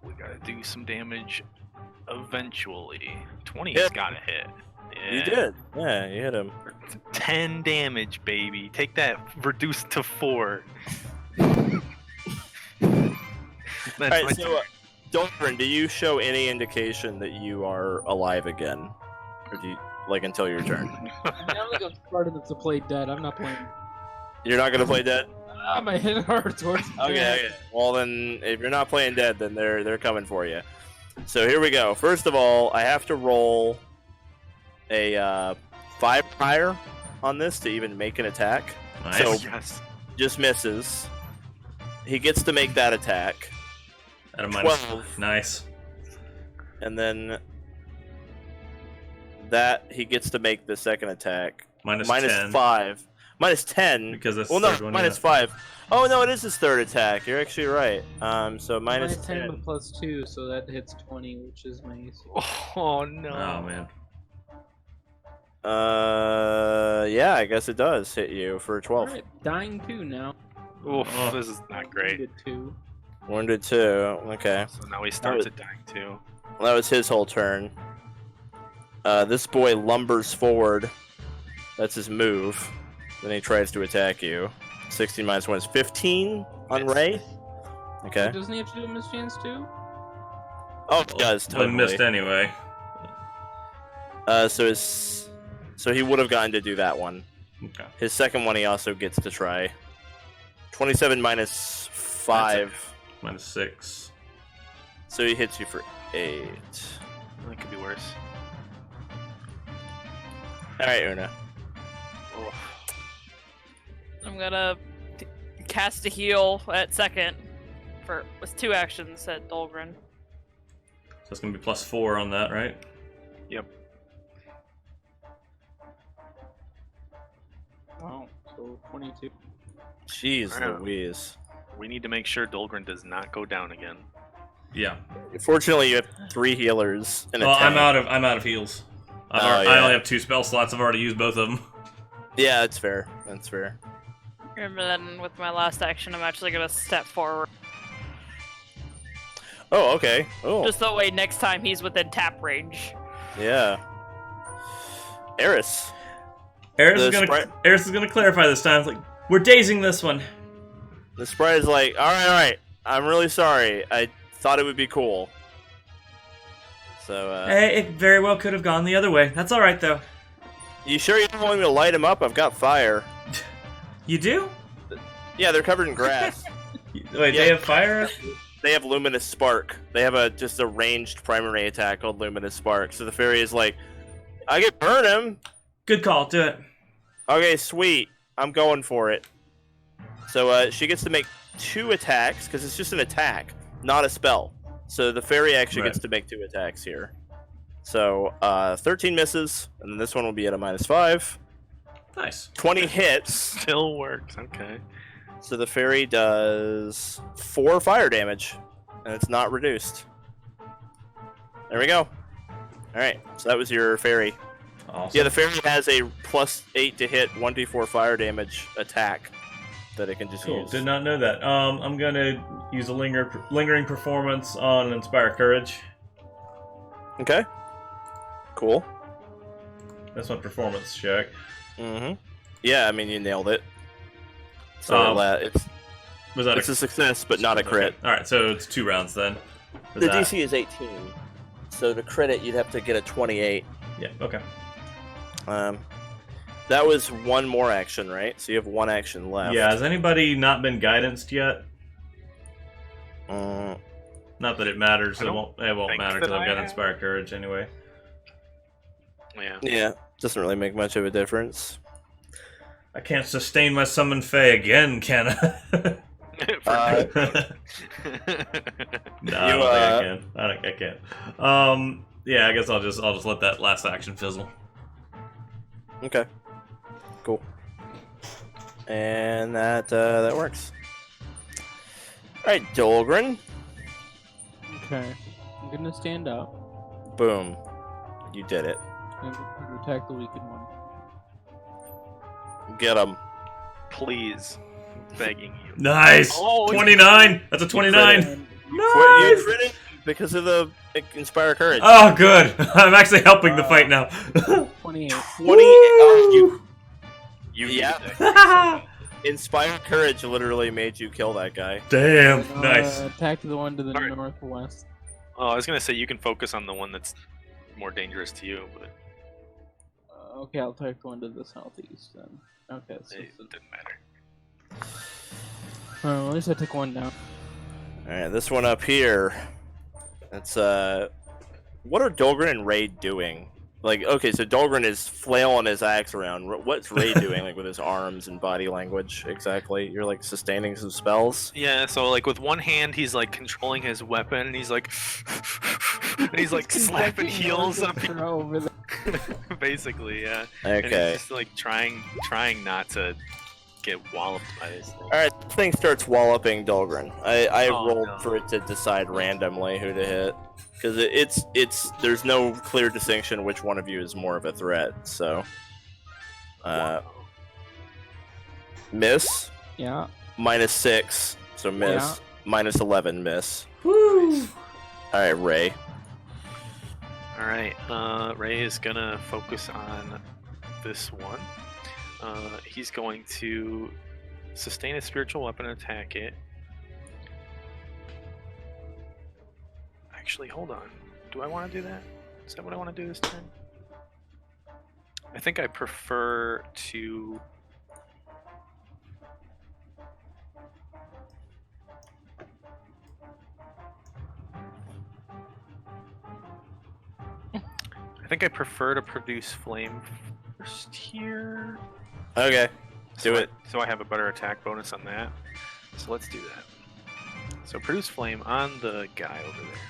We gotta do some damage eventually. 20's Yeah. gotta hit. Yeah. You did. Yeah, you hit him. 10 damage, baby. Take that reduced to 4. That's my Alright, so, Dolgrin, do you show any indication that you are alive again? Or do you, like, until your turn? I don't think I'm smart enough to play dead. I'm not playing. You're not gonna play dead? My head hurts. Okay, okay. Well then, if you're not playing dead, then they're coming for you. So here we go. First of all, I have to roll a 5 higher on this to even make an attack. Nice. So yes. just misses. He gets to make that attack, At a minus. 12. Nice. and then that he gets to make the second attack. Minus Minus 10. 5. Minus 10. Because that's Well, the no, third one. minus yeah. 5. Oh no, it is his third attack. You're actually right. So minus 10 10. with +2, so that hits 20, which is my AC. Oh no. Oh man. Yeah, I guess it does hit you for 12. Alright, dying 2 now. Oof, Oh. this is not great. Wounded 2. Wounded 2. Okay. So now he starts at dying too. Well, that was his whole turn. This boy lumbers forward. That's his move. Then he tries to attack you. 16 minus 1 is 15 on Miss. Raye. Okay. Doesn't he have to do a mischance too? Oh, he does, But totally. missed anyway. So he would have gotten to do that one. Okay. His second one he also gets to try. 27 minus 5. Minus 6. So he hits you for 8. That could be worse. Alright, Oona. Oof. I'm gonna cast a heal at second with 2 actions at Dolgrin. So it's gonna be plus 4 on that, right? Yep. Oh, so 22. Jeez Wow. Louise. We need to make sure Dolgrin does not go down again. Yeah. Fortunately, you have 3 healers and a Well, tank. I'm out of heals. Oh, I yeah. only have 2 spell slots. I've already used both of them. Yeah, that's fair. That's fair. And then with my last action, I'm actually gonna step forward. Oh, okay. Oh, Just that way next time he's within tap range. yeah. Eris. Eris The is gonna sprite- Eris is gonna clarify this time. It's like, we're dazing this one. The sprite is like, all right. I'm really sorry. I thought it would be cool. So, Hey, it very well could have gone the other way. That's all right though. you sure you don't want me to light him up? I've got fire. You do? Yeah, they're covered in grass. Wait, Yeah. they have fire? They have Luminous Spark. They have just a ranged primary attack called Luminous Spark. So the fairy is like, I can burn him. Good call. Do it. Okay, sweet. I'm going for it. So she gets to make 2 attacks because it's just an attack, not a spell. So the fairy actually Right. gets to make 2 attacks here. So 13 misses, and this one will be at a minus 5. Nice. 20 hits. Still works. Okay. So the fairy does 4 fire damage, and it's not reduced. There we go. Alright, so that was your fairy. Awesome. Yeah, the fairy has a +8 to hit 1d4 fire damage attack that it can just Cool. use. Did not know that. I'm gonna use a lingering performance on Inspire Courage. Okay. Cool. That's my performance check. Mm-hmm. Yeah, I mean, you nailed it. So it's Was that a success, but not a crit. Okay. All right, so it's 2 rounds then. For The that. DC is 18, so to crit it, you'd have to get a 28. Yeah. Okay. That was one more action, right? So you have 1 action left. Yeah. Has anybody not been guidanced yet? Mm, Not that it matters. I It don't won't think matter that because I've I got have. Inspire Courage anyway. Yeah. yeah, doesn't really make much of a difference. I can't sustain my summon Fae again, can I? Uh, No, I don't think I can. I can't. Yeah, I guess I'll just let that last action fizzle. Okay. Cool. And that works. All right, Dolgrin. Okay. I'm gonna stand up Boom. You did it. and attack the weakened one. Get him. Please. Begging you. Nice. Oh, 29. That's a 29. And You Nice. crit it because of the Inspire Courage. Oh, good. I'm actually helping the fight now. 28. 20. Oh, you Yeah. yeah. Inspire Courage literally made you kill that guy. Damn. Nice. Attack the one to the Alright. northwest. Oh, I was gonna say you can focus on the one that's more dangerous to you, but Okay, I'll attack the one to the southeast then. Okay, so it didn't matter. well, at least I took one down. Alright, this one up here. It's what are Dolgrin and Raye doing? Like, okay, so Dolgrin is flailing his axe around. What's Raye doing, like, with his arms and body language, exactly? You're, like, sustaining some spells? Yeah, so like with one hand he's like controlling his weapon and he's like and he's like slapping heels on people. over there. Basically, yeah. And Okay. he's just like trying not to get walloped by this thing. Alright, this thing starts walloping Dolgrin. I Oh, rolled no. for it to decide randomly who to hit. Because it's there's no clear distinction which one of you is more of a threat, so... Miss? Yeah. -6, so miss. -11, miss. Woo. Alright, Raye. Alright, Raye is gonna focus on this one. He's going to sustain a spiritual weapon and attack it. Actually, hold on. Do I want to do that? Is that what I want to do this turn? I think I prefer to... I think I prefer to produce flame first here. Okay, do it. So I have a better attack bonus on that. So let's do that. So produce flame on the guy over there.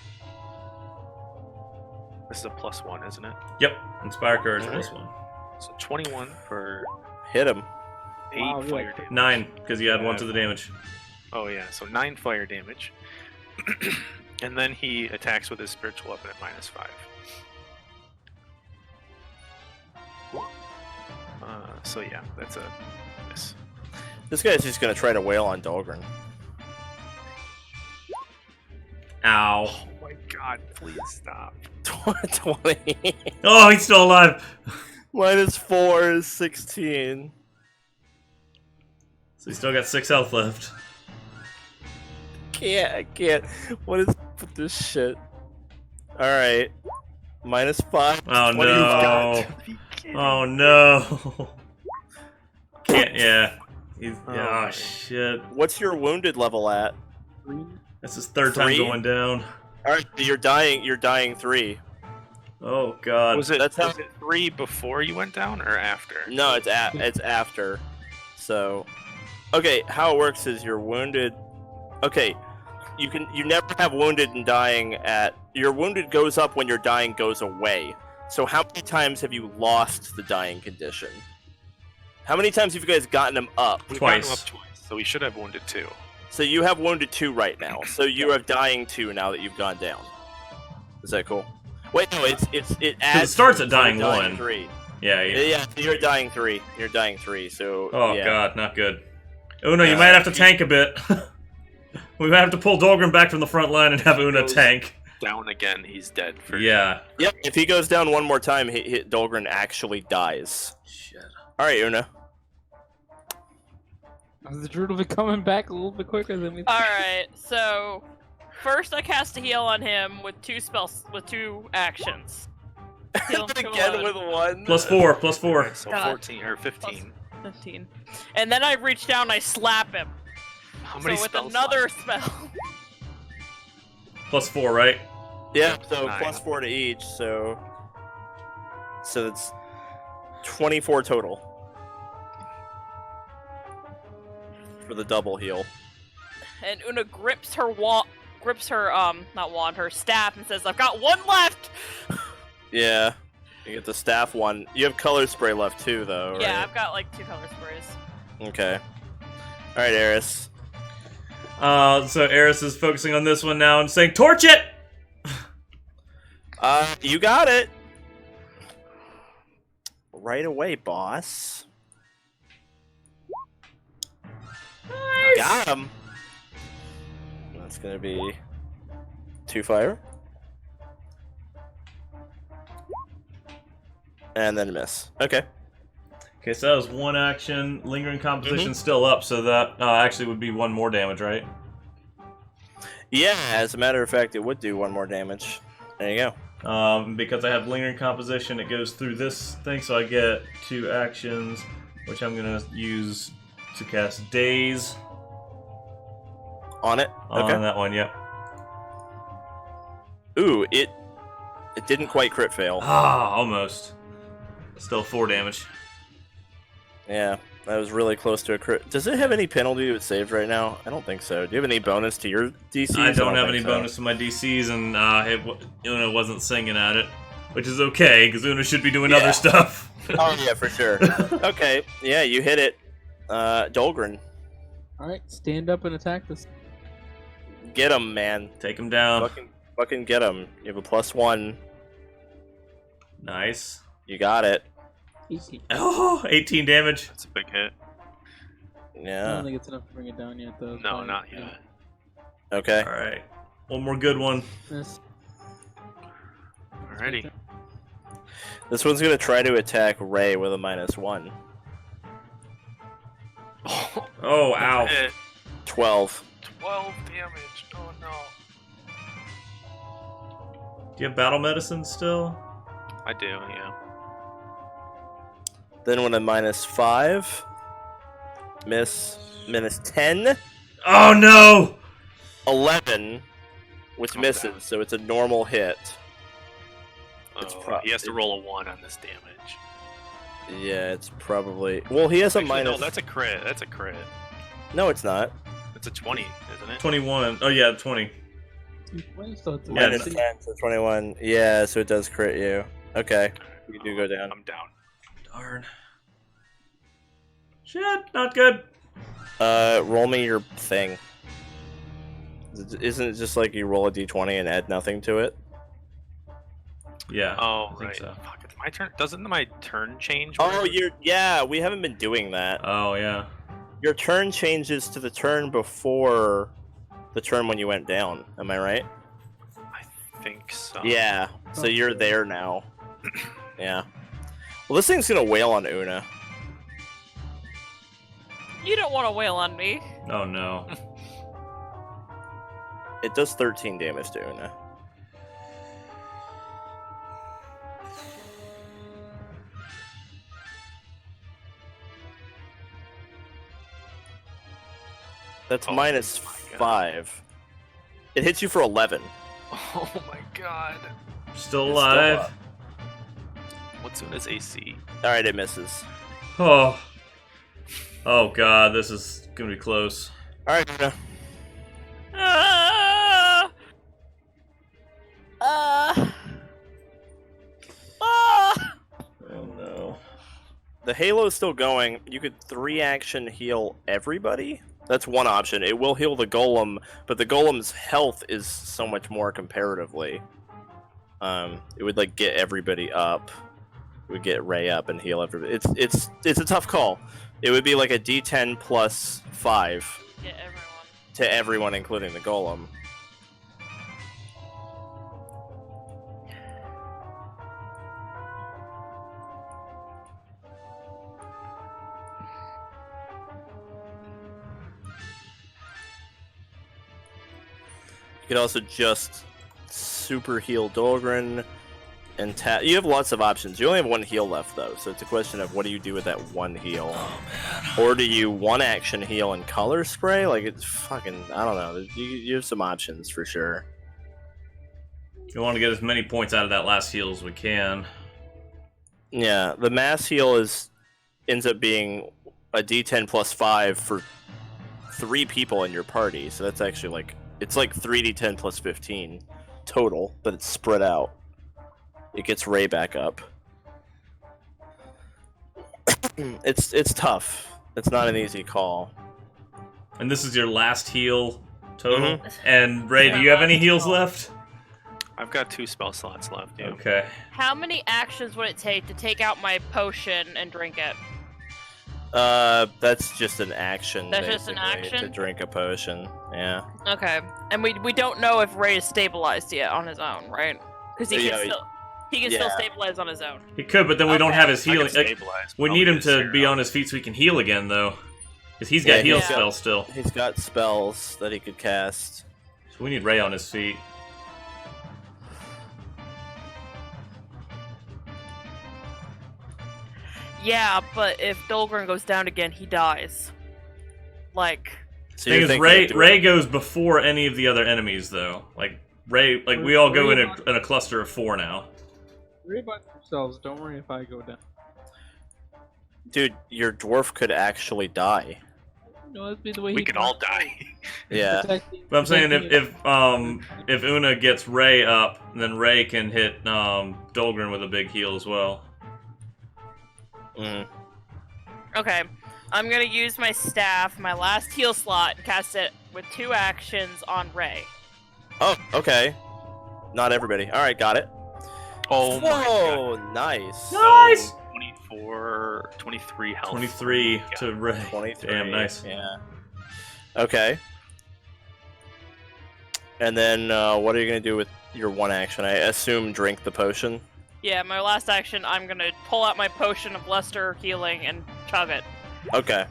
This is a +1, isn't it? Yep. Inspire Courage Alright. +1. So 21 for Hit him. 8 Wow, fire yeah. damage. 9, because you add 1 to the damage. Oh yeah, so 9 fire damage. And then he attacks with his spiritual weapon at -5. So yeah, that's a miss. This guy's just gonna try to wail on Dolgrin. Ow. Oh my god, please stop. 20. Oh, he's still alive. -4 is 16. So he's still got 6 health left. I can't. What is with this shit? Alright. -5. Oh 20. no. Oh no. Can't, yeah. He's, Oh, oh man. shit. What's your wounded level at? That's his 3rd time 3? going down. Alright, you're dying 3. Oh god. Was it, That's how- was it 3 before you went down or after? No, it's after. So, okay, how it works is you're wounded. Okay, you never have wounded and dying at. Your wounded goes up when your dying goes away. So how many times have you lost the dying condition? How many times have you guys gotten him up? We've gotten him Twice. up twice, so we should have wounded 2. So you have wounded 2 right now. So you have dying 2 now that you've gone down. Is that cool? Wait, no, it adds. starts to- at dying so 1. 3. Yeah. Yeah, so you're dying 3. You're dying 3. So. Oh yeah. god, not good. Una, you might have to tank a bit. We might have to pull Dolgrin back from the front line and have Una tank. Down again, he's dead. For Yeah. Yep. If he goes down one more time, Dolgrin actually dies. Shit. All right, Una. The druid will be coming back a little bit quicker than we. Alright, so first I cast a heal on him with 2 spells with 2 actions. Heal him to Again 11. with 1. +4, +4. Alright, so God. 14 or 15. 15. And then I reach down and I slap him. How So many with spells another left? spell. +4, right? Yeah. Yep, So 9. +4 to each. So it's 24 total for the double heal. And Una grips her not wand, her staff and says, I've got 1 left! Yeah. You get the staff one. You have color spray left too, though, right? Yeah, I've got like 2 color sprays. Okay. All right, Eris. So Eris is focusing on this one now and saying, "Torch it!" You got it. Right away, boss. Got him. That's gonna be 2 fire. And then miss. Okay. Okay, so that was 1 action. Lingering composition's still up, so that actually would be 1 more damage, right? Yeah, as a matter of fact, it would do 1 more damage. There you go. Because I have lingering composition, it goes through this thing, so I get 2 actions, which I'm gonna use to cast Daze On it? on Okay. that one. Yep. Ooh, it didn't quite crit fail. Ah, almost. Still 4 damage. Yeah, that was really close to a crit. Does it have any penalty to its save right now? I don't think so. Do you have any bonus to your DCs? I don't have think any so. bonus to my DCs, and Una wasn't singing at it, which is okay because Una should be doing Yeah. other stuff. Oh yeah, for sure. Okay, yeah, you hit it. Dolgrin, Alright, stand up and attack this. get him, man. Take him down. Fucking get him. You have a +1. Nice. You got it. 18. Oh, 18 damage. That's a big hit. I Yeah. don't think it's enough to bring it down yet, though. No, but, not yeah. yet. Okay. All right. One more good one. Miss. Alrighty. This one's gonna try to attack Raye with a -1. Oh, ow. Hit. 12. 12 damage. Oh no. Do you have battle medicine still? I do, yeah. Then with a -5. Miss. -10. Oh, no! 11. Which Oh, misses, God. so it's a normal hit. It's Oh, he has to roll a 1 on this damage. Yeah, it's probably. Well, he has a Actually, minus. no, that's a crit. That's a crit. No, it's not. It's a 20, isn't it? 21. Oh, yeah, 20. So it's a Yeah, Minus 10, so 21. Yeah, so it does crit you. Okay, you do go down. I'm down. Darn. Shit, not good. Roll me your thing. Isn't it just like you roll a d20 and add nothing to it? Yeah. Oh, I think right. so. Fuck, it's my turn. Doesn't my turn change? Oh, yeah. We haven't been doing that. Oh, yeah. Your turn changes to the turn before the turn when you went down. Am I right? I think so. Yeah. So you're there now. Yeah. Well, this thing's gonna wail on Oona. You don't want to wail on me. Oh, no. It does 13 damage to Oona. That's Oh minus my God. 5. It hits you for 11. Oh my god. Still It's alive. up. What's Una's AC? Alright, it misses. Oh. Oh, God. This is going to be close. Alright, Oona. Ah! Ah! Oh, no. the halo is still going. You could 3-action heal everybody. That's one option. It will heal the golem, but the golem's health is so much more comparatively. It would like get everybody up. It would get Raye up and heal everybody. It's a tough call. It would be like a D10 plus 5 to everyone, including the golem. You could also just super heal Dolgrin and tap. You have lots of options. You only have 1 heal left, though, so it's a question of what do you do with that 1 heal? Oh, man. Or do you 1-action heal and color spray? Like, it's fucking, I don't know. You have some options for sure. We want to get as many points out of that last heal as we can. Yeah, the mass heal ends up being a D10 plus 5 for 3 people in your party, so that's actually like, it's like 3d10 plus 15 total, but it's spread out. It gets Raye back up. It's tough. It's not an easy call. And this is your last heal total? And Raye, do you have any heals left? I've got 2 spell slots left, yeah. Okay. How many actions would it take to take out my potion and drink it? That's just an action. That's just an action? To drink a potion, yeah. Okay. And we don't know if Raye is stabilized yet on his own, right? Because he can still stabilize on his own. He could, but then we don't have his healing. We need him to Sarah. be on his feet so he can heal again, though. Because he's got heal spells still. He's got spells that he could cast. So we need Raye on his feet. Yeah, but if Dolgrin goes down again, he dies. Like... So the thing is, Raye goes before any of the other enemies, though. Like, Raye, like we all go in a cluster of 4 now. Worry about yourselves. Don't worry if I go down. Dude, your dwarf could actually die. No, that'd be the way We could all die. Yeah. But I'm saying if Oona gets Raye up, then Raye can hit Dolgrin with a big heal as well. Okay. I'm gonna use my staff, my last heal slot, and cast it with 2 actions on Raye. Oh, okay. Not everybody. Alright, got it. Oh my Whoa, god. nice. Nice! 24, 23 health. 23 to Raye. 23. Damn, nice. Yeah. Okay. And then, what are you going to do with your 1 action? I assume drink the potion? Yeah, my last action, I'm gonna pull out my potion of Luster healing and chug it. Okay.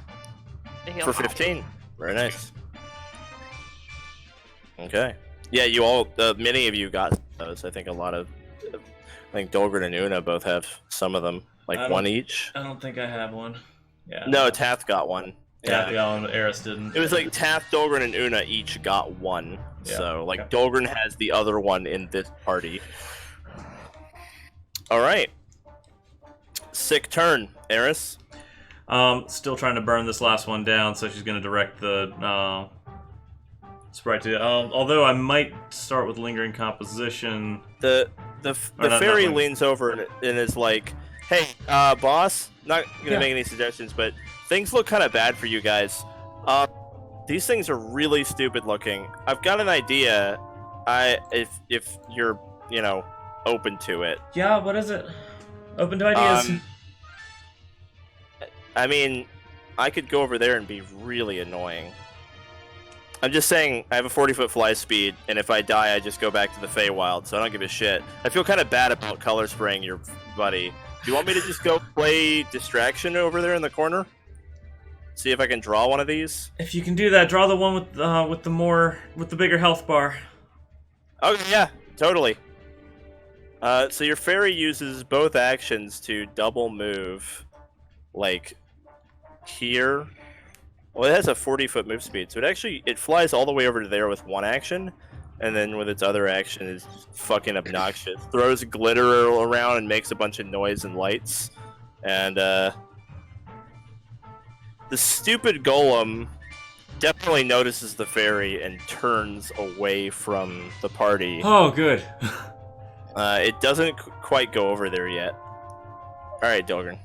To heal For myself. 15. Very nice. Okay. Yeah, you all, many of you got those. I think I think Dolgrin and Oona both have some of them. Like 1 each. I don't think I have one. Yeah. No, Tath got one. Tath got one, Eris didn't. It was like Tath, Dolgrin, and Oona each got 1. Yeah. So, like, Okay. Dolgrin has the other one in this party. Alright. Sick turn, Eris. Still trying to burn this last one down, so she's going to direct the sprite to. Although I might start with lingering composition. The not fairy lingering. leans over and is like, "Hey, boss. Not gonna make any suggestions, but things look kind of bad for you guys. These things are really stupid looking. I've got an idea. If you're open to it. Yeah, what is it? Open to ideas. I mean, I could go over there and be really annoying. I'm just saying, I have a 40-foot fly speed, and if I die, I just go back to the Feywild, so I don't give a shit. I feel kind of bad about color spraying your buddy. Do you want me to just go play Distraction over there in the corner? See if I can draw one of these? If you can do that, draw the one with the bigger health bar. Okay, yeah, totally. So your fairy uses both actions to double move, like here. Well, it has a 40-foot move speed, so it flies all the way over to there with 1 action, and then with its other action is just fucking obnoxious. Throws glitter around and makes a bunch of noise and lights, and the stupid golem definitely notices the fairy and turns away from the party. Oh, good. It doesn't quite go over there yet. Alright, Dolgrin.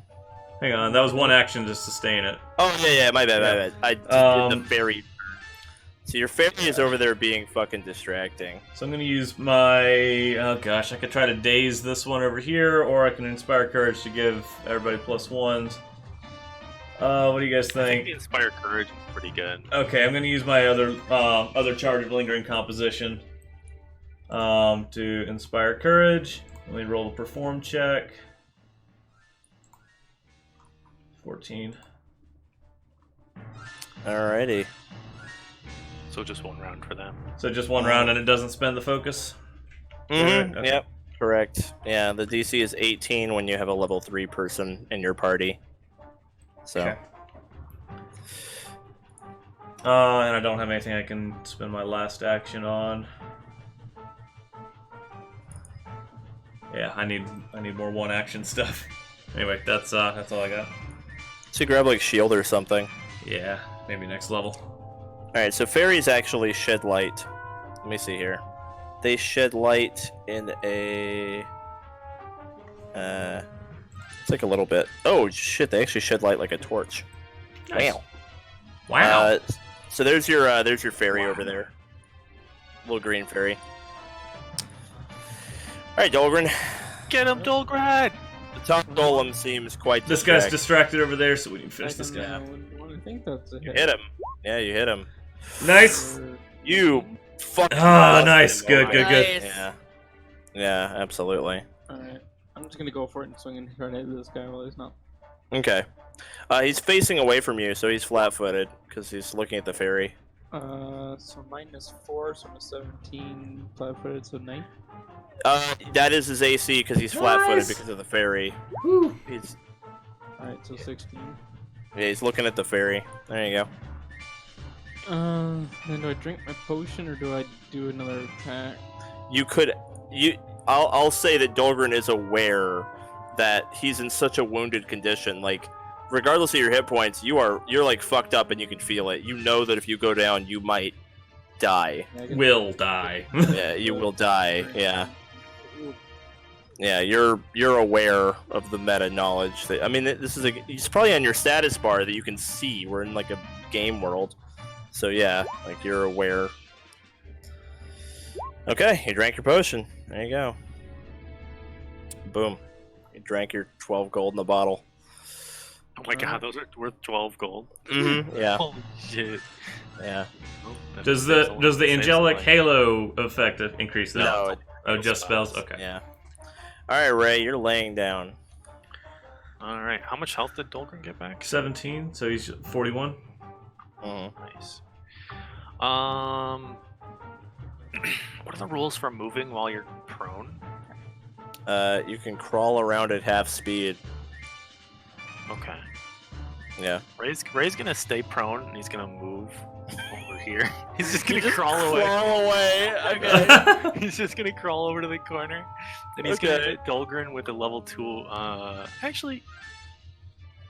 Hang on, that was one action to sustain it. Oh yeah, my bad, my bad. I just did the fairy. So your fairy is over there being fucking distracting. So I'm gonna use my. Oh gosh, I could try to daze this one over here, or I can inspire courage to give everybody +1s. What do you guys I think think? the Inspire Courage is pretty good. Okay, I'm gonna use my other charge of lingering composition to inspire courage. Let me roll a perform check. 14. Alrighty. So just one round for them. So just one round and it doesn't spend the focus? Mm-hmm. Okay. Yep. Correct. Yeah, the DC is 18 when you have a level 3 person in your party. So. Okay. And I don't have anything I can spend my last action on. Yeah, I need more one action stuff. Anyway, that's all I got. So grab like shield or something. Yeah, maybe next level. Alright, so fairies actually shed light. Let me see here. They shed light in a... it's like a little bit. Oh, shit, they actually shed light like a torch. Nice. Wow. Wow. So there's your fairy over there. Little green fairy. Alright, Dolgrin. Get him, Dolgrin! The top golem seems quite This guy's distracted. distracted over there, so we can finish this guy. I wouldn't think that's a You hit him. Yeah, you hit him. Nice! You fucking... Ah, nice. Good, good, good. Nice. Yeah. Yeah, absolutely. Alright. I'm just gonna go for it and swing and try to hit this guy while he's not. Okay. He's facing away from you, so he's flat-footed, because he's looking at the fairy. So -4, so I'm a 17 flat-footed, so 9. That is his AC, because he's flat-footed because of the fairy. He's, Alright, so 16. yeah, he's looking at the fairy. There you go. Then do I drink my potion or do I do another attack? You could... I'll say that Dolgrin is aware that he's in such a wounded condition, like... Regardless of your hit points, you're like fucked up and you can feel it. You know that if you go down, you might die. Will die. Yeah, you will die. Yeah, yeah. You're aware of the meta knowledge that. I mean, this is it's probably on your status bar that you can see. We're in like a game world, so yeah, like you're aware. Okay, you drank your potion. There you go. Boom. You drank your 12 gold in the bottle. Oh my god, those are worth 12 gold. Mm-hmm. Yeah. Holy shit. Yeah. Oh, that Does saves the saves angelic life. halo effect increase that? No. Oh, just spells? Okay. Yeah. All right, Raye, you're laying down. Alright, how much health did Dolgrin get back? 17, so he's 41. Mhm. Nice. What are the rules for moving while you're prone? You can crawl around at half speed. Okay. Yeah. Ray's gonna stay prone and he's gonna move over here. He's just gonna crawl away. Crawl away. Okay. He's just gonna crawl over to the corner. And he's gonna hit Dolgrin with a level 2. Actually,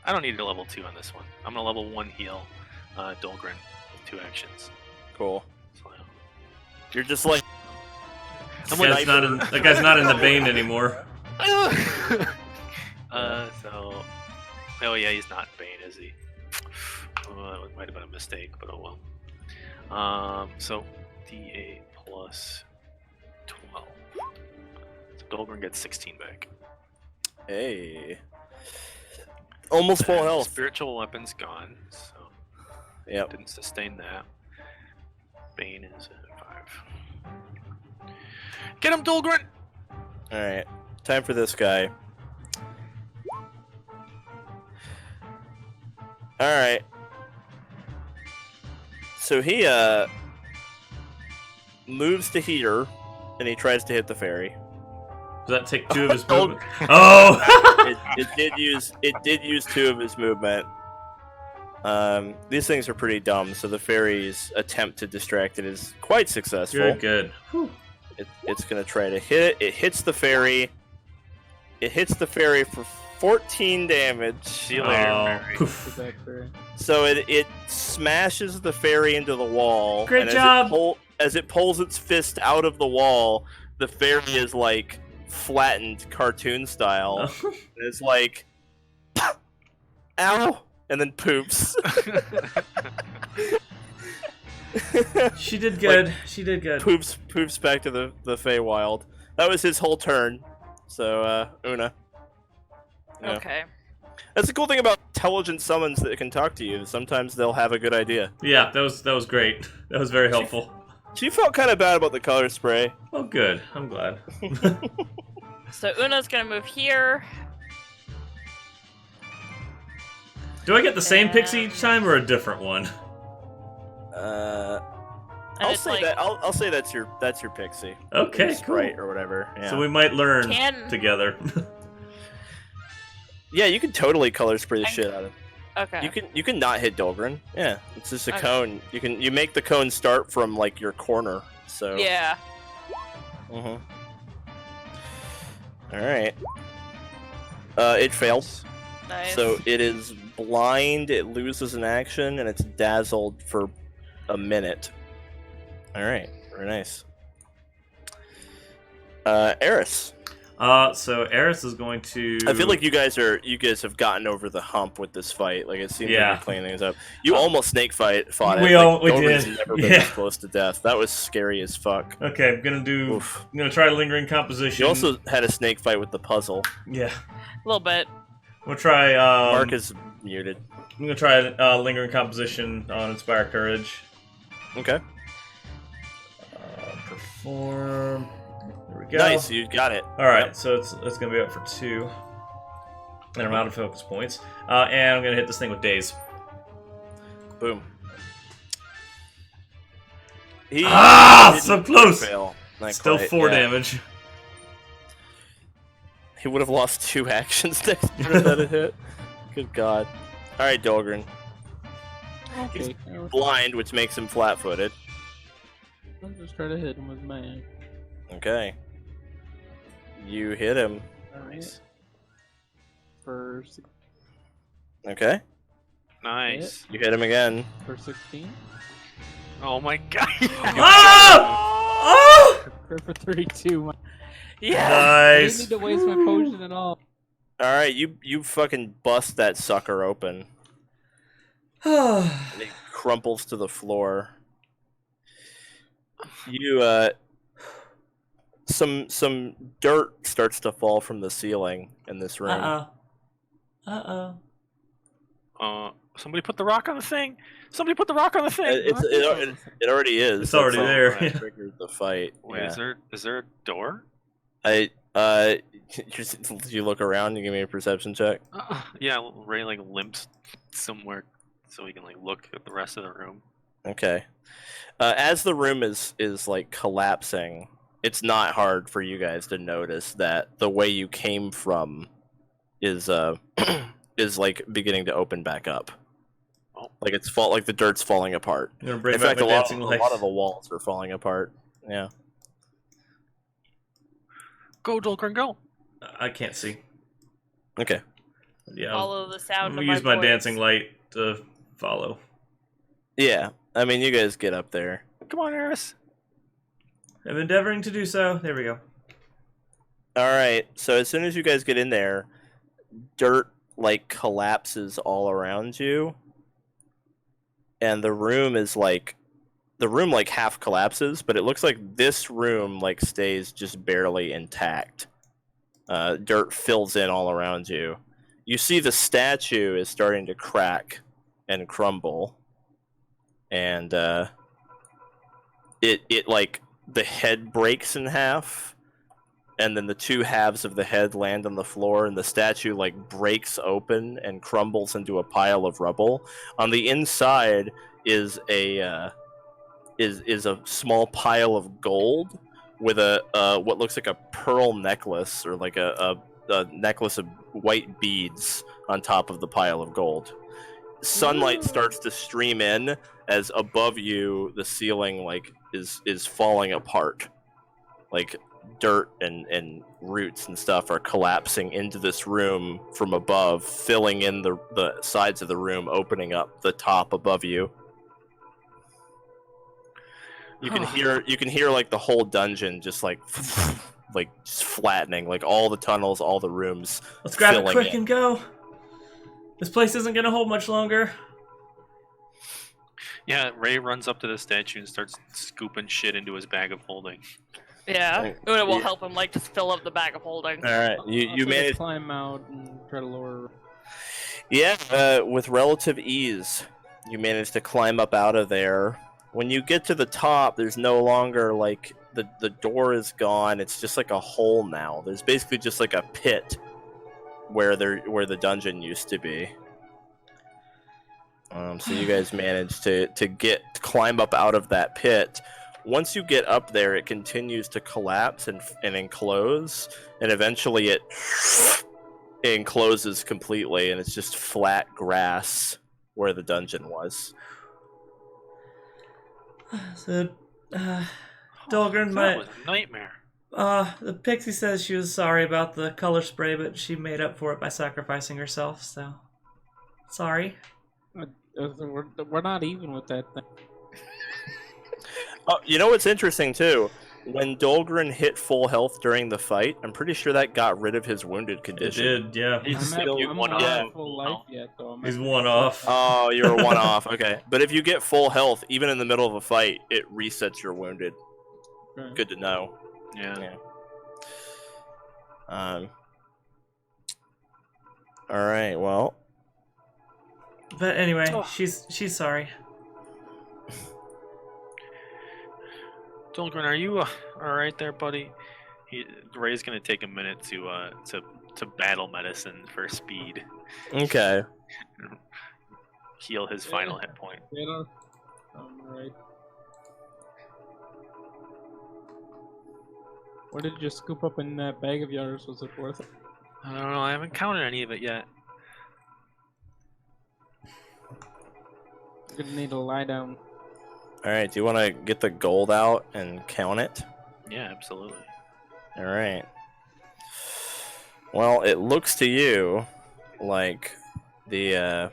I don't need a level 2 on this one. I'm gonna level 1 heal Dolgrin with 2 actions. Cool. So, You're just like. That guy's not in the Bane anymore. So. Oh yeah, he's not Bane, is he? Oh, that might have been a mistake, but oh well. So D8 plus 12. So Dolgrin gets 16 back. Hey. Almost full health. Spiritual weapon's gone, so Yep. didn't sustain that. Bane is at 5. Get him, Dolgrin! Alright. Time for this guy. Alright. So he moves to here and he tries to hit the fairy. Does that take 2 of his movement? Oh! It did use 2 of his movement. These things are pretty dumb, so the fairy's attempt to distract it is quite successful. Good. It's gonna try to hit it. It hits the fairy. It hits the fairy for 14 damage. See you later, Oh, Mary. poof. So it smashes the fairy into the wall. Great and job! As it pulls its fist out of the wall, the fairy is like flattened cartoon style. And it's like ow, and then poops. She did good. She did good. Poops back to the Feywild. That was his whole turn. So, Oona. Yeah. Okay. That's the cool thing about intelligent summons that can talk to you. Sometimes they'll have a good idea. Yeah, that was great. That was very helpful. She felt kind of bad about the color spray. Oh, good. I'm glad. So Una's gonna move here. Do I get the same pixie each time or a different one? And I'll it's say like, that. I'll say that's your pixie. Okay, Your cool. sprite or whatever. Yeah. So we might learn Can- together. Yeah, you can totally color spray the shit out of it. Okay. You can not hit Dolgrin. Yeah, it's just a Okay. cone. You make the cone start from like your corner. So Yeah. Mhm. All right. It failed. Nice. So it is blind. It loses an action and it's dazzled for a minute. All right. Very nice. Eris. So Eris is going to. I feel like you guys have gotten over the hump with this fight. Like it seems like Yeah. you're cleaning things up. You almost snake fought it. We Dolgrin's did. Never been Yeah. this close to death. That was scary as fuck. Okay, I'm gonna do. Oof. I'm gonna try lingering composition. You also had a snake fight with the puzzle. Yeah. A little bit. I'm gonna try. Mark is muted. I'm gonna try lingering composition on Inspire Courage. Okay. Perform. There we go. Nice, you got it. All right, Yep. so it's gonna be up for 2, and I'm out of focus points. And I'm gonna hit this thing with Daze. Boom. So close. Fail. Not Still quite, 4 yeah. damage. He would have lost 2 actions next turn if that had hit. Good God. All right, Dolgrin. Okay. Blind, which makes him flat-footed. I'll just try to hit him with my. Okay. You hit him. Alright. For Okay. Nice. You hit him again. 16. Oh my god. Ah! Oh! For 32. Yeah. I didn't Nice. need to waste my potion at all. All right, you fucking bust that sucker open. And it crumples to the floor. You some dirt starts to fall from the ceiling in this room. Somebody put the rock on the thing. Somebody put the rock on the thing. It already is. It's already That's there, what yeah. Triggered the fight. Wait, Yeah. is there a door? You look around. You give me a perception check. Yeah, Raye like limps somewhere so we can like look at the rest of the room. Okay. As the room is like collapsing, it's not hard for you guys to notice that the way you came from is is like beginning to open back up. Oh. Like like the dirt's falling apart. I'm gonna bring In back fact, my a lot dancing lights. of the walls are falling apart. Yeah. Go, Dolgrin, go! I can't see. Okay. Yeah. Follow the sound I'm of gonna use my voice. dancing light to follow. Yeah. I mean, you guys get up there. Come on, Eris. I'm endeavoring to do so. There we go. All right. So as soon as you guys get in there, dirt like collapses all around you, and the room half collapses, but it looks like this room like stays just barely intact. Dirt fills in all around you. You see the statue is starting to crack and crumble, and it like the head breaks in half, and then the 2 halves of the head land on the floor, and the statue like breaks open and crumbles into a pile of rubble. On the inside is a small pile of gold with a what looks like a pearl necklace, or like a necklace of white beads on top of the pile of gold. Sunlight starts to stream in as above you the ceiling like is falling apart. Like dirt and roots and stuff are collapsing into this room from above, filling in the sides of the room, opening up the top above you. You can hear like the whole dungeon just like just flattening, like all the tunnels, all the rooms. Let's grab it filling quick in. and go. This place isn't gonna hold much longer. Yeah, Raye runs up to the statue and starts scooping shit into his bag of holding. Yeah. Right. Una will Yeah. help him, like, just fill up the bag of holding. All right, I'll you try to managed. climb out and try to lower. Yeah, with relative ease, you managed to climb up out of there. When you get to the top, there's no longer like the door is gone. It's just like a hole now. There's basically just like a pit where the dungeon used to be. So you guys managed to climb up out of that pit. Once you get up there, it continues to collapse and enclose, and eventually it encloses completely, and it's just flat grass where the dungeon was. So, Dolgrin, That was a nightmare. the pixie says she was sorry about the color spray, but she made up for it by sacrificing herself, so... Sorry. We're not even with that thing. Oh, you know what's interesting too? When Dolgrin hit full health during the fight, I'm pretty sure that got rid of his wounded It condition. did, yeah. He's I'm still I'm one not off. at full life yet, though. I'm He's at- one off. Oh, you're a one-off. Okay, but if you get full health, even in the middle of a fight, it resets your wounded. Okay. Good to know. Yeah. All right. Well, But anyway, Oh. she's sorry. Dolgrin, are you alright there, buddy? Ray's gonna take a minute to battle medicine for speed. okay. Heal his final hit point. You know? Alright. What did you scoop up in that bag of yours? Was it worth it? I don't know, I haven't counted any of it yet. You're gonna need to lie down. All right. Do you want to get the gold out and count it? Yeah, absolutely. All right. Well, it looks to you like the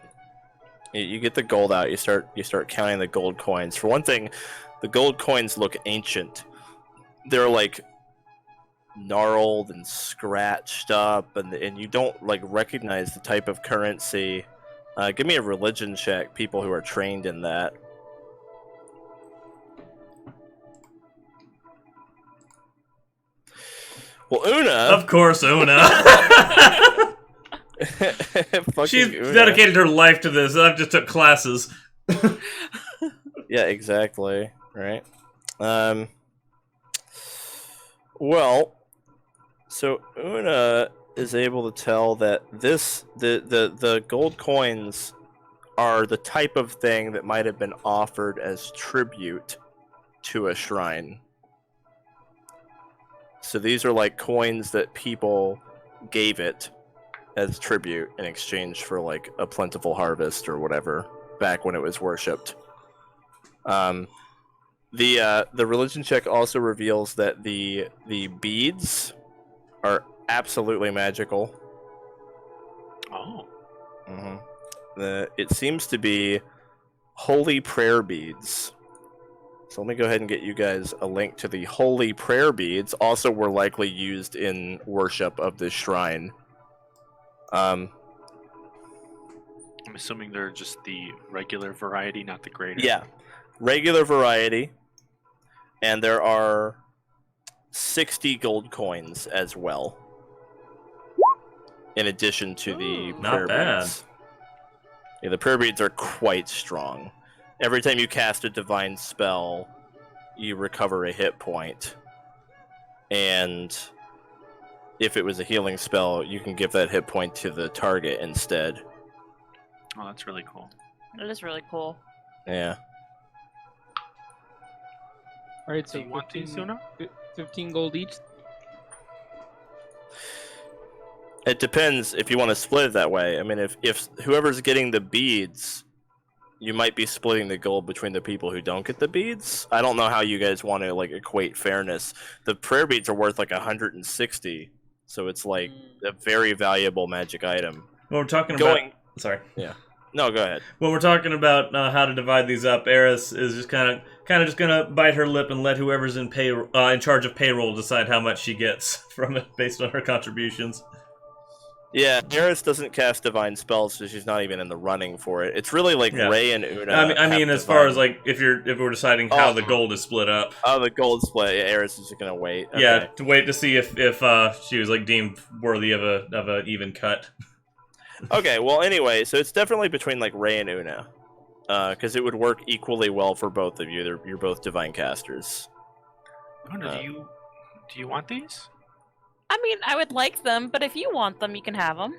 you get the gold out. You start counting the gold coins. For one thing, the gold coins look ancient. They're like gnarled and scratched up, and you don't like recognize the type of currency. Give me a religion check, people who are trained in that. Well, Oona. Of course, Oona. Fucking She's Oona. dedicated her life to this. I've just took classes. Yeah, exactly. Right. Well, so Oona is able to tell that the gold coins are the type of thing that might have been offered as tribute to a shrine. So these are like coins that people gave it as tribute in exchange for like a plentiful harvest or whatever back when it was worshipped. The religion check also reveals that the beads are absolutely magical. Oh. It seems to be holy prayer beads. So let me go ahead and get you guys a link to the holy prayer beads. Also, were likely used in worship of this shrine. I'm assuming they're just the regular variety, not the greater. Yeah, regular variety, and there are 60 gold coins as well, in addition to the Not prayer bad. beads. Yeah, the prayer beads are quite strong. Every time you cast a divine spell, you recover a hit point, and if it was a healing spell, you can give that hit point to the target instead. Oh, that's really cool. It is really cool. Yeah. Alright, Do so you want these, Oona? 15 gold each. It depends if you want to split it that way. I mean, if whoever's getting the beads, you might be splitting the gold between the people who don't get the beads. I don't know how you guys want to like equate fairness. The prayer beads are worth like 160, so it's like a very valuable magic item. When we're talking Going. about... Sorry. No, go ahead. When we're talking about how to divide these up, Eris is just kind of just gonna bite her lip and let whoever's in charge of payroll decide how much she gets from it based on her contributions. Yeah, Eris doesn't cast divine spells, so she's not even in the running for it. It's really like Yeah. Raye and Oona. I mean, have as far as divine- like if we're deciding how the Oh. gold is split up. Oh, the gold split. Yeah, Eris is gonna wait. Okay. Yeah, to wait to see if she was like deemed worthy of a even cut. Okay. Well, anyway, so it's definitely between like Raye and Oona, because it would work equally well for both of you. You're both divine casters. Oona, do you want these? I mean, I would like them, but if you want them, you can have them.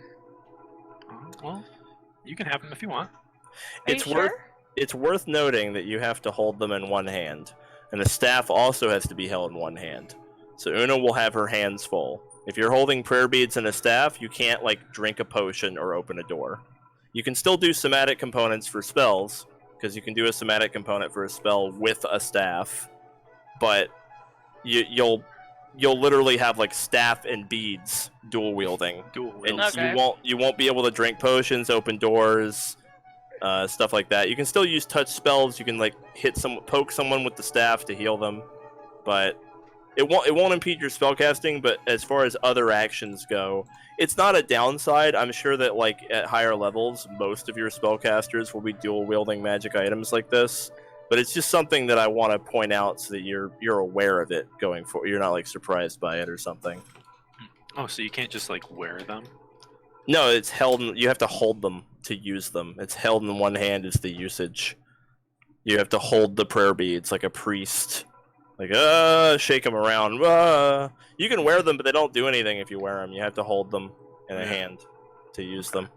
Well, you can have them if you want. Are It's you worth sure? it's worth noting that you have to hold them in one hand, and the staff also has to be held in one hand. So Oona will have her hands full. If you're holding prayer beads and a staff, you can't like drink a potion or open a door. You can still do somatic components for spells, because you can do a somatic component for a spell with a staff, but you'll literally have like staff and beads dual wielding. Dual And wield. Okay. you won't be able to drink potions, open doors, stuff like that. You can still use touch spells. You can like poke someone with the staff to heal them, but it won't impede your spellcasting. But as far as other actions go, it's not a downside. I'm sure that like at higher levels, most of your spellcasters will be dual wielding magic items like this. But it's just something that I want to point out so that you're aware of it going forward. You're not like surprised by it or something. Oh, so you can't just like wear them? No, it's held. You have to hold them to use them. It's held in one hand is the usage. You have to hold the prayer beads like a priest. Like, shake them around. You can wear them, but they don't do anything if you wear them. You have to hold them in a hand to use them.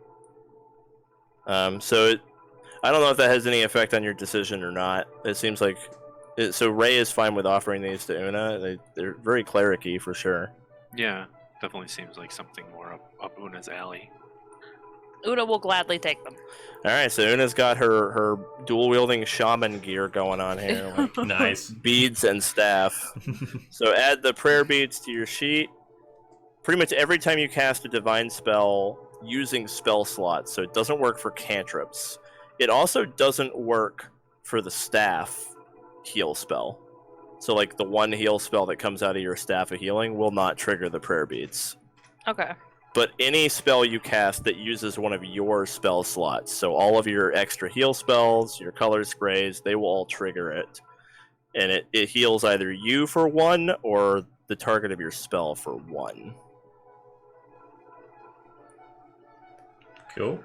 I don't know if that has any effect on your decision or not. It seems like... So Raye is fine with offering these to Oona. They're very cleric-y for sure. Yeah, definitely seems like something more up Oona's alley. Oona will gladly take them. Alright, so Una's got her dual-wielding shaman gear going on here. Like Nice. beads and staff. So add the prayer beads to your sheet. Pretty much every time you cast a divine spell using spell slots, so it doesn't work for cantrips. It also doesn't work for the staff heal spell. So like the one heal spell that comes out of your staff of healing will not trigger the prayer beads. Okay. But any spell you cast that uses one of your spell slots, so all of your extra heal spells, your color sprays, they will all trigger it. And it heals either you for 1 or the target of your spell for 1. Cool.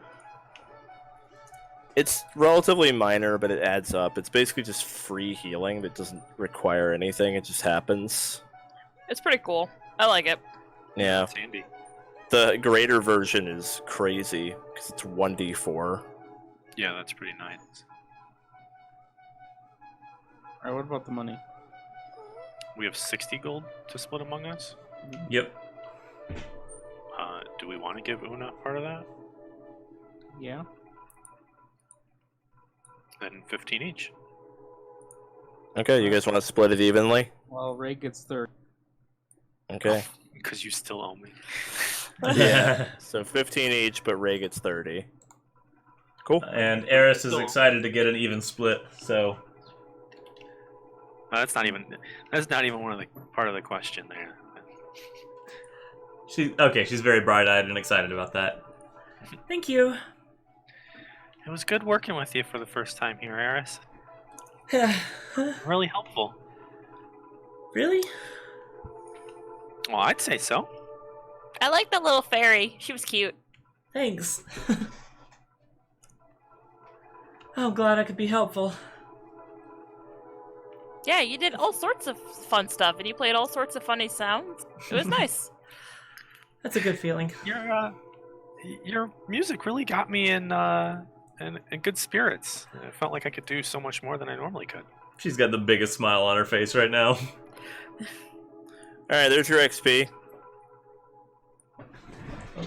It's relatively minor, but it adds up. It's basically just free healing that doesn't require anything. It just happens. It's pretty cool. I like it. Yeah. It's handy. The greater version is crazy because it's 1d4. Yeah, that's pretty nice. Alright, what about the money? We have 60 gold to split among us. Yep. Do we want to give Oona part of that? Yeah. Then 15 each. Okay, you guys want to split it evenly? Well, Raye gets 30. Okay. Because you still owe me. Yeah. So 15 each, but Raye gets 30. Cool. And Eris is excited to get an even split, so That's not even one of the part of the question there. she's very bright-eyed and excited about that. Thank you. It was good working with you for the first time here, Eris. Really helpful. Really? Well, I'd say so. I like the little fairy. She was cute. Thanks. I'm glad I could be helpful. Yeah, you did all sorts of fun stuff, and you played all sorts of funny sounds. It was nice. That's a good feeling. Your music really got me in good spirits. I felt like I could do so much more than I normally could. She's got the biggest smile on her face right now. Alright, there's your XP.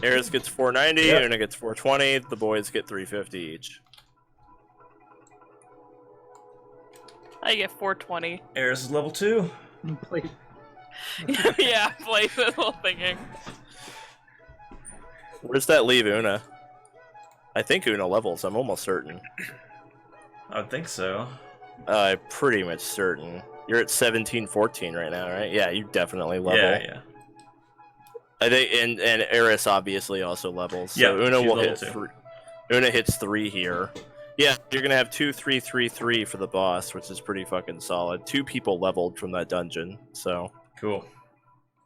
Eris gets 490, Yep. Oona gets 420, the boys get 350 each. I get 420. Eris is level 2. Play. Yeah, play this whole thinking. Where does that leave Oona? I think Oona levels, I'm almost certain. I think so. I'm pretty much certain. You're at 1714 right now, right? Yeah, you definitely level. Yeah. I think, and Eris obviously also levels. So Yeah, Una she's will level hit 2. 3. Una hits 3 here. Yeah, you're gonna have 2, 3, 3, 3 for the boss, which is pretty fucking solid. 2 people leveled from that dungeon, so Cool.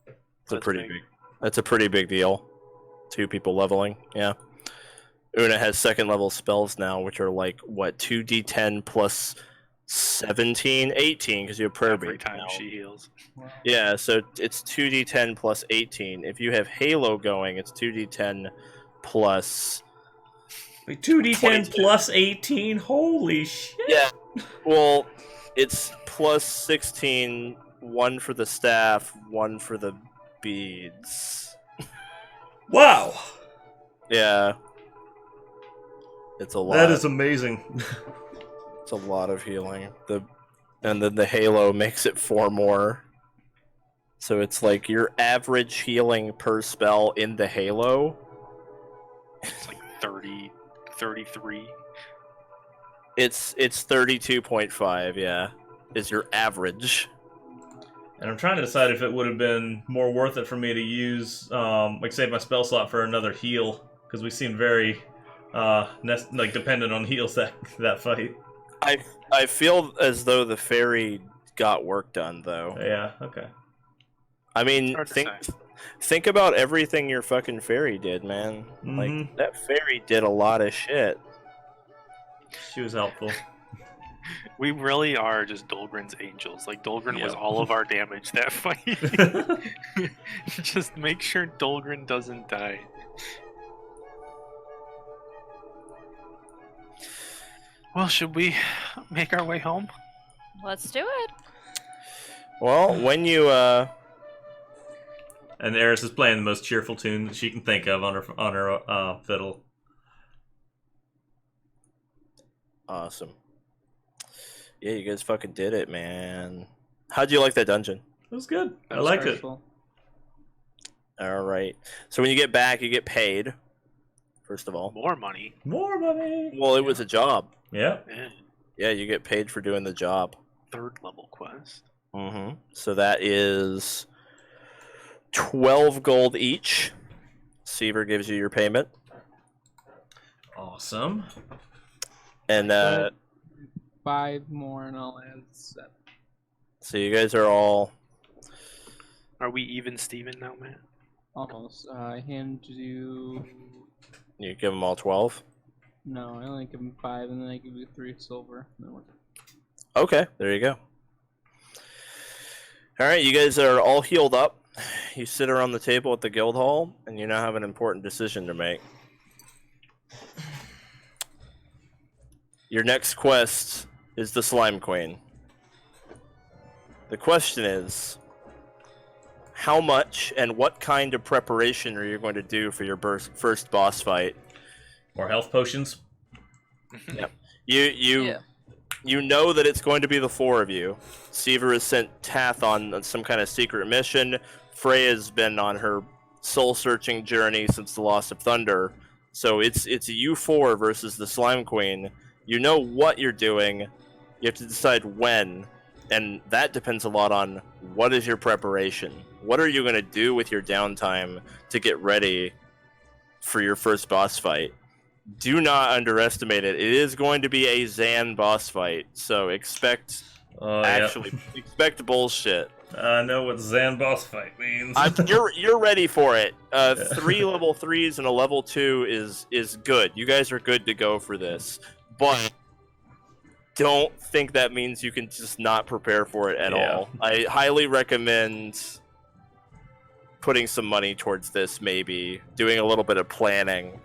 it's a That's pretty big. big. That's a pretty big deal. 2 people leveling. Yeah. Una has 2nd level spells now, which are like what 2d10 plus 17, 18, because you have prayer Every bead time now. she heals. Wow. Yeah, so it's 2d10 plus 18. If you have Halo going, it's 2d10 plus. Wait, 2d10 22. plus 18? Holy shit! Yeah. Well, it's plus 16, 1 for the staff, 1 for the beads. Wow! Yeah. It's a lot. That is amazing. It's a lot of healing. And then the Halo makes it 4 more. So it's like your average healing per spell in the Halo. It's like 30, 33. It's 32.5, yeah. Is your average. And I'm trying to decide if it would have been more worth it for me to use, like, save my spell slot for another heal, because we seem very, like, dependent on heals that fight. I feel as though the fairy got work done, though. Yeah, okay. I mean, Hard to think about everything your fucking fairy did, man. Mhm. Like, that fairy did a lot of shit. She was helpful. We really are just Dolgrin's angels. Like, Dolgrin was Yeah. all of our damage that fight. Just make sure Dolgrin doesn't die. Well, should we make our way home? Let's do it. Well, when you, And Eris is playing the most cheerful tune that she can think of on her fiddle. Awesome. Yeah, you guys fucking did it, man. How'd you like that dungeon? It was good. I That's liked it. stressful. All right. So when you get back, you get paid. First of all. More money. More money. Well, it was a job. Yeah. Yeah. Yeah, you get paid for doing the job. 3rd level quest. Mm-hmm. So that is 12 gold each. Seaver gives you your payment. Awesome. And 5 more and I'll add 7. so you guys are all... Are we even Steven now, man? Almost. I hand you. You give them all 12? No, I only give him 5 and then I give you 3 silver. Then we're- Okay, there you go. All right, you guys are all healed up. You sit around the table at the guild hall, and you now have an important decision to make. Your next quest is the Slime Queen. The question is, how much and what kind of preparation are you going to do for your first boss fight? More health potions. You know that it's going to be the 4 of you. Seaver has sent Tath on some kind of secret mission. Freya's been on her soul-searching journey since the loss of Thunder. So it's you 4 versus the Slime Queen. You know what you're doing. You have to decide when, and that depends a lot on what is your preparation. What are you going to do with your downtime to get ready for your first boss fight? Do not underestimate it. It is going to be a Zan boss fight, so expect expect bullshit. I know what Zan boss fight means. You're ready for it. 3 level 3s and a level 2 is good. You guys are good to go for this, but don't think that means you can just not prepare for it at all. I highly recommend putting some money towards this, maybe doing a little bit of planning.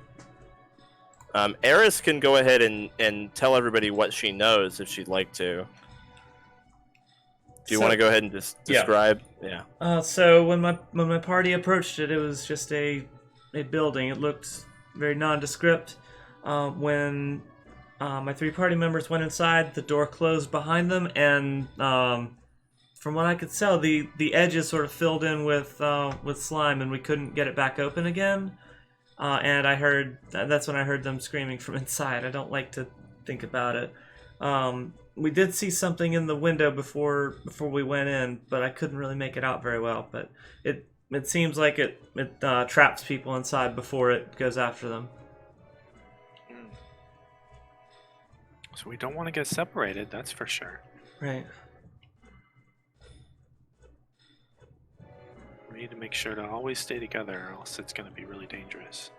Eris can go ahead and tell everybody what she knows if she'd like to. Do you want to go ahead and just describe? Yeah. So when my party approached it, it was just a building. It looked very nondescript. When my 3 party members went inside, the door closed behind them, and from what I could tell, the edges sort of filled in with slime, and we couldn't get it back open again. And that's when I heard them screaming from inside. I don't like to think about it. We did see something in the window before we went in, but I couldn't really make it out very well. But it seems like it traps people inside before it goes after them. So we don't want to get separated, that's for sure. Right. We need to make sure to always stay together, or else it's going to be really dangerous.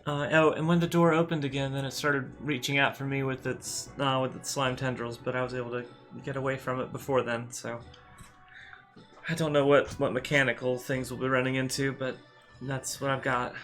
Oh, and when the door opened again, then it started reaching out for me with its slime tendrils, but I was able to get away from it before then, so I don't know what mechanical things we'll be running into, but that's what I've got.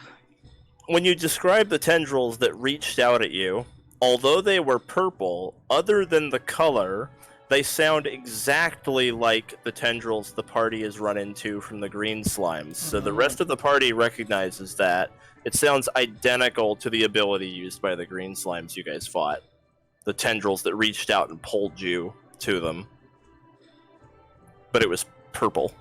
When you describe the tendrils that reached out at you, although they were purple, other than the color, they sound exactly like the tendrils the party has run into from the green slimes. So the rest of the party recognizes that. It sounds identical to the ability used by the green slimes you guys fought. The tendrils that reached out and pulled you to them. But it was purple.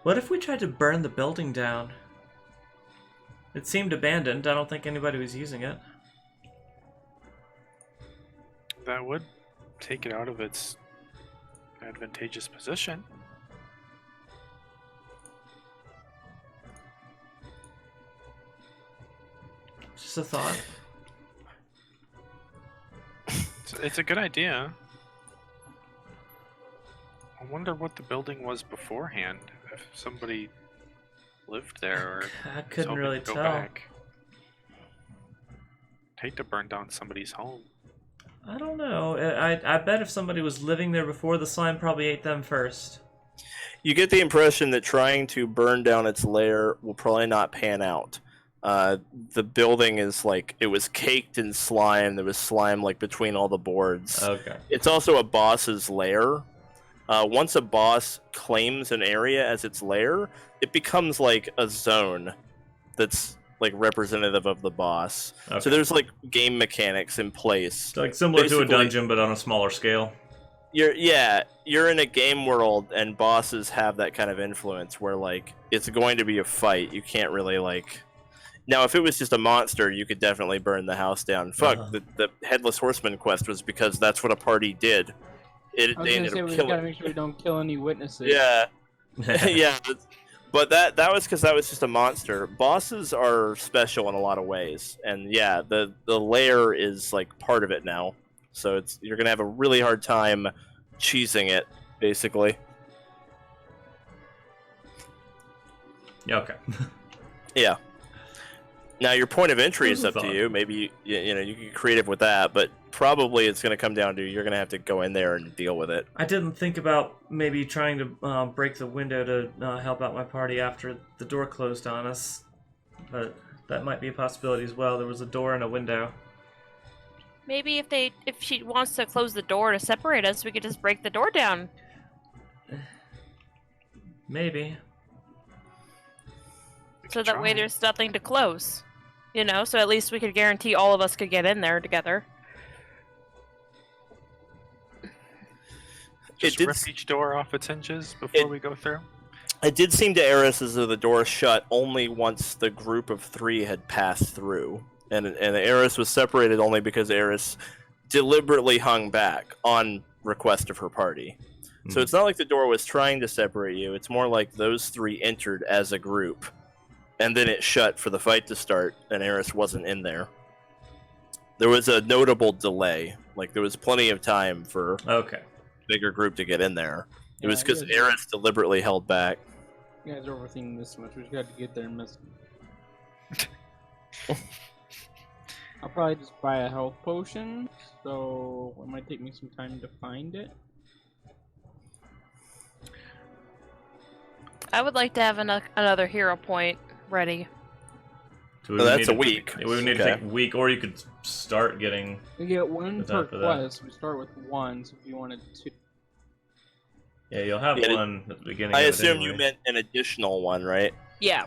What if we tried to burn the building down? It seemed abandoned. I don't think anybody was using it. That would take it out of its advantageous position. Just a thought. It's a good idea. I wonder what the building was beforehand. If somebody lived there, or I couldn't really go tell. back. Hate to burn down somebody's home. I don't know. I bet if somebody was living there before, the slime probably ate them first. You get the impression that trying to burn down its lair will probably not pan out. The building is like, it was caked in slime. There was slime like between all the boards. Okay. It's also a boss's lair. Once a boss claims an area as its lair, it becomes like a zone that's like representative of the boss. Okay. So there's like game mechanics in place. So like similar to a Basically, dungeon, but on a smaller scale. You're in a game world, and bosses have that kind of influence where like it's going to be a fight. You can't really like. Now, if it was just a monster, you could definitely burn the house down. Fuck, the Headless Horseman quest was because that's what a party did. I was They gonna ended say up we killing. gotta make sure we don't kill any witnesses. Yeah, yeah. But that was because that was just a monster. Bosses are special in a lot of ways, and yeah, the lair is like part of it now. So you're gonna have a really hard time cheesing it, basically. Yeah, okay. Yeah. Now your point of entry is up to Thought. you. Maybe you know you can get creative with that, but probably it's going to come down to you're going to have to go in there and deal with it. I didn't think about maybe trying to break the window to help out my party after the door closed on us, but that might be a possibility as well. There was a door and a window. Maybe if she wants to close the door to separate us, we could just break the door down. Maybe. So that way there's nothing to close. You know, so at least we could guarantee all of us could get in there together. Just did rip each door off its hinges before we go through. It did seem to Eris as though the door shut only once the group of three had passed through. And Eris was separated only because Eris deliberately hung back on request of her party. So it's not like the door was trying to separate you. It's more like those three entered as a group. And then it shut for the fight to start, and Eris wasn't in there. There was a notable delay. Like, there was plenty of time for Okay. a bigger group to get in there. It Yeah, was because yeah. Eris deliberately held back. You guys are overthinking this much. We just got to get there and miss. I'll probably just buy a health potion, so it might take me some time to find it. I would like to have another hero point ready. So Well, would that's need a week. Yeah, we would need to Okay. take a week, or you could start getting. We get one What's per up for that? quest. We start with one, so if you wanted two. Yeah, you'll have Yeah, one at the beginning. I of it assume anyway. you meant an additional one, right? Yeah.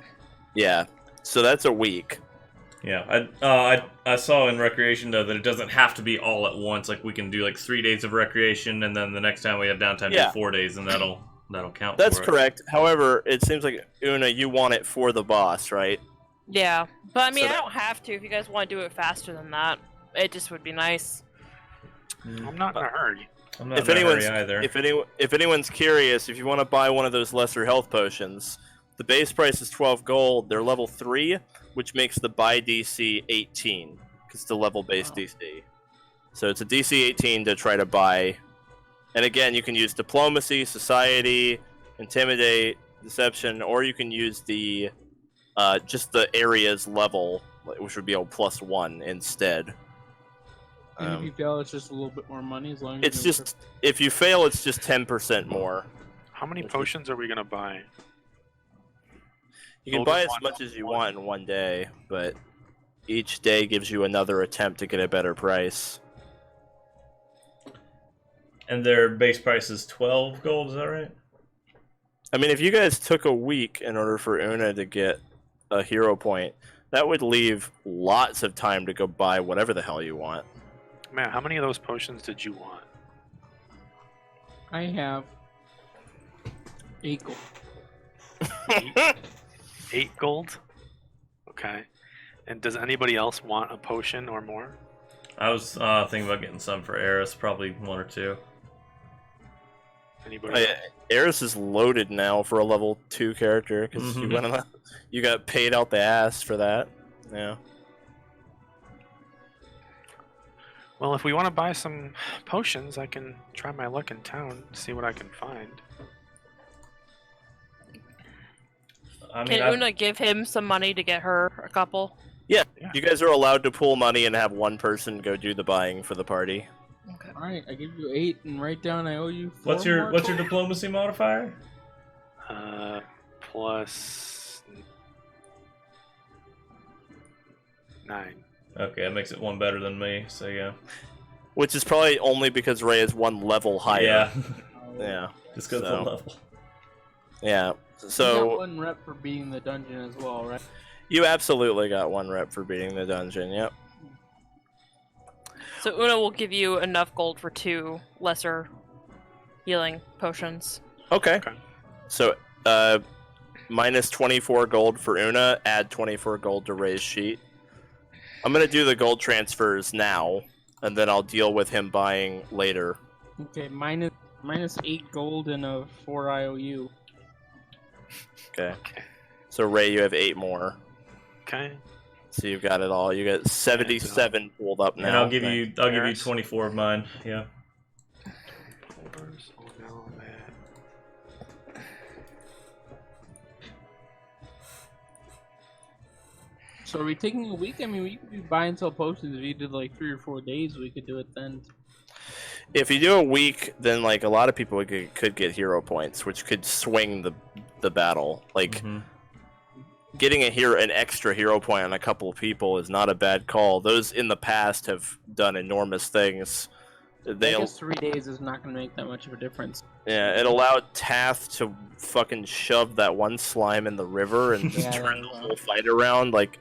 Yeah. So that's a week. Yeah, I saw in recreation though that it doesn't have to be all at once. Like we can do like 3 days of recreation, and then the next time we have downtime, Yeah. do 4 days, and that'll count. That's for it. correct. However, it seems like, Oona, you want it for the boss, right? Yeah, but I mean, So I don't have to. If you guys want to do it faster than that, it just would be nice. I'm not in a hurry. I'm not If in a anyone's hurry either. if anyone's curious, if you want to buy one of those lesser health potions, the base price is 12 gold. They're level 3, which makes the buy DC 18 because it's a level based DC. So it's a DC 18 to try to buy. And again, you can use diplomacy, society, intimidate, deception, or you can use the just the area's level, which would be a +1 instead. And if you fail, it's just a little bit more money as long as It's just if you fail, it's just 10% more. How many potions are we gonna buy? You can Gold buy is as one, much as you one. want in one day, but each day gives you another attempt to get a better price. And their base price is 12 gold, is that right? I mean, if you guys took a week in order for Oona to get a hero point, that would leave lots of time to go buy whatever the hell you want. Man, how many of those potions did you want? I have 8 gold. 8 gold? Okay. And does anybody else want a potion or more? I was thinking about getting some for Eris, probably 1 or 2. Anybody? Eris is loaded now for a level 2 character because you went on you got paid out the ass for that. Yeah. Well, if we want to buy some potions, I can try my luck in town, see what I can find. I mean, Can Oona give him some money to get her a couple? Yeah, you guys are allowed to pool money and have one person go do the buying for the party. Okay. All right, I give you 8 and write down I owe you 4 what's your more. diplomacy modifier? Plus 9. Okay, that makes it 1 better than me, so yeah. Which is probably only because Raye is 1 level higher. Yeah, Yeah. just because So- of the level. Yeah. You got So 1 rep for beating the dungeon as well, right? you absolutely got 1 rep for beating the dungeon. Yep. So Oona will give you enough gold for 2 lesser healing potions. Okay. Okay. So minus 24 gold for Oona, add 24 gold to Raye's sheet. I'm gonna do the gold transfers now, and then I'll deal with him buying later. Okay, minus 8 gold and a 4 IOU. Okay. Okay. So Raye, you have 8 more. Okay. So you've got it all. You got 77 pulled up now. And I'll give you Eris. 24 of mine. Yeah. Holders, oh no, man. So are we taking a week? I mean, we could be buy and sell potions. If you did like 3 or 4 days, we could do it then. If you do a week, then like a lot of people could get hero points, which could swing the battle. Like getting an extra hero point on a couple of people is not a bad call. Those in the past have done enormous things. I guess 3 days is not going to make that much of a difference. Yeah, it allowed Tath to fucking shove that one slime in the river and Yeah, turn the yeah. whole fight around. Like,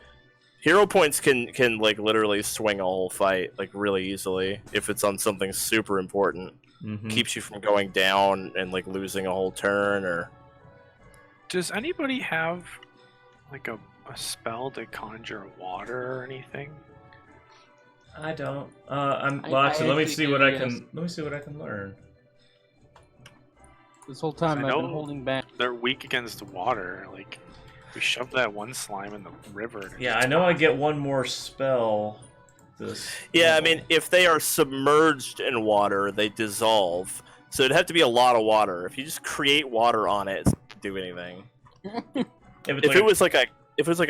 hero points can like literally swing a whole fight like really easily if it's on something super important. Keeps you from going down and like losing a whole turn or. Does anybody have like a spell to conjure water or anything? I don't. I Actually, let me actually see do, what I yes. can. Let me see what I can learn. This whole time I I've been know- holding back. They're weak against water. Like, we shoved that one slime in the river. and it Yeah, just I know I died. get one more spell. This. Yeah, I level. mean, if they are submerged in water, they dissolve. So it'd have to be a lot of water. If you just create water on it, it's not gonna do anything. If it was like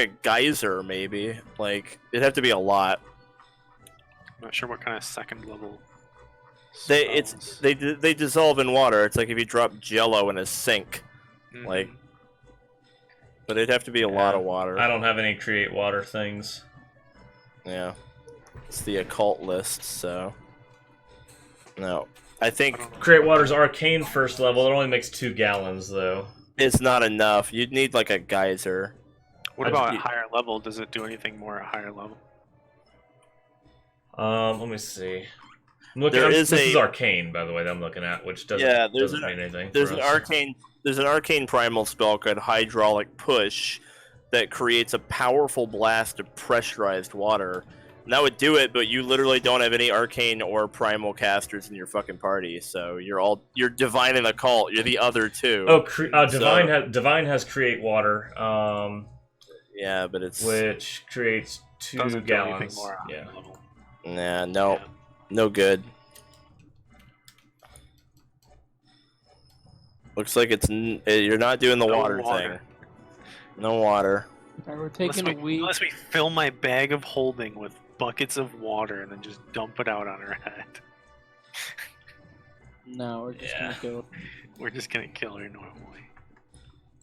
a geyser, maybe like it'd have to be a lot. I'm not sure what kind of second level. They spells. they dissolve in water. It's like if you drop Jello in a sink, Mhm. like. But it'd have to be a lot of water. I don't have any create water things. Yeah, it's the occult list. So no, I think I don't know. Create water's arcane first level. It only makes 2 gallons though. it's not enough. You'd need like a geyser. What I'd about be- at higher level? Does it do anything more at higher level? Let me see. I'm looking. There This is is a- arcane, by the way, that I'm looking at, which doesn't Yeah, there's doesn't an- mean anything. There's for an us. arcane primal spell called Hydraulic Push that creates a powerful blast of pressurized water. And that would do it, but you literally don't have any arcane or primal casters in your fucking party, so you're divine in the cult. You're the other two. Oh, divine has create water. Yeah, but it's which creates 2 Doesn't do anything gallons. more on Yeah. the level. nah, no, Yeah. no good. Looks like you're not doing the No water water. thing. No water. Alright, we're taking a week. Unless we fill my bag of holding with buckets of water and then just dump it out on her head. No, we're just Yeah. gonna go. We're just gonna kill her normally.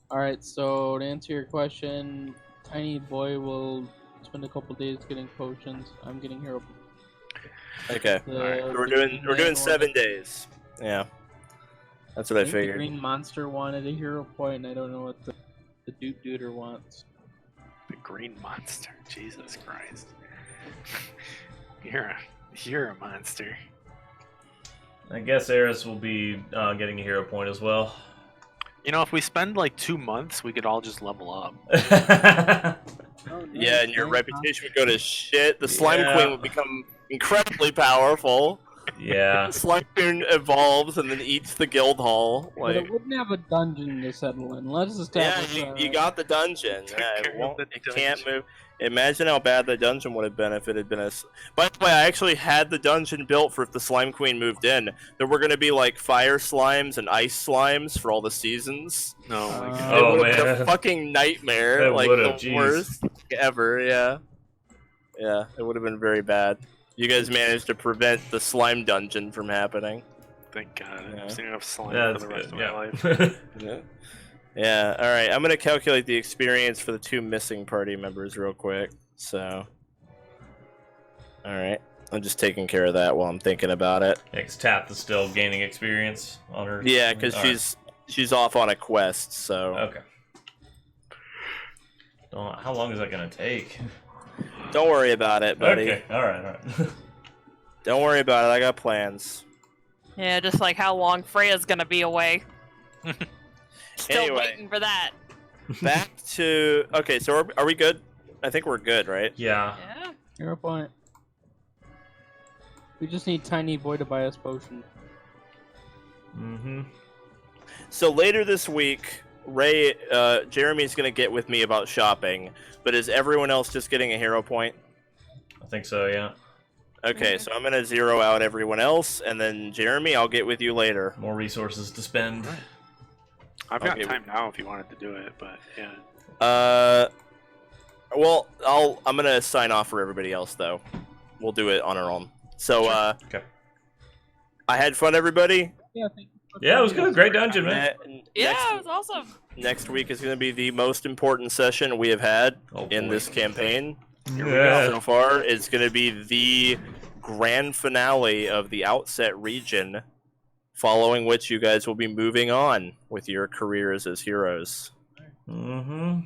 Alright, so to answer your question, Tiny Boy will spend a couple days getting potions. I'm getting hero. Okay, we're doing 7 days. Yeah, that's what I think figured. The green monster wanted a hero point, and I don't know what the duder wants. The green monster. Jesus Christ. You're a monster. I guess Eris will be getting a hero point as well. You know, if we spend like 2 months, we could all just level up. Oh, Yeah, nice, and your nice, reputation would go to shit. The Slime Yeah. Queen would become incredibly powerful. Yeah. The Slime Queen evolves and then eats the guild hall. But Like, it wouldn't have a dungeon to settle in. Let's yeah, establish. you got the dungeon. Took Yeah, care of the it can't dungeon. move. Imagine how bad the dungeon would have been if it had been a. By the way, I actually had the dungeon built for if the Slime Queen moved in. There were going to be like fire slimes and ice slimes for all the seasons. No, my Uh, God. It Oh, would have been man. a fucking nightmare. That Like would've, the jeez. worst ever. Yeah. Yeah, it would have been very bad. You guys managed to prevent the slime dungeon from happening. Thank God. Yeah. I've seen enough slime Yeah, for that's the rest good. of my life. Yeah. Yeah. Yeah. All right. I'm gonna calculate the experience for the 2 missing party members real quick. So. All right. I'm just taking care of that while I'm thinking about it. Because Tath is still gaining experience on her. Yeah, because Alright. she's off on a quest. So Okay. How long is that gonna take? don't worry about it, buddy. Okay. All right. Don't worry about it. I got plans. Yeah, just like how long Freya's gonna be away. Still Anyway. waiting for that. Back to okay. So are we good? I think we're good, right? Yeah. Yeah. Hero point. We just need Tiny Boy to buy us potion. Mm-hmm. So later this week, Raye, Jeremy's gonna get with me about shopping, but is everyone else just getting a hero point? I think so. Yeah. Okay, so I'm gonna zero out everyone else, and then Jeremy, I'll get with you later. More resources to spend. I've got Okay. time now if you wanted to do it, but yeah. Well, I'm gonna sign off for everybody else though. We'll do it on our own. So, Okay. I had fun, everybody. Yeah, thank you. Yeah, it was good. Great dungeon, man. Yeah, it was awesome. Next week is gonna be the most important session we have had Oh, in boy. this campaign. Yeah. So far, it's going to be the grand finale of the Outset region, following which you guys will be moving on with your careers as heroes. Mm-hmm.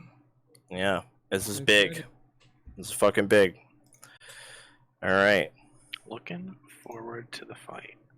Yeah, this is Very big. excited. This is fucking big. All right. Looking forward to the fight.